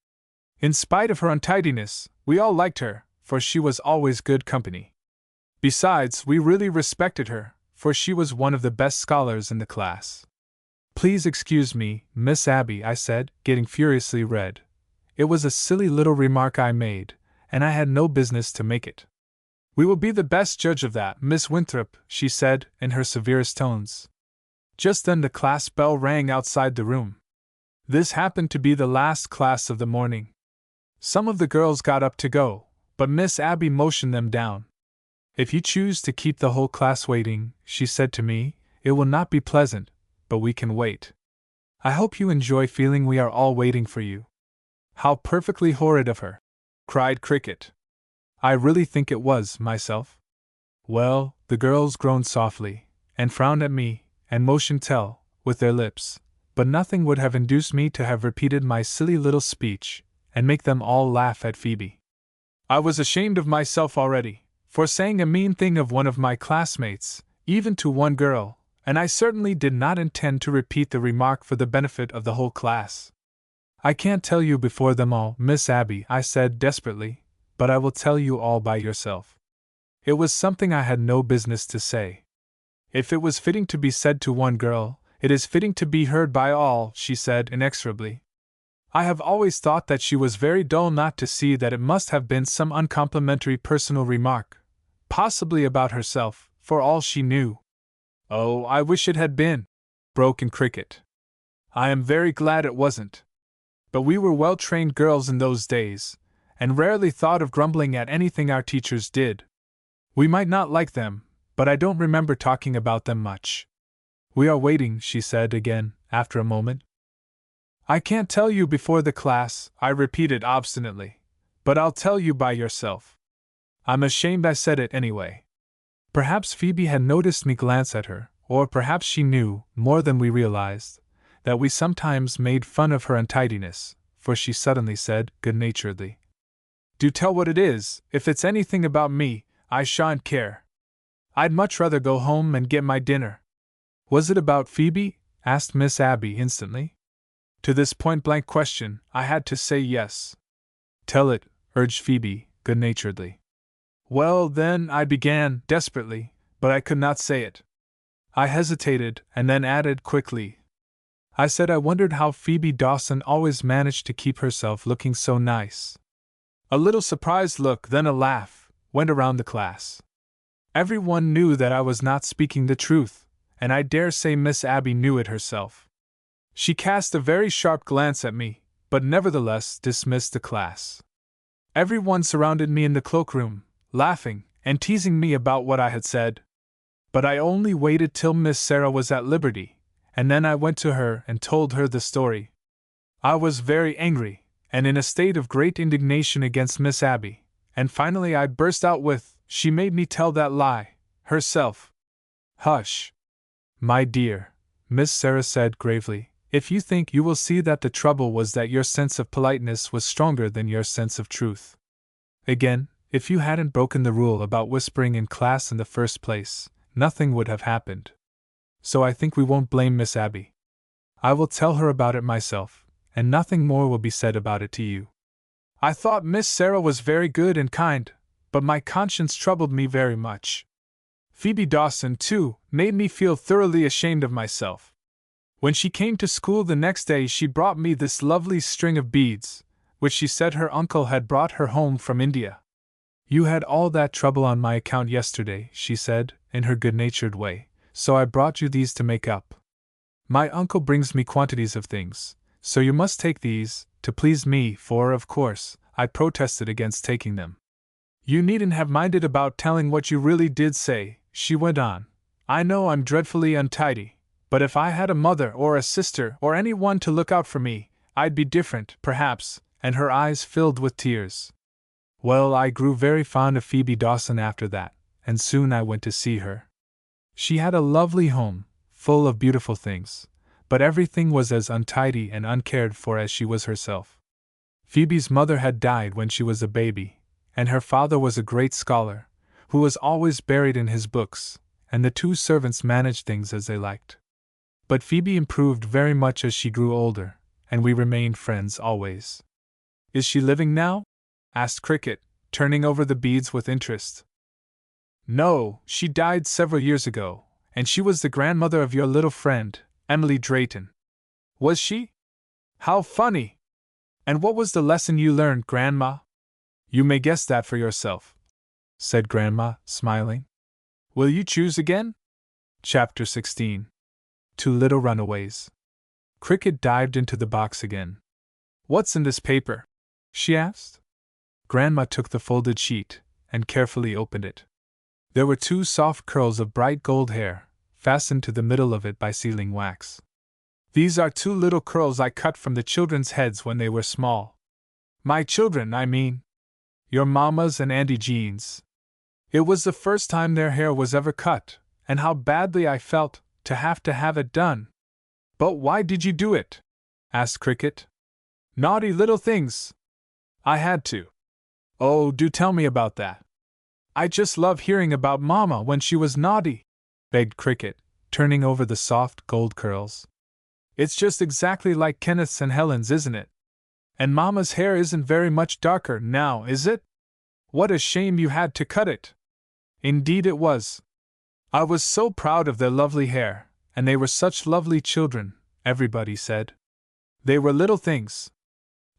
In spite of her untidiness, we all liked her, for she was always good company. Besides, we really respected her, for she was one of the best scholars in the class. Please excuse me, Miss Abby, I said, getting furiously red. It was a silly little remark I made, and I had no business to make it. We will be the best judge of that, Miss Winthrop, she said, in her severest tones. Just then the class bell rang outside the room. This happened to be the last class of the morning. Some of the girls got up to go, but Miss Abby motioned them down. If you choose to keep the whole class waiting, she said to me, it will not be pleasant, but we can wait. I hope you enjoy feeling we are all waiting for you. How perfectly horrid of her! Cried Cricket. I really think it was, myself. Well, the girls groaned softly, and frowned at me, and motioned tell, with their lips, but nothing would have induced me to have repeated my silly little speech, and make them all laugh at Phoebe. I was ashamed of myself already, for saying a mean thing of one of my classmates, even to one girl, and I certainly did not intend to repeat the remark for the benefit of the whole class. I can't tell you before them all, Miss Abby, I said desperately, but I will tell you all by yourself. It was something I had no business to say. If it was fitting to be said to one girl, it is fitting to be heard by all, she said inexorably. I have always thought that she was very dull not to see that it must have been some uncomplimentary personal remark, possibly about herself, for all she knew. Oh, I wish it had been, broke in Cricket. I am very glad it wasn't. But we were well-trained girls in those days, and rarely thought of grumbling at anything our teachers did. We might not like them, but I don't remember talking about them much. We are waiting, she said again, after a moment. I can't tell you before the class, I repeated obstinately, but I'll tell you by yourself. I'm ashamed I said it anyway. Perhaps Phoebe had noticed me glance at her, or perhaps she knew, more than we realized, that we sometimes made fun of her untidiness, for she suddenly said, good-naturedly, Do tell what it is, if it's anything about me, I shan't care. I'd much rather go home and get my dinner. Was it about Phoebe? Asked Miss Abby instantly. To this point-blank question, I had to say yes. Tell it, urged Phoebe, good-naturedly. Well, then, I began, desperately, but I could not say it. I hesitated, and then added quickly. I said I wondered how Phoebe Dawson always managed to keep herself looking so nice. A little surprised look, then a laugh, went around the class. Everyone knew that I was not speaking the truth, and I dare say Miss Abby knew it herself. She cast a very sharp glance at me, but nevertheless dismissed the class. Everyone surrounded me in the cloakroom, laughing and teasing me about what I had said. But I only waited till Miss Sarah was at liberty, and then I went to her and told her the story. I was very angry, and in a state of great indignation against Miss Abby, and finally I burst out with, "She made me tell that lie, herself." "Hush, my dear," Miss Sarah said gravely. "If you think, you will see that the trouble was that your sense of politeness was stronger than your sense of truth. Again, if you hadn't broken the rule about whispering in class in the first place, nothing would have happened. So I think we won't blame Miss Abby. I will tell her about it myself, and nothing more will be said about it to you." I thought Miss Sarah was very good and kind, but my conscience troubled me very much. Phoebe Dawson, too, made me feel thoroughly ashamed of myself. When she came to school the next day, she brought me this lovely string of beads, which she said her uncle had brought her home from India. "You had all that trouble on my account yesterday," she said, in her good-natured way, "so I brought you these to make up. My uncle brings me quantities of things, so you must take these, to please me, for, of course, I protested against taking them." "You needn't have minded about telling what you really did say," she went on. "I know I'm dreadfully untidy, but if I had a mother or a sister or any one to look out for me, I'd be different, perhaps," and her eyes filled with tears. Well, I grew very fond of Phoebe Dawson after that, and soon I went to see her. She had a lovely home, full of beautiful things, but everything was as untidy and uncared for as she was herself. Phoebe's mother had died when she was a baby, and her father was a great scholar, who was always buried in his books, and the two servants managed things as they liked. But Phoebe improved very much as she grew older, and we remained friends always. "Is she living now?" asked Cricket, turning over the beads with interest. "No, she died several years ago, and she was the grandmother of your little friend, Emily Drayton." "Was she? How funny! And what was the lesson you learned, Grandma?" "You may guess that for yourself," said Grandma, smiling. "Will you choose again?" Chapter 16. Two Little Runaways. Cricket dived into the box again. "What's in this paper?" she asked. Grandma took the folded sheet, and carefully opened it. There were two soft curls of bright gold hair, fastened to the middle of it by sealing wax. "These are two little curls I cut from the children's heads when they were small. My children, I mean. Your Mamma's and Auntie Jean's. It was the first time their hair was ever cut, and how badly I felt to have it done." "But why did you do it?" asked Cricket. "Naughty little things! I had to." "Oh, do tell me about that. I just love hearing about Mamma when she was naughty," begged Cricket, turning over the soft gold curls. "It's just exactly like Kenneth's and Helen's, isn't it? And Mamma's hair isn't very much darker now, is it? What a shame you had to cut it." "Indeed it was. I was so proud of their lovely hair, and they were such lovely children," everybody said. "They were little things.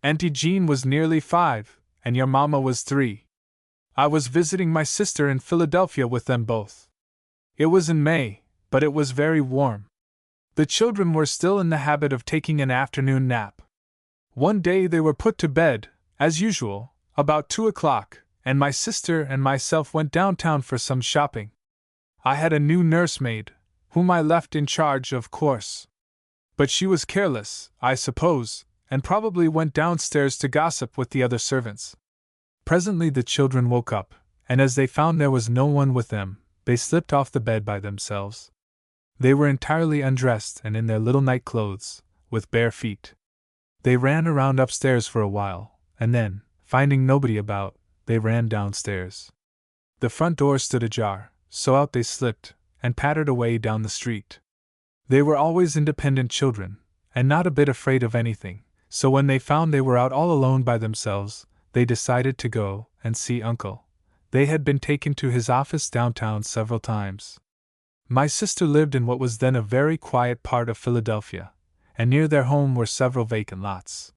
Auntie Jean was nearly 5, and your Mamma was 3. I was visiting my sister in Philadelphia with them both. It was in May, but it was very warm. The children were still in the habit of taking an afternoon nap. One day they were put to bed, as usual, about 2 o'clock, and my sister and myself went downtown for some shopping. I had a new nursemaid, whom I left in charge, of course. But she was careless, I suppose, and probably went downstairs to gossip with the other servants. Presently the children woke up, and as they found there was no one with them, they slipped off the bed by themselves. They were entirely undressed and in their little night clothes, with bare feet. They ran around upstairs for a while, and then, finding nobody about, they ran downstairs. The front door stood ajar, so out they slipped, and pattered away down the street. They were always independent children, and not a bit afraid of anything, so when they found they were out all alone by themselves, they decided to go and see Uncle. They had been taken to his office downtown several times. My sister lived in what was then a very quiet part of Philadelphia, and near their home were several vacant lots.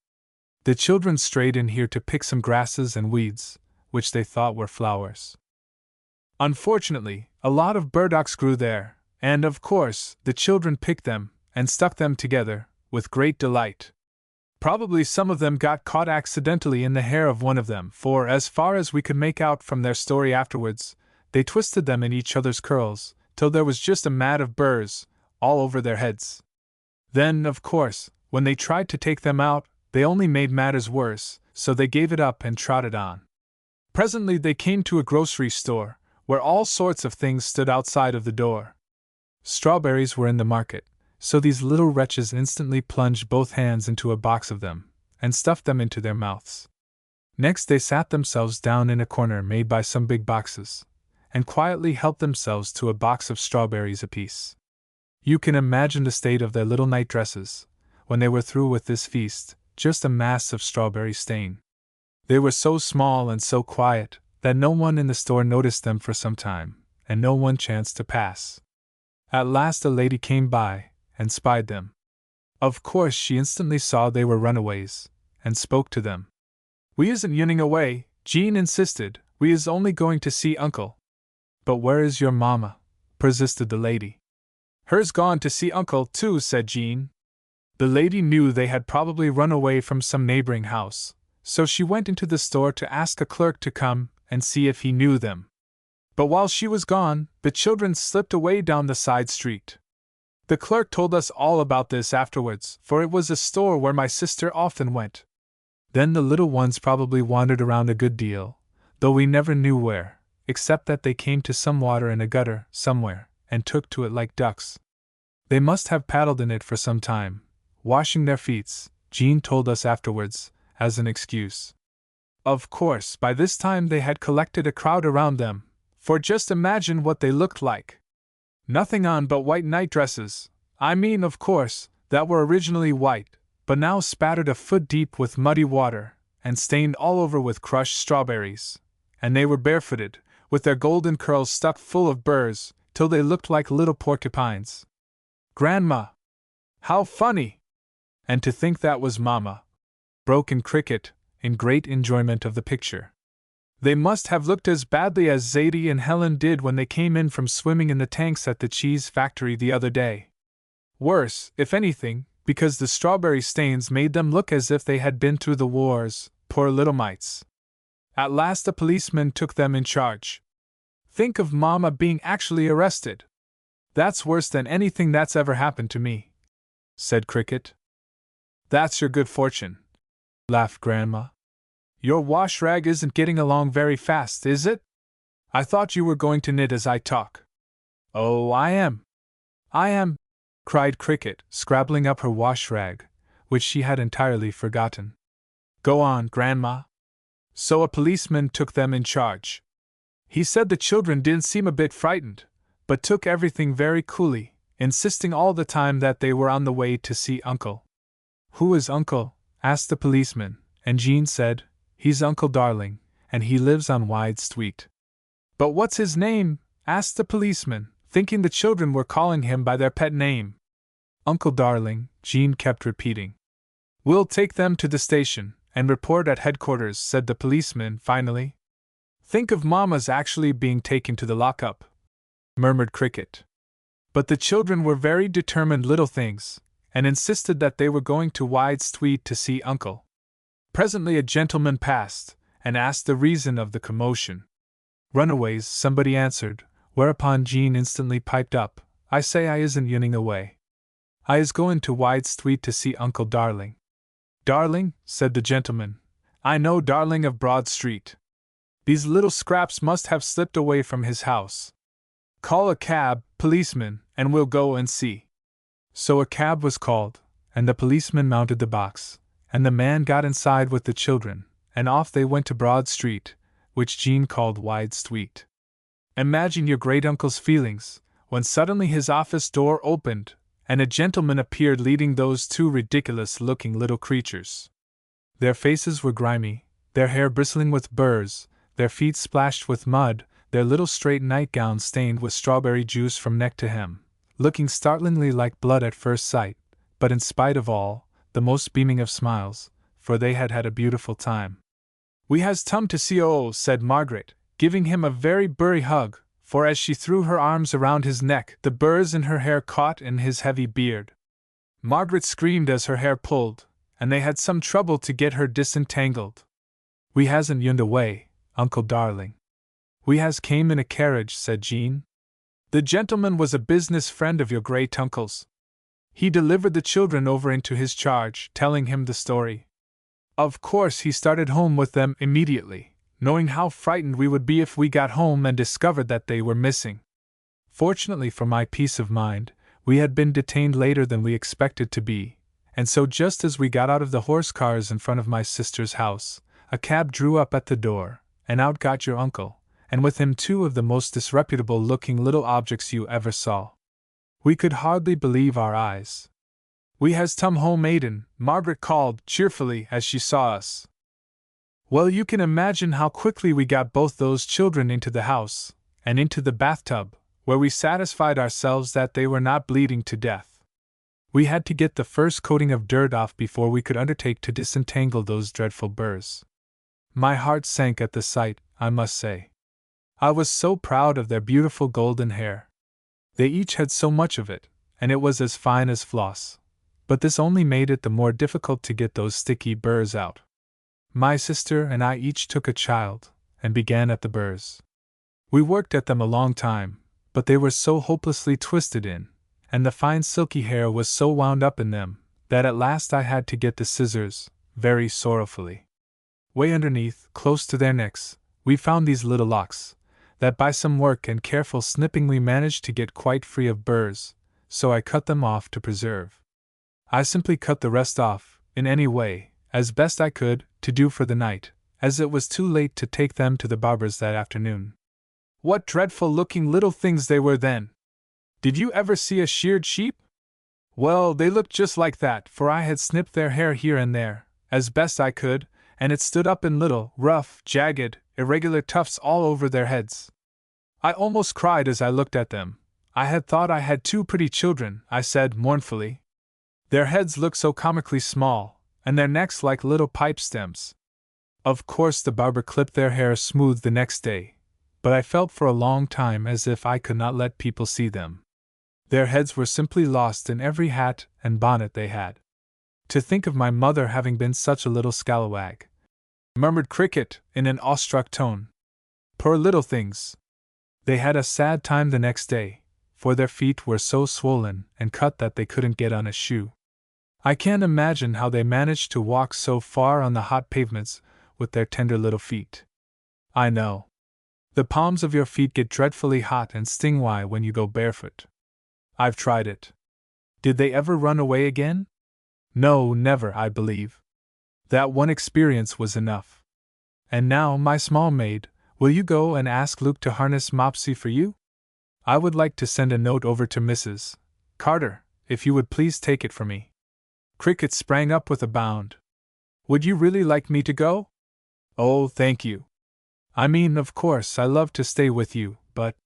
The children strayed in here to pick some grasses and weeds, which they thought were flowers. Unfortunately, a lot of burdocks grew there, and, of course, the children picked them and stuck them together, with great delight. Probably some of them got caught accidentally in the hair of one of them, for, as far as we could make out from their story afterwards, they twisted them in each other's curls, till there was just a mat of burrs all over their heads. Then, of course, when they tried to take them out, They only made matters worse, so they gave it up and trotted on. Presently they came to a grocery store, where all sorts of things stood outside of the door. Strawberries were in the market, so these little wretches instantly plunged both hands into a box of them, and stuffed them into their mouths. Next they sat themselves down in a corner made by some big boxes, and quietly helped themselves to a box of strawberries apiece. You can imagine the state of their little night dresses, when they were through with this feast, just a mass of strawberry stain. They were so small and so quiet, that no one in the store noticed them for some time, and no one chanced to pass. At last a lady came by, and spied them. Of course she instantly saw they were runaways, and spoke to them. "We isn't running away," Jean insisted, "we is only going to see Uncle." "But where is your mamma?" persisted the lady. "Her's gone to see Uncle too," said Jean. The lady knew they had probably run away from some neighboring house, so she went into the store to ask a clerk to come and see if he knew them. But while she was gone, the children slipped away down the side street. The clerk told us all about this afterwards, for it was a store where my sister often went. Then the little ones probably wandered around a good deal, though we never knew where, except that they came to some water in a gutter somewhere, and took to it like ducks. They must have paddled in it for some time, washing their feet, Jean told us afterwards, as an excuse. Of course, by this time they had collected a crowd around them, for just imagine what they looked like. Nothing on but white night dresses, I mean, of course, that were originally white, but now spattered a foot deep with muddy water, and stained all over with crushed strawberries. And they were barefooted, with their golden curls stuck full of burrs, till they looked like little porcupines. "Grandma! How funny!" "And to think that was Mamma!" broke in Cricket, in great enjoyment of the picture. "They must have looked as badly as Zadie and Helen did when they came in from swimming in the tanks at the cheese factory the other day. Worse, if anything, because the strawberry stains made them look as if they had been through the wars, poor little mites." At last a policeman took them in charge. Think of Mamma being actually arrested! "That's worse than anything that's ever happened to me," said Cricket. "That's your good fortune," laughed Grandma. "Your wash rag isn't getting along very fast, is it? I thought you were going to knit as I talk." "Oh, I am! I am!" cried Cricket, scrabbling up her wash rag, which she had entirely forgotten. "Go on, Grandma." So a policeman took them in charge. He said the children didn't seem a bit frightened, but took everything very coolly, insisting all the time that they were on the way to see Uncle. "Who is Uncle?" asked the policeman, and Jean said, "He's Uncle Darling, and he lives on Wide Street." "But what's his name?" asked the policeman, thinking the children were calling him by their pet name. "Uncle Darling," Jean kept repeating. "We'll take them to the station, and report at headquarters," said the policeman finally. "Think of Mamma's actually being taken to the lockup," murmured Cricket. But the children were very determined little things, and insisted that they were going to Wide Street to see Uncle. Presently a gentleman passed, and asked the reason of the commotion. "Runaways," somebody answered, whereupon Jean instantly piped up, "I say I isn't running away. I is going to Wide Street to see Uncle Darling." "Darling?" said the gentleman. "I know Darling of Broad Street. These little scraps must have slipped away from his house. Call a cab, policeman, and we'll go and see." So a cab was called, and the policeman mounted the box, and the man got inside with the children, and off they went to Broad Street, which Jean called Wide Street. Imagine your great-uncle's feelings, when suddenly his office door opened, and a gentleman appeared leading those two ridiculous-looking little creatures. Their faces were grimy, their hair bristling with burrs, their feet splashed with mud, their little straight nightgowns stained with strawberry juice from neck to hem, looking startlingly like blood at first sight, but in spite of all, the most beaming of smiles, for they had had a beautiful time. "We has tum to see oo," said Margaret, giving him a very burry hug, for as she threw her arms around his neck, the burrs in her hair caught in his heavy beard. Margaret screamed as her hair pulled, and they had some trouble to get her disentangled. "We hasn't runned away, Uncle Darling. We has came in a carriage," said Jean. "The gentleman was a business friend of your great-uncle's. He delivered the children over into his charge, telling him the story. Of course, he started home with them immediately, knowing how frightened we would be if we got home and discovered that they were missing. Fortunately for my peace of mind, we had been detained later than we expected to be, and so just as we got out of the horse cars in front of my sister's house, a cab drew up at the door, and out got your uncle, and with him two of the most disreputable-looking little objects you ever saw. We could hardly believe our eyes. "We has tum home, maiden," Margaret called cheerfully as she saw us. Well, you can imagine how quickly we got both those children into the house, and into the bathtub, where we satisfied ourselves that they were not bleeding to death. We had to get the first coating of dirt off before we could undertake to disentangle those dreadful burrs. My heart sank at the sight, I must say. I was so proud of their beautiful golden hair. They each had so much of it, and it was as fine as floss. But this only made it the more difficult to get those sticky burrs out. My sister and I each took a child, and began at the burrs. We worked at them a long time, but they were so hopelessly twisted in, and the fine silky hair was so wound up in them, that at last I had to get the scissors, very sorrowfully. Way underneath, close to their necks, we found these little locks, that by some work and careful snipping we managed to get quite free of burrs, so I cut them off to preserve. I simply cut the rest off, in any way, as best I could, to do for the night, as it was too late to take them to the barber's that afternoon. What dreadful-looking little things they were then! Did you ever see a sheared sheep? Well, they looked just like that, for I had snipped their hair here and there, as best I could, and it stood up in little, rough, jagged, irregular tufts all over their heads. I almost cried as I looked at them. I had thought I had two pretty children, I said mournfully. Their heads looked so comically small, and their necks like little pipe stems. Of course the barber clipped their hair smooth the next day, but I felt for a long time as if I could not let people see them. Their heads were simply lost in every hat and bonnet they had. To think of my mother having been such a little scalawag, murmured Cricket in an awestruck tone. Poor little things! They had a sad time the next day, for their feet were so swollen and cut that they couldn't get on a shoe. I can't imagine how they managed to walk so far on the hot pavements with their tender little feet. I know. The palms of your feet get dreadfully hot and sting when you go barefoot. I've tried it. Did they ever run away again? No, never, I believe. That one experience was enough. And now, my small maid, will you go and ask Luke to harness Mopsy for you? I would like to send a note over to Mrs. Carter, if you would please take it for me. Cricket sprang up with a bound. Would you really like me to go? Oh, thank you. I mean, of course, I love to stay with you, but…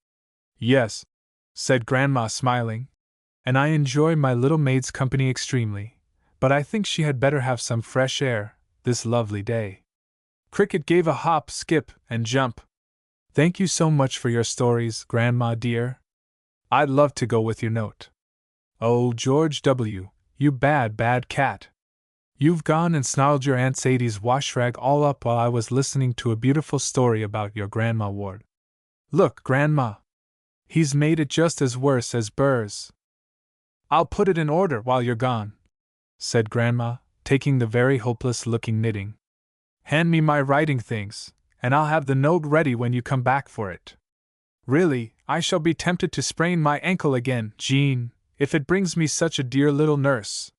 Yes, said Grandma smiling, and I enjoy my little maid's company extremely, but I think she had better have some fresh air, this lovely day. Cricket gave a hop, skip, and jump. Thank you so much for your stories, Grandma dear. I'd love to go with your note. Oh, George W., you bad, bad cat. You've gone and snarled your Aunt Sadie's wash-rag all up while I was listening to a beautiful story about your Grandma Ward. Look, Grandma. He's made it just as worse as burrs. I'll put it in order while you're gone, said Grandma, taking the very hopeless-looking knitting. Hand me my writing things, and I'll have the note ready when you come back for it. Really, I shall be tempted to sprain my ankle again, Jean, if it brings me such a dear little nurse.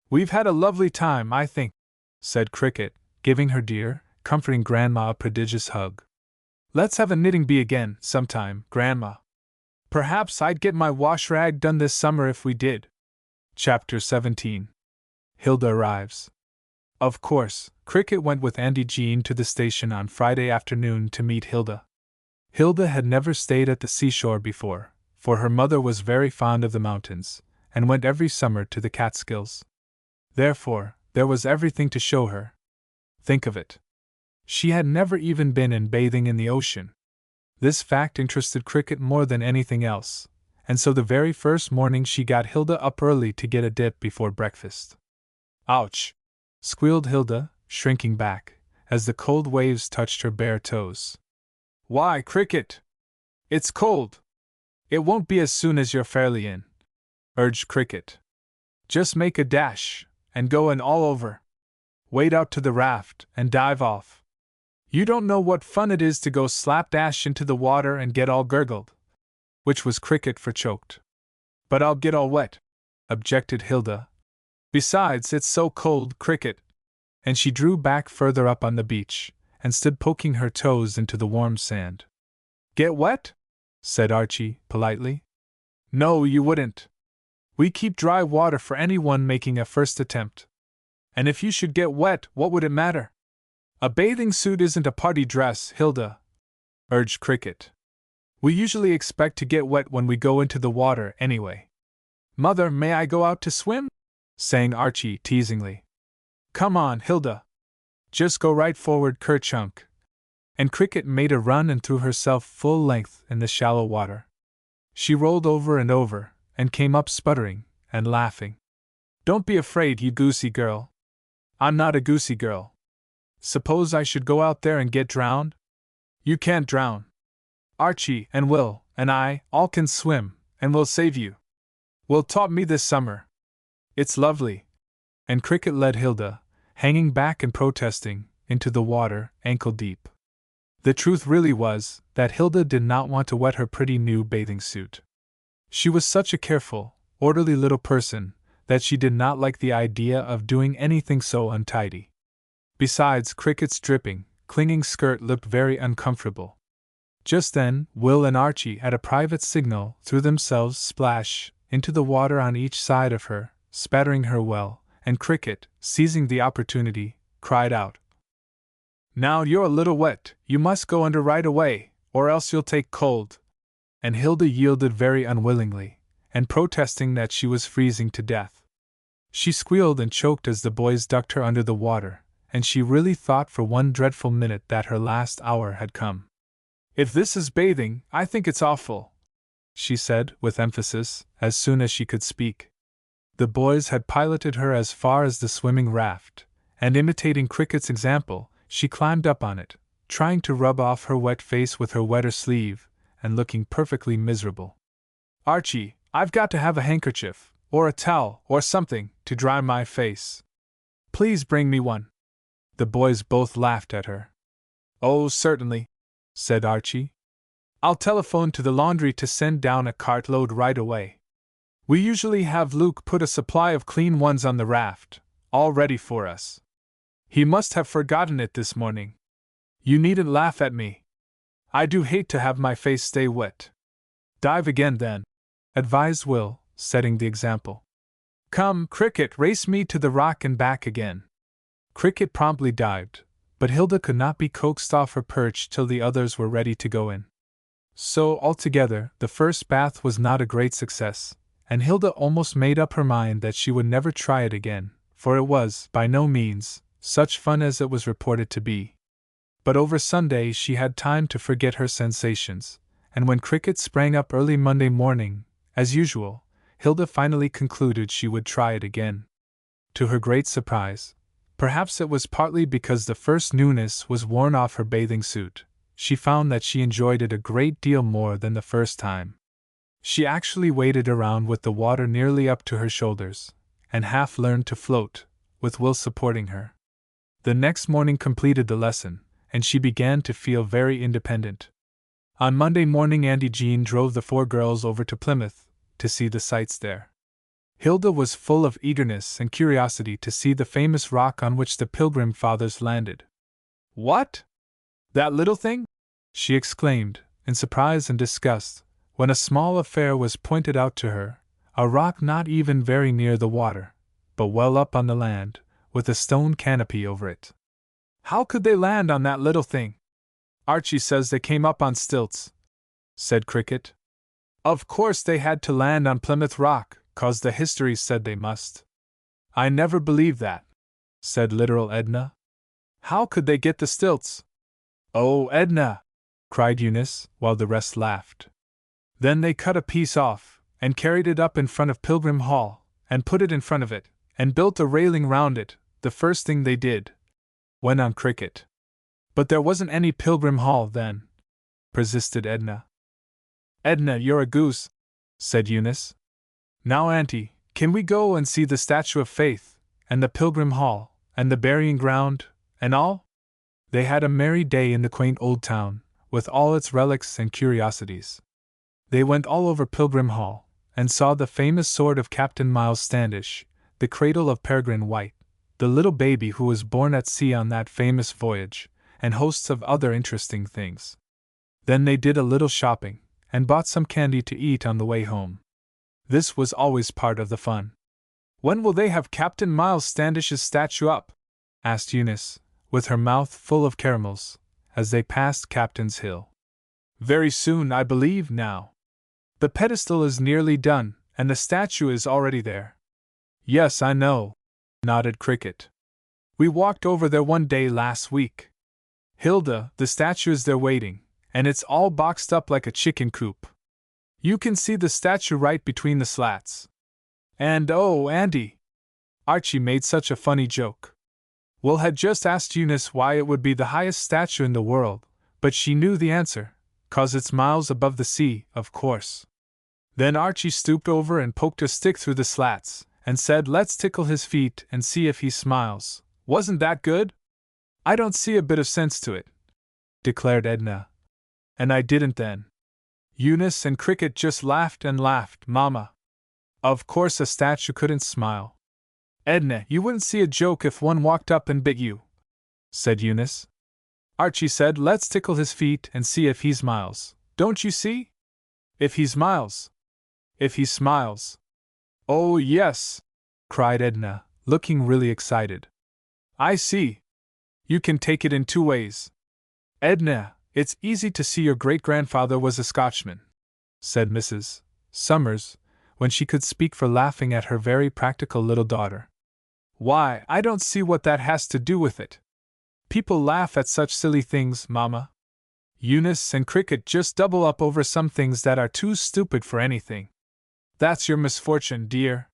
We've had a lovely time, I think, said Cricket, giving her dear, comforting Grandma a prodigious hug. Let's have a knitting bee again, sometime, Grandma. Perhaps I'd get my wash-rag done this summer if we did. Chapter 17. Hilda arrives. Of course, Cricket went with Auntie Jean to the station on Friday afternoon to meet Hilda. Hilda had never stayed at the seashore before, for her mother was very fond of the mountains, and went every summer to the Catskills. Therefore, there was everything to show her. Think of it. She had never even been in bathing in the ocean. This fact interested Cricket more than anything else, and so the very first morning she got Hilda up early to get a dip before breakfast. Ouch! Squealed Hilda, shrinking back, as the cold waves touched her bare toes. Why, Cricket? It's cold. It won't be as soon as you're fairly in, urged Cricket. Just make a dash, and go in all over. wade out to the raft, and dive off. You don't know what fun it is to go slapdash into the water and get all gurgled. Which was Cricket for choked. But I'll get all wet, objected Hilda. Besides, it's so cold, Cricket. And she drew back further up on the beach, and stood poking her toes into the warm sand. Get wet? Said Archie, politely. No, you wouldn't. We keep dry water for anyone making a first attempt. And if you should get wet, what would it matter? A bathing suit isn't a party dress, Hilda, urged Cricket. We usually expect to get wet when we go into the water anyway. Mother, may I go out to swim? Sang Archie teasingly. Come on, Hilda. Just go right forward, Kerchunk. And Cricket made a run and threw herself full length in the shallow water. She rolled over and over, and came up sputtering and laughing. Don't be afraid, you goosey girl. I'm not a goosey girl. Suppose I should go out there and get drowned? You can't drown. Archie and Will and I all can swim, and we'll save you. Will taught me this summer. It's lovely. And Cricket led Hilda, hanging back and protesting, into the water, ankle deep. The truth really was that Hilda did not want to wet her pretty new bathing suit. She was such a careful, orderly little person that she did not like the idea of doing anything so untidy. Besides, Cricket's dripping, clinging skirt looked very uncomfortable. Just then, Will and Archie, at a private signal, threw themselves splash into the water on each side of her, spattering her well, and Cricket, seizing the opportunity, cried out, Now you're a little wet, you must go under right away, or else you'll take cold. And Hilda yielded very unwillingly, and protesting that she was freezing to death. She squealed and choked as the boys ducked her under the water, and she really thought for one dreadful minute that her last hour had come. If this is bathing, I think it's awful, she said, with emphasis, as soon as she could speak. The boys had piloted her as far as the swimming raft, and imitating Cricket's example, she climbed up on it, trying to rub off her wet face with her wetter sleeve, and looking perfectly miserable. Archie, I've got to have a handkerchief, or a towel, or something, to dry my face. Please bring me one. The boys both laughed at her. Oh, certainly, said Archie. I'll telephone to the laundry to send down a cartload right away. We usually have Luke put a supply of clean ones on the raft, all ready for us. He must have forgotten it this morning. You needn't laugh at me. I do hate to have my face stay wet. Dive again then, advised Will, setting the example. Come, Cricket, race me to the rock and back again. Cricket promptly dived, but Hilda could not be coaxed off her perch till the others were ready to go in. So, altogether, the first bath was not a great success, and Hilda almost made up her mind that she would never try it again, for it was, by no means, such fun as it was reported to be. But over Sunday she had time to forget her sensations, and when Cricket sprang up early Monday morning, as usual, Hilda finally concluded she would try it again. To her great surprise, perhaps it was partly because the first newness was worn off her bathing suit, she found that she enjoyed it a great deal more than the first time. She actually waded around with the water nearly up to her shoulders, and half learned to float, with Will supporting her. The next morning completed the lesson, and she began to feel very independent. On Monday morning Auntie Jean drove the 4 girls over to Plymouth to see the sights there. Hilda was full of eagerness and curiosity to see the famous rock on which the Pilgrim Fathers landed. What? That little thing? She exclaimed, in surprise and disgust, when a small affair was pointed out to her, a rock not even very near the water, but well up on the land, with a stone canopy over it. How could they land on that little thing? Archie says they came up on stilts, said Cricket. Of course they had to land on Plymouth Rock, 'cause the histories said they must. I never believed that, said literal Edna. How could they get the stilts? Oh, Edna, cried Eunice, while the rest laughed. Then they cut a piece off, and carried it up in front of Pilgrim Hall, and put it in front of it, and built a railing round it, the first thing they did, went on Cricket. But there wasn't any Pilgrim Hall then, persisted Edna. Edna, you're a goose, said Eunice. Now, Auntie, can we go and see the Statue of Faith, and the Pilgrim Hall, and the burying ground, and all? They had a merry day in the quaint old town, with all its relics and curiosities. They went all over Pilgrim Hall, and saw the famous sword of Captain Miles Standish, the cradle of Peregrine White, the little baby who was born at sea on that famous voyage, and hosts of other interesting things. Then they did a little shopping, and bought some candy to eat on the way home. This was always part of the fun. "When will they have Captain Miles Standish's statue up?" asked Eunice, with her mouth full of caramels, as they passed Captain's Hill. "Very soon, I believe, now. The pedestal is nearly done, and the statue is already there." "Yes, I know," nodded Cricket. "We walked over there one day last week. Hilda, the statue is there waiting, and it's all boxed up like a chicken coop. You can see the statue right between the slats. And oh, Auntie!" Archie made such a funny joke. Will had just asked Eunice why it would be the highest statue in the world, but she knew the answer, 'cause it's miles above the sea, of course. Then Archie stooped over and poked a stick through the slats, and said, "Let's tickle his feet and see if he smiles." Wasn't that good? "I don't see a bit of sense to it," declared Edna. "And I didn't then." Eunice and Cricket just laughed and laughed. "Mama, of course a statue couldn't smile." "Edna, you wouldn't see a joke if one walked up and bit you," said Eunice. Archie said, "Let's tickle his feet and see if he smiles. Don't you see? If he smiles. If he smiles." "Oh, yes!" cried Edna, looking really excited. "I see. You can take it in two ways. Edna, it's easy to see your great-grandfather was a Scotchman," said Mrs. Summers, when she could speak for laughing at her very practical little daughter. "Why, I don't see what that has to do with it. People laugh at such silly things, Mama. Eunice and Cricket just double up over some things that are too stupid for anything. That's your misfortune, dear.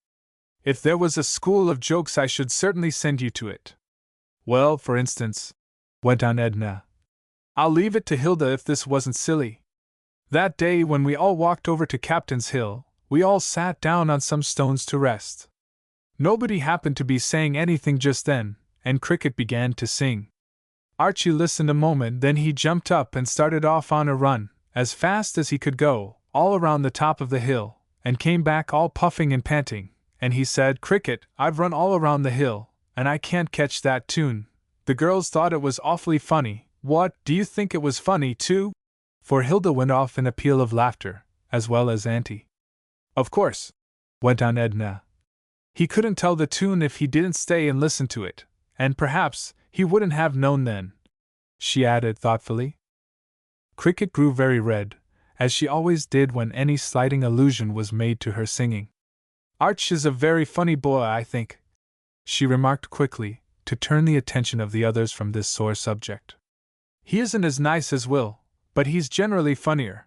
If there was a school of jokes, I should certainly send you to it. Well, for instance," went on Edna, "I'll leave it to Hilda if this wasn't silly. That day when we all walked over to Captain's Hill, we all sat down on some stones to rest. Nobody happened to be saying anything just then, and Cricket began to sing. Archie listened a moment, then he jumped up and started off on a run, as fast as he could go, all around the top of the hill, and came back all puffing and panting, and he said, "Cricket, I've run all around the hill, and I can't catch that tune." The girls thought it was awfully funny. What, do you think it was funny, too? For Hilda went off in a peal of laughter, as well as Auntie. "Of course," went on Edna, "he couldn't tell the tune if he didn't stay and listen to it, and perhaps he wouldn't have known then," she added thoughtfully. Cricket grew very red, as she always did when any slighting allusion was made to her singing. "Arch is a very funny boy, I think," she remarked quickly, to turn the attention of the others from this sore subject. "He isn't as nice as Will, but he's generally funnier.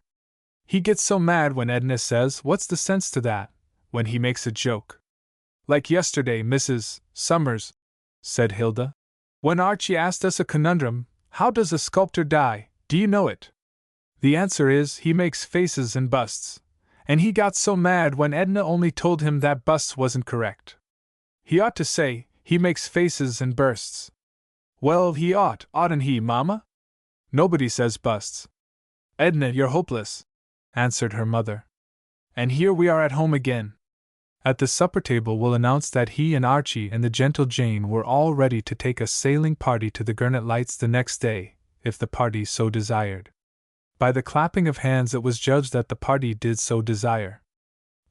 He gets so mad when Edna says, 'What's the sense to that?' when he makes a joke. Like yesterday, Mrs. Summers," said Hilda, "when Archie asked us a conundrum, 'How does a sculptor die? Do you know it?' The answer is, he makes faces and busts. And he got so mad when Edna only told him that busts wasn't correct. He ought to say, he makes faces and bursts." "Well, he ought, oughtn't he, Mama? Nobody says busts." "Edna, you're hopeless," answered her mother. "And here we are at home again." At the supper table Will announced that he and Archie and the gentle Jane were all ready to take a sailing party to the Gurnet Lights the next day, if the party so desired. By the clapping of hands it was judged that the party did so desire.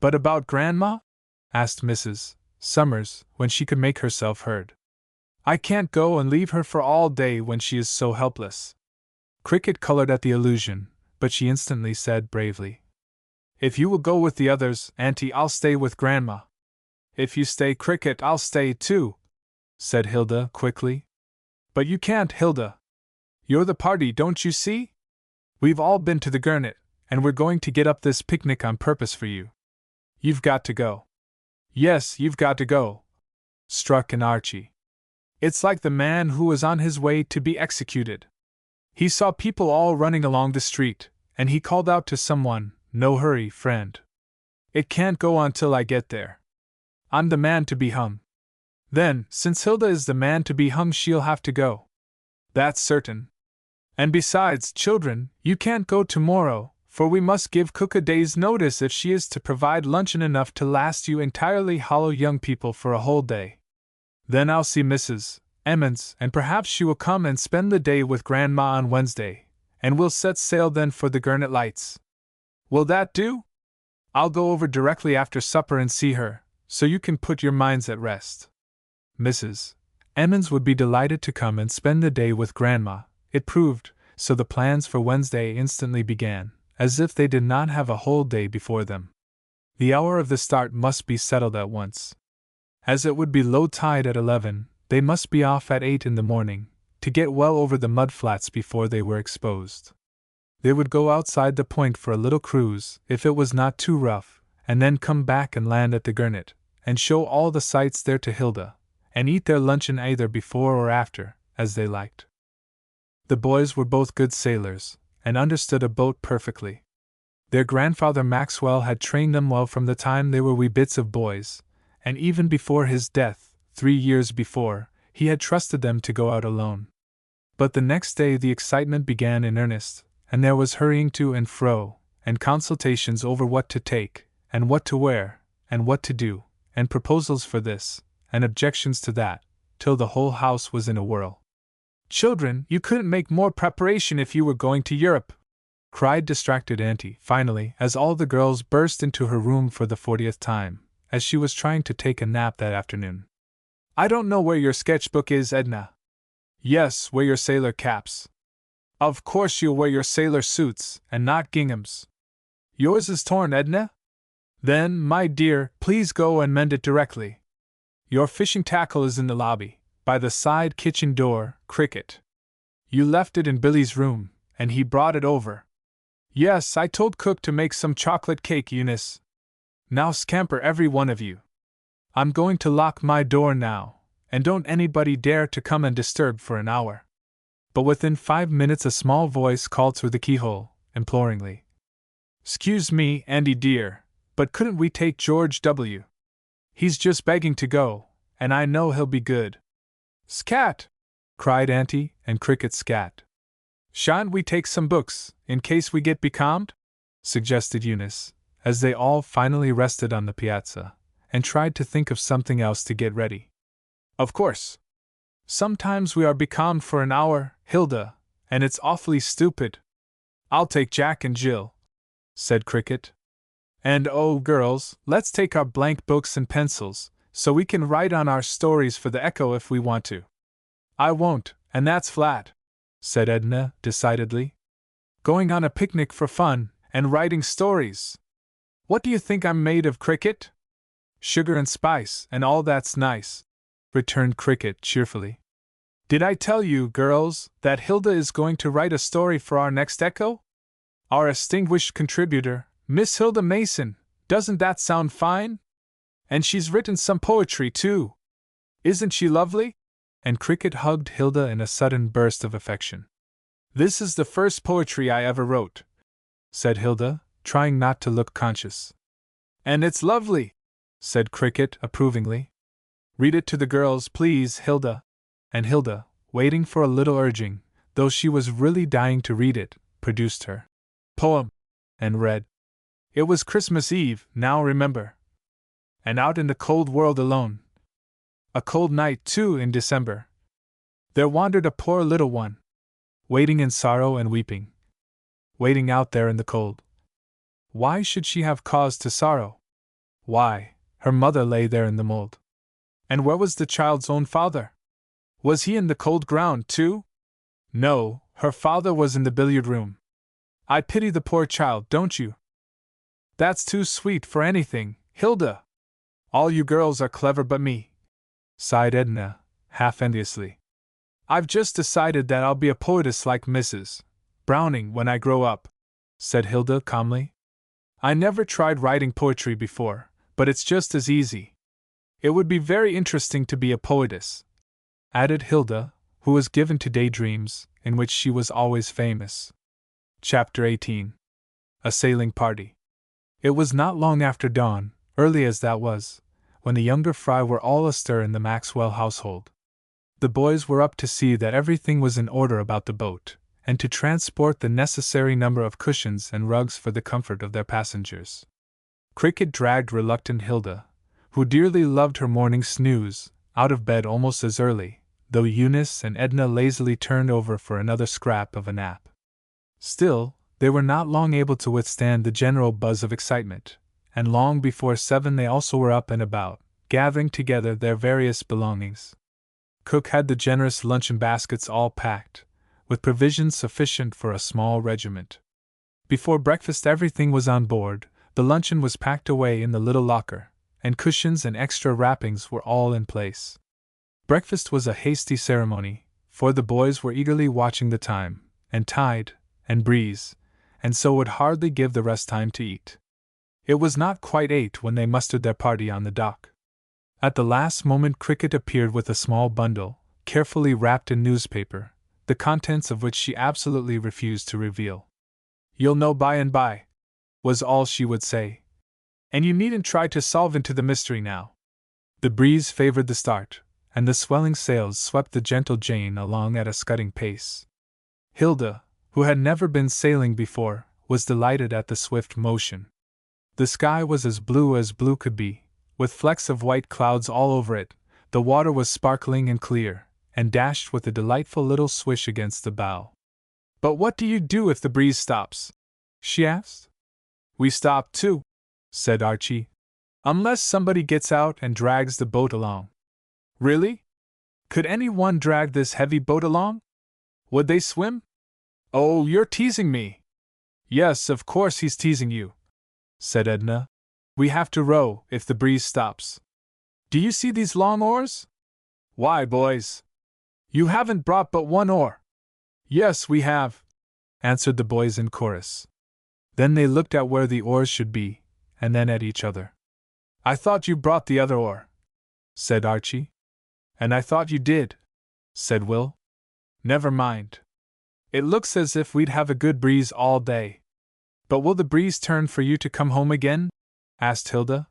"But about Grandma?" asked Mrs. Summers, when she could make herself heard. "I can't go and leave her for all day when she is so helpless." Cricket colored at the allusion, but she instantly said bravely, "If you will go with the others, Auntie, I'll stay with Grandma." "If you stay, Cricket, I'll stay too," said Hilda quickly. "But you can't, Hilda. You're the party, don't you see? We've all been to the Gurnet, and we're going to get up this picnic on purpose for you. You've got to go." "Yes, you've got to go," struck in Archie. "It's like the man who was on his way to be executed. He saw people all running along the street, and he called out to someone, 'No hurry, friend. It can't go on till I get there. I'm the man to be hung.' Then, since Hilda is the man to be hung, she'll have to go. That's certain. And besides, children, you can't go tomorrow, for we must give cook a day's notice if she is to provide luncheon enough to last you entirely hollow young people for a whole day. Then I'll see Mrs. Emmons, and perhaps she will come and spend the day with Grandma on Wednesday, and we'll set sail then for the Gurnet Lights. Will that do? I'll go over directly after supper and see her, so you can put your minds at rest. Mrs. Emmons would be delighted to come and spend the day with Grandma, it proved, so the plans for Wednesday instantly began, as if they did not have a whole day before them. The hour of the start must be settled at once. As it would be low tide at 11, they must be off at 8 in the morning, to get well over the mud flats before they were exposed. They would go outside the point for a little cruise, if it was not too rough, and then come back and land at the Gurnet, and show all the sights there to Hilda, and eat their luncheon either before or after, as they liked. The boys were both good sailors, and understood a boat perfectly. Their grandfather Maxwell had trained them well from the time they were wee bits of boys, and even before his death, 3 years before, he had trusted them to go out alone. But the next day the excitement began in earnest, and there was hurrying to and fro, and consultations over what to take, and what to wear, and what to do, and proposals for this, and objections to that, till the whole house was in a whirl. "Children, you couldn't make more preparation if you were going to Europe!" cried distracted Auntie, finally, as all the girls burst into her room for the 40th time, as she was trying to take a nap that afternoon. "I don't know where your sketchbook is, Edna." "Yes, wear your sailor caps." "Of course you'll wear your sailor suits, and not ginghams." "Yours is torn, Edna?" "Then, my dear, please go and mend it directly." "Your fishing tackle is in the lobby, by the side kitchen door, Cricket." "You left it in Billy's room, and he brought it over." "Yes, I told cook to make some chocolate cake, Eunice." "Now scamper every one of you. I'm going to lock my door now, and don't anybody dare to come and disturb for an hour." But within 5 minutes a small voice called through the keyhole, imploringly. "'Scuse me, Andy dear, but couldn't we take George W.? He's just begging to go, and I know he'll be good." "Scat!" cried Auntie, and Cricket scat. "Shan't we take some books, in case we get becalmed?" suggested Eunice, as they all finally rested on the piazza, and tried to think of something else to get ready. "Of course. Sometimes we are becalmed for an hour, Hilda, and it's awfully stupid." "I'll take Jack and Jill," said Cricket. "And oh, girls, let's take our blank books and pencils, so we can write on our stories for the Echo if we want to." "I won't, and that's flat," said Edna, decidedly. "Going on a picnic for fun, and writing stories. What do you think I'm made of, Cricket?" "Sugar and spice, and all that's nice," returned Cricket cheerfully. "Did I tell you, girls, that Hilda is going to write a story for our next Echo? Our distinguished contributor, Miss Hilda Mason, doesn't that sound fine? And she's written some poetry, too. Isn't she lovely?" And Cricket hugged Hilda in a sudden burst of affection. "This is the first poetry I ever wrote," said Hilda, trying not to look conscious. "And it's lovely," said Cricket approvingly. "Read it to the girls, please, Hilda." And Hilda, waiting for a little urging, though she was really dying to read it, produced her poem, and read. It was Christmas Eve, now remember. And out in the cold world alone. A cold night, too, in December. There wandered a poor little one, waiting in sorrow and weeping. Waiting out there in the cold. Why should she have cause to sorrow? Why, her mother lay there in the mold. And where was the child's own father? Was he in the cold ground, too? No, her father was in the billiard room. I pity the poor child, don't you? That's too sweet for anything, Hilda. All you girls are clever but me, sighed Edna, half enviously. I've just decided that I'll be a poetess like Mrs. Browning when I grow up, said Hilda calmly. I never tried writing poetry before, but it's just as easy. It would be very interesting to be a poetess, added Hilda, who was given to daydreams, in which she was always famous. Chapter 18. A Sailing Party. It was not long after dawn, early as that was, when the younger fry were all astir in the Maxwell household. The boys were up to see that everything was in order about the boat, and to transport the necessary number of cushions and rugs for the comfort of their passengers. Cricket dragged reluctant Hilda, who dearly loved her morning snooze, out of bed almost as early, though Eunice and Edna lazily turned over for another scrap of a nap. Still, they were not long able to withstand the general buzz of excitement, and long before 7 they also were up and about, gathering together their various belongings. Cook had the generous luncheon baskets all packed, with provisions sufficient for a small regiment. Before breakfast everything was on board, the luncheon was packed away in the little locker, and cushions and extra wrappings were all in place. Breakfast was a hasty ceremony, for the boys were eagerly watching the time, and tide, and breeze, and so would hardly give the rest time to eat. It was not quite 8 when they mustered their party on the dock. At the last moment Cricket appeared with a small bundle, carefully wrapped in newspaper, the contents of which she absolutely refused to reveal. "You'll know by and by," was all she would say. "And you needn't try to solve into the mystery now." The breeze favored the start, and the swelling sails swept the gentle Jane along at a scudding pace. Hilda, who had never been sailing before, was delighted at the swift motion. The sky was as blue could be, with flecks of white clouds all over it. The water was sparkling and clear, and dashed with a delightful little swish against the bow. "But what do you do if the breeze stops?" she asked. "We stop too," said Archie, "unless somebody gets out and drags the boat along." "Really? Could anyone drag this heavy boat along? Would they swim?" "Oh, you're teasing me." "Yes, of course he's teasing you," said Edna. "We have to row if the breeze stops. Do you see these long oars? Why, boys, you haven't brought but one oar." "Yes, we have," answered the boys in chorus. Then they looked at where the oars should be, and then at each other. "I thought you brought the other oar," said Archie. "And I thought you did," said Will. "Never mind. It looks as if we'd have a good breeze all day." "But will the breeze turn for you to come home again?" asked Hilda.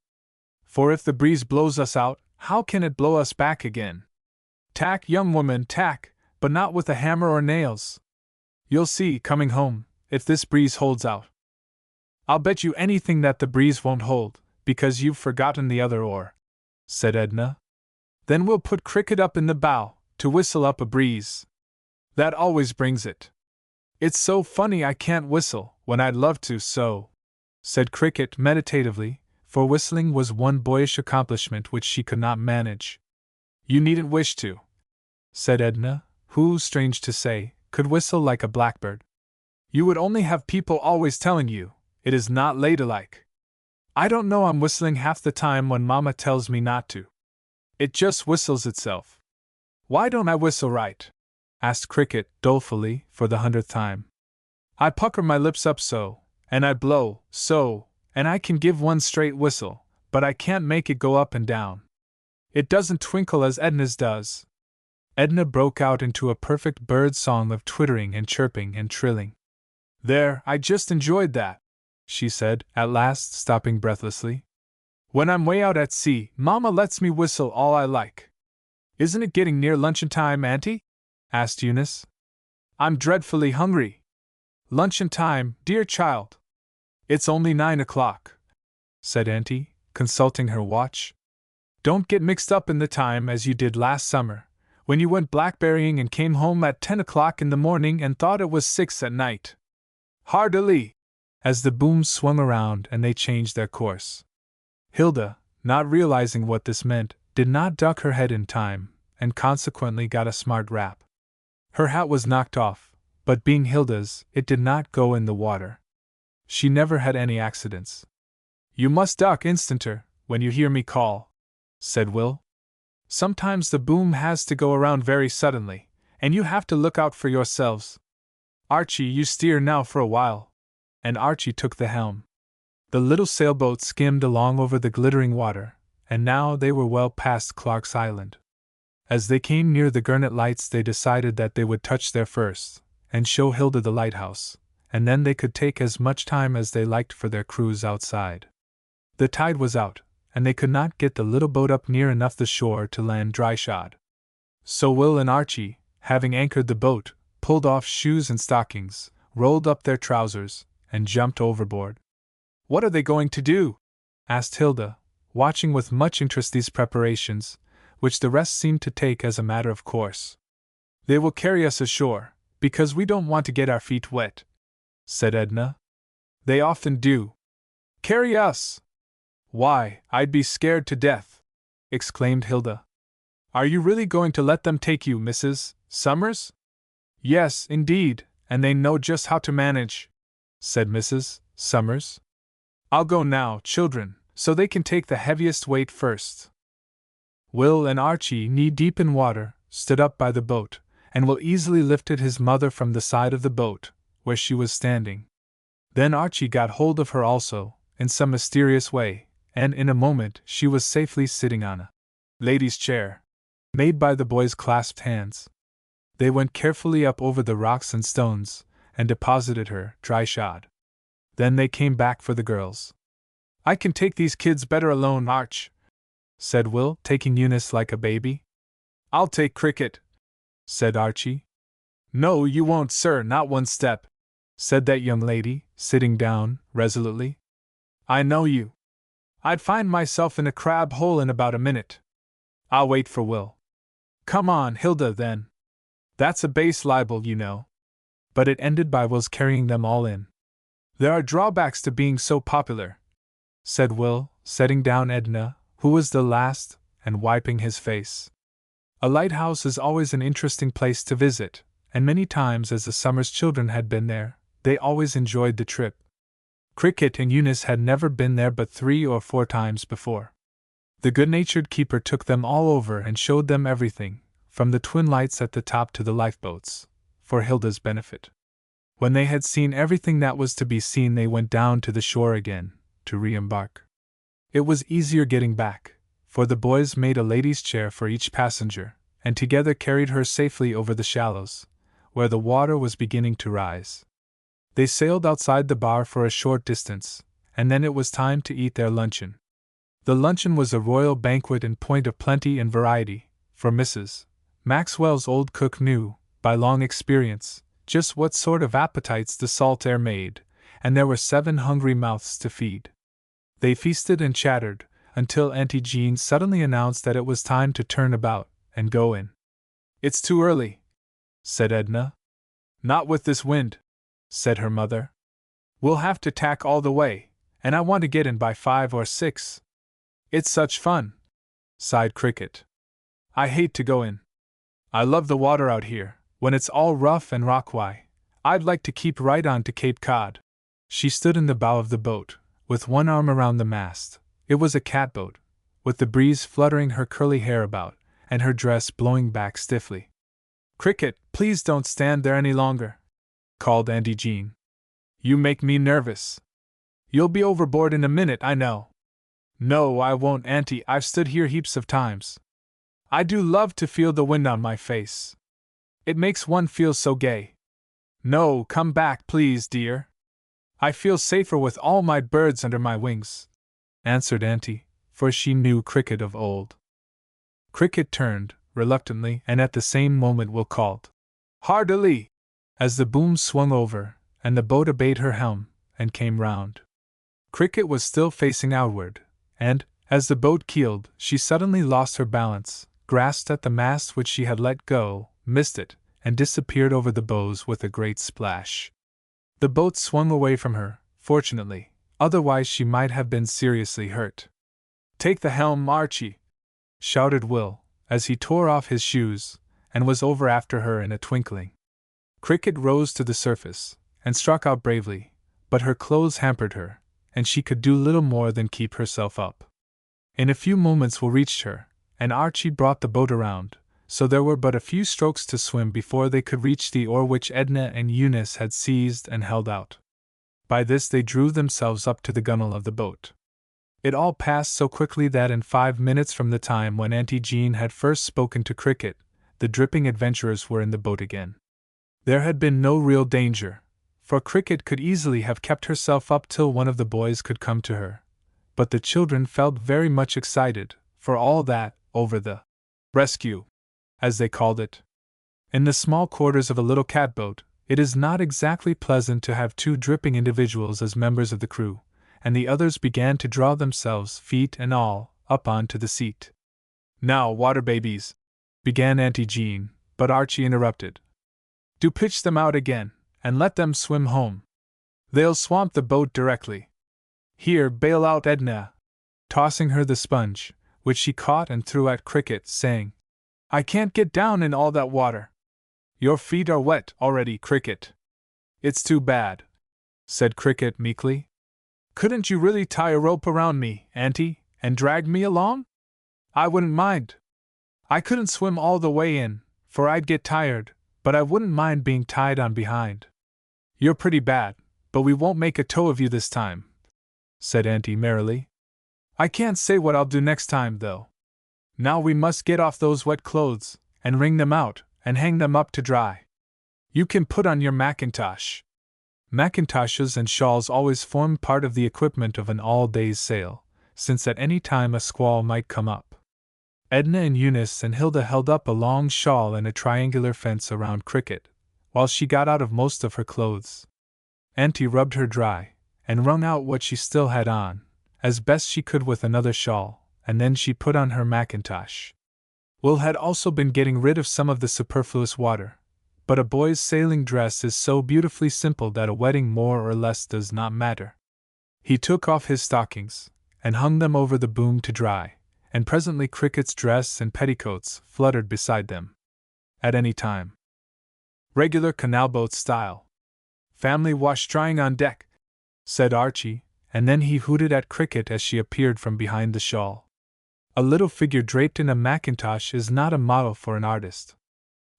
"For if the breeze blows us out, how can it blow us back again?" "Tack, young woman, tack, but not with a hammer or nails. You'll see, coming home, if this breeze holds out." "I'll bet you anything that the breeze won't hold, because you've forgotten the other oar," said Edna. "Then we'll put Cricket up in the bow, to whistle up a breeze. That always brings it. It's so funny I can't whistle, when I'd love to so," said Cricket meditatively, for whistling was one boyish accomplishment which she could not manage. "You needn't wish to," said Edna, who, strange to say, could whistle like a blackbird. "You would only have people always telling you, it is not ladylike. I don't know I'm whistling half the time when Mama tells me not to. It just whistles itself." "Why don't I whistle right?" asked Cricket dolefully for the 100th time. "I pucker my lips up so, and I blow so, and I can give one straight whistle, but I can't make it go up and down. It doesn't twinkle as Edna's does." Edna broke out into a perfect bird song of twittering and chirping and trilling. "There, I just enjoyed that," she said, at last stopping breathlessly. "When I'm way out at sea, Mama lets me whistle all I like." "Isn't it getting near luncheon time, Auntie?" asked Eunice. "I'm dreadfully hungry." "Luncheon time, dear child? It's only 9 o'clock," said Auntie, consulting her watch. "Don't get mixed up in the time as you did last summer, when you went blackberrying and came home at 10 o'clock in the morning and thought it was 6 at night. Hardily!" as the boom swung around and they changed their course. Hilda, not realizing what this meant, did not duck her head in time, and consequently got a smart rap. Her hat was knocked off, but being Hilda's, it did not go in the water. She never had any accidents. "You must duck instanter, when you hear me call," said Will. "Sometimes the boom has to go around very suddenly, and you have to look out for yourselves. Archie, you steer now for a while." And Archie took the helm. The little sailboat skimmed along over the glittering water, and now they were well past Clark's Island. As they came near the Gurnet lights they decided that they would touch there first, and show Hilda the lighthouse, and then they could take as much time as they liked for their cruise outside. The tide was out, and they could not get the little boat up near enough the shore to land dry-shod. So Will and Archie, having anchored the boat, pulled off shoes and stockings, rolled up their trousers, and jumped overboard. "What are they going to do?" asked Hilda, watching with much interest these preparations, which the rest seemed to take as a matter of course. "They will carry us ashore, because we don't want to get our feet wet," said Edna. "They often do." "Carry us? Why, I'd be scared to death!" exclaimed Hilda. "Are you really going to let them take you, Mrs. Summers?" "Yes, indeed, and they know just how to manage," said Mrs. Summers. "I'll go now, children, so they can take the heaviest weight first." Will and Archie, knee-deep in water, stood up by the boat, and Will easily lifted his mother from the side of the boat, where she was standing. Then Archie got hold of her also, in some mysterious way, and in a moment she was safely sitting on a lady's chair, made by the boys' clasped hands. They went carefully up over the rocks and stones, and deposited her, dry-shod. Then they came back for the girls. "I can take these kids better alone, Arch," said Will, taking Eunice like a baby. "I'll take Cricket," said Archie. "No, you won't, sir, not one step," said that young lady, sitting down, resolutely. "I know you. I'd find myself in a crab hole in about a minute. I'll wait for Will. Come on, Hilda, then. That's a base libel, you know." But it ended by Will's carrying them all in. "There are drawbacks to being so popular," said Will, setting down Edna, who was the last, and wiping his face. "A lighthouse is always an interesting place to visit, and many times as the Summers children had been there, they always enjoyed the trip. Cricket and Eunice had never been there but 3 or 4 times before. The good-natured keeper took them all over and showed them everything, from the twin lights at the top to the lifeboats, for Hilda's benefit. When they had seen everything that was to be seen, they went down to the shore again, to re-embark. It was easier getting back, for the boys made a lady's chair for each passenger, and together carried her safely over the shallows, where the water was beginning to rise. They sailed outside the bar for a short distance, and then it was time to eat their luncheon. The luncheon was a royal banquet in point of plenty and variety, for Mrs. Maxwell's old cook knew, by long experience, just what sort of appetites the salt air made, and there were 7 hungry mouths to feed. They feasted and chattered, until Auntie Jean suddenly announced that it was time to turn about and go in. "It's too early," said Edna. "Not with this wind," said her mother. "We'll have to tack all the way, and I want to get in by 5 or 6. "It's such fun," sighed Cricket. "I hate to go in. I love the water out here, when it's all rough and rocky. I'd like to keep right on to Cape Cod." She stood in the bow of the boat, with one arm around the mast. It was a catboat, with the breeze fluttering her curly hair about, and her dress blowing back stiffly. "Cricket, please don't stand there any longer," called Auntie Jean. "You make me nervous. You'll be overboard in a minute, I know." "No, I won't, Auntie. I've stood here heaps of times. I do love to feel the wind on my face. It makes one feel so gay." "No, come back, please, dear. I feel safer with all my birds under my wings," answered Auntie, for she knew Cricket of old. Cricket turned, reluctantly, and at the same moment Will called, "Hard a lee!" as the boom swung over, and the boat obeyed her helm, and came round. Cricket was still facing outward, and, as the boat keeled, she suddenly lost her balance, grasped at the mast which she had let go, missed it, and disappeared over the bows with a great splash. The boat swung away from her, fortunately, otherwise she might have been seriously hurt. "Take the helm, Archie!" shouted Will, as he tore off his shoes, and was over after her in a twinkling. Cricket rose to the surface, and struck out bravely, but her clothes hampered her, and she could do little more than keep herself up. In a few moments Will reached her, and Archie brought the boat around, so there were but a few strokes to swim before they could reach the oar which Edna and Eunice had seized and held out. By this they drew themselves up to the gunwale of the boat. It all passed so quickly that in 5 minutes from the time when Auntie Jean had first spoken to Cricket, the dripping adventurers were in the boat again. There had been no real danger, for Cricket could easily have kept herself up till one of the boys could come to her, but the children felt very much excited, for all that, over the rescue, as they called it. In the small quarters of a little catboat, it is not exactly pleasant to have two dripping individuals as members of the crew, and the others began to draw themselves, feet and all, up onto the seat. "Now, water babies," began Auntie Jean, but Archie interrupted. "Do pitch them out again, and let them swim home. They'll swamp the boat directly. Here, bail out Edna," tossing her the sponge, which she caught and threw at Cricket, saying, "I can't get down in all that water." "Your feet are wet already, Cricket." "It's too bad," said Cricket meekly. "Couldn't you really tie a rope around me, Auntie, and drag me along? I wouldn't mind. I couldn't swim all the way in, for I'd get tired, but I wouldn't mind being tied on behind." "You're pretty bad, but we won't make a tow of you this time," said Auntie merrily. "I can't say what I'll do next time, though. Now we must get off those wet clothes, and wring them out, and hang them up to dry. You can put on your mackintosh." Mackintoshes and shawls always formed part of the equipment of an all-days sail, since at any time a squall might come up. Edna and Eunice and Hilda held up a long shawl and a triangular fence around Cricket, while she got out of most of her clothes. Auntie rubbed her dry, and wrung out what she still had on, as best she could with another shawl, and then she put on her mackintosh. Will had also been getting rid of some of the superfluous water, but a boy's sailing dress is so beautifully simple that a wetting more or less does not matter. He took off his stockings, and hung them over the boom to dry, and presently Cricket's dress and petticoats fluttered beside them. At any time. "Regular canal boat style. Family wash drying on deck," said Archie, and then he hooted at Cricket as she appeared from behind the shawl. A little figure draped in a mackintosh is not a model for an artist.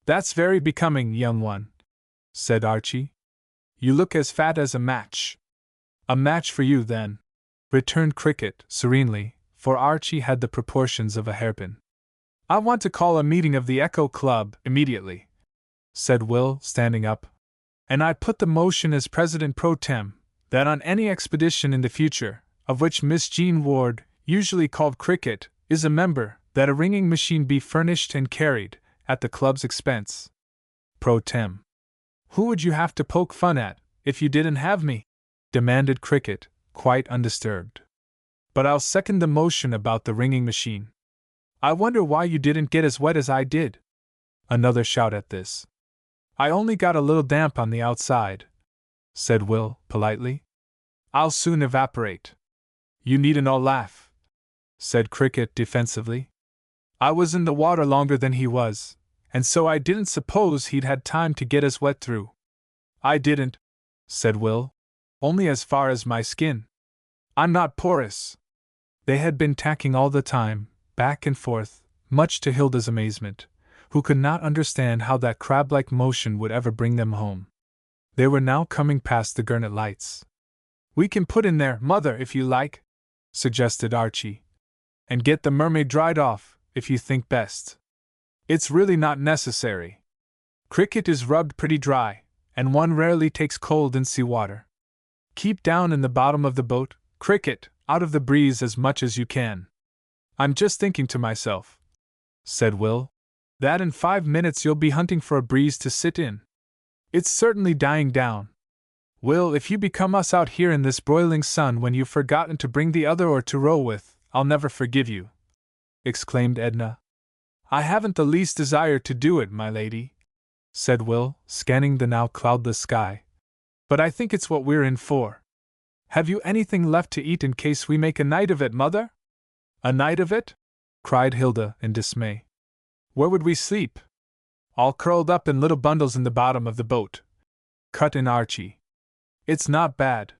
"That's very becoming, young one," said Archie. "You look as fat as a match." "A match for you, then," returned Cricket serenely, for Archie had the proportions of a hairpin. "I want to call a meeting of the Echo Club immediately," said Will, standing up. "And I put the motion as President Pro Tem, that on any expedition in the future, of which Miss Jean Ward, usually called Cricket, is a member, that a ringing machine be furnished and carried, at the club's expense." Pro Tem. "Who would you have to poke fun at, if you didn't have me?" demanded Cricket, quite undisturbed. "But I'll second the motion about the ringing machine. I wonder why you didn't get as wet as I did." Another shout at this. "I only got a little damp on the outside," said Will, politely. "I'll soon evaporate." "You needn't all laugh," said Cricket defensively. "I was in the water longer than he was, and so I didn't suppose he'd had time to get as wet through." "I didn't," said Will. "Only as far as my skin. I'm not porous." They had been tacking all the time, back and forth, much to Hilda's amazement, who could not understand how that crab-like motion would ever bring them home. They were now coming past the Gurnet lights. "We can put in there, Mother, if you like," suggested Archie. "And get the mermaid dried off, if you think best." "It's really not necessary. Cricket is rubbed pretty dry, and one rarely takes cold in sea water. Keep down in the bottom of the boat, Cricket, out of the breeze as much as you can." "I'm just thinking to myself," said Will, "that in 5 minutes you'll be hunting for a breeze to sit in. It's certainly dying down. Will, if you become us out here in this broiling sun when you've forgotten to bring the other oar to row with, I'll never forgive you," exclaimed Edna. "I haven't the least desire to do it, my lady," said Will, scanning the now cloudless sky. "But I think it's what we're in for. Have you anything left to eat in case we make a night of it, Mother?" "A night of it?" cried Hilda in dismay. "Where would we sleep?" "All curled up in little bundles in the bottom of the boat," cut in Archie. "It's not bad.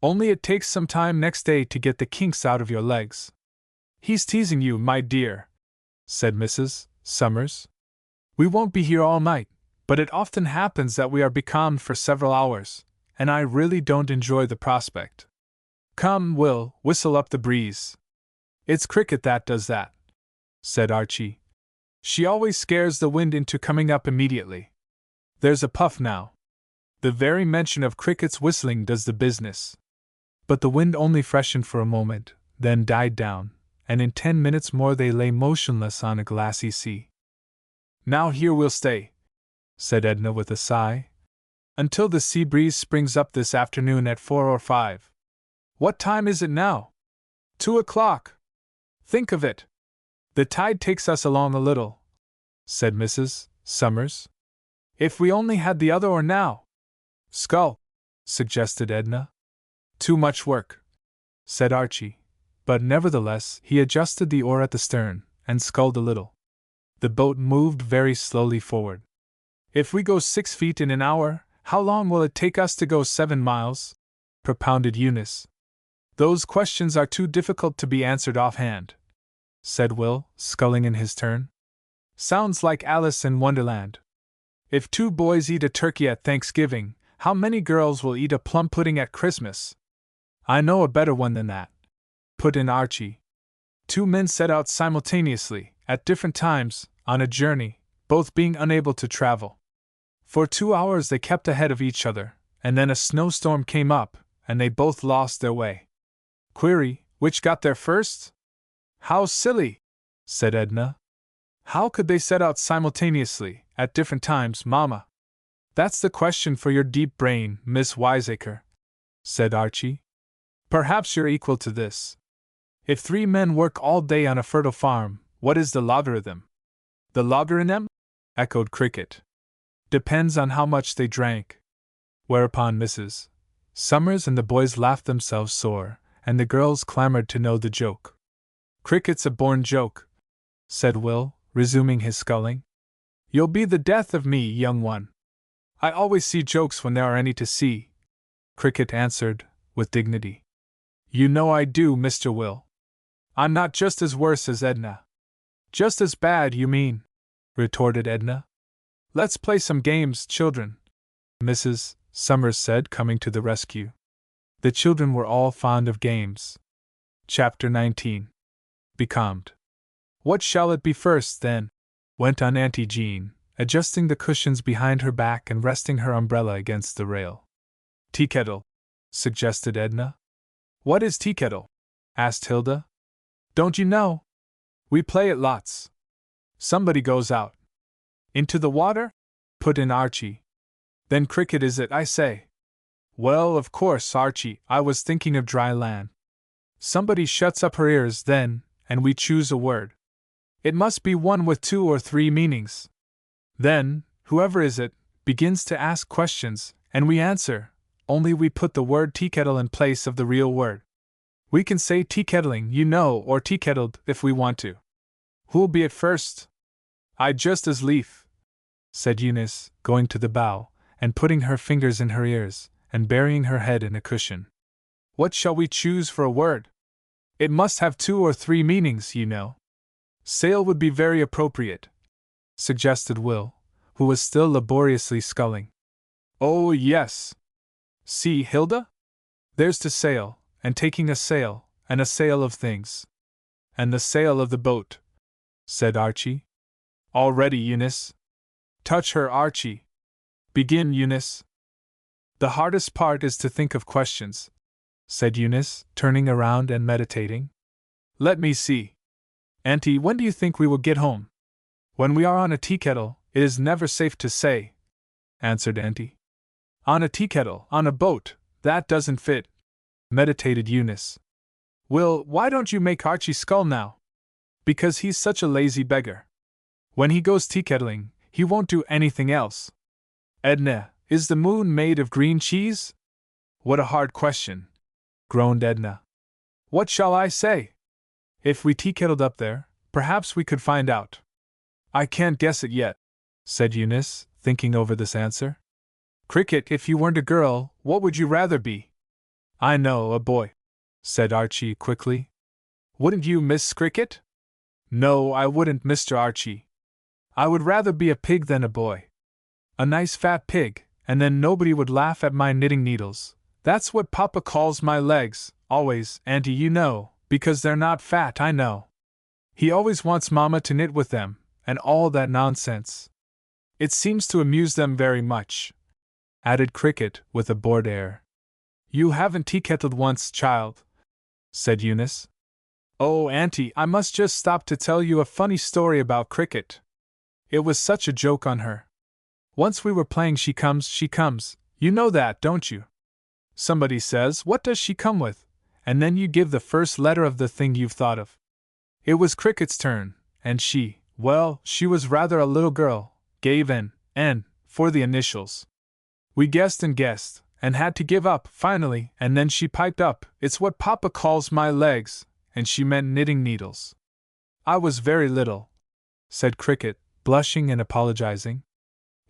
Only it takes some time next day to get the kinks out of your legs." "He's teasing you, my dear," said Mrs. Summers. "We won't be here all night, but it often happens that we are becalmed for several hours, and I really don't enjoy the prospect. Come, Will, whistle up the breeze." "It's Cricket that does that," said Archie. "She always scares the wind into coming up immediately. There's a puff now. The very mention of Cricket's whistling does the business." But the wind only freshened for a moment, then died down, and in 10 minutes more they lay motionless on a glassy sea. "Now here we'll stay," said Edna with a sigh, "until the sea breeze springs up this afternoon at 4 or 5. What time is it now? 2 o'clock. Think of it! The tide takes us along a little," said Mrs. Summers. "If we only had the other oar now." "Scull," suggested Edna. "Too much work," said Archie, but nevertheless he adjusted the oar at the stern, and sculled a little. The boat moved very slowly forward. "If we go 6 feet in an hour, how long will it take us to go 7 miles? propounded Eunice. "Those questions are too difficult to be answered offhand," said Will, sculling in his turn. "Sounds like Alice in Wonderland. If 2 boys eat a turkey at Thanksgiving, how many girls will eat a plum pudding at Christmas?" "I know a better one than that," put in Archie. 2 men set out simultaneously, at different times, on a journey, both being unable to travel. For 2 hours they kept ahead of each other, and then a snowstorm came up, and they both lost their way. Query, which got there first? "How silly!" said Edna. "How could they set out simultaneously, at different times, Mamma?" "That's the question for your deep brain, Miss Wiseacre," said Archie. "Perhaps you're equal to this. If 3 men work all day on a fertile farm, what is the logarithm?" "The logarithm?" echoed Cricket. "Depends on how much they drank." Whereupon Mrs. Summers and the boys laughed themselves sore, and the girls clamored to know the joke. "Cricket's a born joke," said Will, resuming his sculling. "You'll be the death of me, young one." "I always see jokes when there are any to see," Cricket answered, with dignity. "You know I do, Mr. Will. I'm not just as worse as Edna." "Just as bad, you mean," retorted Edna. "Let's play some games, children," Mrs. Summers said, coming to the rescue. The children were all fond of games. Chapter 19. Becalmed. "What shall it be first, then?" went on Auntie Jean, adjusting the cushions behind her back and resting her umbrella against the rail. "Tea kettle," suggested Edna. "What is tea kettle?" asked Hilda. "Don't you know? We play it lots. Somebody goes out." "Into the water?" put in Archie. "Then cricket is it, I say." "Well, of course, Archie, I was thinking of dry land." "Somebody shuts up her ears, then, and we choose a word. It must be one with 2 or 3 meanings. Then, whoever is it, begins to ask questions, and we answer, only we put the word teakettle in place of the real word. We can say teakettling, you know, or teakettled, if we want to. Who'll be at first?" "I'd just as lief," said Eunice, going to the bow, and putting her fingers in her ears, and burying her head in a cushion. "What shall we choose for a word? It must have 2 or 3 meanings, you know." "Sail would be very appropriate," suggested Will, who was still laboriously sculling. "Oh, yes. See, Hilda? There's to sail, and taking a sail, and a sail of things. And the sail of the boat," said Archie. "All ready, Eunice." "Touch her, Archie." "Begin, Eunice." "The hardest part is to think of questions," said Eunice, turning around and meditating. "Let me see. Auntie, when do you think we will get home?" "When we are on a teakettle, it is never safe to say," answered Auntie. "On a teakettle, on a boat, that doesn't fit," meditated Eunice. "Will, why don't you make Archie scull now?" "Because he's such a lazy beggar. When he goes teakettling, he won't do anything else." "Edna, is the moon made of green cheese?" "What a hard question," groaned Edna. "What shall I say? If we teakettled up there, perhaps we could find out." "I can't guess it yet," said Eunice, thinking over this answer. "Cricket, if you weren't a girl, what would you rather be?" "I know, a boy," said Archie quickly. "Wouldn't you, Miss Cricket?" "No, I wouldn't, Mr. Archie. I would rather be a pig than a boy. A nice fat pig, and then nobody would laugh at my knitting needles. That's what Papa calls my legs, always, Auntie, you know, because they're not fat, I know. He always wants Mama to knit with them, and all that nonsense. It seems to amuse them very much," added Cricket with a bored air. "You haven't teakettled once, child," said Eunice. Oh, Auntie, I must just stop to tell you a funny story about Cricket. It was such a joke on her. Once we were playing She Comes, you know that, don't you? Somebody says, "What does she come with?" And then you give the first letter of the thing you've thought of. It was Cricket's turn, and she was rather a little girl, gave an N for the initials. We guessed and had to give up, finally, and then she piped up, "It's what Papa calls my legs," and she meant knitting needles. I was very little, said Cricket, blushing and apologizing.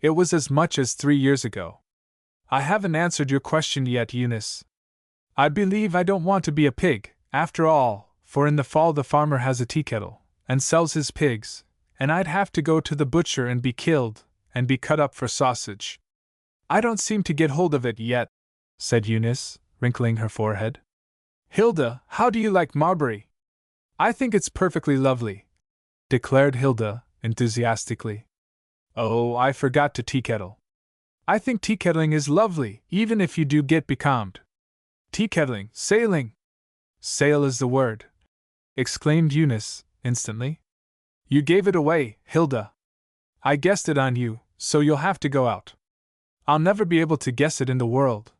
It was as much as 3 years ago. I haven't answered your question yet, Eunice. I believe I don't want to be a pig, after all, for in the fall the farmer has a tea kettle, and sells his pigs, and I'd have to go to the butcher and be killed, and be cut up for sausage. I don't seem to get hold of it yet, said Eunice, wrinkling her forehead. Hilda, how do you like Marbury? I think it's perfectly lovely, declared Hilda, enthusiastically. Oh, I forgot to tea kettle. I think tea kettling is lovely, even if you do get becalmed. Tea kettling, sailing. Sail is the word, exclaimed Eunice, instantly. You gave it away, Hilda. I guessed it on you, so you'll have to go out. I'll never be able to guess it in the world,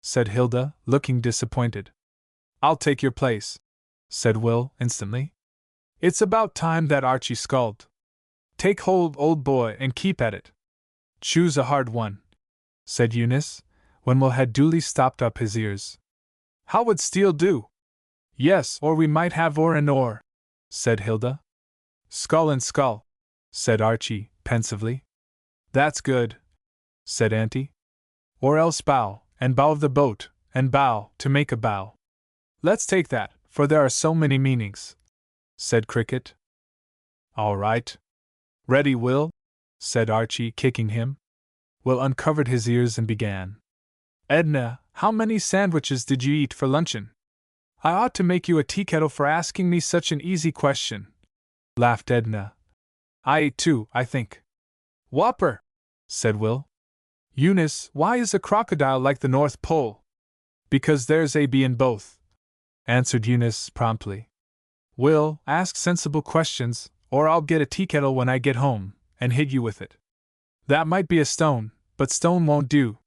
said Hilda, looking disappointed. I'll take your place, said Will, instantly. It's about time that Archie sculled. Take hold, old boy, and keep at it. Choose a hard one, said Eunice, when Will had duly stopped up his ears. How would steel do? Yes, or we might have oar and oar, said Hilda. Skull and skull, said Archie, pensively. That's good, said Auntie. Or else bow, and bow of the boat, and bow, to make a bow. Let's take that, for there are so many meanings, said Cricket. All right. Ready, Will? Said Archie, kicking him. Will uncovered his ears and began. Edna, how many sandwiches did you eat for luncheon? I ought to make you a tea kettle for asking me such an easy question, laughed Edna. I ate 2, I think. Whopper, said Will. Eunice, why is a crocodile like the North Pole? Because there's a bee in both, answered Eunice promptly. Will, ask sensible questions, or I'll get a tea kettle when I get home, and hit you with it. That might be a stone, but stone won't do.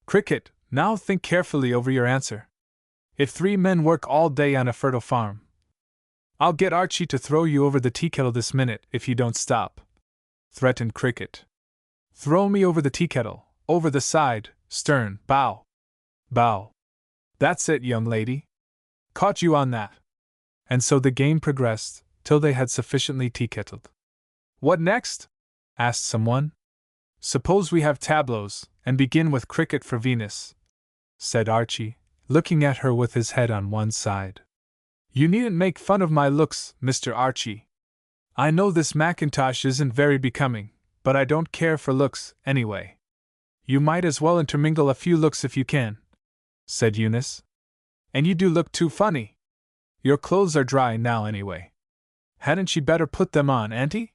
Cricket, now think carefully over your answer. If 3 men work all day on a fertile farm, I'll get Archie to throw you over the tea kettle this minute if you don't stop, threatened Cricket. Throw me over the tea kettle, over the side, stern, bow. Bow. That's it, young lady. Caught you on that. And so the game progressed, till they had sufficiently tea kettled. What next? Asked someone. Suppose we have tableaux, and begin with Cricket for Venus, said Archie, looking at her with his head on one side. You needn't make fun of my looks, Mr. Archie. I know this mackintosh isn't very becoming, but I don't care for looks, anyway. You might as well intermingle a few looks if you can, said Eunice. And you do look too funny. Your clothes are dry now, anyway. Hadn't she better put them on, Auntie?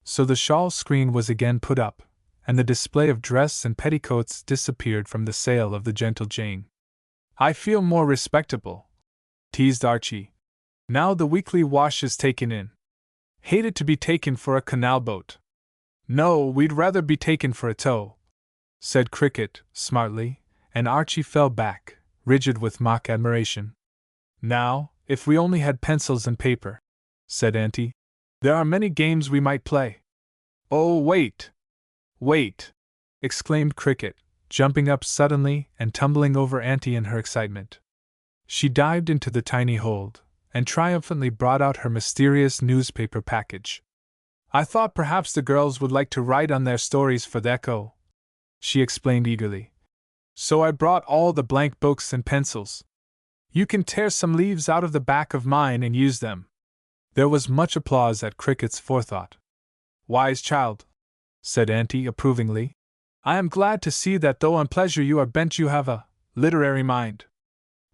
So the shawl screen was again put up, and the display of dress and petticoats disappeared from the sail of the Gentle Jane. I feel more respectable, teased Archie. Now the weekly wash is taken in. Hated to be taken for a canal boat. No, we'd rather be taken for a tow, said Cricket, smartly, and Archie fell back, rigid with mock admiration. Now, if we only had pencils and paper, said Auntie, there are many games we might play. Oh, wait! Wait! Exclaimed Cricket, jumping up suddenly and tumbling over Auntie in her excitement. She dived into the tiny hold, and triumphantly brought out her mysterious newspaper package. I thought perhaps the girls would like to write on their stories for the Echo, she explained eagerly. So I brought all the blank books and pencils. You can tear some leaves out of the back of mine and use them. There was much applause at Cricket's forethought. Wise child, said Auntie approvingly. I am glad to see that though on pleasure you are bent you have a literary mind.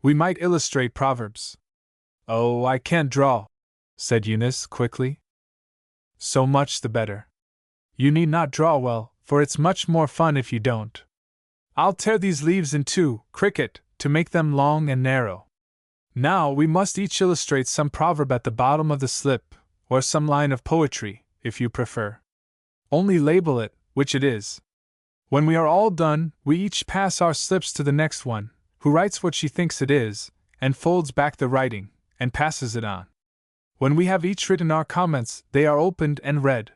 We might illustrate proverbs. Oh, I can't draw, said Eunice quickly. So much the better. You need not draw well, for it's much more fun if you don't. I'll tear these leaves in 2, Cricket, to make them long and narrow. Now we must each illustrate some proverb at the bottom of the slip, or some line of poetry, if you prefer. Only label it, which it is. When we are all done, we each pass our slips to the next one, who writes what she thinks it is, and folds back the writing, and passes it on. When we have each written our comments, they are opened and read.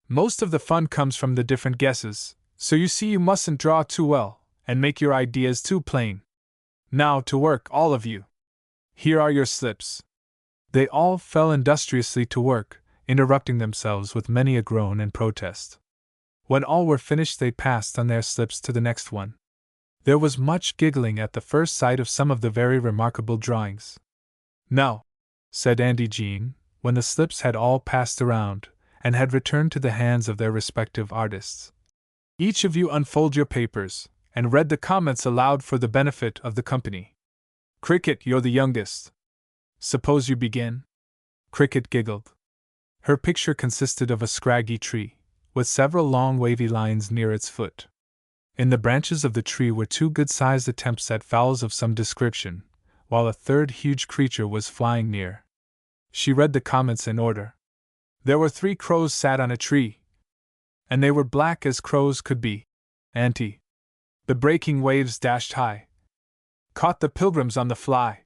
Most of the fun comes from the different guesses, so you see you mustn't draw too well, and make your ideas too plain. Now to work, all of you. Here are your slips. They all fell industriously to work, interrupting themselves with many a groan and protest. When all were finished, they passed on their slips to the next one. There was much giggling at the first sight of some of the very remarkable drawings. Now, said Auntie Jean, when the slips had all passed around, and had returned to the hands of their respective artists, each of you unfold your papers, and read the comments aloud for the benefit of the company. Cricket, you're the youngest. Suppose you begin? Cricket giggled. Her picture consisted of a scraggy tree, with several long wavy lines near its foot. In the branches of the tree were two good-sized attempts at fowls of some description, while a third huge creature was flying near. She read the comments in order. There were 3 crows sat on a tree, and they were black as crows could be. Auntie. The breaking waves dashed high. Caught the pilgrims on the fly.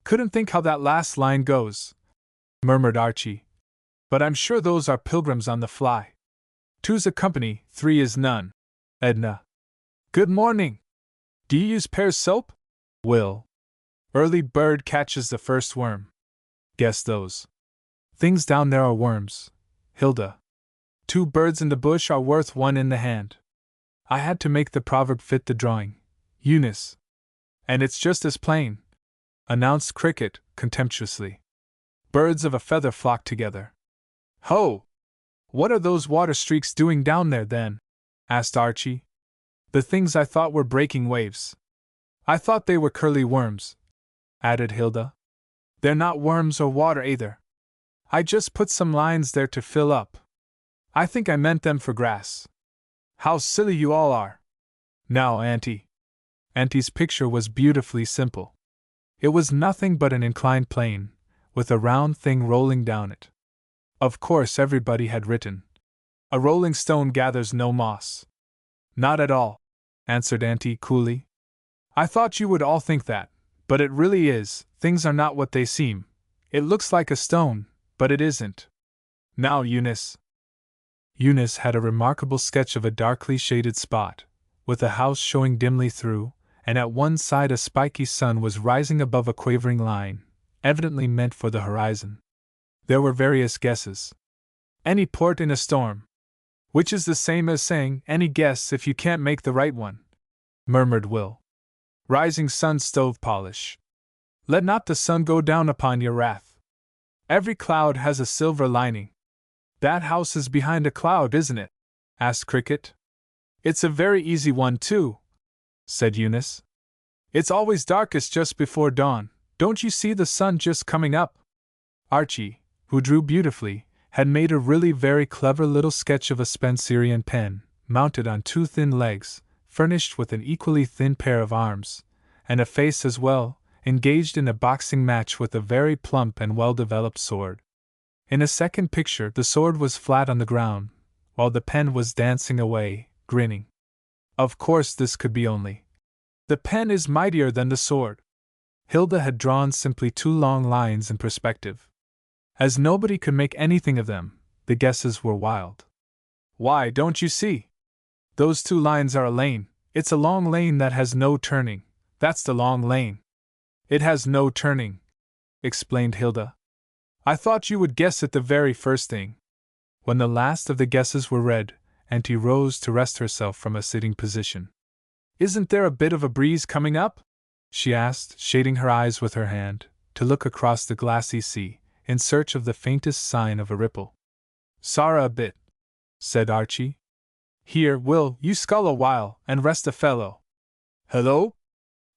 Couldn't think how that last line goes, murmured Archie. But I'm sure those are pilgrims on the fly. 2's a company, 3 is none. Edna. Good morning. Do you use Pear's soap? Will. Early bird catches the first worm. Guess those things down there are worms. Hilda. 2 birds in the bush are worth 1 in the hand. I had to make the proverb fit the drawing. Eunice. And it's just as plain, announced Cricket, contemptuously. Birds of a feather flock together. Ho! What are those water streaks doing down there, then? Asked Archie. The things I thought were breaking waves. I thought they were curly worms, added Hilda. They're not worms or water either. I just put some lines there to fill up. I think I meant them for grass. How silly you all are. Now, Auntie. Auntie's picture was beautifully simple. It was nothing but an inclined plane, with a round thing rolling down it. Of course, everybody had written, "A rolling stone gathers no moss." Not at all, answered Auntie coolly. I thought you would all think that, but it really is, things are not what they seem. It looks like a stone, but it isn't. Now, Eunice. Eunice had a remarkable sketch of a darkly shaded spot, with a house showing dimly through, and at one side a spiky sun was rising above a quavering line, evidently meant for the horizon. There were various guesses. Any port in a storm. Which is the same as saying any guess if you can't make the right one, murmured Will. Rising sun stove polish. Let not the sun go down upon your wrath. Every cloud has a silver lining. That house is behind a cloud, isn't it? Asked Cricket. It's a very easy one, too, said Eunice. It's always darkest just before dawn. Don't you see the sun just coming up? Archie, who drew beautifully, had made a really very clever little sketch of a Spencerian pen, mounted on 2 thin legs, furnished with an equally thin pair of arms, and a face as well, engaged in a boxing match with a very plump and well-developed sword. In a second picture, the sword was flat on the ground, while the pen was dancing away, grinning. Of course, this could be only. The pen is mightier than the sword. Hilda had drawn simply 2 long lines in perspective. As nobody could make anything of them, the guesses were wild. Why, don't you see? Those 2 lines are a lane. It's a long lane that has no turning. That's the long lane. It has no turning, explained Hilda. I thought you would guess it the very first thing. When the last of the guesses were read, Auntie rose to rest herself from a sitting position. Isn't there a bit of a breeze coming up? She asked, shading her eyes with her hand, to look across the glassy sea, in search of the faintest sign of a ripple. Sorra a bit, said Archie. Here, Will, you scull a while, and rest a fellow. Hello?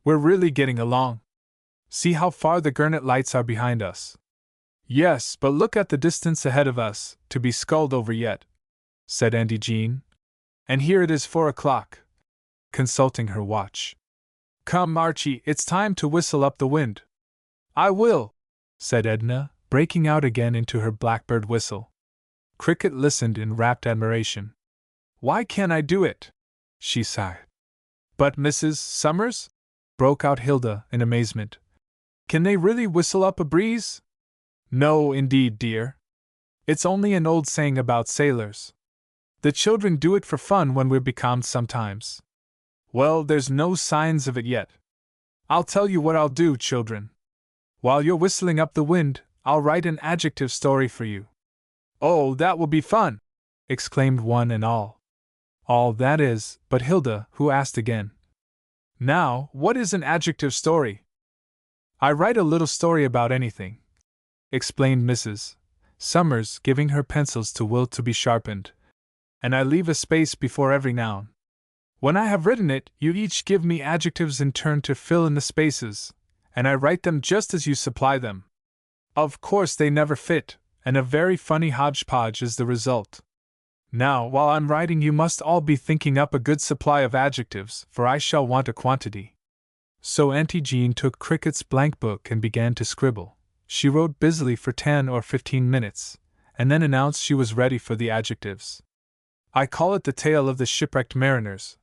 We're really getting along. See how far the Gurnet lights are behind us. Yes, but look at the distance ahead of us, to be sculled over yet, said Auntie Jean. And here it is 4 o'clock. Consulting her watch. Come, Archie, it's time to whistle up the wind. I will, said Edna, breaking out again into her blackbird whistle. Cricket listened in rapt admiration. Why can't I do it? She sighed. But Mrs. Summers? Broke out Hilda in amazement. Can they really whistle up a breeze? No, indeed, dear. It's only an old saying about sailors. The children do it for fun when we're becalmed sometimes. Well, there's no signs of it yet. I'll tell you what I'll do, children. While you're whistling up the wind, I'll write an adjective story for you. Oh, that will be fun! Exclaimed one and all. All that is, but Hilda, who asked again. Now, what is an adjective story? I write a little story about anything, explained Mrs. Summers, giving her pencils to Will to be sharpened. And I leave a space before every noun. When I have written it, you each give me adjectives in turn to fill in the spaces, and I write them just as you supply them. Of course they never fit, and a very funny hodgepodge is the result. Now, while I'm writing, you must all be thinking up a good supply of adjectives, for I shall want a quantity. So Auntie Jean took Cricket's blank book and began to scribble. She wrote busily for 10 or 15 minutes, and then announced she was ready for the adjectives. I call it the tale of the shipwrecked mariners,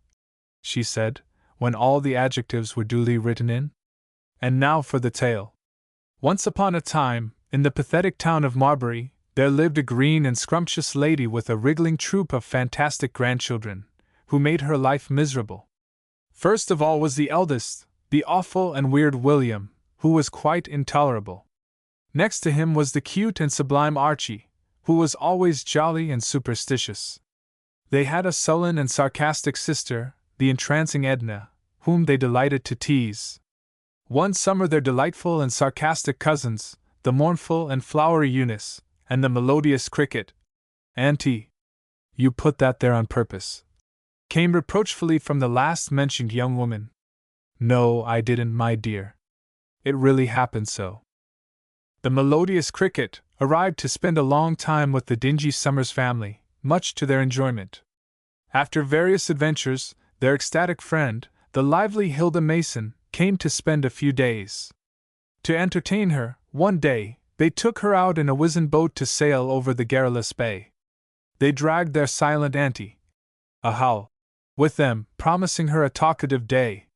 she said, when all the adjectives were duly written in. And now for the tale. Once upon a time, in the pathetic town of Marbury, there lived a green and scrumptious lady with a wriggling troop of fantastic grandchildren, who made her life miserable. First of all was the eldest, the awful and weird William, who was quite intolerable. Next to him was the cute and sublime Archie, who was always jolly and superstitious. They had a sullen and sarcastic sister, the entrancing Edna, whom they delighted to tease. One summer their delightful and sarcastic cousins, the mournful and flowery Eunice, and the melodious Cricket, Auntie, you put that there on purpose, came reproachfully from the last-mentioned young woman. No, I didn't, my dear. It really happened so. The melodious Cricket arrived to spend a long time with the dingy Summers family, much to their enjoyment. After various adventures, their ecstatic friend, the lively Hilda Mason, came to spend a few days. To entertain her, one day, they took her out in a wizened boat to sail over the garrulous bay. They dragged their silent auntie, a howl, with them, promising her a talkative day.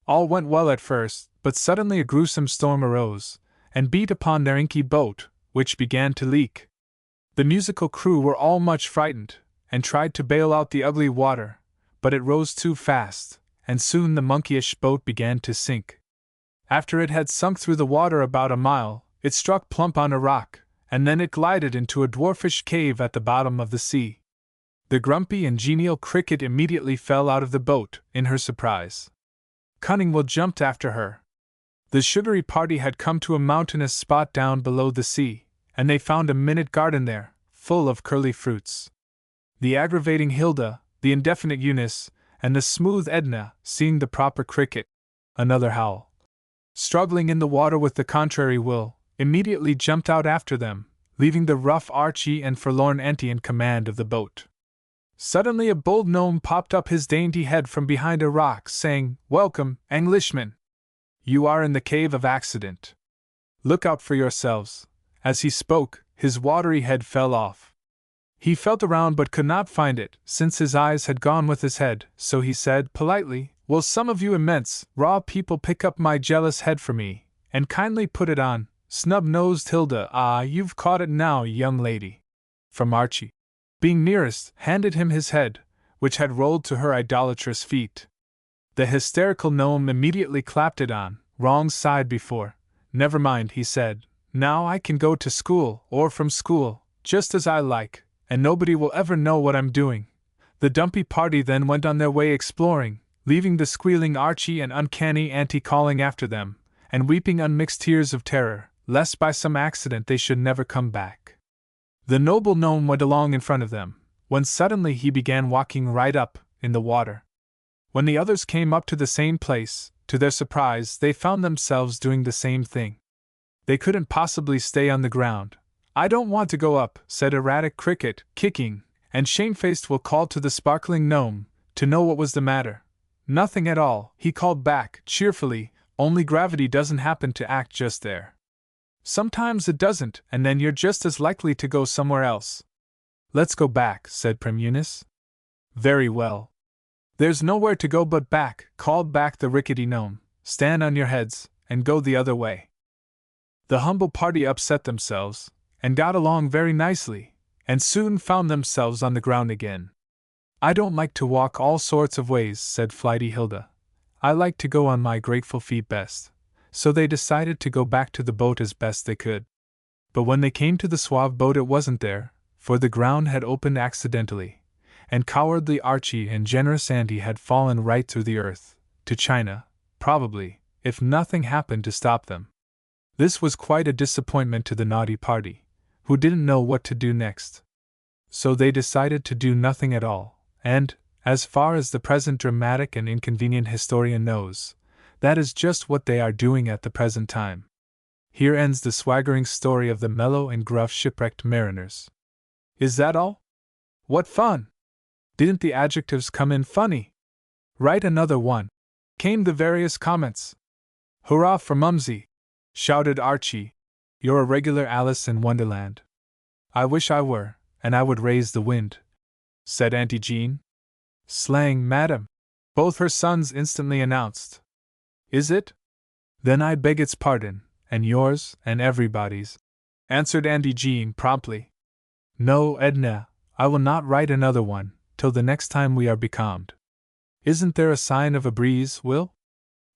All went well at first, but suddenly a gruesome storm arose, and beat upon their inky boat, which began to leak. The musical crew were all much frightened, and tried to bail out the ugly water, but it rose too fast, and soon the monkeyish boat began to sink. After it had sunk through the water about a mile, it struck plump on a rock, and then it glided into a dwarfish cave at the bottom of the sea. The grumpy and genial Cricket immediately fell out of the boat, in her surprise. Cunning Will jumped after her. The sugary party had come to a mountainous spot down below the sea, and they found a minute garden there, full of curly fruits. The aggravating Hilda, the indefinite Eunice, and the smooth Edna, seeing the proper Cricket, another howl, struggling in the water with the contrary Will, immediately jumped out after them, leaving the rough Archie and forlorn Auntie in command of the boat. Suddenly a bold gnome popped up his dainty head from behind a rock, saying, "Welcome, Englishmen! You are in the cave of accident. Look out for yourselves." As he spoke, his watery head fell off. He felt around but could not find it, since his eyes had gone with his head, so he said, politely, "Will some of you immense, raw people pick up my jealous head for me, and kindly put it on, snub-nosed Hilda? Ah, you've caught it now, young lady." From Archie, being nearest, handed him his head, which had rolled to her idolatrous feet. The hysterical gnome immediately clapped it on, wrong side before. "Never mind," he said, "now I can go to school, or from school, just as I like, and nobody will ever know what I'm doing." The dumpy party then went on their way exploring, leaving the squealing Archie and uncanny Auntie calling after them, and weeping unmixed tears of terror, lest by some accident they should never come back. The noble gnome went along in front of them, when suddenly he began walking right up, in the water. When the others came up to the same place, to their surprise they found themselves doing the same thing. They couldn't possibly stay on the ground. "I don't want to go up," said erratic Cricket, kicking, and shamefaced Will called to the sparkling gnome, to know what was the matter. "Nothing at all," he called back, cheerfully, "only gravity doesn't happen to act just there." Sometimes it doesn't, and then you're just as likely to go somewhere else. Let's go back, said Prim Eunice. Very well. There's nowhere to go but back, called back the rickety gnome. Stand on your heads, and go the other way. The humble party upset themselves, and got along very nicely, and soon found themselves on the ground again. I don't like to walk all sorts of ways, said flighty Hilda. I like to go on my grateful feet best. So they decided to go back to the boat as best they could. But when they came to the suave boat, it wasn't there, for the ground had opened accidentally, and cowardly Archie and generous Auntie had fallen right through the earth, to China, probably, if nothing happened to stop them. This was quite a disappointment to the naughty party, who didn't know what to do next. So they decided to do nothing at all, and, as far as the present dramatic and inconvenient historian knows, that is just what they are doing at the present time. Here ends the swaggering story of the mellow and gruff shipwrecked mariners. Is that all? What fun! Didn't the adjectives come in funny? Write another one, came the various comments. Hurrah for Mumsy! Shouted Archie. You're a regular Alice in Wonderland. I wish I were, and I would raise the wind, said Auntie Jean. Slang, madam, both her sons instantly announced. Is it? Then I beg its pardon, and yours, and everybody's, answered Auntie Jean promptly. No, Edna, I will not write another one, till the next time we are becalmed. Isn't there a sign of a breeze, Will?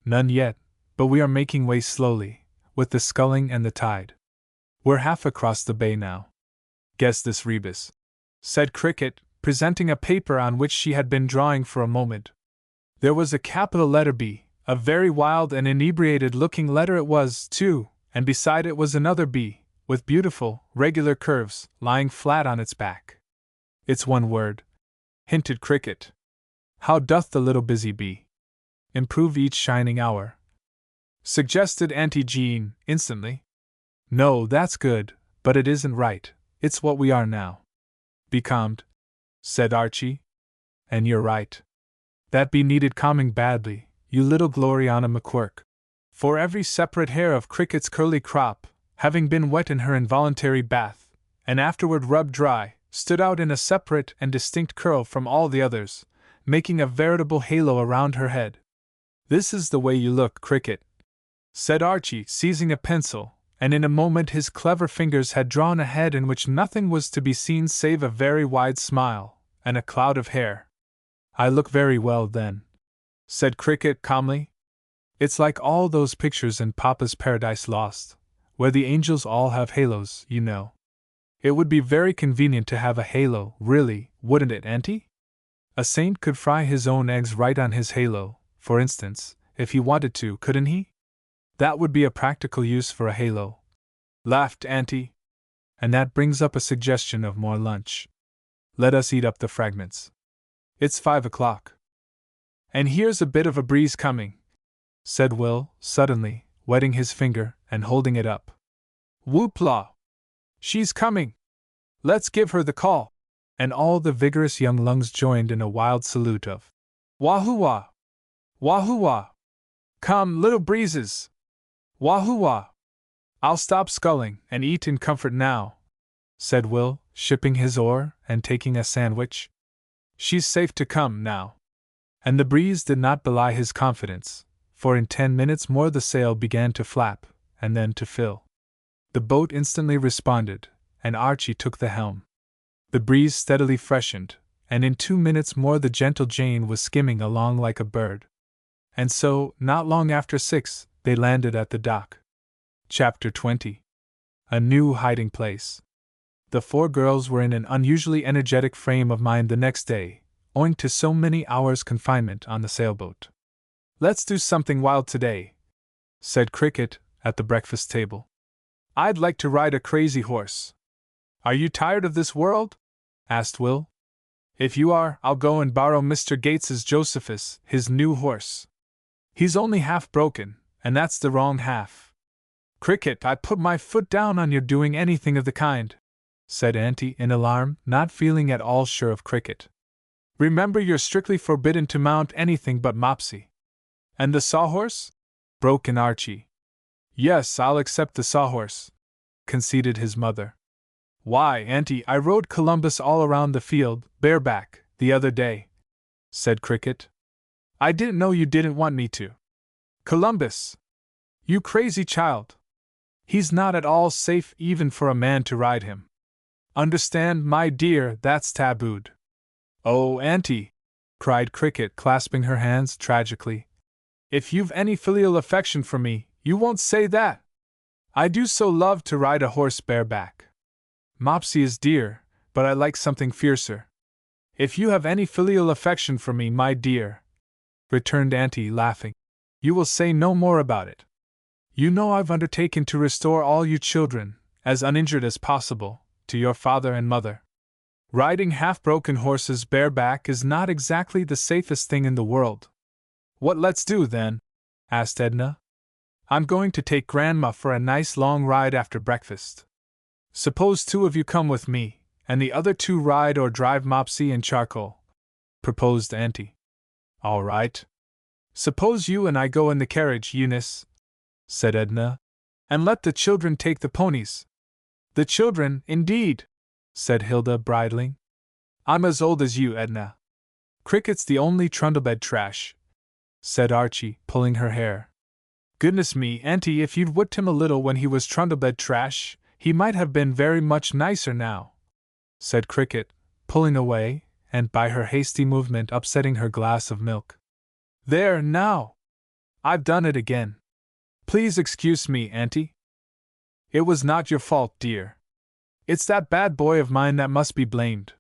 None yet, but we are making way slowly, with the sculling and the tide. We're half across the bay now. Guess this rebus, said Cricket, presenting a paper on which she had been drawing for a moment. There was a capital letter B, a very wild and inebriated-looking letter it was, too, and beside it was another B, with beautiful, regular curves, lying flat on its back. It's one word, hinted Cricket. How doth the little busy bee improve each shining hour? Suggested Auntie Jean, instantly. No, that's good, but it isn't right, it's what we are now. Becalmed, said Archie. And you're right. That bee needed calming badly, you little Gloriana McQuirk. For every separate hair of Cricket's curly crop, having been wet in her involuntary bath, and afterward rubbed dry, stood out in a separate and distinct curl from all the others, making a veritable halo around her head. This is the way you look, Cricket, said Archie, seizing a pencil, and in a moment his clever fingers had drawn a head in which nothing was to be seen save a very wide smile, and a cloud of hair. I look very well, then, said Cricket calmly. It's like all those pictures in Papa's Paradise Lost, where the angels all have halos, you know. It would be very convenient to have a halo, really, wouldn't it, Auntie? A saint could fry his own eggs right on his halo, for instance, if he wanted to, couldn't he? That would be a practical use for a halo, laughed Auntie. And that brings up a suggestion of more lunch. Let us eat up the fragments. It's 5 o'clock. And here's a bit of a breeze coming, said Will, suddenly, wetting his finger and holding it up. Whoop-la! She's coming! Let's give her the call! And all the vigorous young lungs joined in a wild salute of Wahoo-wah! Wahoo-wah! Come, little breezes! Wahoo-wah! I'll stop sculling and eat in comfort now, said Will, shipping his oar and taking a sandwich. She's safe to come now. And the breeze did not belie his confidence, for in 10 minutes more the sail began to flap, and then to fill. The boat instantly responded, and Archie took the helm. The breeze steadily freshened, and in 2 minutes more the gentle Jane was skimming along like a bird. And so, not long after 6, they landed at the dock. Chapter 20. A New Hiding Place. The 4 girls were in an unusually energetic frame of mind the next day, owing to so many hours' confinement on the sailboat. Let's do something wild today, said Cricket, at the breakfast table. I'd like to ride a crazy horse. Are you tired of this world? Asked Will. If you are, I'll go and borrow Mr. Gates's Josephus, his new horse. He's only half broken, and that's the wrong half. Cricket, I put my foot down on your doing anything of the kind, said Auntie in alarm, not feeling at all sure of Cricket. Remember, you're strictly forbidden to mount anything but Mopsy. And the sawhorse? Broke in Archie. Yes, I'll accept the sawhorse, conceded his mother. Why, Auntie, I rode Columbus all around the field, bareback, the other day, said Cricket. I didn't know you didn't want me to. Columbus! You crazy child! He's not at all safe even for a man to ride him. Understand, my dear, that's tabooed. Oh, Auntie! Cried Cricket, clasping her hands tragically. If you've any filial affection for me, you won't say that! I do so love to ride a horse bareback. Mopsy is dear, but I like something fiercer. If you have any filial affection for me, my dear, returned Auntie, laughing, you will say no more about it. You know I've undertaken to restore all you children, as uninjured as possible, to your father and mother. Riding half-broken horses bareback is not exactly the safest thing in the world. What let's do, then? Asked Edna. I'm going to take Grandma for a nice long ride after breakfast. Suppose 2 of you come with me, and the other 2 ride or drive Mopsy and Charcoal, proposed Auntie. All right. Suppose you and I go in the carriage, Eunice, said Edna, and let the children take the ponies. The children, indeed, said Hilda, bridling. I'm as old as you, Edna. Cricket's the only trundlebed trash, said Archie, pulling her hair. Goodness me, Auntie, if you'd whipped him a little when he was trundlebed trash, he might have been very much nicer now, said Cricket, pulling away, and by her hasty movement upsetting her glass of milk. There, now! I've done it again. Please excuse me, Auntie. It was not your fault, dear. It's that bad boy of mine that must be blamed.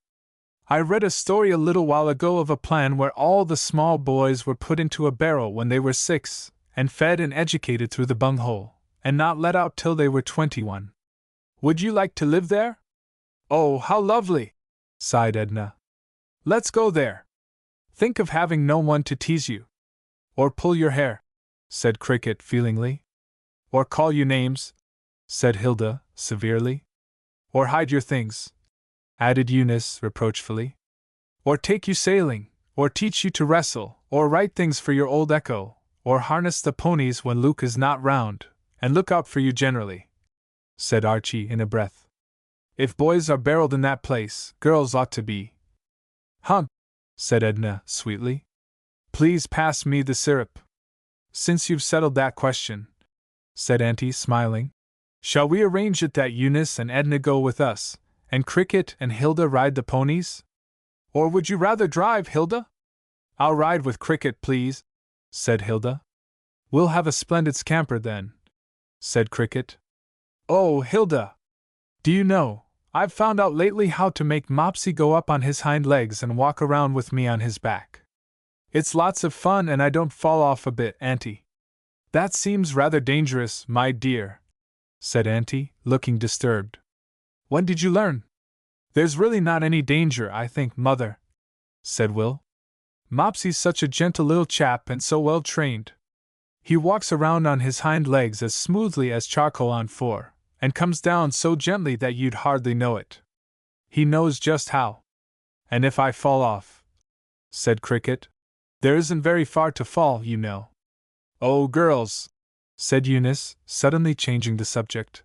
I read a story a little while ago of a plan where all the small boys were put into a barrel when they were 6, and fed and educated through the bunghole, and not let out till they were 21. Would you like to live there? Oh, how lovely! Sighed Edna. Let's go there. Think of having no one to tease you. Or pull your hair, said Cricket feelingly. Or call you names, said Hilda severely. Or hide your things, added Eunice reproachfully. Or take you sailing, or teach you to wrestle, or write things for your old Echo, or harness the ponies when Luke is not round, and look out for you generally, said Archie in a breath. If boys are barreled in that place, girls ought to be. Humph, said Edna sweetly. Please pass me the syrup. Since you've settled that question, said Auntie, smiling, shall we arrange it that Eunice and Edna go with us, and Cricket and Hilda ride the ponies? Or would you rather drive, Hilda? I'll ride with Cricket, please, said Hilda. We'll have a splendid scamper then, said Cricket. Oh, Hilda! Do you know, I've found out lately how to make Mopsy go up on his hind legs and walk around with me on his back. It's lots of fun and I don't fall off a bit, Auntie. That seems rather dangerous, my dear, said Auntie, looking disturbed. When did you learn? There's really not any danger, I think, Mother, said Will. Mopsy's such a gentle little chap and so well trained. He walks around on his hind legs as smoothly as Charcoal on 4, and comes down so gently that you'd hardly know it. He knows just how. And if I fall off, said Cricket, there isn't very far to fall, you know. Oh, girls, said Eunice, suddenly changing the subject.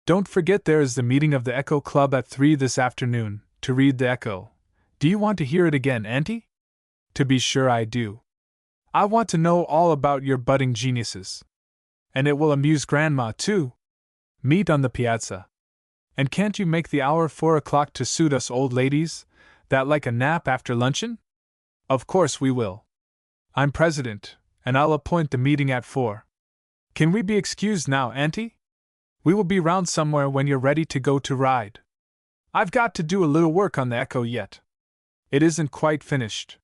Don't forget there is the meeting of the Echo Club at 3 this afternoon, to read the Echo. Do you want to hear it again, Auntie? To be sure I do. I want to know all about your budding geniuses. And it will amuse Grandma, too. Meet on the piazza. And can't you make the hour 4 o'clock to suit us old ladies, that like a nap after luncheon? Of course we will. I'm president, and I'll appoint the meeting at 4. Can we be excused now, Auntie? We will be round somewhere when you're ready to go to ride. I've got to do a little work on the Echo yet. It isn't quite finished.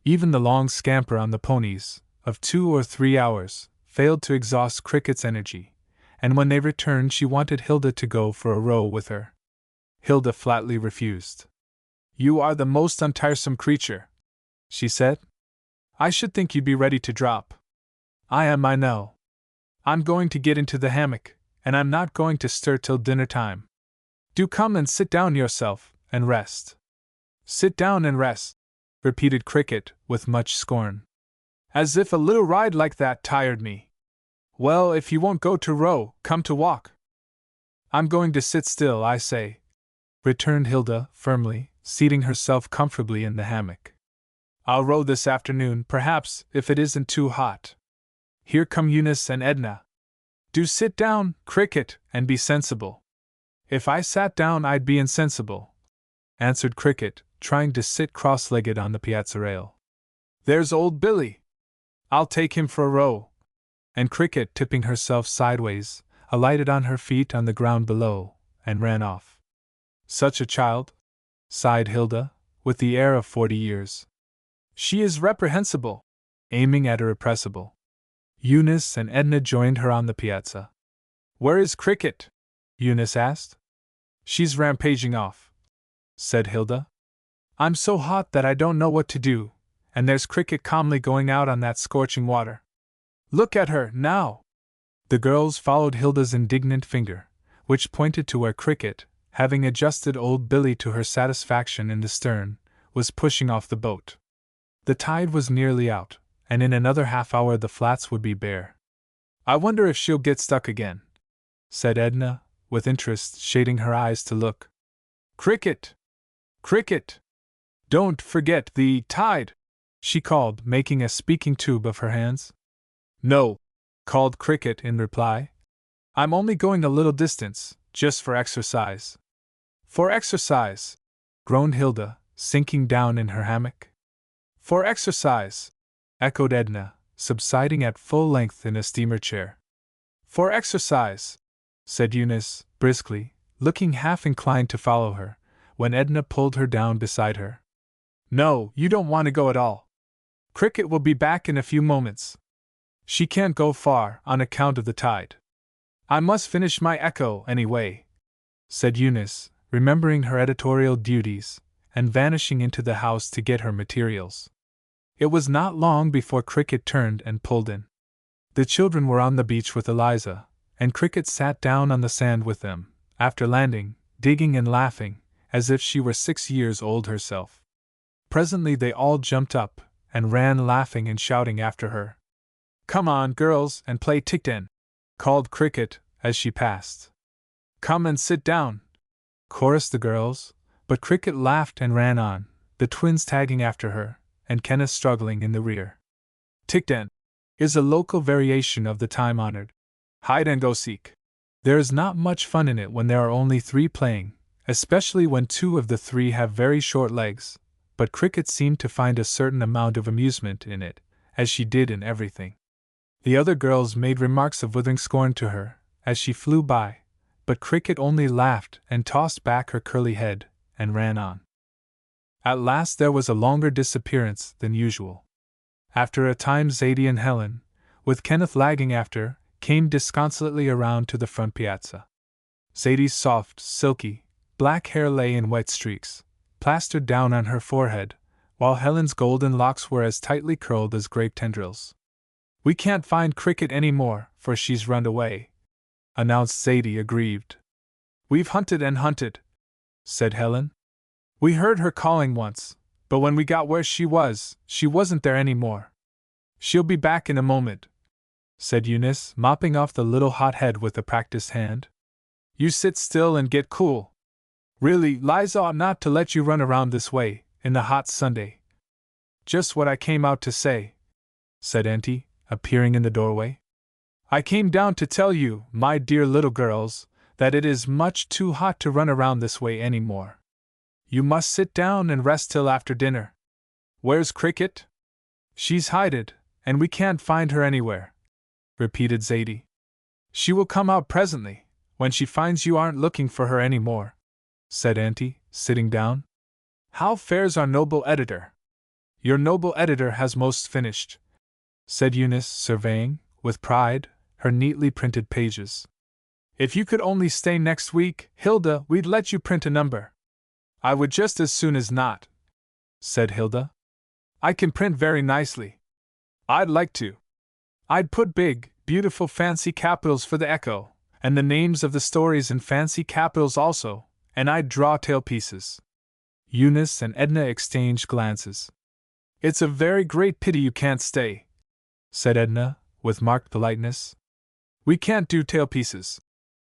Even the long scamper on the ponies, of 2 or 3 hours, failed to exhaust Cricket's energy, and when they returned she wanted Hilda to go for a row with her. Hilda flatly refused. You are the most untiresome creature, she said. I should think you'd be ready to drop. I am, I know. I'm going to get into the hammock, and I'm not going to stir till dinner time. Do come and sit down yourself, and rest. Sit down and rest, repeated Cricket, with much scorn. As if a little ride like that tired me. Well, if you won't go to row, come to walk. I'm going to sit still, I say, returned Hilda, firmly, seating herself comfortably in the hammock. I'll row this afternoon, perhaps, if it isn't too hot. Here come Eunice and Edna. Do sit down, Cricket, and be sensible. If I sat down, I'd be insensible, answered Cricket, trying to sit cross-legged on the piazza rail. There's old Billy. I'll take him for a row. And Cricket, tipping herself sideways, alighted on her feet on the ground below, and ran off. Such a child, sighed Hilda, with the air of 40 years. She is reprehensible, aiming at irrepressible. Eunice and Edna joined her on the piazza. Where is Cricket? Eunice asked. She's rampaging off, said Hilda. I'm so hot that I don't know what to do, and there's Cricket calmly going out on that scorching water. Look at her, now! The girls followed Hilda's indignant finger, which pointed to where Cricket, having adjusted old Billy to her satisfaction in the stern, was pushing off the boat. The tide was nearly out, and in another half-hour the flats would be bare. I wonder if she'll get stuck again, said Edna, with interest shading her eyes to look. Cricket! Cricket! Don't forget the tide, she called, making a speaking tube of her hands. No, called Cricket in reply. I'm only going a little distance, just for exercise. For exercise, groaned Hilda, sinking down in her hammock. For exercise, echoed Edna, subsiding at full length in a steamer chair. For exercise, said Eunice, briskly, looking half inclined to follow her, when Edna pulled her down beside her. No, you don't want to go at all. Cricket will be back in a few moments. She can't go far, on account of the tide. I must finish my echo, anyway, said Eunice, remembering her editorial duties, and vanishing into the house to get her materials. It was not long before Cricket turned and pulled in. The children were on the beach with Eliza, and Cricket sat down on the sand with them, after landing, digging and laughing, as if she were 6 years old herself. Presently they all jumped up, and ran laughing and shouting after her. Come on, girls, and play tick-den, called Cricket, as she passed. Come and sit down, chorused the girls, but Cricket laughed and ran on, the twins tagging after her, and Kenneth struggling in the rear. Tick-den is a local variation of the time-honored hide-and-go-seek. There is not much fun in it when there are only 3 playing, especially when 2 of the 3 have very short legs, but Cricket seemed to find a certain amount of amusement in it, as she did in everything. The other girls made remarks of withering scorn to her, as she flew by, but Cricket only laughed and tossed back her curly head, and ran on. At last there was a longer disappearance than usual. After a time Zadie and Helen, with Kenneth lagging after, came disconsolately around to the front piazza. Zadie's soft, silky, black hair lay in wet streaks, plastered down on her forehead, while Helen's golden locks were as tightly curled as grape tendrils. We can't find Cricket any more, for she's run away, announced Zadie, aggrieved. We've hunted and hunted, said Helen. We heard her calling once, but when we got where she wasn't there any more. She'll be back in a moment, said Eunice, mopping off the little hot head with a practiced hand. You sit still and get cool. Really, Liza ought not to let you run around this way, in the hot Sunday. Just what I came out to say, said Auntie, appearing in the doorway. I came down to tell you, my dear little girls, that it is much too hot to run around this way any more. You must sit down and rest till after dinner. Where's Cricket? She's hided, and we can't find her anywhere, repeated Zadie. She will come out presently, when she finds you aren't looking for her any more, said Auntie, sitting down. How fares our noble editor? Your noble editor has most finished, said Eunice, surveying, with pride, her neatly printed pages. If you could only stay next week, Hilda, we'd let you print a number. I would just as soon as not, said Hilda. I can print very nicely. I'd like to. I'd put big, beautiful fancy capitals for the echo, and the names of the stories in fancy capitals also, and I'd draw tailpieces. Eunice and Edna exchanged glances. It's a very great pity you can't stay, said Edna, with marked politeness. We can't do tailpieces,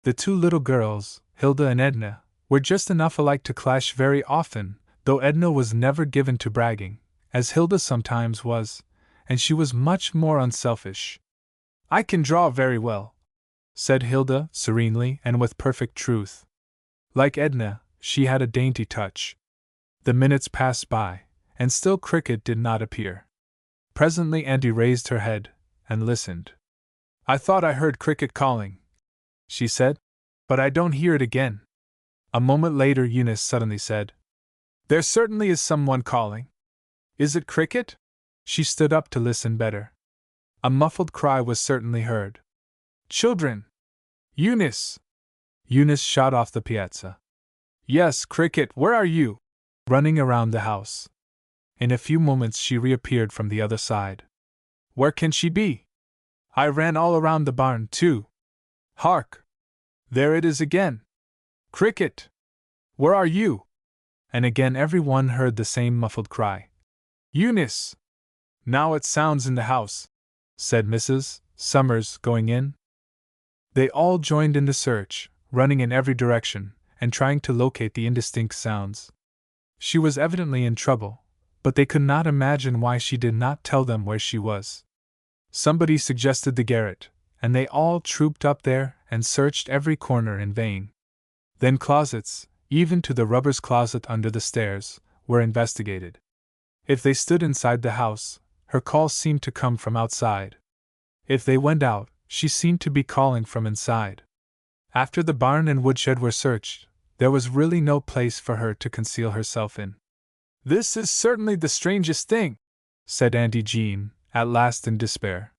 The two little girls, Hilda and Edna, were just enough alike to clash very often, though Edna was never given to bragging, as Hilda sometimes was, and she was much more unselfish. "I can draw very well," said Hilda serenely and with perfect truth. Like Edna, she had a dainty touch. The minutes passed by, and still Cricket did not appear. Presently Auntie raised her head and listened. "I thought I heard Cricket calling," she said, "but I don't hear it again." A moment later Eunice suddenly said, "There certainly is someone calling. Is it Cricket?" She stood up to listen better. A muffled cry was certainly heard. "Children! Eunice!" Eunice shot off the piazza. "Yes, Cricket, where are you?" running around the house. In a few moments she reappeared from the other side. "Where can she be? I ran all around the barn, too. Hark! There it is again! Cricket! Where are you?" And again everyone heard the same muffled cry. "Eunice! Now it sounds in the house," said Mrs. Summers, going in. They all joined in the search, running in every direction, and trying to locate the indistinct sounds. She was evidently in trouble, but they could not imagine why she did not tell them where she was. Somebody suggested the garret, and they all trooped up there and searched every corner in vain. Then closets, even to the rubber's closet under the stairs, were investigated. If they stood inside the house, her call seemed to come from outside. If they went out, she seemed to be calling from inside. After the barn and woodshed were searched, there was really no place for her to conceal herself in. "This is certainly the strangest thing," said Auntie Jean, at last in despair.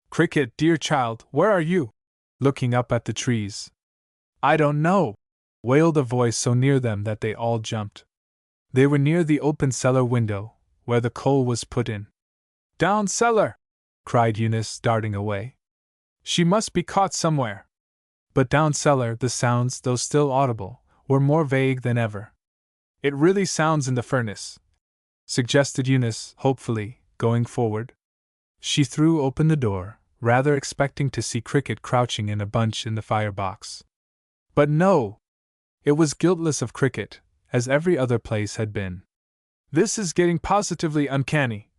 "Cricket, dear child, where are you?" looking up at the trees. "I don't know," wailed a voice so near them that they all jumped. They were near the open cellar window, where the coal was put in. "Down cellar!" cried Eunice, darting away. "She must be caught somewhere." But down cellar the sounds, though still audible, were more vague than ever. "It really sounds in the furnace," suggested Eunice, hopefully, going forward. She threw open the door, rather expecting to see Cricket crouching in a bunch in the firebox. But no! It was guiltless of Cricket, as every other place had been. "This is getting positively uncanny,"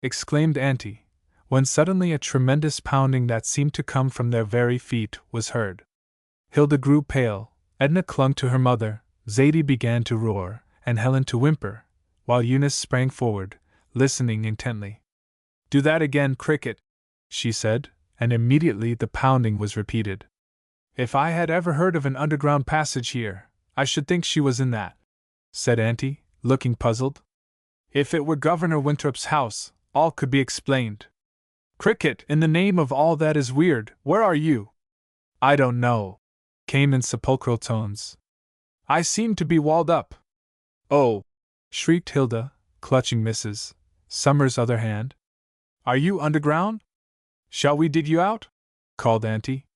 exclaimed Auntie, when suddenly a tremendous pounding that seemed to come from their very feet was heard. Hilda grew pale, Edna clung to her mother, Zadie began to roar, and Helen to whimper, while Eunice sprang forward, listening intently. "Do that again, Cricket," she said, and immediately the pounding was repeated. "If I had ever heard of an underground passage here, I should think she was in that," said Auntie, looking puzzled. "If it were Governor Winthrop's house, all could be explained. Cricket, in the name of all that is weird, where are you?" "I don't know," came in sepulchral tones. "I seem to be walled up." "Oh!" shrieked Hilda, clutching Mrs. Summers' other hand. "Are you underground? Shall we dig you out?" called Auntie.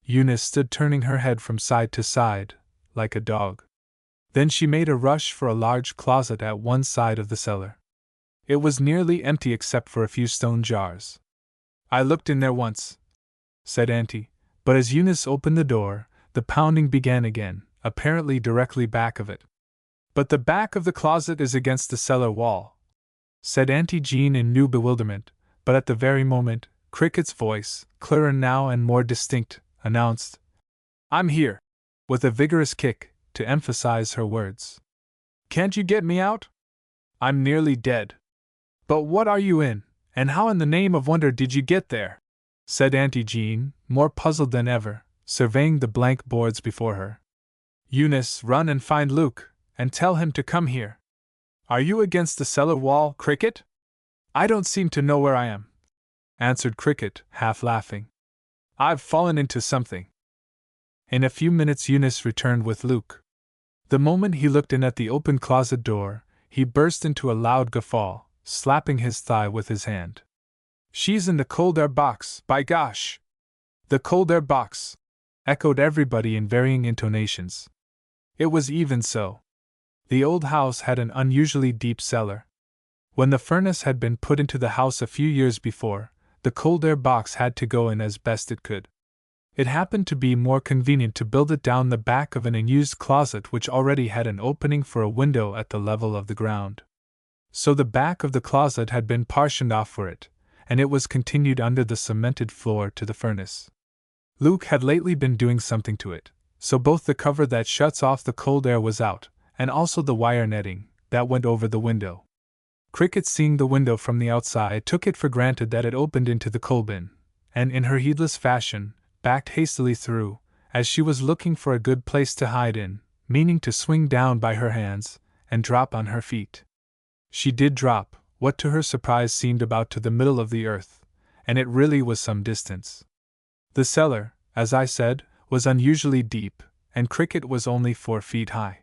Eunice stood turning her head from side to side, like a dog. Then she made a rush for a large closet at one side of the cellar. It was nearly empty except for a few stone jars. "I looked in there once," said Auntie, but as Eunice opened the door, the pounding began again, apparently directly back of it. "But the back of the closet is against the cellar wall," said Auntie Jean in new bewilderment, but at the very moment, Cricket's voice, clearer now and more distinct, announced, "I'm here," with a vigorous kick, to emphasize her words. "Can't you get me out? I'm nearly dead." "But what are you in, and how in the name of wonder did you get there?" said Auntie Jean, more puzzled than ever, surveying the blank boards before her. "Eunice, run and find Luke, and tell him to come here." "Are you against the cellar wall, Cricket?" "I don't seem to know where I am," answered Cricket, half laughing. "I've fallen into something." In a few minutes Eunice returned with Luke. The moment he looked in at the open closet door, he burst into a loud guffaw, slapping his thigh with his hand. "She's in the cold air box, by gosh!" "The cold air box!" echoed everybody in varying intonations. It was even so. The old house had an unusually deep cellar. When the furnace had been put into the house a few years before, the cold air box had to go in as best it could. It happened to be more convenient to build it down the back of an unused closet which already had an opening for a window at the level of the ground. So the back of the closet had been partitioned off for it, and it was continued under the cemented floor to the furnace. Luke had lately been doing something to it, so both the cover that shuts off the cold air was out, and also the wire netting that went over the window. Cricket, seeing the window from the outside, took it for granted that it opened into the coal bin, and in her heedless fashion, backed hastily through, as she was looking for a good place to hide in, meaning to swing down by her hands and drop on her feet. She did drop, what to her surprise seemed about to the middle of the earth, and it really was some distance. The cellar, as I said, was unusually deep, and Cricket was only 4 feet high.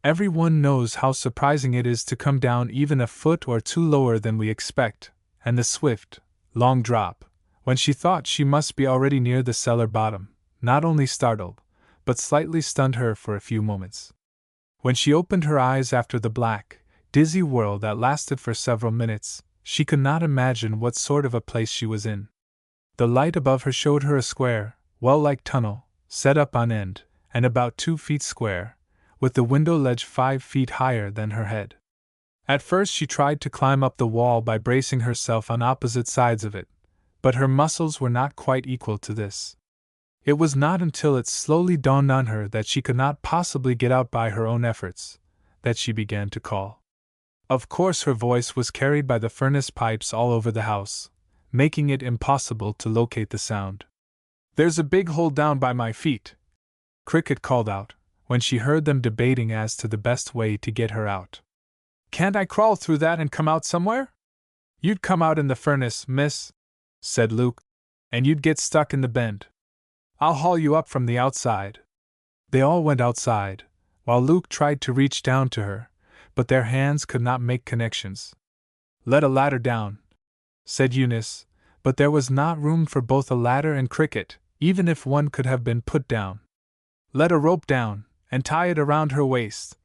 Everyone knows how surprising it is to come down even a foot or two lower than we expect, and the swift, long drop, when she thought she must be already near the cellar bottom, not only startled, but slightly stunned her for a few moments. When she opened her eyes after the black, dizzy whirl that lasted for several minutes, she could not imagine what sort of a place she was in. The light above her showed her a square, well-like tunnel, set up on end, and about 2 feet square, with the window ledge 5 feet higher than her head. At first she tried to climb up the wall by bracing herself on opposite sides of it, but her muscles were not quite equal to this. It was not until it slowly dawned on her that she could not possibly get out by her own efforts, that she began to call. Of course her voice was carried by the furnace pipes all over the house, making it impossible to locate the sound. "There's a big hole down by my feet," Cricket called out, when she heard them debating as to the best way to get her out. "Can't I crawl through that and come out somewhere?" "You'd come out in the furnace, miss," said Luke, "and you'd get stuck in the bend. I'll haul you up from the outside." They all went outside, while Luke tried to reach down to her, but their hands could not make connections. "Let a ladder down," said Eunice, but there was not room for both a ladder and Cricket, even if one could have been put down. "Let a rope down, and tie it around her waist,"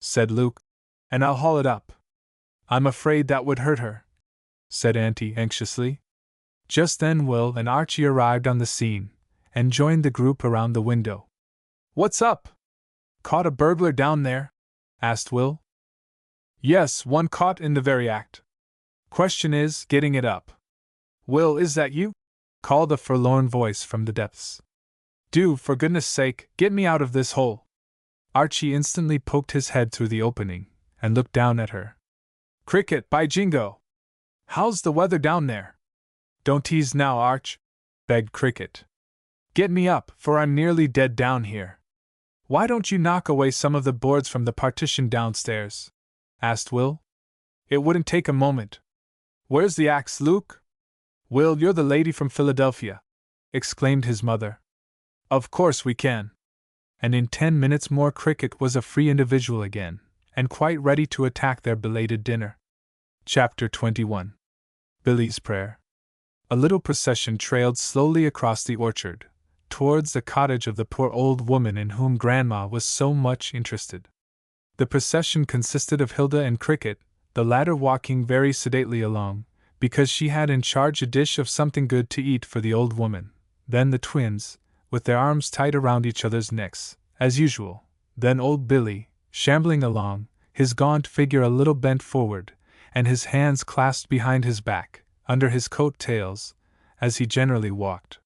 said Luke, "and I'll haul it up." "I'm afraid that would hurt her," said Auntie anxiously. Just then Will and Archie arrived on the scene, and joined the group around the window. "What's up? Caught a burglar down there?" asked Will. "Yes, one caught in the very act. Question is, getting it up." "Will, is that you?" called a forlorn voice from the depths. "Do, for goodness sake, get me out of this hole." Archie instantly poked his head through the opening, and looked down at her. "Cricket, by jingo! How's the weather down there?" "Don't tease now, Arch," begged Cricket. "Get me up, for I'm nearly dead down here." "Why don't you knock away some of the boards from the partition downstairs?" asked Will. "It wouldn't take a moment." "Where's the axe, Luke?" "Will, you're the lady from Philadelphia," exclaimed his mother. "Of course we can." And in 10 minutes more Cricket was a free individual again, and quite ready to attack their belated dinner. Chapter 21. Billy's Prayer. A little procession trailed slowly across the orchard, towards the cottage of the poor old woman in whom Grandma was so much interested. The procession consisted of Hilda and Cricket, the latter walking very sedately along, because she had in charge a dish of something good to eat for the old woman, then the twins, with their arms tight around each other's necks, as usual, then old Billy, shambling along, his gaunt figure a little bent forward, and his hands clasped behind his back, under his coat tails, as he generally walked.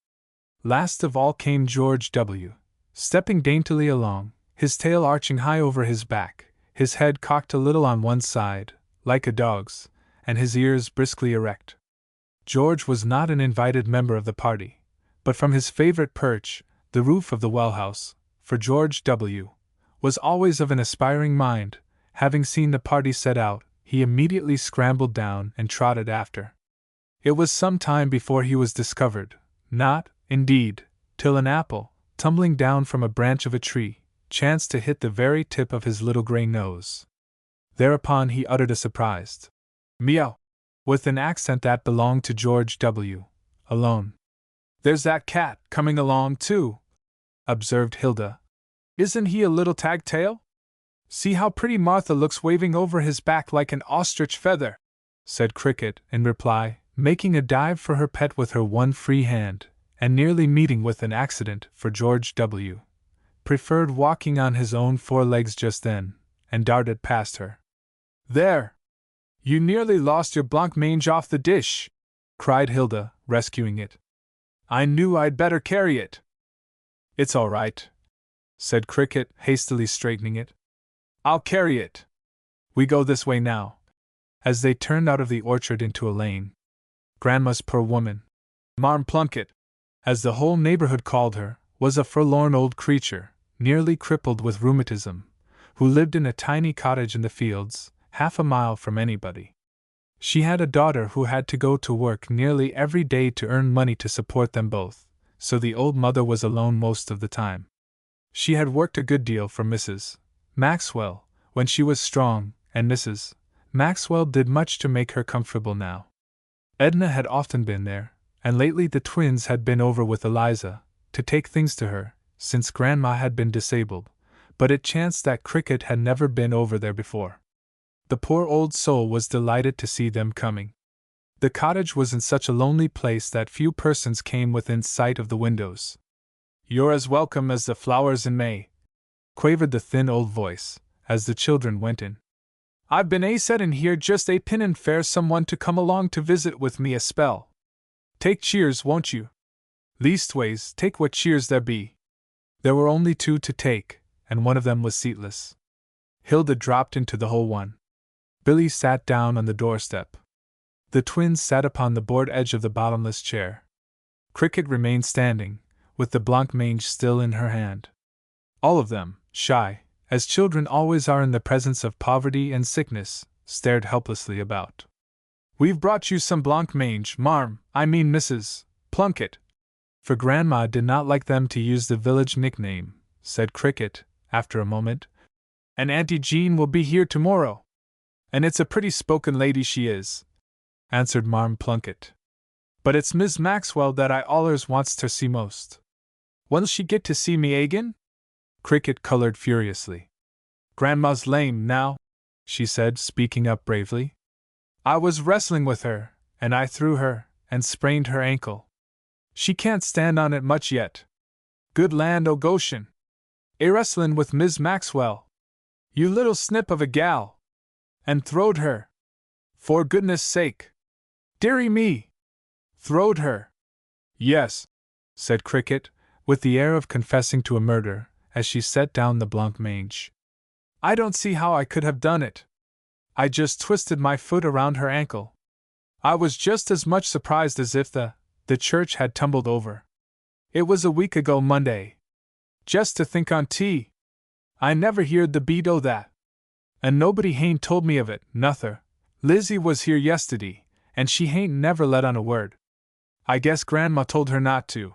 Last of all came George W., stepping daintily along, his tail arching high over his back, his head cocked a little on one side, like a dog's, and his ears briskly erect. George was not an invited member of the party, but from his favorite perch, the roof of the well house, for George W. was always of an aspiring mind. Having seen the party set out, he immediately scrambled down and trotted after. It was some time before he was discovered, not, indeed, till an apple, tumbling down from a branch of a tree, chanced to hit the very tip of his little gray nose. Thereupon he uttered a surprised meow, with an accent that belonged to George W. alone. "There's that cat coming along, too," observed Hilda. "Isn't he a little tag-tail? See how pretty Martha looks waving over his back like an ostrich feather," said Cricket, in reply, making a dive for her pet with her one free hand, and nearly meeting with an accident, for George W. preferred walking on his own four legs just then, and darted past her. "There! You nearly lost your blancmange off the dish!" cried Hilda, rescuing it. "I knew I'd better carry it." "It's all right," said Cricket, hastily straightening it. "I'll carry it. We go this way now." As they turned out of the orchard into a lane, Grandma's poor woman, Marm Plunkett, as the whole neighborhood called her, was a forlorn old creature, nearly crippled with rheumatism, who lived in a tiny cottage in the fields, half a mile from anybody. She had a daughter who had to go to work nearly every day to earn money to support them both, so the old mother was alone most of the time. She had worked a good deal for Mrs. Maxwell when she was strong, and Mrs. Maxwell did much to make her comfortable now. Edna had often been there, and lately the twins had been over with Eliza, to take things to her, since Grandma had been disabled, but it chanced that Cricket had never been over there before. The poor old soul was delighted to see them coming. The cottage was in such a lonely place that few persons came within sight of the windows. "You're as welcome as the flowers in May," quavered the thin old voice, as the children went in. "I've been settin' here just a pinnin' fair someone to come along to visit with me a spell. Take cheers, won't you? Leastways, take what cheers there be." There were only two to take, and one of them was seatless. Hilda dropped into the whole one. Billy sat down on the doorstep. The twins sat upon the board edge of the bottomless chair. Cricket remained standing, with the blancmange still in her hand. All of them, shy, as children always are in the presence of poverty and sickness, stared helplessly about. "We've brought you some blancmange, Marm, I mean Mrs. Plunkett," for Grandma did not like them to use the village nickname, said Cricket, after a moment. "And Auntie Jean will be here tomorrow. And it's a pretty spoken lady she is," answered Marm Plunkett. "But it's Miss Maxwell that I allers wants to see most." "When'll she get to see me agin?" Cricket colored furiously. "Grandma's lame now," she said, speaking up bravely. "I was wrestling with her, and I threw her, and sprained her ankle. She can't stand on it much yet. Good land o' Goshen! A wrestlin' with Miss Maxwell! You little snip of a gal! And throwed her! For goodness sake! Dearie me! Throwed her!" "Yes," said Cricket, with the air of confessing to a murder, as she set down the blancmange. "I don't see how I could have done it. I just twisted my foot around her ankle. I was just as much surprised as if the church had tumbled over. It was a week ago Monday. Just to think on tea! I never heerd the beat o' that. And nobody hain't told me of it, nuther. Lizzie was here yestiddy, and she hain't never let on a word. I guess Grandma told her not to,"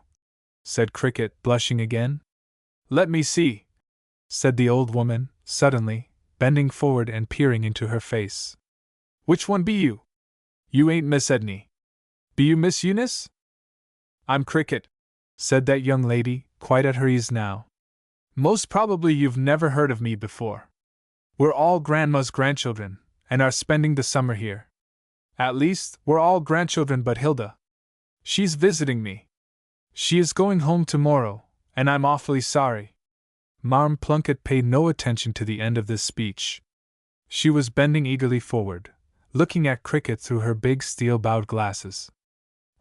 said Cricket, blushing again. "Let me see," said the old woman, suddenly, bending forward and peering into her face. "Which one be you? You ain't Miss Edney. Be you Miss Eunice?" "I'm Cricket," said that young lady, quite at her ease now. "Most probably you've never heard of me before. We're all Grandma's grandchildren, and are spending the summer here. At least, we're all grandchildren but Hilda. She's visiting me. She is going home tomorrow, and I'm awfully sorry." Marm Plunkett paid no attention to the end of this speech. She was bending eagerly forward, looking at Cricket through her big steel-bowed glasses.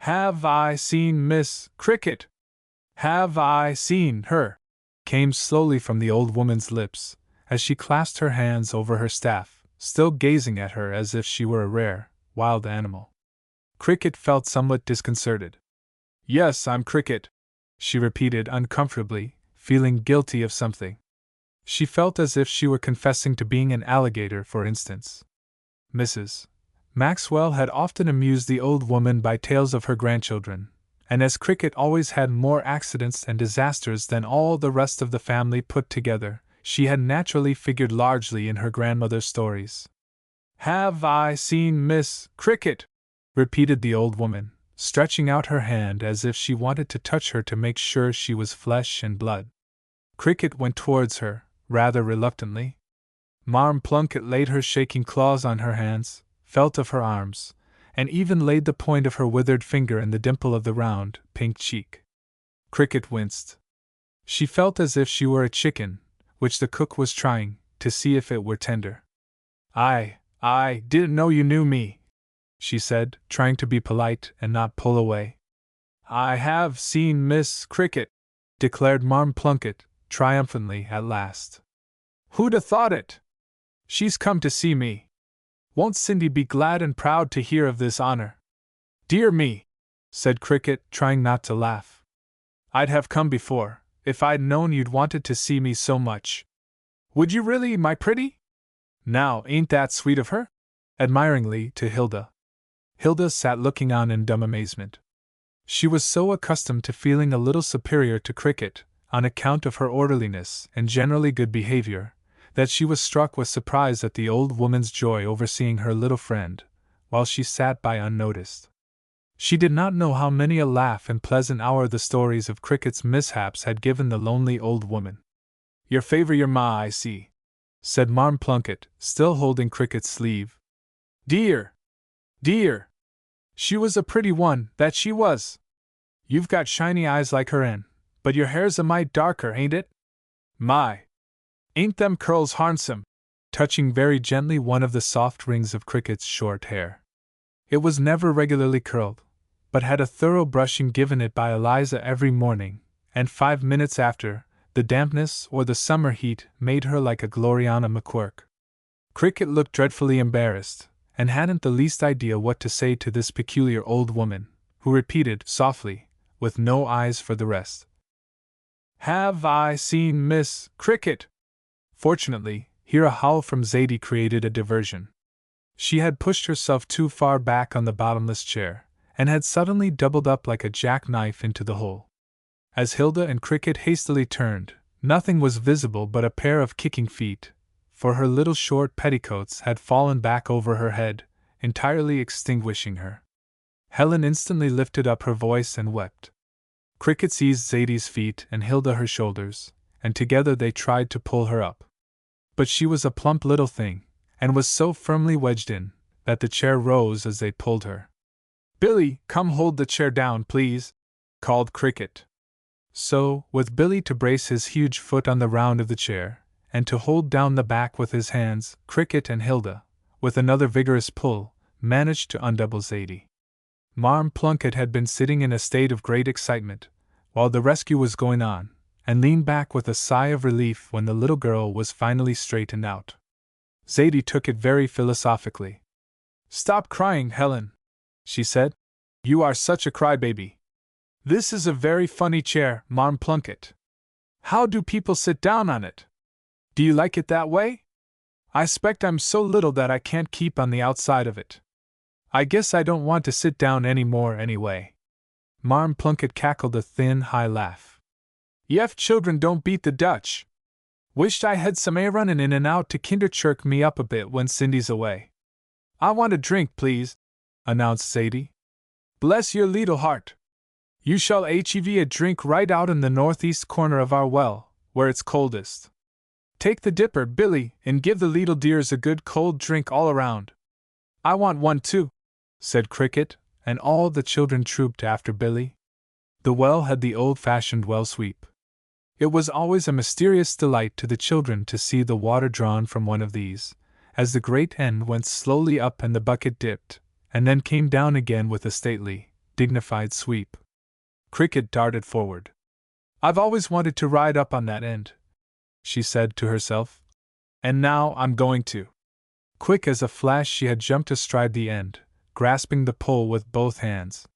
"Have I seen Miss Cricket? Have I seen her?" came slowly from the old woman's lips, as she clasped her hands over her staff, still gazing at her as if she were a rare, wild animal. Cricket felt somewhat disconcerted. "Yes, I'm Cricket," she repeated uncomfortably, feeling guilty of something. She felt as if she were confessing to being an alligator, for instance. Mrs. Maxwell had often amused the old woman by tales of her grandchildren, and as Cricket always had more accidents and disasters than all the rest of the family put together, she had naturally figured largely in her grandmother's stories. "Have I seen Miss Cricket?" repeated the old woman, stretching out her hand as if she wanted to touch her to make sure she was flesh and blood. Cricket went towards her, rather reluctantly. Marm Plunkett laid her shaking claws on her hands, felt of her arms, and even laid the point of her withered finger in the dimple of the round, pink cheek. Cricket winced. She felt as if she were a chicken, which the cook was trying to see if it were tender. I didn't know you knew me, she said, trying to be polite and not pull away. I have seen Miss Cricket, declared Marm Plunkett, triumphantly at last. Who'd have thought it? She's come to see me. Won't Cindy be glad and proud to hear of this honor? Dear me, said Cricket, trying not to laugh. I'd have come before, if I'd known you'd wanted to see me so much. Would you really, my pretty? Now, ain't that sweet of her? Admiringly to Hilda. Hilda sat looking on in dumb amazement. She was so accustomed to feeling a little superior to Cricket, on account of her orderliness and generally good behavior, that she was struck with surprise at the old woman's joy over seeing her little friend, while she sat by unnoticed. She did not know how many a laugh and pleasant hour the stories of Cricket's mishaps had given the lonely old woman. You favor your ma, I see, said Marm Plunkett, still holding Cricket's sleeve. Dear! Dear! She was a pretty one, that she was. You've got shiny eyes like her but your hair's a mite darker, ain't it? My! Ain't them curls harnsome? Touching very gently one of the soft rings of Cricket's short hair. It was never regularly curled, but had a thorough brushing given it by Eliza every morning, and 5 minutes after, the dampness or the summer heat made her like a Gloriana McQuirk. Cricket looked dreadfully embarrassed, and hadn't the least idea what to say to this peculiar old woman, who repeated softly, with no eyes for the rest, Have I seen Miss Cricket? Fortunately, here a howl from Zadie created a diversion. She had pushed herself too far back on the bottomless chair, and had suddenly doubled up like a jackknife into the hole. As Hilda and Cricket hastily turned, nothing was visible but a pair of kicking feet, for her little short petticoats had fallen back over her head, entirely extinguishing her. Helen instantly lifted up her voice and wept. Cricket seized Zadie's feet and Hilda her shoulders, and together they tried to pull her up. But she was a plump little thing, and was so firmly wedged in, that the chair rose as they pulled her. Billy, come hold the chair down, please, called Cricket. So, with Billy to brace his huge foot on the round of the chair, and to hold down the back with his hands, Cricket and Hilda, with another vigorous pull, managed to undouble Zadie. Marm Plunkett had been sitting in a state of great excitement, while the rescue was going on, and leaned back with a sigh of relief when the little girl was finally straightened out. Zadie took it very philosophically. Stop crying, Helen, she said. You are such a crybaby. This is a very funny chair, Marm Plunkett. How do people sit down on it? Do you like it that way? I 'spect I'm so little that I can't keep on the outside of it. I guess I don't want to sit down any more anyway. Marm Plunkett cackled a thin, high laugh. Yef children don't beat the Dutch. Wished I had some air runnin' in and out to kinderchirk me up a bit when Cindy's away. I want a drink, please, announced Zadie. Bless your leetle heart. You shall hev a drink right out in the northeast corner of our well, where it's coldest. Take the dipper, Billy, and give the leetle dears a good cold drink all around. I want one too, said Cricket, and all the children trooped after Billy. The well had the old-fashioned well sweep. It was always a mysterious delight to the children to see the water drawn from one of these, as the great end went slowly up and the bucket dipped, and then came down again with a stately, dignified sweep. Cricket darted forward. I've always wanted to ride up on that end, she said to herself. And now I'm going to. Quick as a flash she had jumped astride the end, grasping the pole with both hands.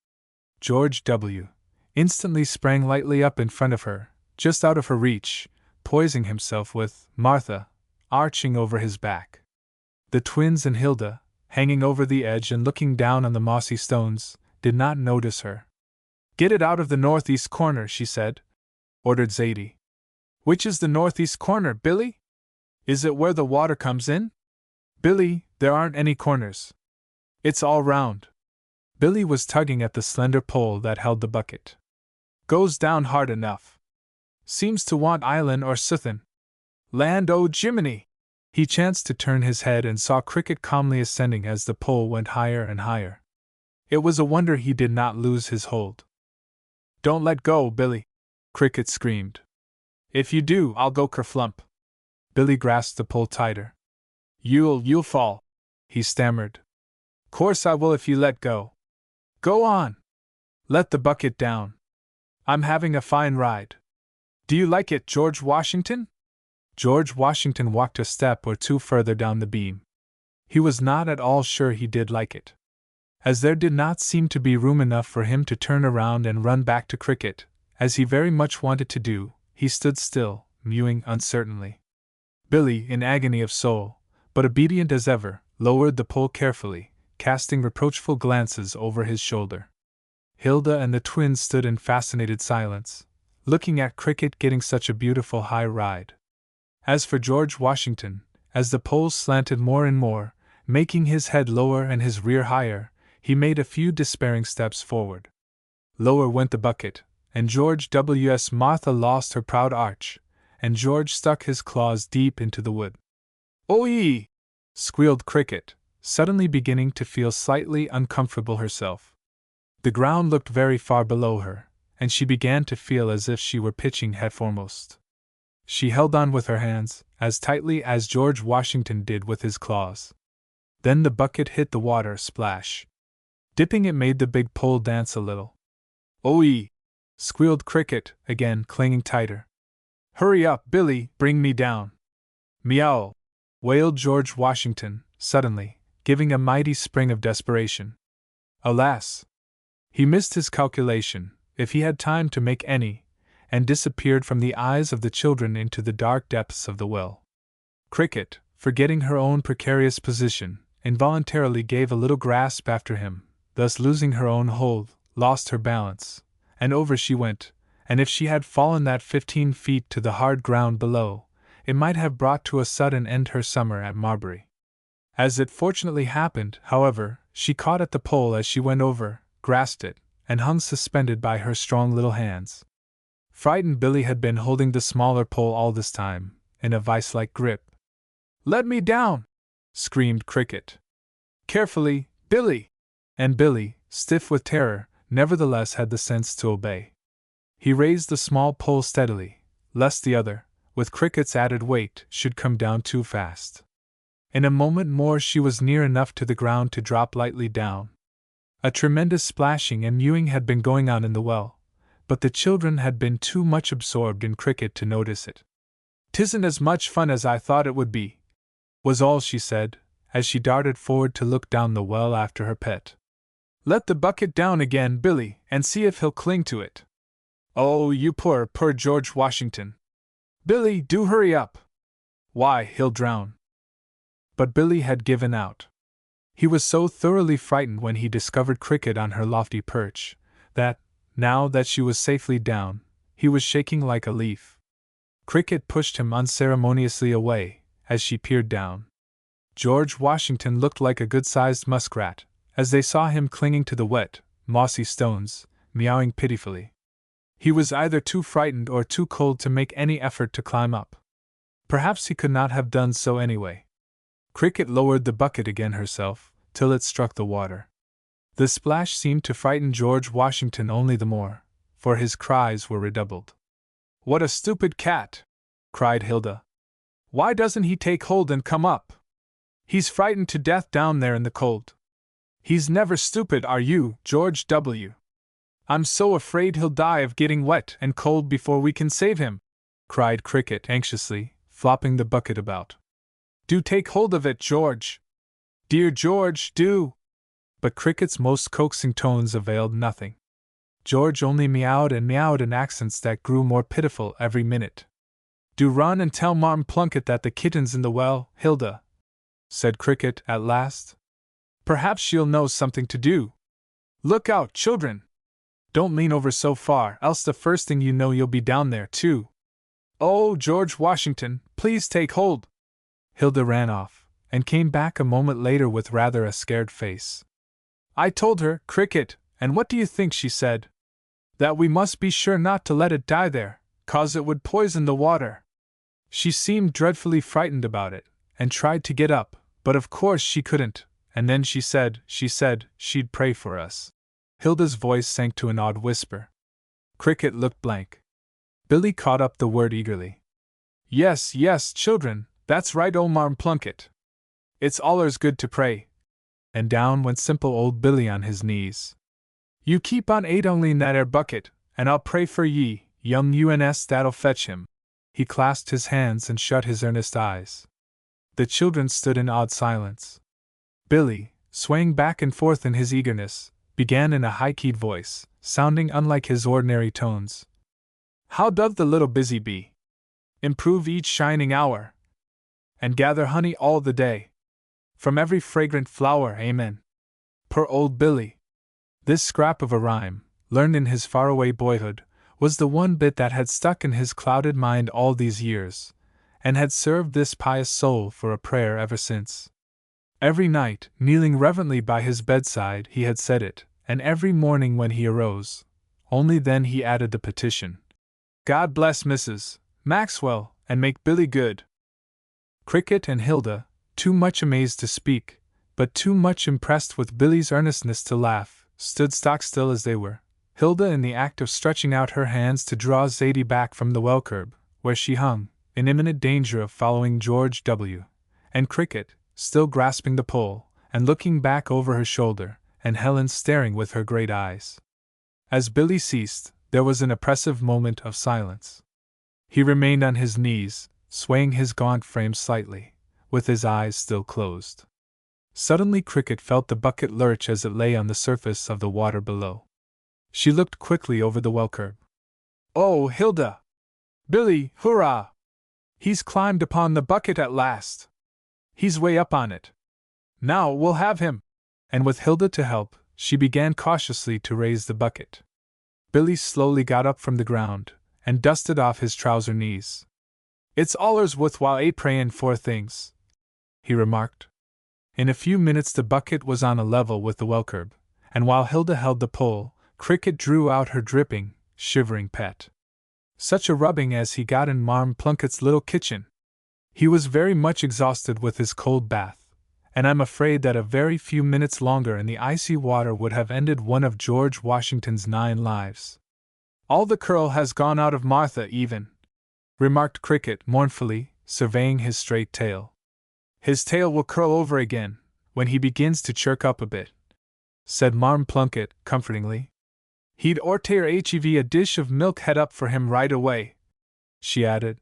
George W. instantly sprang lightly up in front of her, just out of her reach, poising himself with Martha arching over his back. The twins and Hilda, hanging over the edge and looking down on the mossy stones, did not notice her. Get it out of the northeast corner, she said, ordered Zadie. Which is the northeast corner, Billy? Is it where the water comes in? Billy, there aren't any corners. It's all round. Billy was tugging at the slender pole that held the bucket. Goes down hard enough. Seems to want island or suthin. Land o' Jiminy! He chanced to turn his head and saw Cricket calmly ascending as the pole went higher and higher. It was a wonder he did not lose his hold. Don't let go, Billy, Cricket screamed. If you do, I'll go kerflump. Billy grasped the pole tighter. You'll fall, he stammered. Course I will if you let go. Go on. Let the bucket down. I'm having a fine ride. Do you like it, George Washington? George Washington walked a step or two further down the beam. He was not at all sure he did like it. As there did not seem to be room enough for him to turn around and run back to Cricket, as he very much wanted to do, he stood still, mewing uncertainly. Billy, in agony of soul, but obedient as ever, lowered the pole carefully, casting reproachful glances over his shoulder. Hilda and the twins stood in fascinated silence, looking at Cricket getting such a beautiful high ride. As for George Washington, as the poles slanted more and more, making his head lower and his rear higher, he made a few despairing steps forward. Lower went the bucket, and George W.'s Martha lost her proud arch, and George stuck his claws deep into the wood. "Oh-ee!" squealed Cricket, suddenly beginning to feel slightly uncomfortable herself. The ground looked very far below her, and she began to feel as if she were pitching headforemost. She held on with her hands, as tightly as George Washington did with his claws. Then the bucket hit the water, splash. Dipping, it made the big pole dance a little. "Oh-ee!" squealed Cricket, again clinging tighter. "Hurry up, Billy, bring me down." "Meow!" wailed George Washington, suddenly, giving a mighty spring of desperation. Alas! He missed his calculation, if he had time to make any, and disappeared from the eyes of the children into the dark depths of the well. Cricket, forgetting her own precarious position, involuntarily gave a little grasp after him, thus losing her own hold, lost her balance, and over she went, and if she had fallen that 15 feet to the hard ground below, it might have brought to a sudden end her summer at Marbury. As it fortunately happened, however, she caught at the pole as she went over, grasped it, and hung suspended by her strong little hands. Frightened Billy had been holding the smaller pole all this time, in a vice-like grip. "Let me down!" screamed Cricket. "Carefully, Billy!" And Billy, stiff with terror, nevertheless had the sense to obey. He raised the small pole steadily, lest the other, with Cricket's added weight, should come down too fast. In a moment more she was near enough to the ground to drop lightly down. A tremendous splashing and mewing had been going on in the well, but the children had been too much absorbed in Cricket to notice it. "'Tisn't as much fun as I thought it would be," was all she said, as she darted forward to look down the well after her pet. "Let the bucket down again, Billy, and see if he'll cling to it." "Oh, you poor George Washington! Billy, do hurry up! Why, he'll drown." But Billy had given out. He was so thoroughly frightened when he discovered Cricket on her lofty perch, that, now that she was safely down, he was shaking like a leaf. Cricket pushed him unceremoniously away, as she peered down. George Washington looked like a good-sized muskrat, as they saw him clinging to the wet, mossy stones, meowing pitifully. He was either too frightened or too cold to make any effort to climb up. Perhaps he could not have done so anyway. Cricket lowered the bucket again herself, till it struck the water. The splash seemed to frighten George Washington only the more, for his cries were redoubled. "What a stupid cat!" cried Hilda. "Why doesn't he take hold and come up? He's frightened to death down there in the cold." "He's never stupid, are you, George W.? I'm so afraid he'll die of getting wet and cold before we can save him," cried Cricket anxiously, flopping the bucket about. "Do take hold of it, George! Dear George, do!" But Cricket's most coaxing tones availed nothing. George only meowed in accents that grew more pitiful every minute. "Do run and tell Marm Plunkett that the kitten's in the well, Hilda," said Cricket at last. "Perhaps she'll know something to do. Look out, children! Don't lean over so far, else the first thing you know you'll be down there, too. Oh, George Washington, please take hold!" Hilda ran off, and came back a moment later with rather a scared face. "I told her, Cricket, and what do you think she said? That we must be sure not to let it die there, 'cause it would poison the water. She seemed dreadfully frightened about it, and tried to get up, but of course she couldn't, and then she said she'd pray for us." Hilda's voice sank to an awed whisper. Cricket looked blank. Billy caught up the word eagerly. Yes, yes, children, that's right, old Marm Plunkett. It's allers good to pray. And down went simple old Billy on his knees. You keep on only that 'ere bucket, and I'll pray for ye, young uns that'll fetch him. He clasped his hands and shut his earnest eyes. The children stood in awed silence. Billy, swaying back and forth in his eagerness, began in a high-keyed voice, sounding unlike his ordinary tones. How doth the little busy bee improve each shining hour, and gather honey all the day from every fragrant flower, amen. Poor old Billy! This scrap of a rhyme, learned in his faraway boyhood, was the one bit that had stuck in his clouded mind all these years, and had served this pious soul for a prayer ever since. Every night, kneeling reverently by his bedside, he had said it, and every morning when he arose, only then he added the petition. God bless Mrs. Maxwell, and make Billy good. Cricket and Hilda, too much amazed to speak, but too much impressed with Billy's earnestness to laugh, stood stock-still as they were, Hilda in the act of stretching out her hands to draw Zadie back from the well-curb, where she hung, in imminent danger of following George W., and Cricket, still grasping the pole, and looking back over her shoulder, and Helen staring with her great eyes. As Billy ceased, there was an oppressive moment of silence. He remained on his knees, swaying his gaunt frame slightly, with his eyes still closed. Suddenly Cricket felt the bucket lurch as it lay on the surface of the water below. She looked quickly over the well-curb. Oh, Hilda! Billy, hurrah! He's climbed upon the bucket at last! He's way up on it! Now we'll have him! And with Hilda to help, she began cautiously to raise the bucket. Billy slowly got up from the ground, and dusted off his trouser knees. It's allers worthwhile prayin' for things, he remarked. In a few minutes the bucket was on a level with the well-curb, and while Hilda held the pole, Cricket drew out her dripping, shivering pet. Such a rubbing as he got in Marm Plunkett's little kitchen! He was very much exhausted with his cold bath, and I'm afraid that a very few minutes longer in the icy water would have ended one of George Washington's 9 lives. All the curl has gone out of Martha even, remarked Cricket mournfully, surveying his straight tail. His tail will curl over again, when he begins to chirk up a bit, said Marm Plunkett, comfortingly. He'd orter hev a dish of milk het up for him right away, she added.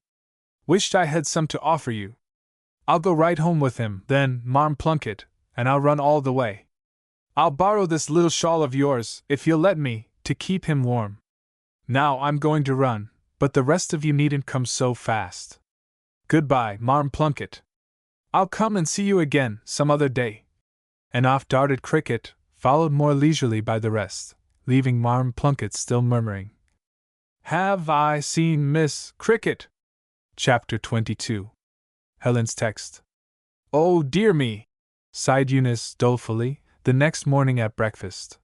Wished I had some to offer you. I'll go right home with him, then, Marm Plunkett, and I'll run all the way. I'll borrow this little shawl of yours, if you'll let me, to keep him warm. Now I'm going to run, but the rest of you needn't come so fast. Goodbye, Marm Plunkett. I'll come and see you again, some other day. And off darted Cricket, followed more leisurely by the rest, leaving Marm Plunkett still murmuring. Have I seen Miss Cricket? Chapter 22. Helen's text. Oh dear me! Sighed Eunice dolefully, the next morning at breakfast.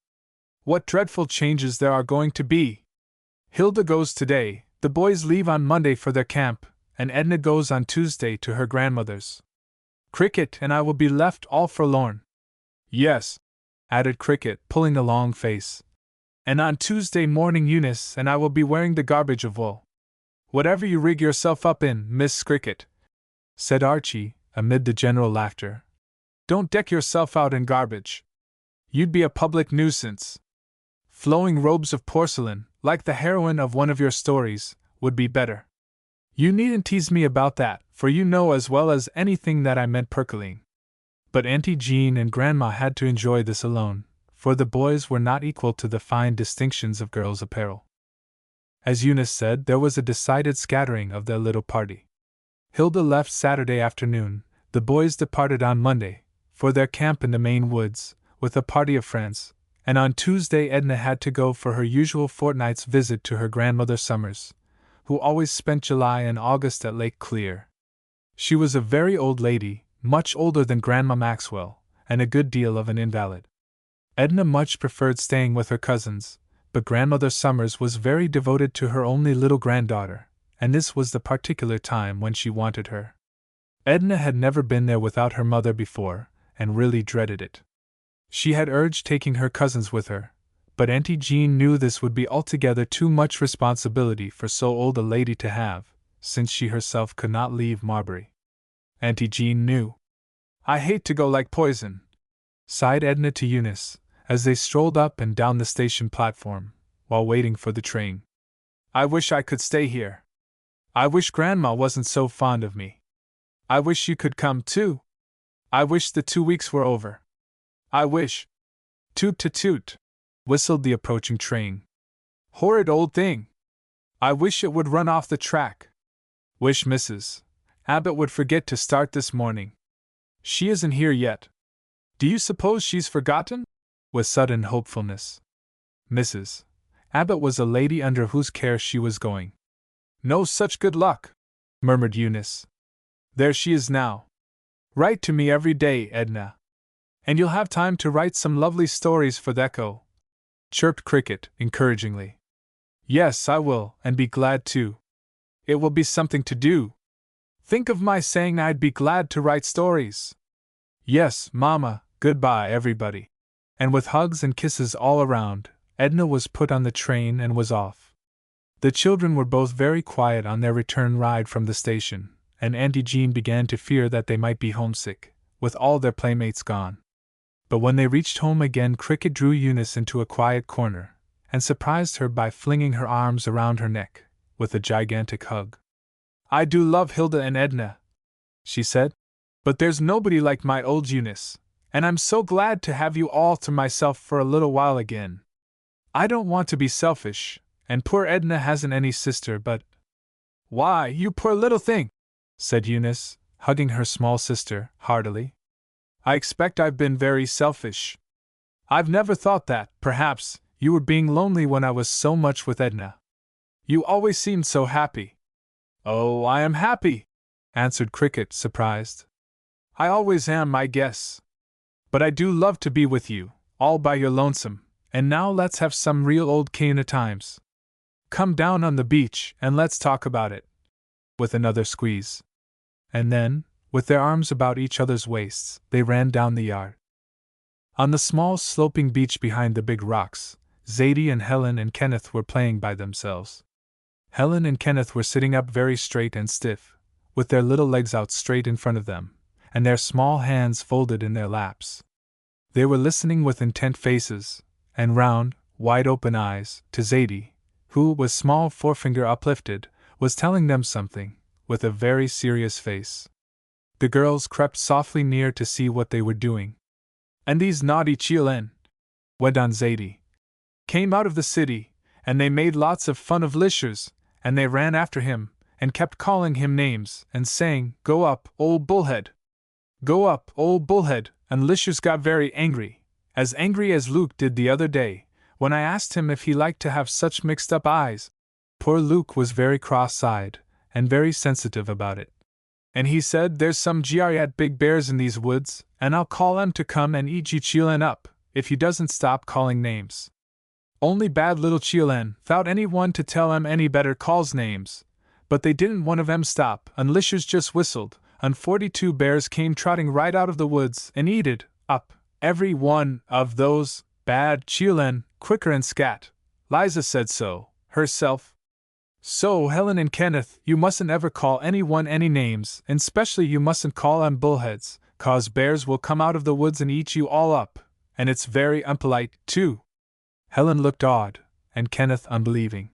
What dreadful changes there are going to be! Hilda goes today, the boys leave on Monday for their camp, and Edna goes on Tuesday to her grandmother's. Cricket and I will be left all forlorn. Yes, added Cricket, pulling a long face. And on Tuesday morning Eunice and I will be wearing the garbage of wool. Whatever you rig yourself up in, Miss Cricket, said Archie, amid the general laughter. Don't deck yourself out in garbage. You'd be a public nuisance. Flowing robes of porcelain, like the heroine of one of your stories, would be better. You needn't tease me about that, for you know as well as anything that I meant percoline. But Auntie Jean and Grandma had to enjoy this alone, for the boys were not equal to the fine distinctions of girls' apparel. As Eunice said, there was a decided scattering of their little party. Hilda left Saturday afternoon, the boys departed on Monday, for their camp in the Maine woods, with a party of friends, and on Tuesday Edna had to go for her usual fortnight's visit to her grandmother Summers, who always spent July and August at Lake Clear. She was a very old lady, much older than Grandma Maxwell, and a good deal of an invalid. Edna much preferred staying with her cousins, but Grandmother Summers was very devoted to her only little granddaughter, and this was the particular time when she wanted her. Edna had never been there without her mother before, and really dreaded it. She had urged taking her cousins with her, but Auntie Jean knew this would be altogether too much responsibility for so old a lady to have, since she herself could not leave Marbury. Auntie Jean knew. "I hate to go like poison," sighed Edna to Eunice, as they strolled up and down the station platform, while waiting for the train. "I wish I could stay here. I wish Grandma wasn't so fond of me. I wish you could come too. I wish the 2 weeks were over. I wish—" Toot toot toot, whistled the approaching train. "Horrid old thing! I wish it would run off the track. Wish Mrs. Abbott would forget to start this morning. She isn't here yet. Do you suppose she's forgotten?" with sudden hopefulness. Mrs. Abbott was a lady under whose care she was going. "No such good luck," murmured Eunice. "There she is now. Write to me every day, Edna. And you'll have time to write some lovely stories for the Echo," chirped Cricket encouragingly. "Yes, I will, and be glad to. It will be something to do. Think of my saying I'd be glad to write stories." "Yes, Mama, goodbye, everybody." And with hugs and kisses all around, Edna was put on the train and was off. The children were both very quiet on their return ride from the station, and Auntie Jean began to fear that they might be homesick, with all their playmates gone. But when they reached home again, Cricket drew Eunice into a quiet corner, and surprised her by flinging her arms around her neck, with a gigantic hug. "I do love Hilda and Edna," she said, "but there's nobody like my old Eunice, and I'm so glad to have you all to myself for a little while again. I don't want to be selfish, and poor Edna hasn't any sister, but—" "Why, you poor little thing!" said Eunice, hugging her small sister heartily. "I expect I've been very selfish. I've never thought that, perhaps, you were being lonely when I was so much with Edna. You always seemed so happy." "Oh, I am happy," answered Cricket, surprised. "I always am, I guess. But I do love to be with you, all by your lonesome, and now let's have some real old Cana times. Come down on the beach and let's talk about it," with another squeeze. And then, with their arms about each other's waists, they ran down the yard. On the small sloping beach behind the big rocks, Zadie and Helen and Kenneth were playing by themselves. Helen and Kenneth were sitting up very straight and stiff, with their little legs out straight in front of them, and their small hands folded in their laps. They were listening with intent faces, and round, wide-open eyes, to Zadie, who, with small forefinger uplifted, was telling them something, with a very serious face. The girls crept softly near to see what they were doing. "And these naughty children," went on Zadie, "came out of the city, and they made lots of fun of Lishers, and they ran after him, and kept calling him names, and saying, 'Go up, old bullhead! Go up, old bullhead!' And Lishers got very angry as Luke did the other day, when I asked him if he liked to have such mixed-up eyes. Poor Luke was very cross-eyed, and very sensitive about it. And he said, 'There's some giant big bears in these woods, and I'll call 'em to come and eat you children up, if you doesn't stop calling names.' Only bad little children, 'thout any one to tell 'em any better, calls names, but they didn't one of 'em stop, and Lishers just whistled, and 42 bears came trotting right out of the woods and eated up every one of those bad children, quicker and scat. Liza said so, herself. So, Helen and Kenneth, you mustn't ever call anyone any names, and specially you mustn't call 'em bullheads, 'cause bears will come out of the woods and eat you all up, and it's very unpolite, too." Helen looked awed, and Kenneth unbelieving.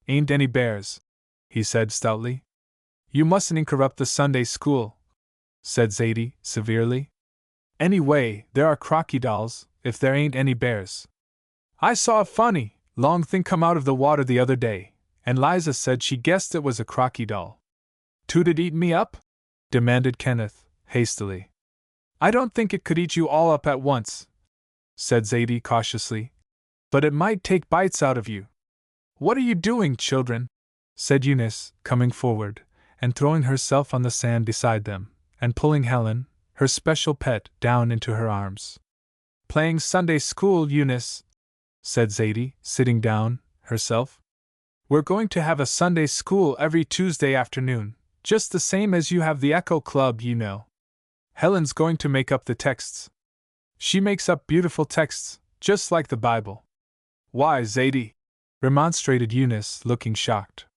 "Ain't any bears," he said stoutly. "You mustn't interrupt the Sunday school," said Zadie severely. "Anyway, there are crocodiles, if there ain't any bears. I saw a funny, long thing come out of the water the other day, and Liza said she guessed it was a crocodile." "'Tould it eat me up?" demanded Kenneth, hastily. "I don't think it could eat you all up at once," said Zadie cautiously, "but it might take bites out of you." "What are you doing, children?" said Eunice, coming forward, and throwing herself on the sand beside them, and pulling Helen, her special pet, down into her arms. "Playing Sunday school, Eunice," said Zadie, sitting down, herself. "We're going to have a Sunday school every Tuesday afternoon, just the same as you have the Echo Club, you know. Helen's going to make up the texts. She makes up beautiful texts, just like the Bible. Why, Zadie? Remonstrated Eunice, looking shocked.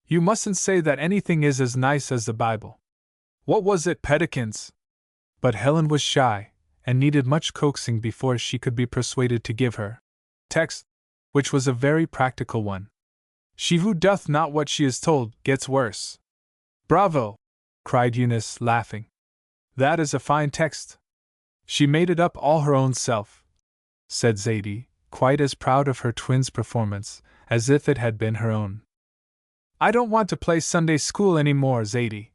You mustn't say that anything is as nice as the Bible. What was it, Pedikins? But Helen was shy, and needed much coaxing before she could be persuaded to give her text, which was a very practical one. She who doth not what she is told gets worse. Bravo! Cried Eunice, laughing. That is a fine text. She made it up all her own self, said Zadie, quite as proud of her twin's performance as if it had been her own. I don't want to play Sunday school any more, Zadie,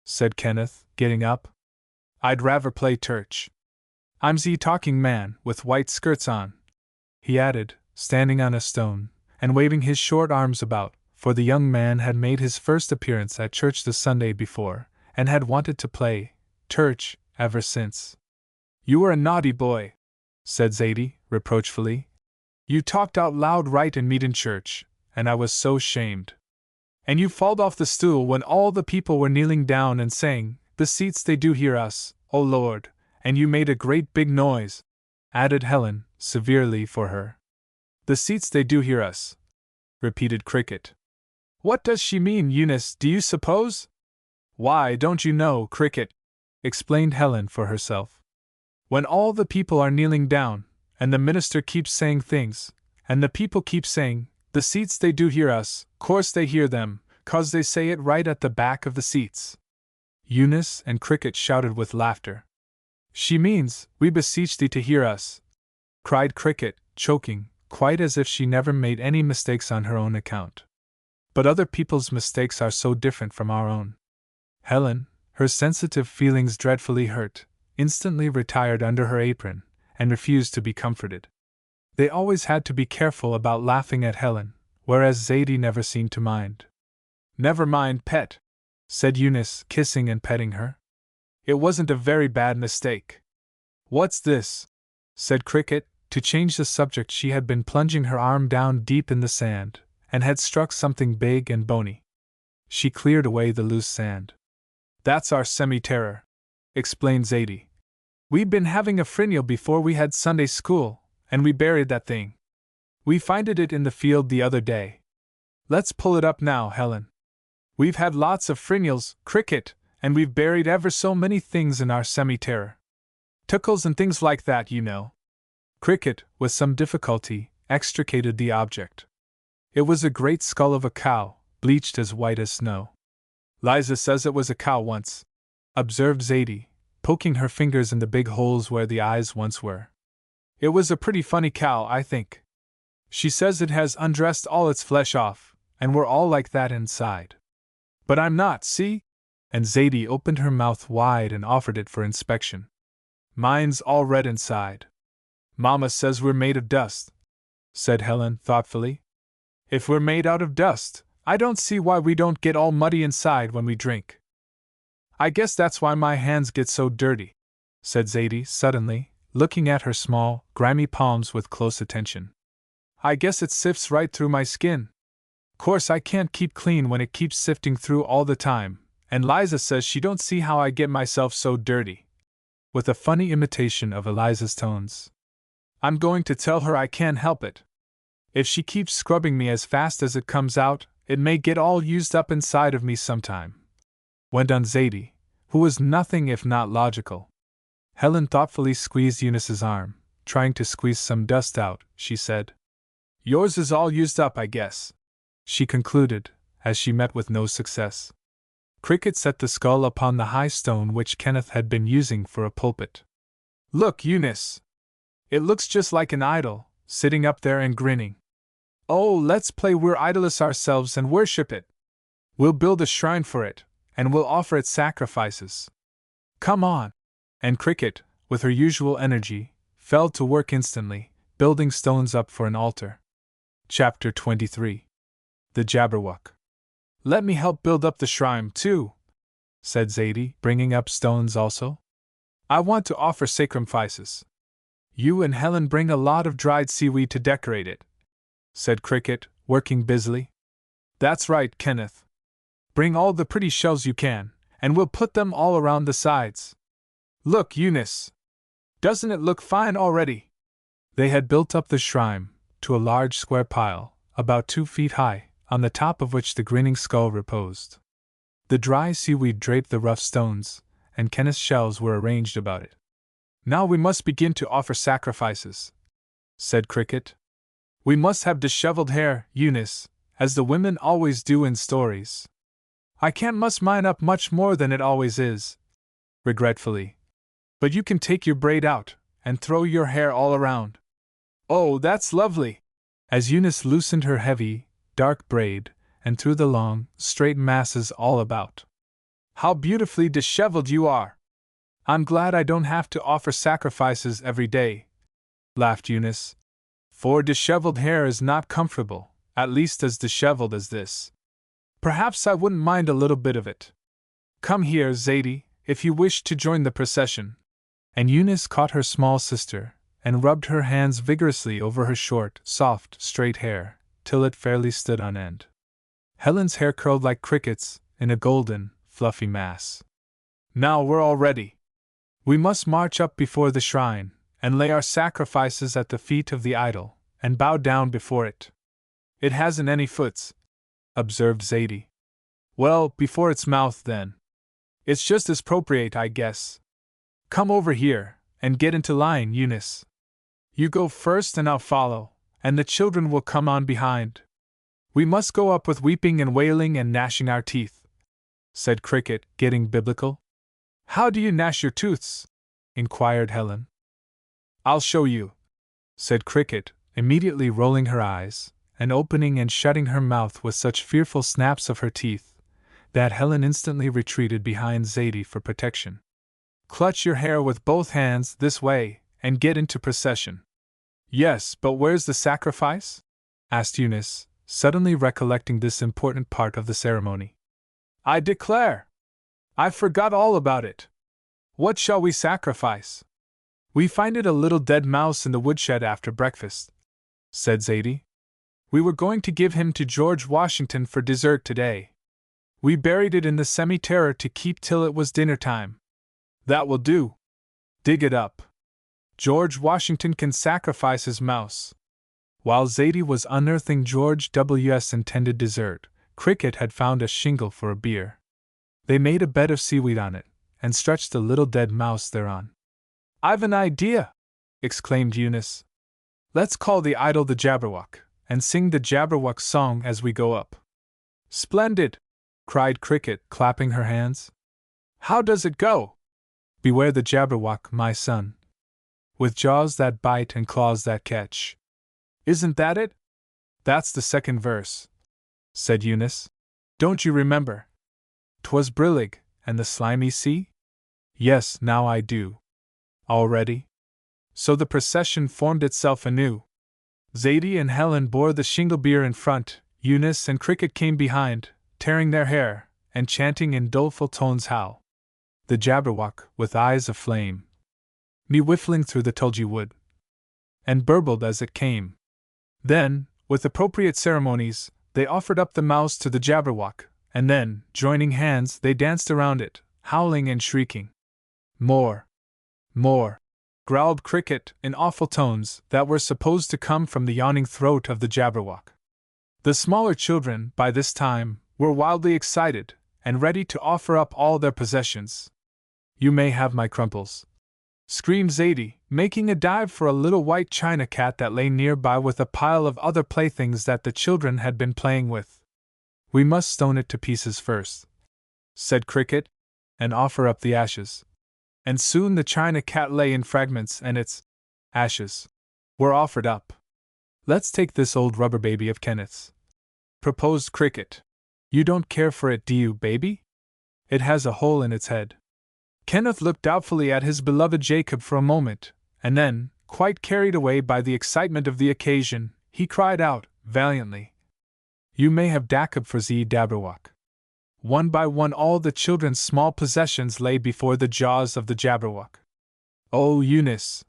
said Kenneth, getting up. I'd rather play church. I'm the talking man, with white skirts on, he added, standing on a stone, and waving his short arms about, for the young man had made his first appearance at church the Sunday before, and had wanted to play church ever since. You were a naughty boy, said Zadie, reproachfully. You talked out loud right in meetin' church, and I was so shamed. And you falled off the stool when all the people were kneeling down and saying, The seats they do hear us, O Lord, and you made a great big noise, added Helen, severely for her. The seats they do hear us, repeated Cricket. What does she mean, Eunice, do you suppose? Why, don't you know, Cricket, explained Helen for herself. When all the people are kneeling down, and the minister keeps saying things, and the people keep saying, The seats they do hear us, course they hear them, 'cause they say it right at the back of the seats. Eunice and Cricket shouted with laughter. She means, We beseech thee to hear us, cried Cricket, choking, quite as if she never made any mistakes on her own account. But other people's mistakes are so different from our own. Helen, her sensitive feelings dreadfully hurt, instantly retired under her apron, and refused to be comforted. They always had to be careful about laughing at Helen, whereas Zadie never seemed to mind. Never mind, pet, said Eunice, kissing and petting her. It wasn't a very bad mistake. What's this? Said Cricket. To change the subject, she had been plunging her arm down deep in the sand, and had struck something big and bony. She cleared away the loose sand. That's our semi-terror, explained Zadie. We'd been having a frennial before we had Sunday school, and we buried that thing. We finded it in the field the other day. Let's pull it up now, Helen. We've had lots of frennials, Cricket, and we've buried ever so many things in our semi-terror. Tuckles and things like that, you know. Cricket, with some difficulty, extricated the object. It was a great skull of a cow, bleached as white as snow. Liza says it was a cow once, observed Zadie, poking her fingers in the big holes where the eyes once were. It was a pretty funny cow, I think. She says it has undressed all its flesh off, and we're all like that inside. But I'm not, see? And Zadie opened her mouth wide and offered it for inspection. Mine's all red inside. Mama says we're made of dust, said Helen thoughtfully. If we're made out of dust, I don't see why we don't get all muddy inside when we drink. I guess that's why my hands get so dirty, said Zadie suddenly, looking at her small, grimy palms with close attention. I guess it sifts right through my skin. Course I can't keep clean when it keeps sifting through all the time, and Liza says she don't see how I get myself so dirty. With a funny imitation of Eliza's tones. I'm going to tell her I can't help it. If she keeps scrubbing me as fast as it comes out, it may get all used up inside of me sometime, went on Zadie, who was nothing if not logical. Helen thoughtfully squeezed Eunice's arm, trying to squeeze some dust out. She said, Yours is all used up, I guess, she concluded, as she met with no success. Cricket set the skull upon the high stone which Kenneth had been using for a pulpit. Look, Eunice! It looks just like an idol, sitting up there and grinning. Oh, let's play we're idoless ourselves and worship it. We'll build a shrine for it, and we'll offer it sacrifices. Come on! And Cricket, with her usual energy, fell to work instantly, building stones up for an altar. Chapter 23. The Jabberwock. Let me help build up the shrine, too, said Zadie, bringing up stones also. I want to offer sacrifices. You and Helen bring a lot of dried seaweed to decorate it, said Cricket, working busily. That's right, Kenneth. Bring all the pretty shells you can, and we'll put them all around the sides. Look, Eunice! Doesn't it look fine already? They had built up the shrine, to a large square pile, about 2 feet high, on the top of which the grinning skull reposed. The dry seaweed draped the rough stones, and Kenneth's shells were arranged about it. "Now we must begin to offer sacrifices," said Cricket. "We must have disheveled hair, Eunice, as the women always do in stories. I can't muss mine up much more than it always is," regretfully. "But you can take your braid out, and throw your hair all around." "Oh, that's lovely!" As Eunice loosened her heavy, dark braid, and threw the long, straight masses all about. "How beautifully disheveled you are! I'm glad I don't have to offer sacrifices every day," laughed Eunice. "For disheveled hair is not comfortable, at least as disheveled as this. Perhaps I wouldn't mind a little bit of it. Come here, Zadie, if you wish to join the procession." And Eunice caught her small sister, and rubbed her hands vigorously over her short, soft, straight hair, till it fairly stood on end. Helen's hair curled like Cricket's, in a golden, fluffy mass. "Now we're all ready. We must march up before the shrine, and lay our sacrifices at the feet of the idol, and bow down before it." "It hasn't any foots," observed Zadie. "Well, before its mouth, then. It's just as appropriate, I guess. Come over here, and get into line, Eunice. You go first and I'll follow, and the children will come on behind. We must go up with weeping and wailing and gnashing our teeth," said Cricket, getting biblical. "How do you gnash your tooths?" inquired Helen. "I'll show you," said Cricket, immediately rolling her eyes, and opening and shutting her mouth with such fearful snaps of her teeth, that Helen instantly retreated behind Zadie for protection. "Clutch your hair with both hands this way, and get into procession." "Yes, but where's the sacrifice?" asked Eunice, suddenly recollecting this important part of the ceremony. "I declare! I forgot all about it. What shall we sacrifice?" "We finded a little dead mouse in the woodshed after breakfast," said Zadie. "We were going to give him to George Washington for dessert today. We buried it in the cemetery to keep till it was dinner time." "That will do. Dig it up. George Washington can sacrifice his mouse." While Zadie was unearthing George W.'s intended dessert, Cricket had found a shingle for a bier. They made a bed of seaweed on it, and stretched the little dead mouse thereon. "I've an idea!" exclaimed Eunice. "Let's call the idol the Jabberwock, and sing the Jabberwock song as we go up." "Splendid!" cried Cricket, clapping her hands. "How does it go?" "Beware the Jabberwock, my son, with jaws that bite and claws that catch." "Isn't that it?" "That's the second verse," said Eunice. "Don't you remember? 'Twas brillig, and the slimy sea?" "Yes, now I do." "All ready?" So the procession formed itself anew. Zadie and Helen bore the shingle bier in front, Eunice and Cricket came behind, tearing their hair, and chanting in doleful tones how the Jabberwock, with eyes of flame, me whiffling through the tulgey wood, and burbled as it came. Then, with appropriate ceremonies, they offered up the mouse to the Jabberwock, and then, joining hands, they danced around it, howling and shrieking. "More! More!" growled Cricket in awful tones that were supposed to come from the yawning throat of the Jabberwock. The smaller children, by this time, were wildly excited, and ready to offer up all their possessions. "You may have my crumples," screamed Zadie, making a dive for a little white china cat that lay nearby with a pile of other playthings that the children had been playing with. "We must stone it to pieces first," said Cricket, "and offer up the ashes." And soon the china cat lay in fragments and its ashes were offered up. "Let's take this old rubber baby of Kenneth's," proposed Cricket. "You don't care for it, do you, baby? It has a hole in its head." Kenneth looked doubtfully at his beloved Jacob for a moment, and then, quite carried away by the excitement of the occasion, he cried out, valiantly, "You may have Jacob for ze Jabberwock." One by one all the children's small possessions lay before the jaws of the Jabberwock. "Oh, Eunice!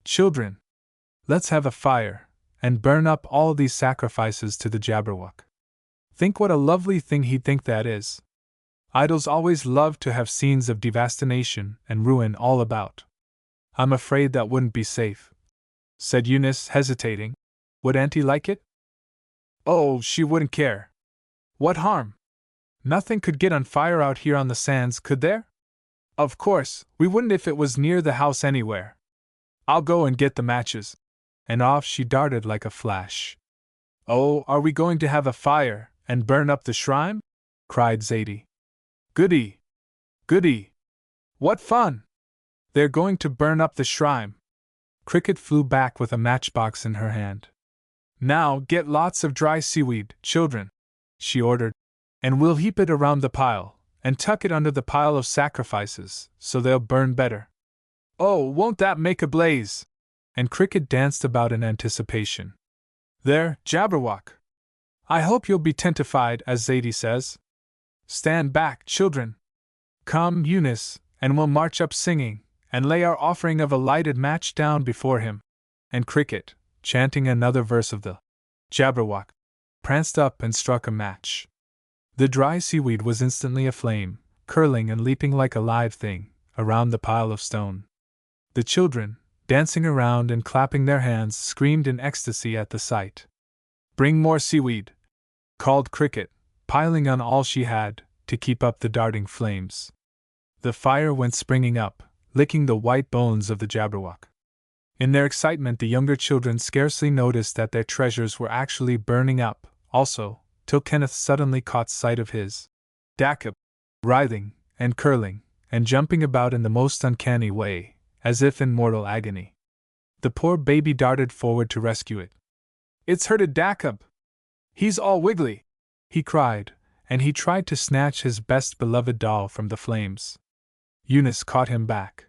Children! Let's have a fire, and burn up all these sacrifices to the Jabberwock. Think what a lovely thing he'd think that is. Idols always love to have scenes of devastation and ruin all about." "I'm afraid that wouldn't be safe," said Eunice, hesitating. Would Auntie like it? Oh, she wouldn't care. What harm? Nothing could get on fire out here on the sands, could there? Of course, we wouldn't if it was near the house anywhere. I'll go and get the matches. And off she darted like a flash. Oh, are we going to have a fire and burn up the shrine? Cried Zadie. Goody! Goody! What fun! They're going to burn up the shrine. Cricket flew back with a matchbox in her hand. Now get lots of dry seaweed, children, she ordered, and we'll heap it around the pile, and tuck it under the pile of sacrifices, so they'll burn better. Oh, won't that make a blaze? And Cricket danced about in anticipation. There, Jabberwock! I hope you'll be tentified, as Zadie says. Stand back, children. Come, Eunice, and we'll march up singing, and lay our offering of a lighted match down before him. And Cricket, chanting another verse of the Jabberwock, pranced up and struck a match. The dry seaweed was instantly aflame, curling and leaping like a live thing, around the pile of stone. The children, dancing around and clapping their hands, screamed in ecstasy at the sight. Bring more seaweed, called Cricket, piling on all she had, to keep up the darting flames. The fire went springing up, licking the white bones of the Jabberwock. In their excitement, the younger children scarcely noticed that their treasures were actually burning up, also, till Kenneth suddenly caught sight of his Jacob, writhing, and curling, and jumping about in the most uncanny way, as if in mortal agony. The poor baby darted forward to rescue it. It's hurted Jacob! He's all wiggly! He cried, and he tried to snatch his best beloved doll from the flames. Eunice caught him back.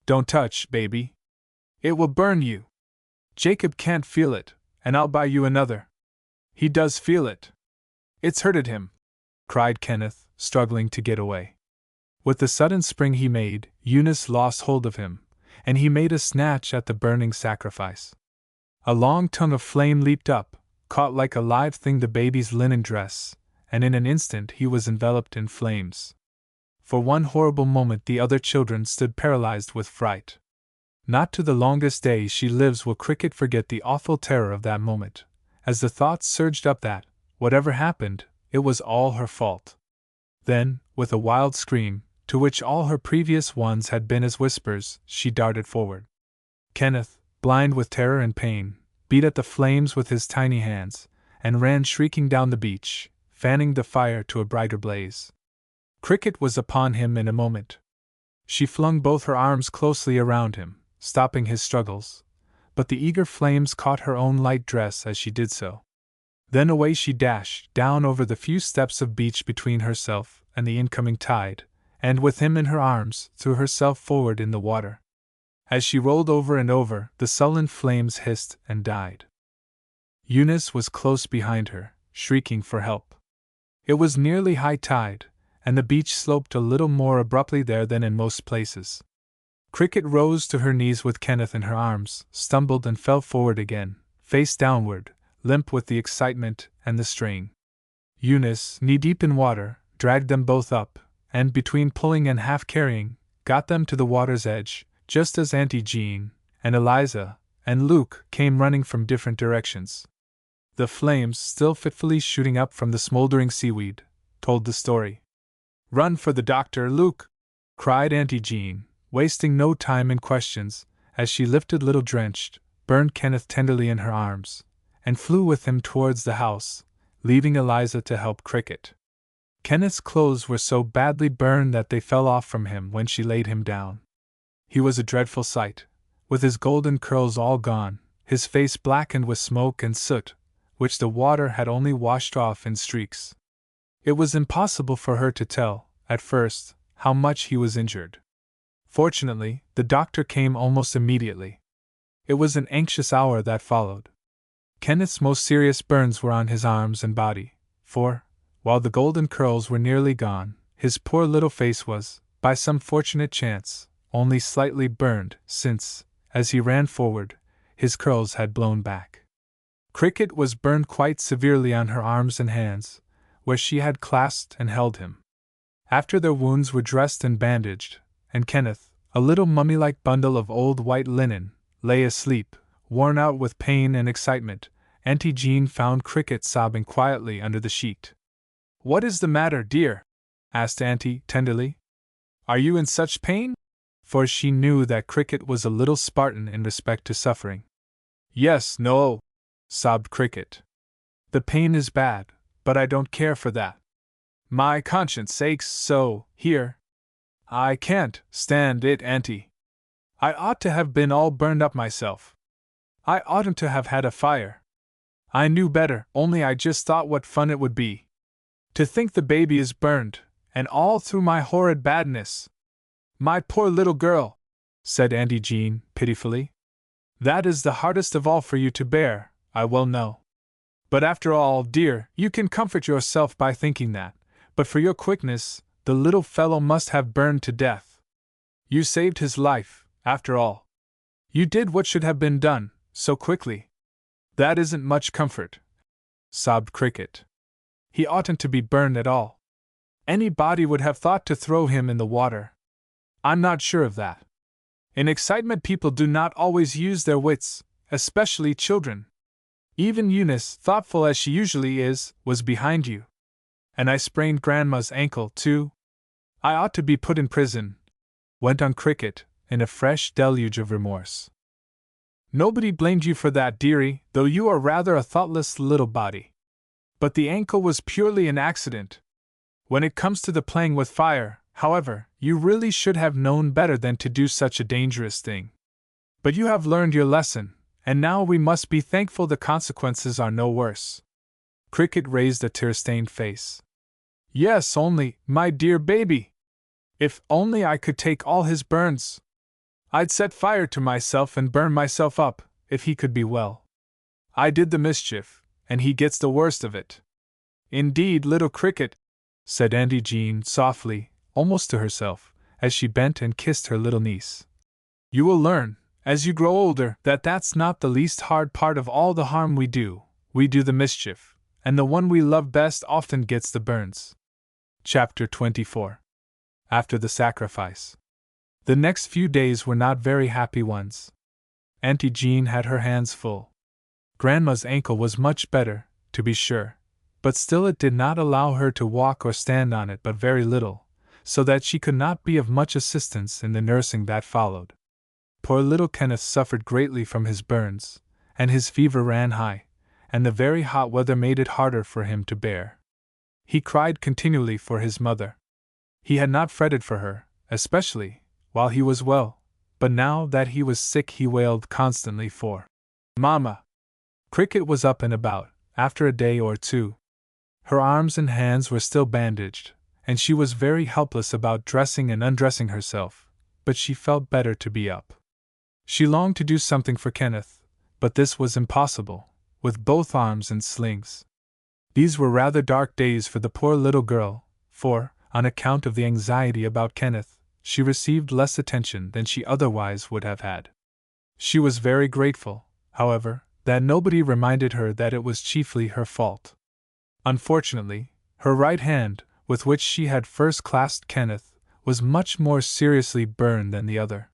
Don't touch, baby. It will burn you. Jacob can't feel it, and I'll buy you another. He does feel it. It's hurted him, cried Kenneth, struggling to get away. With the sudden spring he made, Eunice lost hold of him, and he made a snatch at the burning sacrifice. A long tongue of flame leaped up, caught like a live thing the baby's linen dress, and in an instant he was enveloped in flames. For one horrible moment the other children stood paralyzed with fright. Not to the longest day she lives will Cricket forget the awful terror of that moment, as the thought surged up that, whatever happened, it was all her fault. Then, with a wild scream, to which all her previous ones had been as whispers, she darted forward. Kenneth, blind with terror and pain, beat at the flames with his tiny hands, and ran shrieking down the beach, fanning the fire to a brighter blaze. Cricket was upon him in a moment. She flung both her arms closely around him, stopping his struggles, but the eager flames caught her own light dress as she did so. Then away she dashed, down over the few steps of beach between herself and the incoming tide, and with him in her arms, threw herself forward in the water. As she rolled over and over, the sullen flames hissed and died. Eunice was close behind her, shrieking for help. It was nearly high tide, and the beach sloped a little more abruptly there than in most places. Cricket rose to her knees with Kenneth in her arms, stumbled and fell forward again, face downward, limp with the excitement and the strain. Eunice, knee-deep in water, dragged them both up, and between pulling and half-carrying, got them to the water's edge, just as Auntie Jean, and Eliza, and Luke came running from different directions. The flames, still fitfully shooting up from the smoldering seaweed, told the story. "Run for the doctor, Luke!" cried Auntie Jean, wasting no time in questions, as she lifted little drenched, burned Kenneth tenderly in her arms, and flew with him towards the house, leaving Eliza to help Cricket. Kenneth's clothes were so badly burned that they fell off from him when she laid him down. He was a dreadful sight, with his golden curls all gone, his face blackened with smoke and soot, which the water had only washed off in streaks. It was impossible for her to tell, at first, how much he was injured. Fortunately, the doctor came almost immediately. It was an anxious hour that followed. Kenneth's most serious burns were on his arms and body, for, while the golden curls were nearly gone, his poor little face was, by some fortunate chance, only slightly burned, since, as he ran forward, his curls had blown back. Cricket was burned quite severely on her arms and hands, where she had clasped and held him. After their wounds were dressed and bandaged, and Kenneth, a little mummy-like bundle of old white linen, lay asleep, worn out with pain and excitement, Auntie Jean found Cricket sobbing quietly under the sheet. "What is the matter, dear?" asked Auntie tenderly. "Are you in such pain?" For she knew that Cricket was a little Spartan in respect to suffering. "Yes, no," sobbed Cricket. "The pain is bad, but I don't care for that. My conscience aches so, here. I can't stand it, Auntie. I ought to have been all burned up myself. I oughtn't to have had a fire. I knew better, only I just thought what fun it would be. To think the baby is burned, and all through my horrid badness. My poor little girl," said Auntie Jean, pitifully. "That is the hardest of all for you to bear, I well know. But after all, dear, you can comfort yourself by thinking that, but for your quickness, the little fellow must have burned to death. You saved his life, after all. You did what should have been done, so quickly. That isn't much comfort," sobbed Cricket. "He oughtn't to be burned at all. Anybody would have thought to throw him in the water. I'm not sure of that. In excitement people do not always use their wits, especially children. Even Eunice, thoughtful as she usually is, was behind you. And I sprained Grandma's ankle, too. I ought to be put in prison," went on Cricket, in a fresh deluge of remorse. "Nobody blamed you for that, dearie, though you are rather a thoughtless little body. But the ankle was purely an accident. When it comes to the playing with fire, however, you really should have known better than to do such a dangerous thing. But you have learned your lesson, and now we must be thankful the consequences are no worse." Cricket raised a tear-stained face. "Yes, only, my dear baby! If only I could take all his burns! I'd set fire to myself and burn myself up, if he could be well. I did the mischief, and he gets the worst of it. Indeed, little Cricket," said Auntie Jean softly, almost to herself, as she bent and kissed her little niece. "You will learn, as you grow older, that that's not the least hard part of all the harm we do the mischief, and the one we love best often gets the burns." Chapter 24. After the sacrifice. The next few days were not very happy ones. Auntie Jean had her hands full. Grandma's ankle was much better, to be sure, but still it did not allow her to walk or stand on it but very little, so that she could not be of much assistance in the nursing that followed. Poor little Kenneth suffered greatly from his burns, and his fever ran high, and the very hot weather made it harder for him to bear. He cried continually for his mother. He had not fretted for her, especially, while he was well, but now that he was sick he wailed constantly for Mama. Cricket was up and about, after a day or two. Her arms and hands were still bandaged, and she was very helpless about dressing and undressing herself, but she felt better to be up. She longed to do something for Kenneth, but this was impossible, with both arms in slings. These were rather dark days for the poor little girl, for, on account of the anxiety about Kenneth, she received less attention than she otherwise would have had. She was very grateful, however, that nobody reminded her that it was chiefly her fault. Unfortunately, her right hand, with which she had first clasped Kenneth, was much more seriously burned than the other.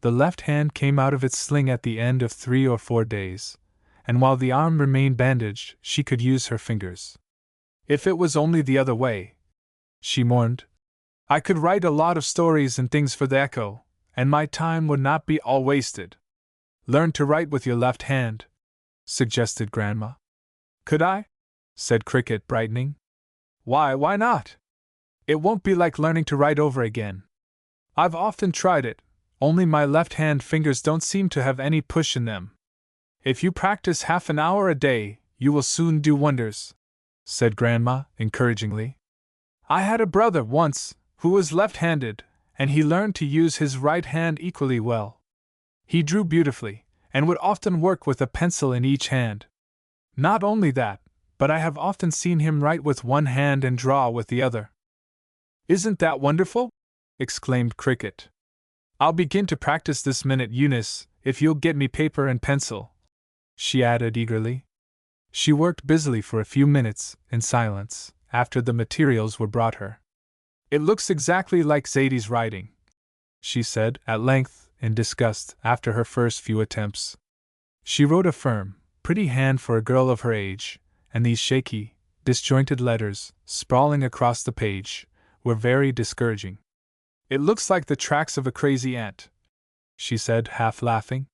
The left hand came out of its sling at the end of 3 or 4 days, and while the arm remained bandaged, she could use her fingers. "If it was only the other way," she mourned, "I could write a lot of stories and things for the Echo, and my time would not be all wasted." "Learn to write with your left hand," suggested Grandma. "Could I?" said Cricket, brightening. Why not? It won't be like learning to write over again. I've often tried it, only my left-hand fingers don't seem to have any push in them. If you practice half an hour a day, you will soon do wonders," said Grandma, encouragingly. "I had a brother once, who was left-handed, and he learned to use his right hand equally well. He drew beautifully, and would often work with a pencil in each hand. Not only that, but I have often seen him write with one hand and draw with the other." "Isn't that wonderful?" exclaimed Cricket. "I'll begin to practice this minute, Eunice, if you'll get me paper and pencil," she added eagerly. She worked busily for a few minutes, in silence, after the materials were brought her. "It looks exactly like Zadie's writing," she said, at length, in disgust, after her first few attempts. She wrote a firm, pretty hand for a girl of her age, and these shaky, disjointed letters, sprawling across the page, were very discouraging. "It looks like the tracks of a crazy ant," she said, half laughing.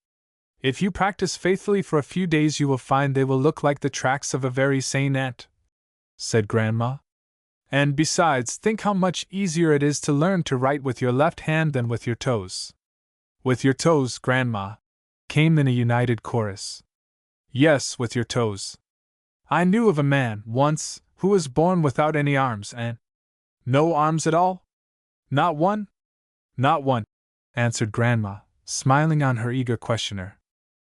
"If you practice faithfully for a few days, you will find they will look like the tracks of a very sane ant," said Grandma. "And besides, think how much easier it is to learn to write with your left hand than with your toes." "With your toes, Grandma," came in a united chorus. "Yes, with your toes. I knew of a man, once, who was born without any arms and—" "No arms at all?" "Not one?" "Not one," answered Grandma, smiling on her eager questioner.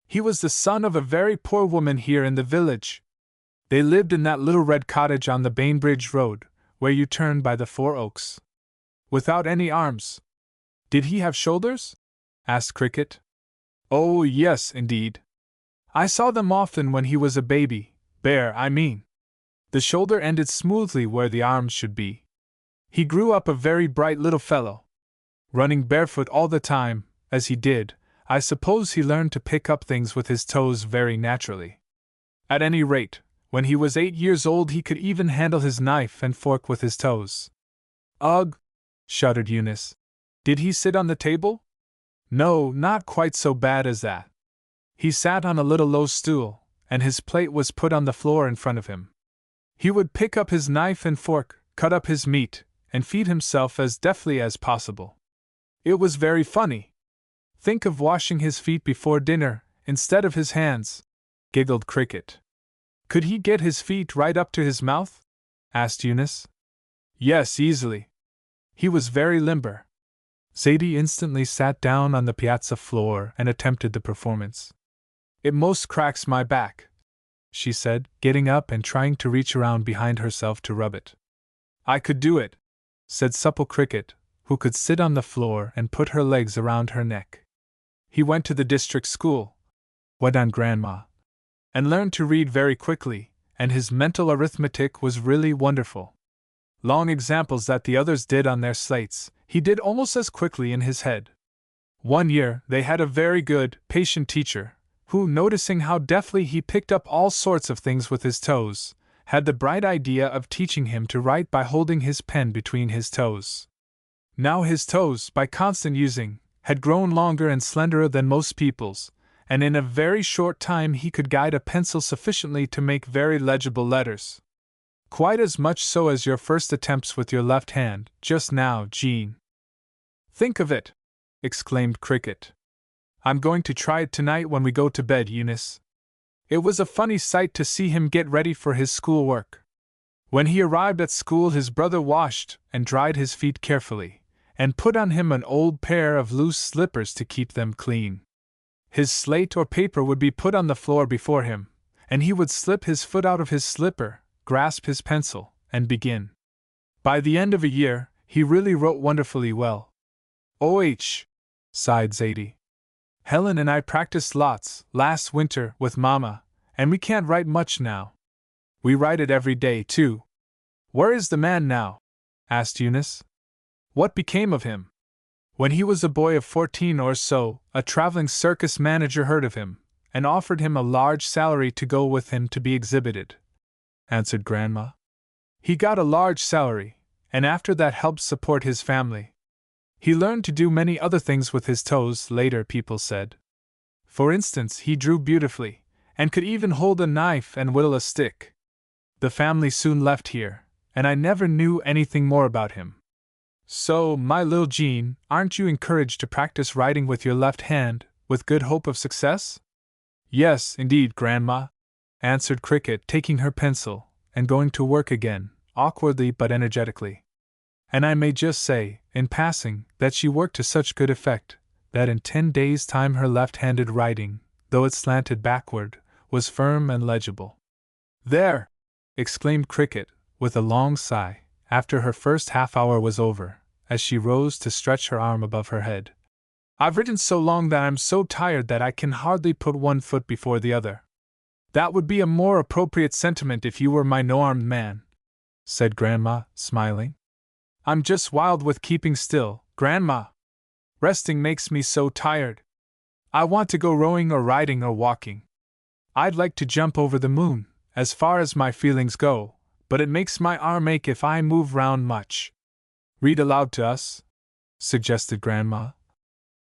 "He was the son of a very poor woman here in the village. They lived in that little red cottage on the Bainbridge Road, where you turn by the 4 Oaks. Without any arms." "Did he have shoulders?" asked Cricket. "Oh, yes, indeed. I saw them often when he was a baby, bare, I mean. The shoulder ended smoothly where the arms should be. He grew up a very bright little fellow. Running barefoot all the time, as he did, I suppose he learned to pick up things with his toes very naturally. At any rate, when he was 8 years old he could even handle his knife and fork with his toes." "Ugh!" shuddered Eunice. "Did he sit on the table?" "No, not quite so bad as that. He sat on a little low stool, and his plate was put on the floor in front of him. He would pick up his knife and fork, cut up his meat, and feed himself as deftly as possible. It was very funny. Think of washing his feet before dinner, instead of his hands," giggled Cricket. "Could he get his feet right up to his mouth?" asked Eunice. "Yes, easily. He was very limber." Zadie instantly sat down on the piazza floor and attempted the performance. "It most cracks my back," she said, getting up and trying to reach around behind herself to rub it. "I could do it," said supple Cricket, who could sit on the floor and put her legs around her neck. "He went to the district school," went on Grandma, "and learned to read very quickly, and his mental arithmetic was really wonderful. Long examples that the others did on their slates, he did almost as quickly in his head. One year they had a very good, patient teacher, who, noticing how deftly he picked up all sorts of things with his toes, had the bright idea of teaching him to write by holding his pen between his toes. Now his toes, by constant using, had grown longer and slenderer than most people's, and in a very short time he could guide a pencil sufficiently to make very legible letters. Quite as much so as your first attempts with your left hand, just now, Jean." "Think of it!" exclaimed Cricket. "I'm going to try it tonight when we go to bed, Eunice." It was a funny sight to see him get ready for his schoolwork. When he arrived at school, his brother washed and dried his feet carefully, and put on him an old pair of loose slippers to keep them clean. His slate or paper would be put on the floor before him, and he would slip his foot out of his slipper, grasp his pencil, and begin. By the end of a year, he really wrote wonderfully well. "Oh," sighed Zadie. "Helen and I practiced lots, last winter, with Mama, and we can't write much now. We write it every day, too." "Where is the man now?" asked Eunice. "What became of him?" "When he was a boy of 14 or so, a traveling circus manager heard of him, and offered him a large salary to go with him to be exhibited," answered Grandma. "He got a large salary, and after that helped support his family. He learned to do many other things with his toes, later people said. For instance, he drew beautifully, and could even hold a knife and whittle a stick. The family soon left here, and I never knew anything more about him. So, my little Jean, aren't you encouraged to practice writing with your left hand, with good hope of success?" "Yes, indeed, Grandma," answered Cricket, taking her pencil, and going to work again, awkwardly but energetically. And I may just say, in passing, that she worked to such good effect, that in 10 days' time her left-handed writing, though it slanted backward, was firm and legible. "There!" exclaimed Cricket, with a long sigh, after her first half-hour was over, as she rose to stretch her arm above her head. "I've written so long that I'm so tired that I can hardly put one foot before the other." "That would be a more appropriate sentiment if you were my no-armed man," said Grandma, smiling. "I'm just wild with keeping still, Grandma. Resting makes me so tired. I want to go rowing or riding or walking." I'd like to jump over the moon, as far as my feelings go, but it makes my arm ache if I move round much. Read aloud to us, suggested Grandma.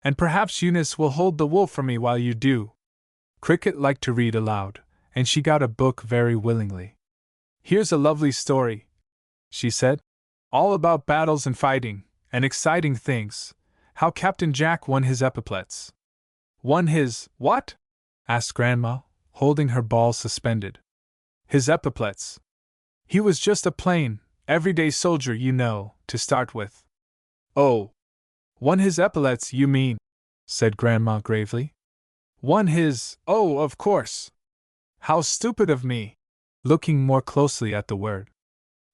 And perhaps Eunice will hold the wool for me while you do. Cricket liked to read aloud, and she got a book very willingly. Here's a lovely story, she said, all about battles and fighting, and exciting things, how Captain Jack won his epaulets. Won his what? Asked Grandma, holding her ball suspended. His epaulets. He was just a plain, everyday soldier, you know, to start with. Oh. Won his epaulets, you mean, said Grandma gravely. Won his, oh, of course. How stupid of me, looking more closely at the word.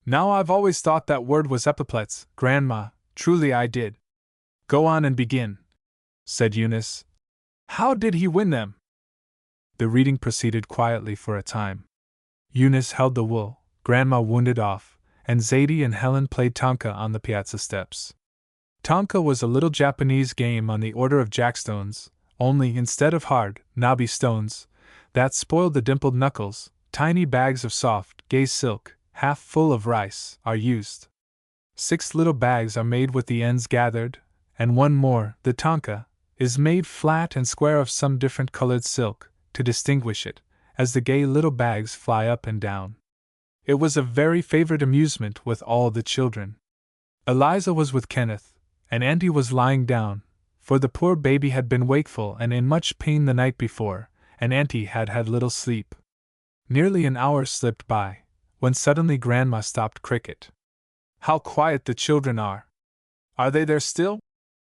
Now I've always thought that word was epaulets, Grandma, truly I did. Go on and begin, said Eunice. How did he win them? The reading proceeded quietly for a time. Eunice held the wool, Grandma wounded off, and Zadie and Helen played Tonka on the piazza steps. Tonka was a little Japanese game on the order of jackstones, only instead of hard, knobby stones that spoiled the dimpled knuckles, tiny bags of soft, gay silk, half full of rice, are used. 6 little bags are made with the ends gathered, and one more, the Tonka, is made flat and square of some different colored silk, to distinguish it, as the gay little bags fly up and down. It was a very favorite amusement with all the children. Eliza was with Kenneth, and Auntie was lying down, for the poor baby had been wakeful and in much pain the night before, and Auntie had had little sleep. Nearly an hour slipped by, when suddenly Grandma stopped Cricket. How quiet the children are! Are they there still?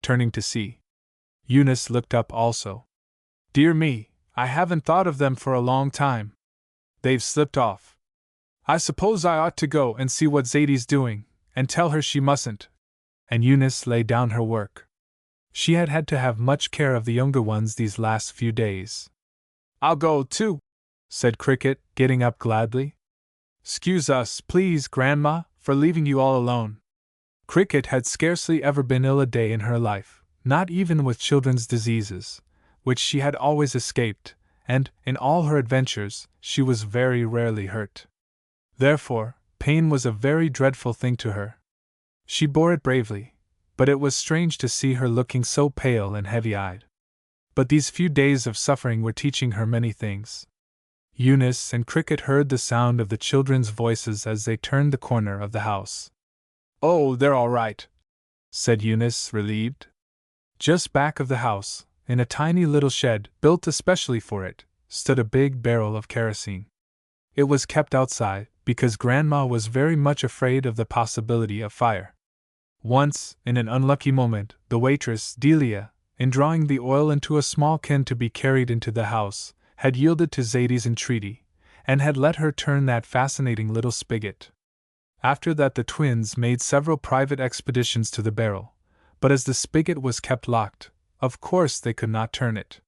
Turning to see. Eunice looked up also. Dear me, I haven't thought of them for a long time. They've slipped off. I suppose I ought to go and see what Zadie's doing, and tell her she mustn't. And Eunice laid down her work. She had had to have much care of the younger ones these last few days. I'll go, too, said Cricket, getting up gladly. Excuse us, please, Grandma, for leaving you all alone. Cricket had scarcely ever been ill a day in her life, not even with children's diseases, which she had always escaped, and, in all her adventures, she was very rarely hurt. Therefore, pain was a very dreadful thing to her. She bore it bravely, but it was strange to see her looking so pale and heavy-eyed. But these few days of suffering were teaching her many things. Eunice and Cricket heard the sound of the children's voices as they turned the corner of the house. Oh, they're all right, said Eunice, relieved. Just back of the house, in a tiny little shed built especially for it, stood a big barrel of kerosene. It was kept outside, because Grandma was very much afraid of the possibility of fire. Once, in an unlucky moment, the waitress, Delia, in drawing the oil into a small can to be carried into the house, had yielded to Zadie's entreaty, and had let her turn that fascinating little spigot. After that the twins made several private expeditions to the barrel, but as the spigot was kept locked, of course they could not turn it.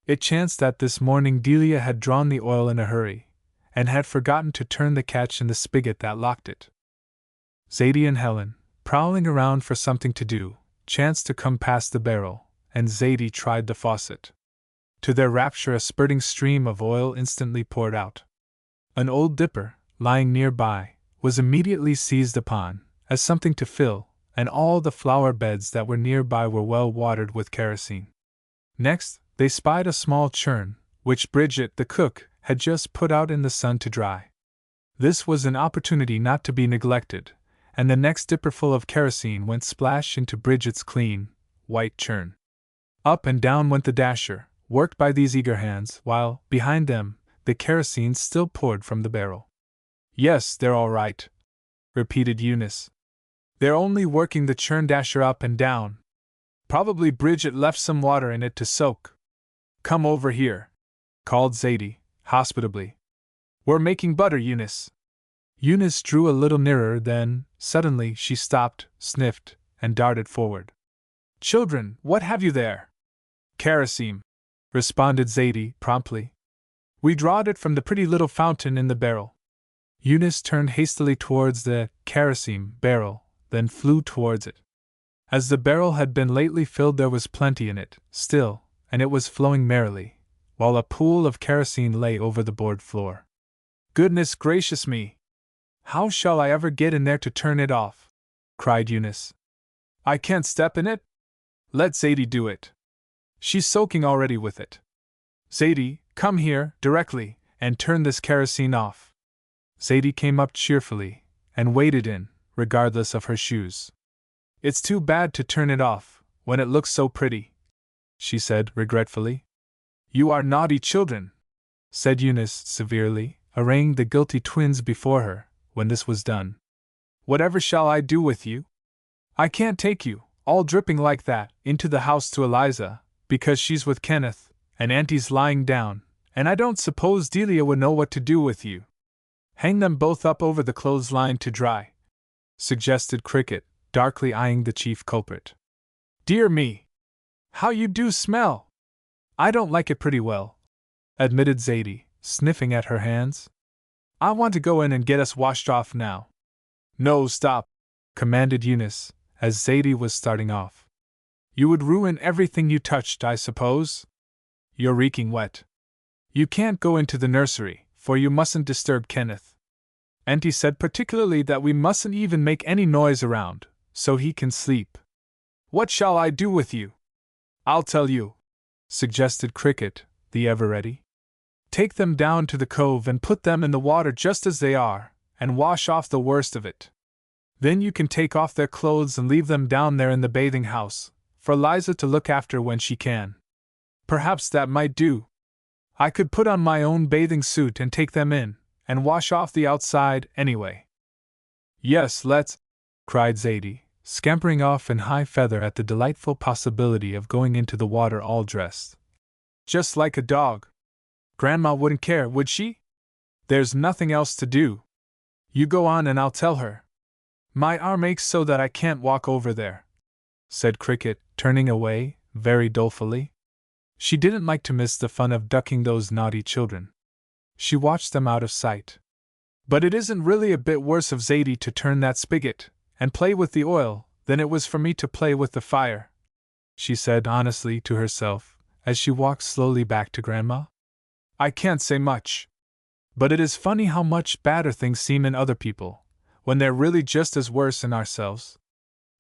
It chanced that this morning Delia had drawn the oil in a hurry, and had forgotten to turn the catch in the spigot that locked it. Zadie and Helen, prowling around for something to do, chanced to come past the barrel, and Zadie tried the faucet. To their rapture a spurting stream of oil instantly poured out. An old dipper, lying nearby, was immediately seized upon, as something to fill, and all the flower beds that were nearby were well watered with kerosene. Next, they spied a small churn, which Bridget, the cook, had just put out in the sun to dry. This was an opportunity not to be neglected, and the next dipperful of kerosene went splash into Bridget's clean, white churn. Up and down went the dasher, worked by these eager hands, while, behind them, the kerosene still poured from the barrel. Yes, they're all right, repeated Eunice. They're only working the churn dasher up and down. Probably Bridget left some water in it to soak. Come over here, called Zadie, hospitably. We're making butter, Eunice. Eunice drew a little nearer, then, suddenly, she stopped, sniffed, and darted forward. Children, what have you there? Kerosene, responded Zadie, promptly. We drawed it from the pretty little fountain in the barrel. Eunice turned hastily towards the kerosene barrel, then flew towards it. As the barrel had been lately filled, there was plenty in it, still, and it was flowing merrily, while a pool of kerosene lay over the board floor. "Goodness gracious me! How shall I ever get in there to turn it off?" cried Eunice. "I can't step in it? Let Zadie do it. She's soaking already with it. Zadie, come here, directly, and turn this kerosene off." Zadie came up cheerfully, and waded in, regardless of her shoes. "It's too bad to turn it off, when it looks so pretty," she said regretfully. "You are naughty children," said Eunice severely, arraying the guilty twins before her, when this was done. "Whatever shall I do with you? I can't take you, all dripping like that, into the house to Eliza, because she's with Kenneth, and Auntie's lying down, and I don't suppose Delia would know what to do with you." "Hang them both up over the clothesline to dry," suggested Cricket, darkly eyeing the chief culprit. "Dear me! How you do smell!" "I don't like it pretty well," admitted Zadie, sniffing at her hands. "I want to go in and get us washed off now." "No, stop," commanded Eunice, as Zadie was starting off. "You would ruin everything you touched, I suppose? You're reeking wet. You can't go into the nursery, for you mustn't disturb Kenneth. Auntie said particularly that we mustn't even make any noise around, so he can sleep." "What shall I do with you?" "I'll tell you," suggested Cricket, the ever-ready. "Take them down to the cove and put them in the water just as they are, and wash off the worst of it. Then you can take off their clothes and leave them down there in the bathing house, for Liza to look after when she can. Perhaps that might do. I could put on my own bathing suit and take them in, and wash off the outside anyway." "Yes, let's," cried Zadie, scampering off in high feather at the delightful possibility of going into the water all dressed. "Just like a dog. Grandma wouldn't care, would she? There's nothing else to do. You go on and I'll tell her. My arm aches so that I can't walk over there," said Cricket, turning away, very dolefully. She didn't like to miss the fun of ducking those naughty children. She watched them out of sight. "But it isn't really a bit worse of Zadie to turn that spigot, and play with the oil, than it was for me to play with the fire," she said honestly to herself, as she walked slowly back to Grandma. "I can't say much. But it is funny how much badder things seem in other people, when they're really just as worse in ourselves."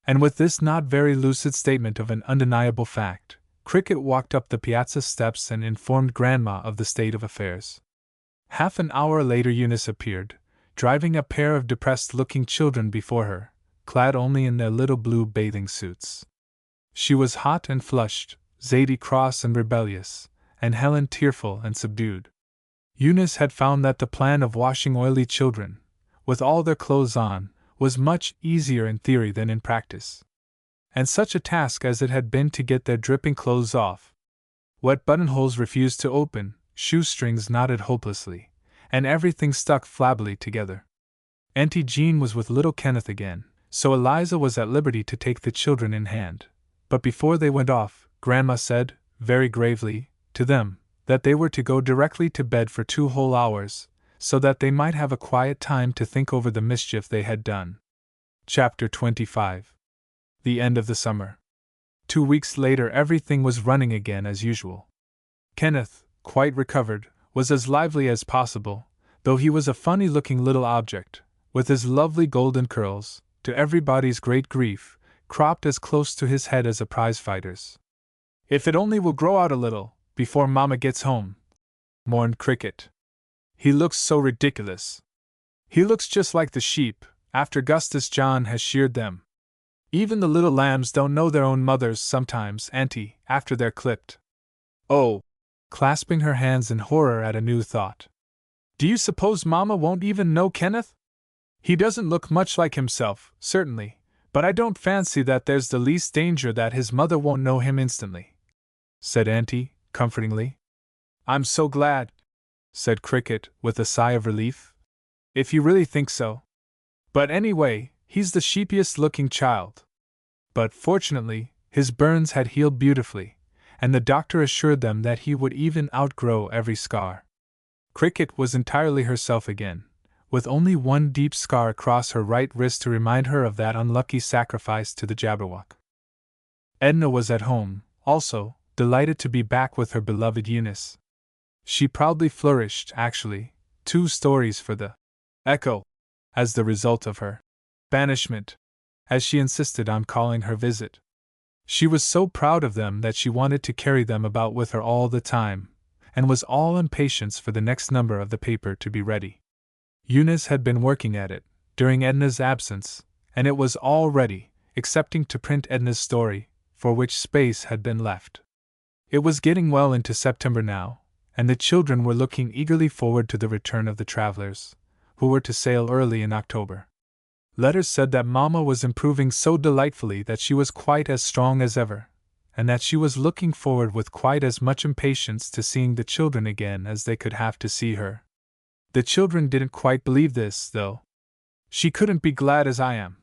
And with this not very lucid statement of an undeniable fact, Cricket walked up the piazza steps and informed Grandma of the state of affairs. Half an hour later Eunice appeared, driving a pair of depressed-looking children before her, clad only in their little blue bathing suits. She was hot and flushed, Zadie cross and rebellious, and Helen tearful and subdued. Eunice had found that the plan of washing oily children, with all their clothes on, was much easier in theory than in practice. And such a task as it had been to get their dripping clothes off. Wet buttonholes refused to open, shoestrings knotted hopelessly, and everything stuck flabbily together. Auntie Jean was with little Kenneth again, so Eliza was at liberty to take the children in hand. But before they went off, Grandma said, very gravely, to them, that they were to go directly to bed for 2 whole hours, so that they might have a quiet time to think over the mischief they had done. Chapter 25. The end of the summer. 2 weeks later everything was running again as usual. Kenneth, quite recovered, was as lively as possible, though he was a funny-looking little object, with his lovely golden curls, to everybody's great grief, cropped as close to his head as a prize-fighter's. "If it only will grow out a little, before Mama gets home," mourned Cricket. "He looks so ridiculous. He looks just like the sheep, after Gustus John has sheared them. Even the little lambs don't know their own mothers sometimes, Auntie, after they're clipped. Oh," clasping her hands in horror at a new thought, "do you suppose Mama won't even know Kenneth? He doesn't look much like himself, certainly, but I don't fancy that there's the least danger that his mother won't know him instantly," said Auntie, comfortingly. "I'm so glad," said Cricket, with a sigh of relief, "if you really think so. But anyway, he's the sheepiest-looking child." But fortunately, his burns had healed beautifully, and the doctor assured them that he would even outgrow every scar. Cricket was entirely herself again, with only one deep scar across her right wrist to remind her of that unlucky sacrifice to the Jabberwock. Edna was at home, also, delighted to be back with her beloved Eunice. She proudly flourished, actually, 2 stories for the Echo, as the result of her banishment, as she insisted on calling her visit. She was so proud of them that she wanted to carry them about with her all the time, and was all impatience for the next number of the paper to be ready. Eunice had been working at it, during Edna's absence, and it was all ready, excepting to print Edna's story, for which space had been left. It was getting well into September now, and the children were looking eagerly forward to the return of the travelers, who were to sail early in October. Letters said that Mamma was improving so delightfully that she was quite as strong as ever, and that she was looking forward with quite as much impatience to seeing the children again as they could have to see her. The children didn't quite believe this, though. "She couldn't be glad as I am,"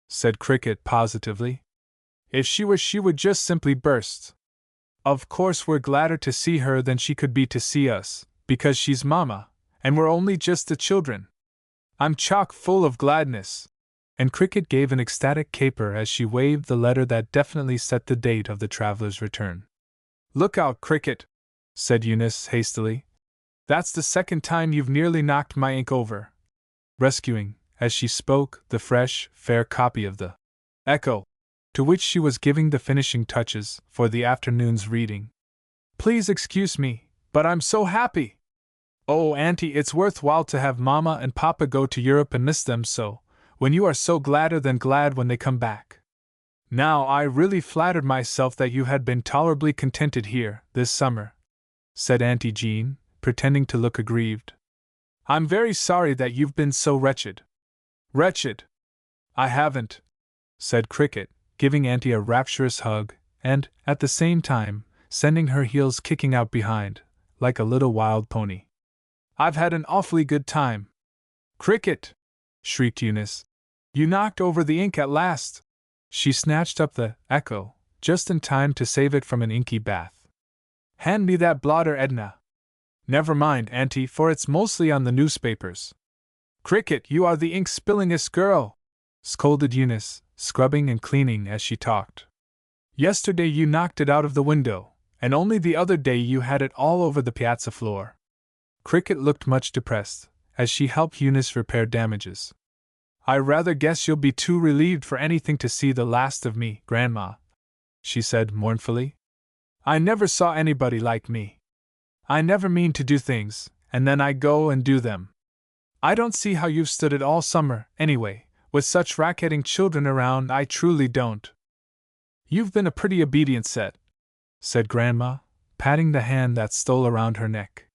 said Cricket positively. "If she were, she would just simply burst. Of course we're gladder to see her than she could be to see us, because she's Mamma, and we're only just the children. I'm chock full of gladness." And Cricket gave an ecstatic caper as she waved the letter that definitely set the date of the traveler's return. "Look out, Cricket," said Eunice hastily. "That's the second time you've nearly knocked my ink over," rescuing, as she spoke, the fresh, fair copy of the Echo, to which she was giving the finishing touches for the afternoon's reading. "Please excuse me, but I'm so happy! Oh, Auntie, it's worthwhile to have Mamma and Papa go to Europe and miss them so, when you are so gladder than glad when they come back. Now, I really flattered myself that you had been tolerably contented here, this summer," said Auntie Jean, pretending to look aggrieved. "I'm very sorry that you've been so wretched." "Wretched? I haven't," said Cricket, giving Auntie a rapturous hug, and, at the same time, sending her heels kicking out behind, like a little wild pony. "I've had an awfully good time." "Cricket!" shrieked Eunice. "You knocked over the ink at last!" She snatched up the Echo, just in time to save it from an inky bath. "Hand me that blotter, Edna." "Never mind, Auntie, for it's mostly on the newspapers." "Cricket, you are the ink-spillingest girl!" scolded Eunice, scrubbing and cleaning as she talked. "Yesterday you knocked it out of the window, and only the other day you had it all over the piazza floor." Cricket looked much depressed, as she helped Eunice repair damages. "I rather guess you'll be too relieved for anything to see the last of me, Grandma," she said mournfully. "I never saw anybody like me. I never mean to do things, and then I go and do them. I don't see how you've stood it all summer, anyway, with such racketing children around. I truly don't." "You've been a pretty obedient set," said Grandma, patting the hand that stole around her neck.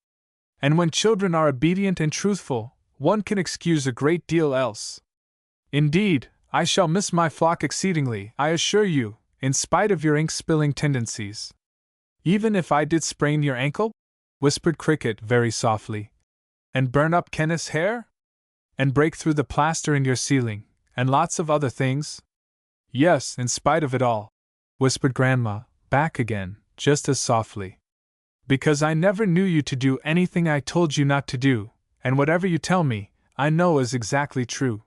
"And when children are obedient and truthful, one can excuse a great deal else. Indeed, I shall miss my flock exceedingly, I assure you, in spite of your ink-spilling tendencies." "Even if I did sprain your ankle?" whispered Cricket very softly. "And burn up Kenneth's hair? And break through the plaster in your ceiling, and lots of other things?" "Yes, in spite of it all," whispered Grandma, back again, just as softly. "Because I never knew you to do anything I told you not to do, and whatever you tell me, I know is exactly true."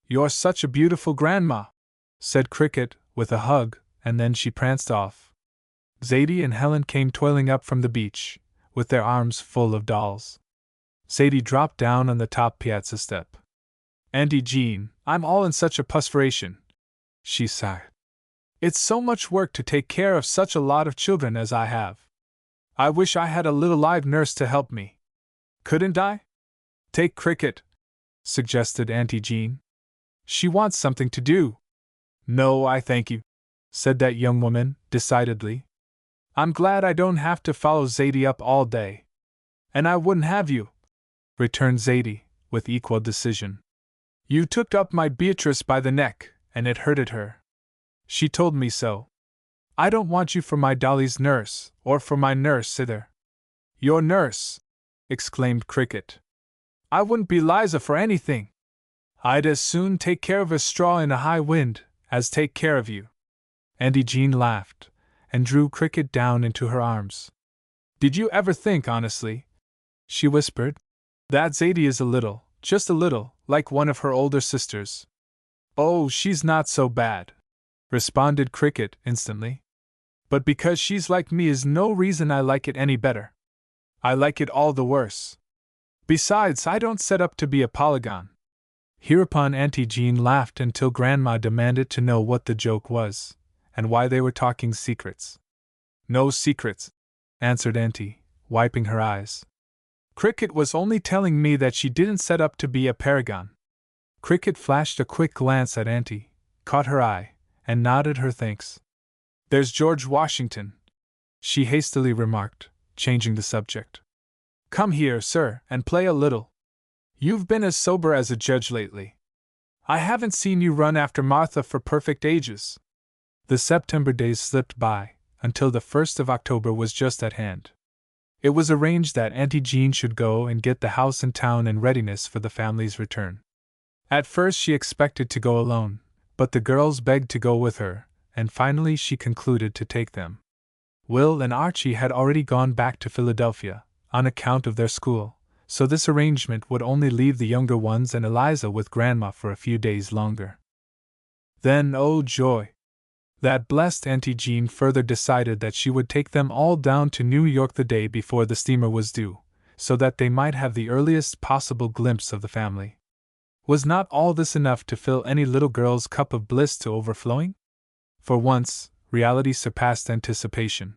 "You're such a beautiful grandma," said Cricket, with a hug, and then she pranced off. Zadie and Helen came toiling up from the beach, with their arms full of dolls. Zadie dropped down on the top piazza step. "Auntie Jean, I'm all in such a perspiration," she sighed. "It's so much work to take care of such a lot of children as I have. I wish I had a little live nurse to help me. Couldn't I?" "Take Cricket," suggested Auntie Jean. "She wants something to do." "No, I thank you," said that young woman, decidedly. "I'm glad I don't have to follow Zadie up all day." "And I wouldn't have you," returned Zadie, with equal decision. "You took up my Beatrice by the neck, and it hurted her. She told me so. I don't want you for my Dolly's nurse, or for my nurse either." "Your nurse!" exclaimed Cricket. "I wouldn't be Liza for anything. I'd as soon take care of a straw in a high wind as take care of you." Auntie Jean laughed, and drew Cricket down into her arms. "Did you ever think, honestly," she whispered, "that Zadie is a little, just a little, like one of her older sisters?" "Oh, she's not so bad," responded Cricket instantly. "But because she's like me is no reason I like it any better. I like it all the worse. Besides, I don't set up to be a polygon. Hereupon Auntie Jean laughed until Grandma demanded to know what the joke was, and why they were talking secrets. No secrets, answered Auntie, wiping her eyes. Cricket was only telling me that she didn't set up to be a paragon. Cricket flashed a quick glance at Auntie, caught her eye, and nodded her thanks. There's George Washington, she hastily remarked, changing the subject. Come here, sir, and play a little. You've been as sober as a judge lately. I haven't seen you run after Martha for perfect ages. The September days slipped by, until the 1st of October was just at hand. It was arranged that Auntie Jean should go and get the house in town in readiness for the family's return. At first she expected to go alone, but the girls begged to go with her, and finally she concluded to take them. Will and Archie had already gone back to Philadelphia, on account of their school, so this arrangement would only leave the younger ones and Eliza with Grandma for a few days longer. Then, oh joy! That blessed Auntie Jean further decided that she would take them all down to New York the day before the steamer was due, so that they might have the earliest possible glimpse of the family. Was not all this enough to fill any little girl's cup of bliss to overflowing? For once, reality surpassed anticipation.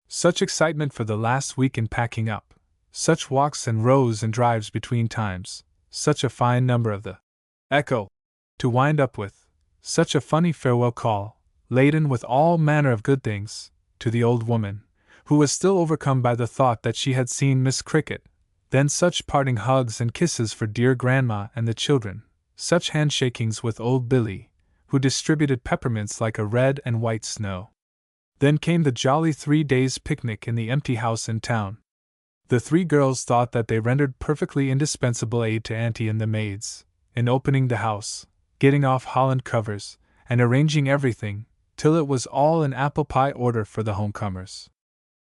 Such excitement for the last week in packing up, such walks and rows and drives between times, such a fine number of the echo to wind up with, such a funny farewell call, laden with all manner of good things, to the old woman, who was still overcome by the thought that she had seen Miss Cricket, then such parting hugs and kisses for dear Grandma and the children, such handshakings with old Billy, who distributed peppermints like a red and white snow. Then came the jolly 3 days' picnic in the empty house in town. The 3 girls thought that they rendered perfectly indispensable aid to Auntie and the maids, in opening the house, getting off Holland covers, and arranging everything, till it was all in apple pie order for the homecomers.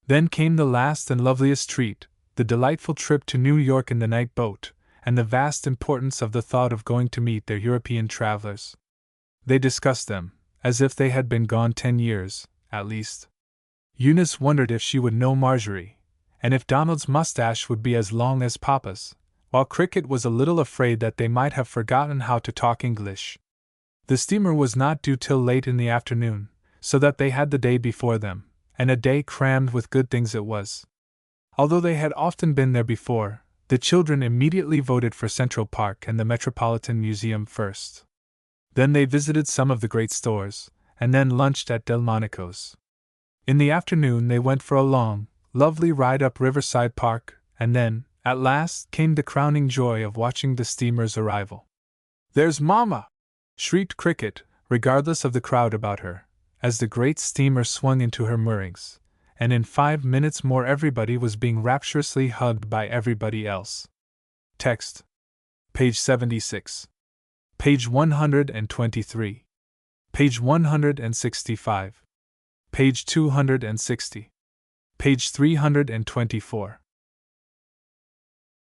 Then came the last and loveliest treat, the delightful trip to New York in the night boat, and the vast importance of the thought of going to meet their European travelers. They discussed them, as if they had been gone 10 years, at least. Eunice wondered if she would know Marjorie, and if Donald's mustache would be as long as Papa's, while Cricket was a little afraid that they might have forgotten how to talk English. The steamer was not due till late in the afternoon, so that they had the day before them, and a day crammed with good things it was. Although they had often been there before, the children immediately voted for Central Park and the Metropolitan Museum first. Then they visited some of the great stores, and then lunched at Delmonico's. In the afternoon they went for a long, lovely ride up Riverside Park, and then, at last, came the crowning joy of watching the steamer's arrival. "There's Mama!" shrieked Cricket, regardless of the crowd about her, as the great steamer swung into her moorings, and in 5 minutes more everybody was being rapturously hugged by everybody else. Text. Page 76. Page 123. Page 165. Page 260. Page 324.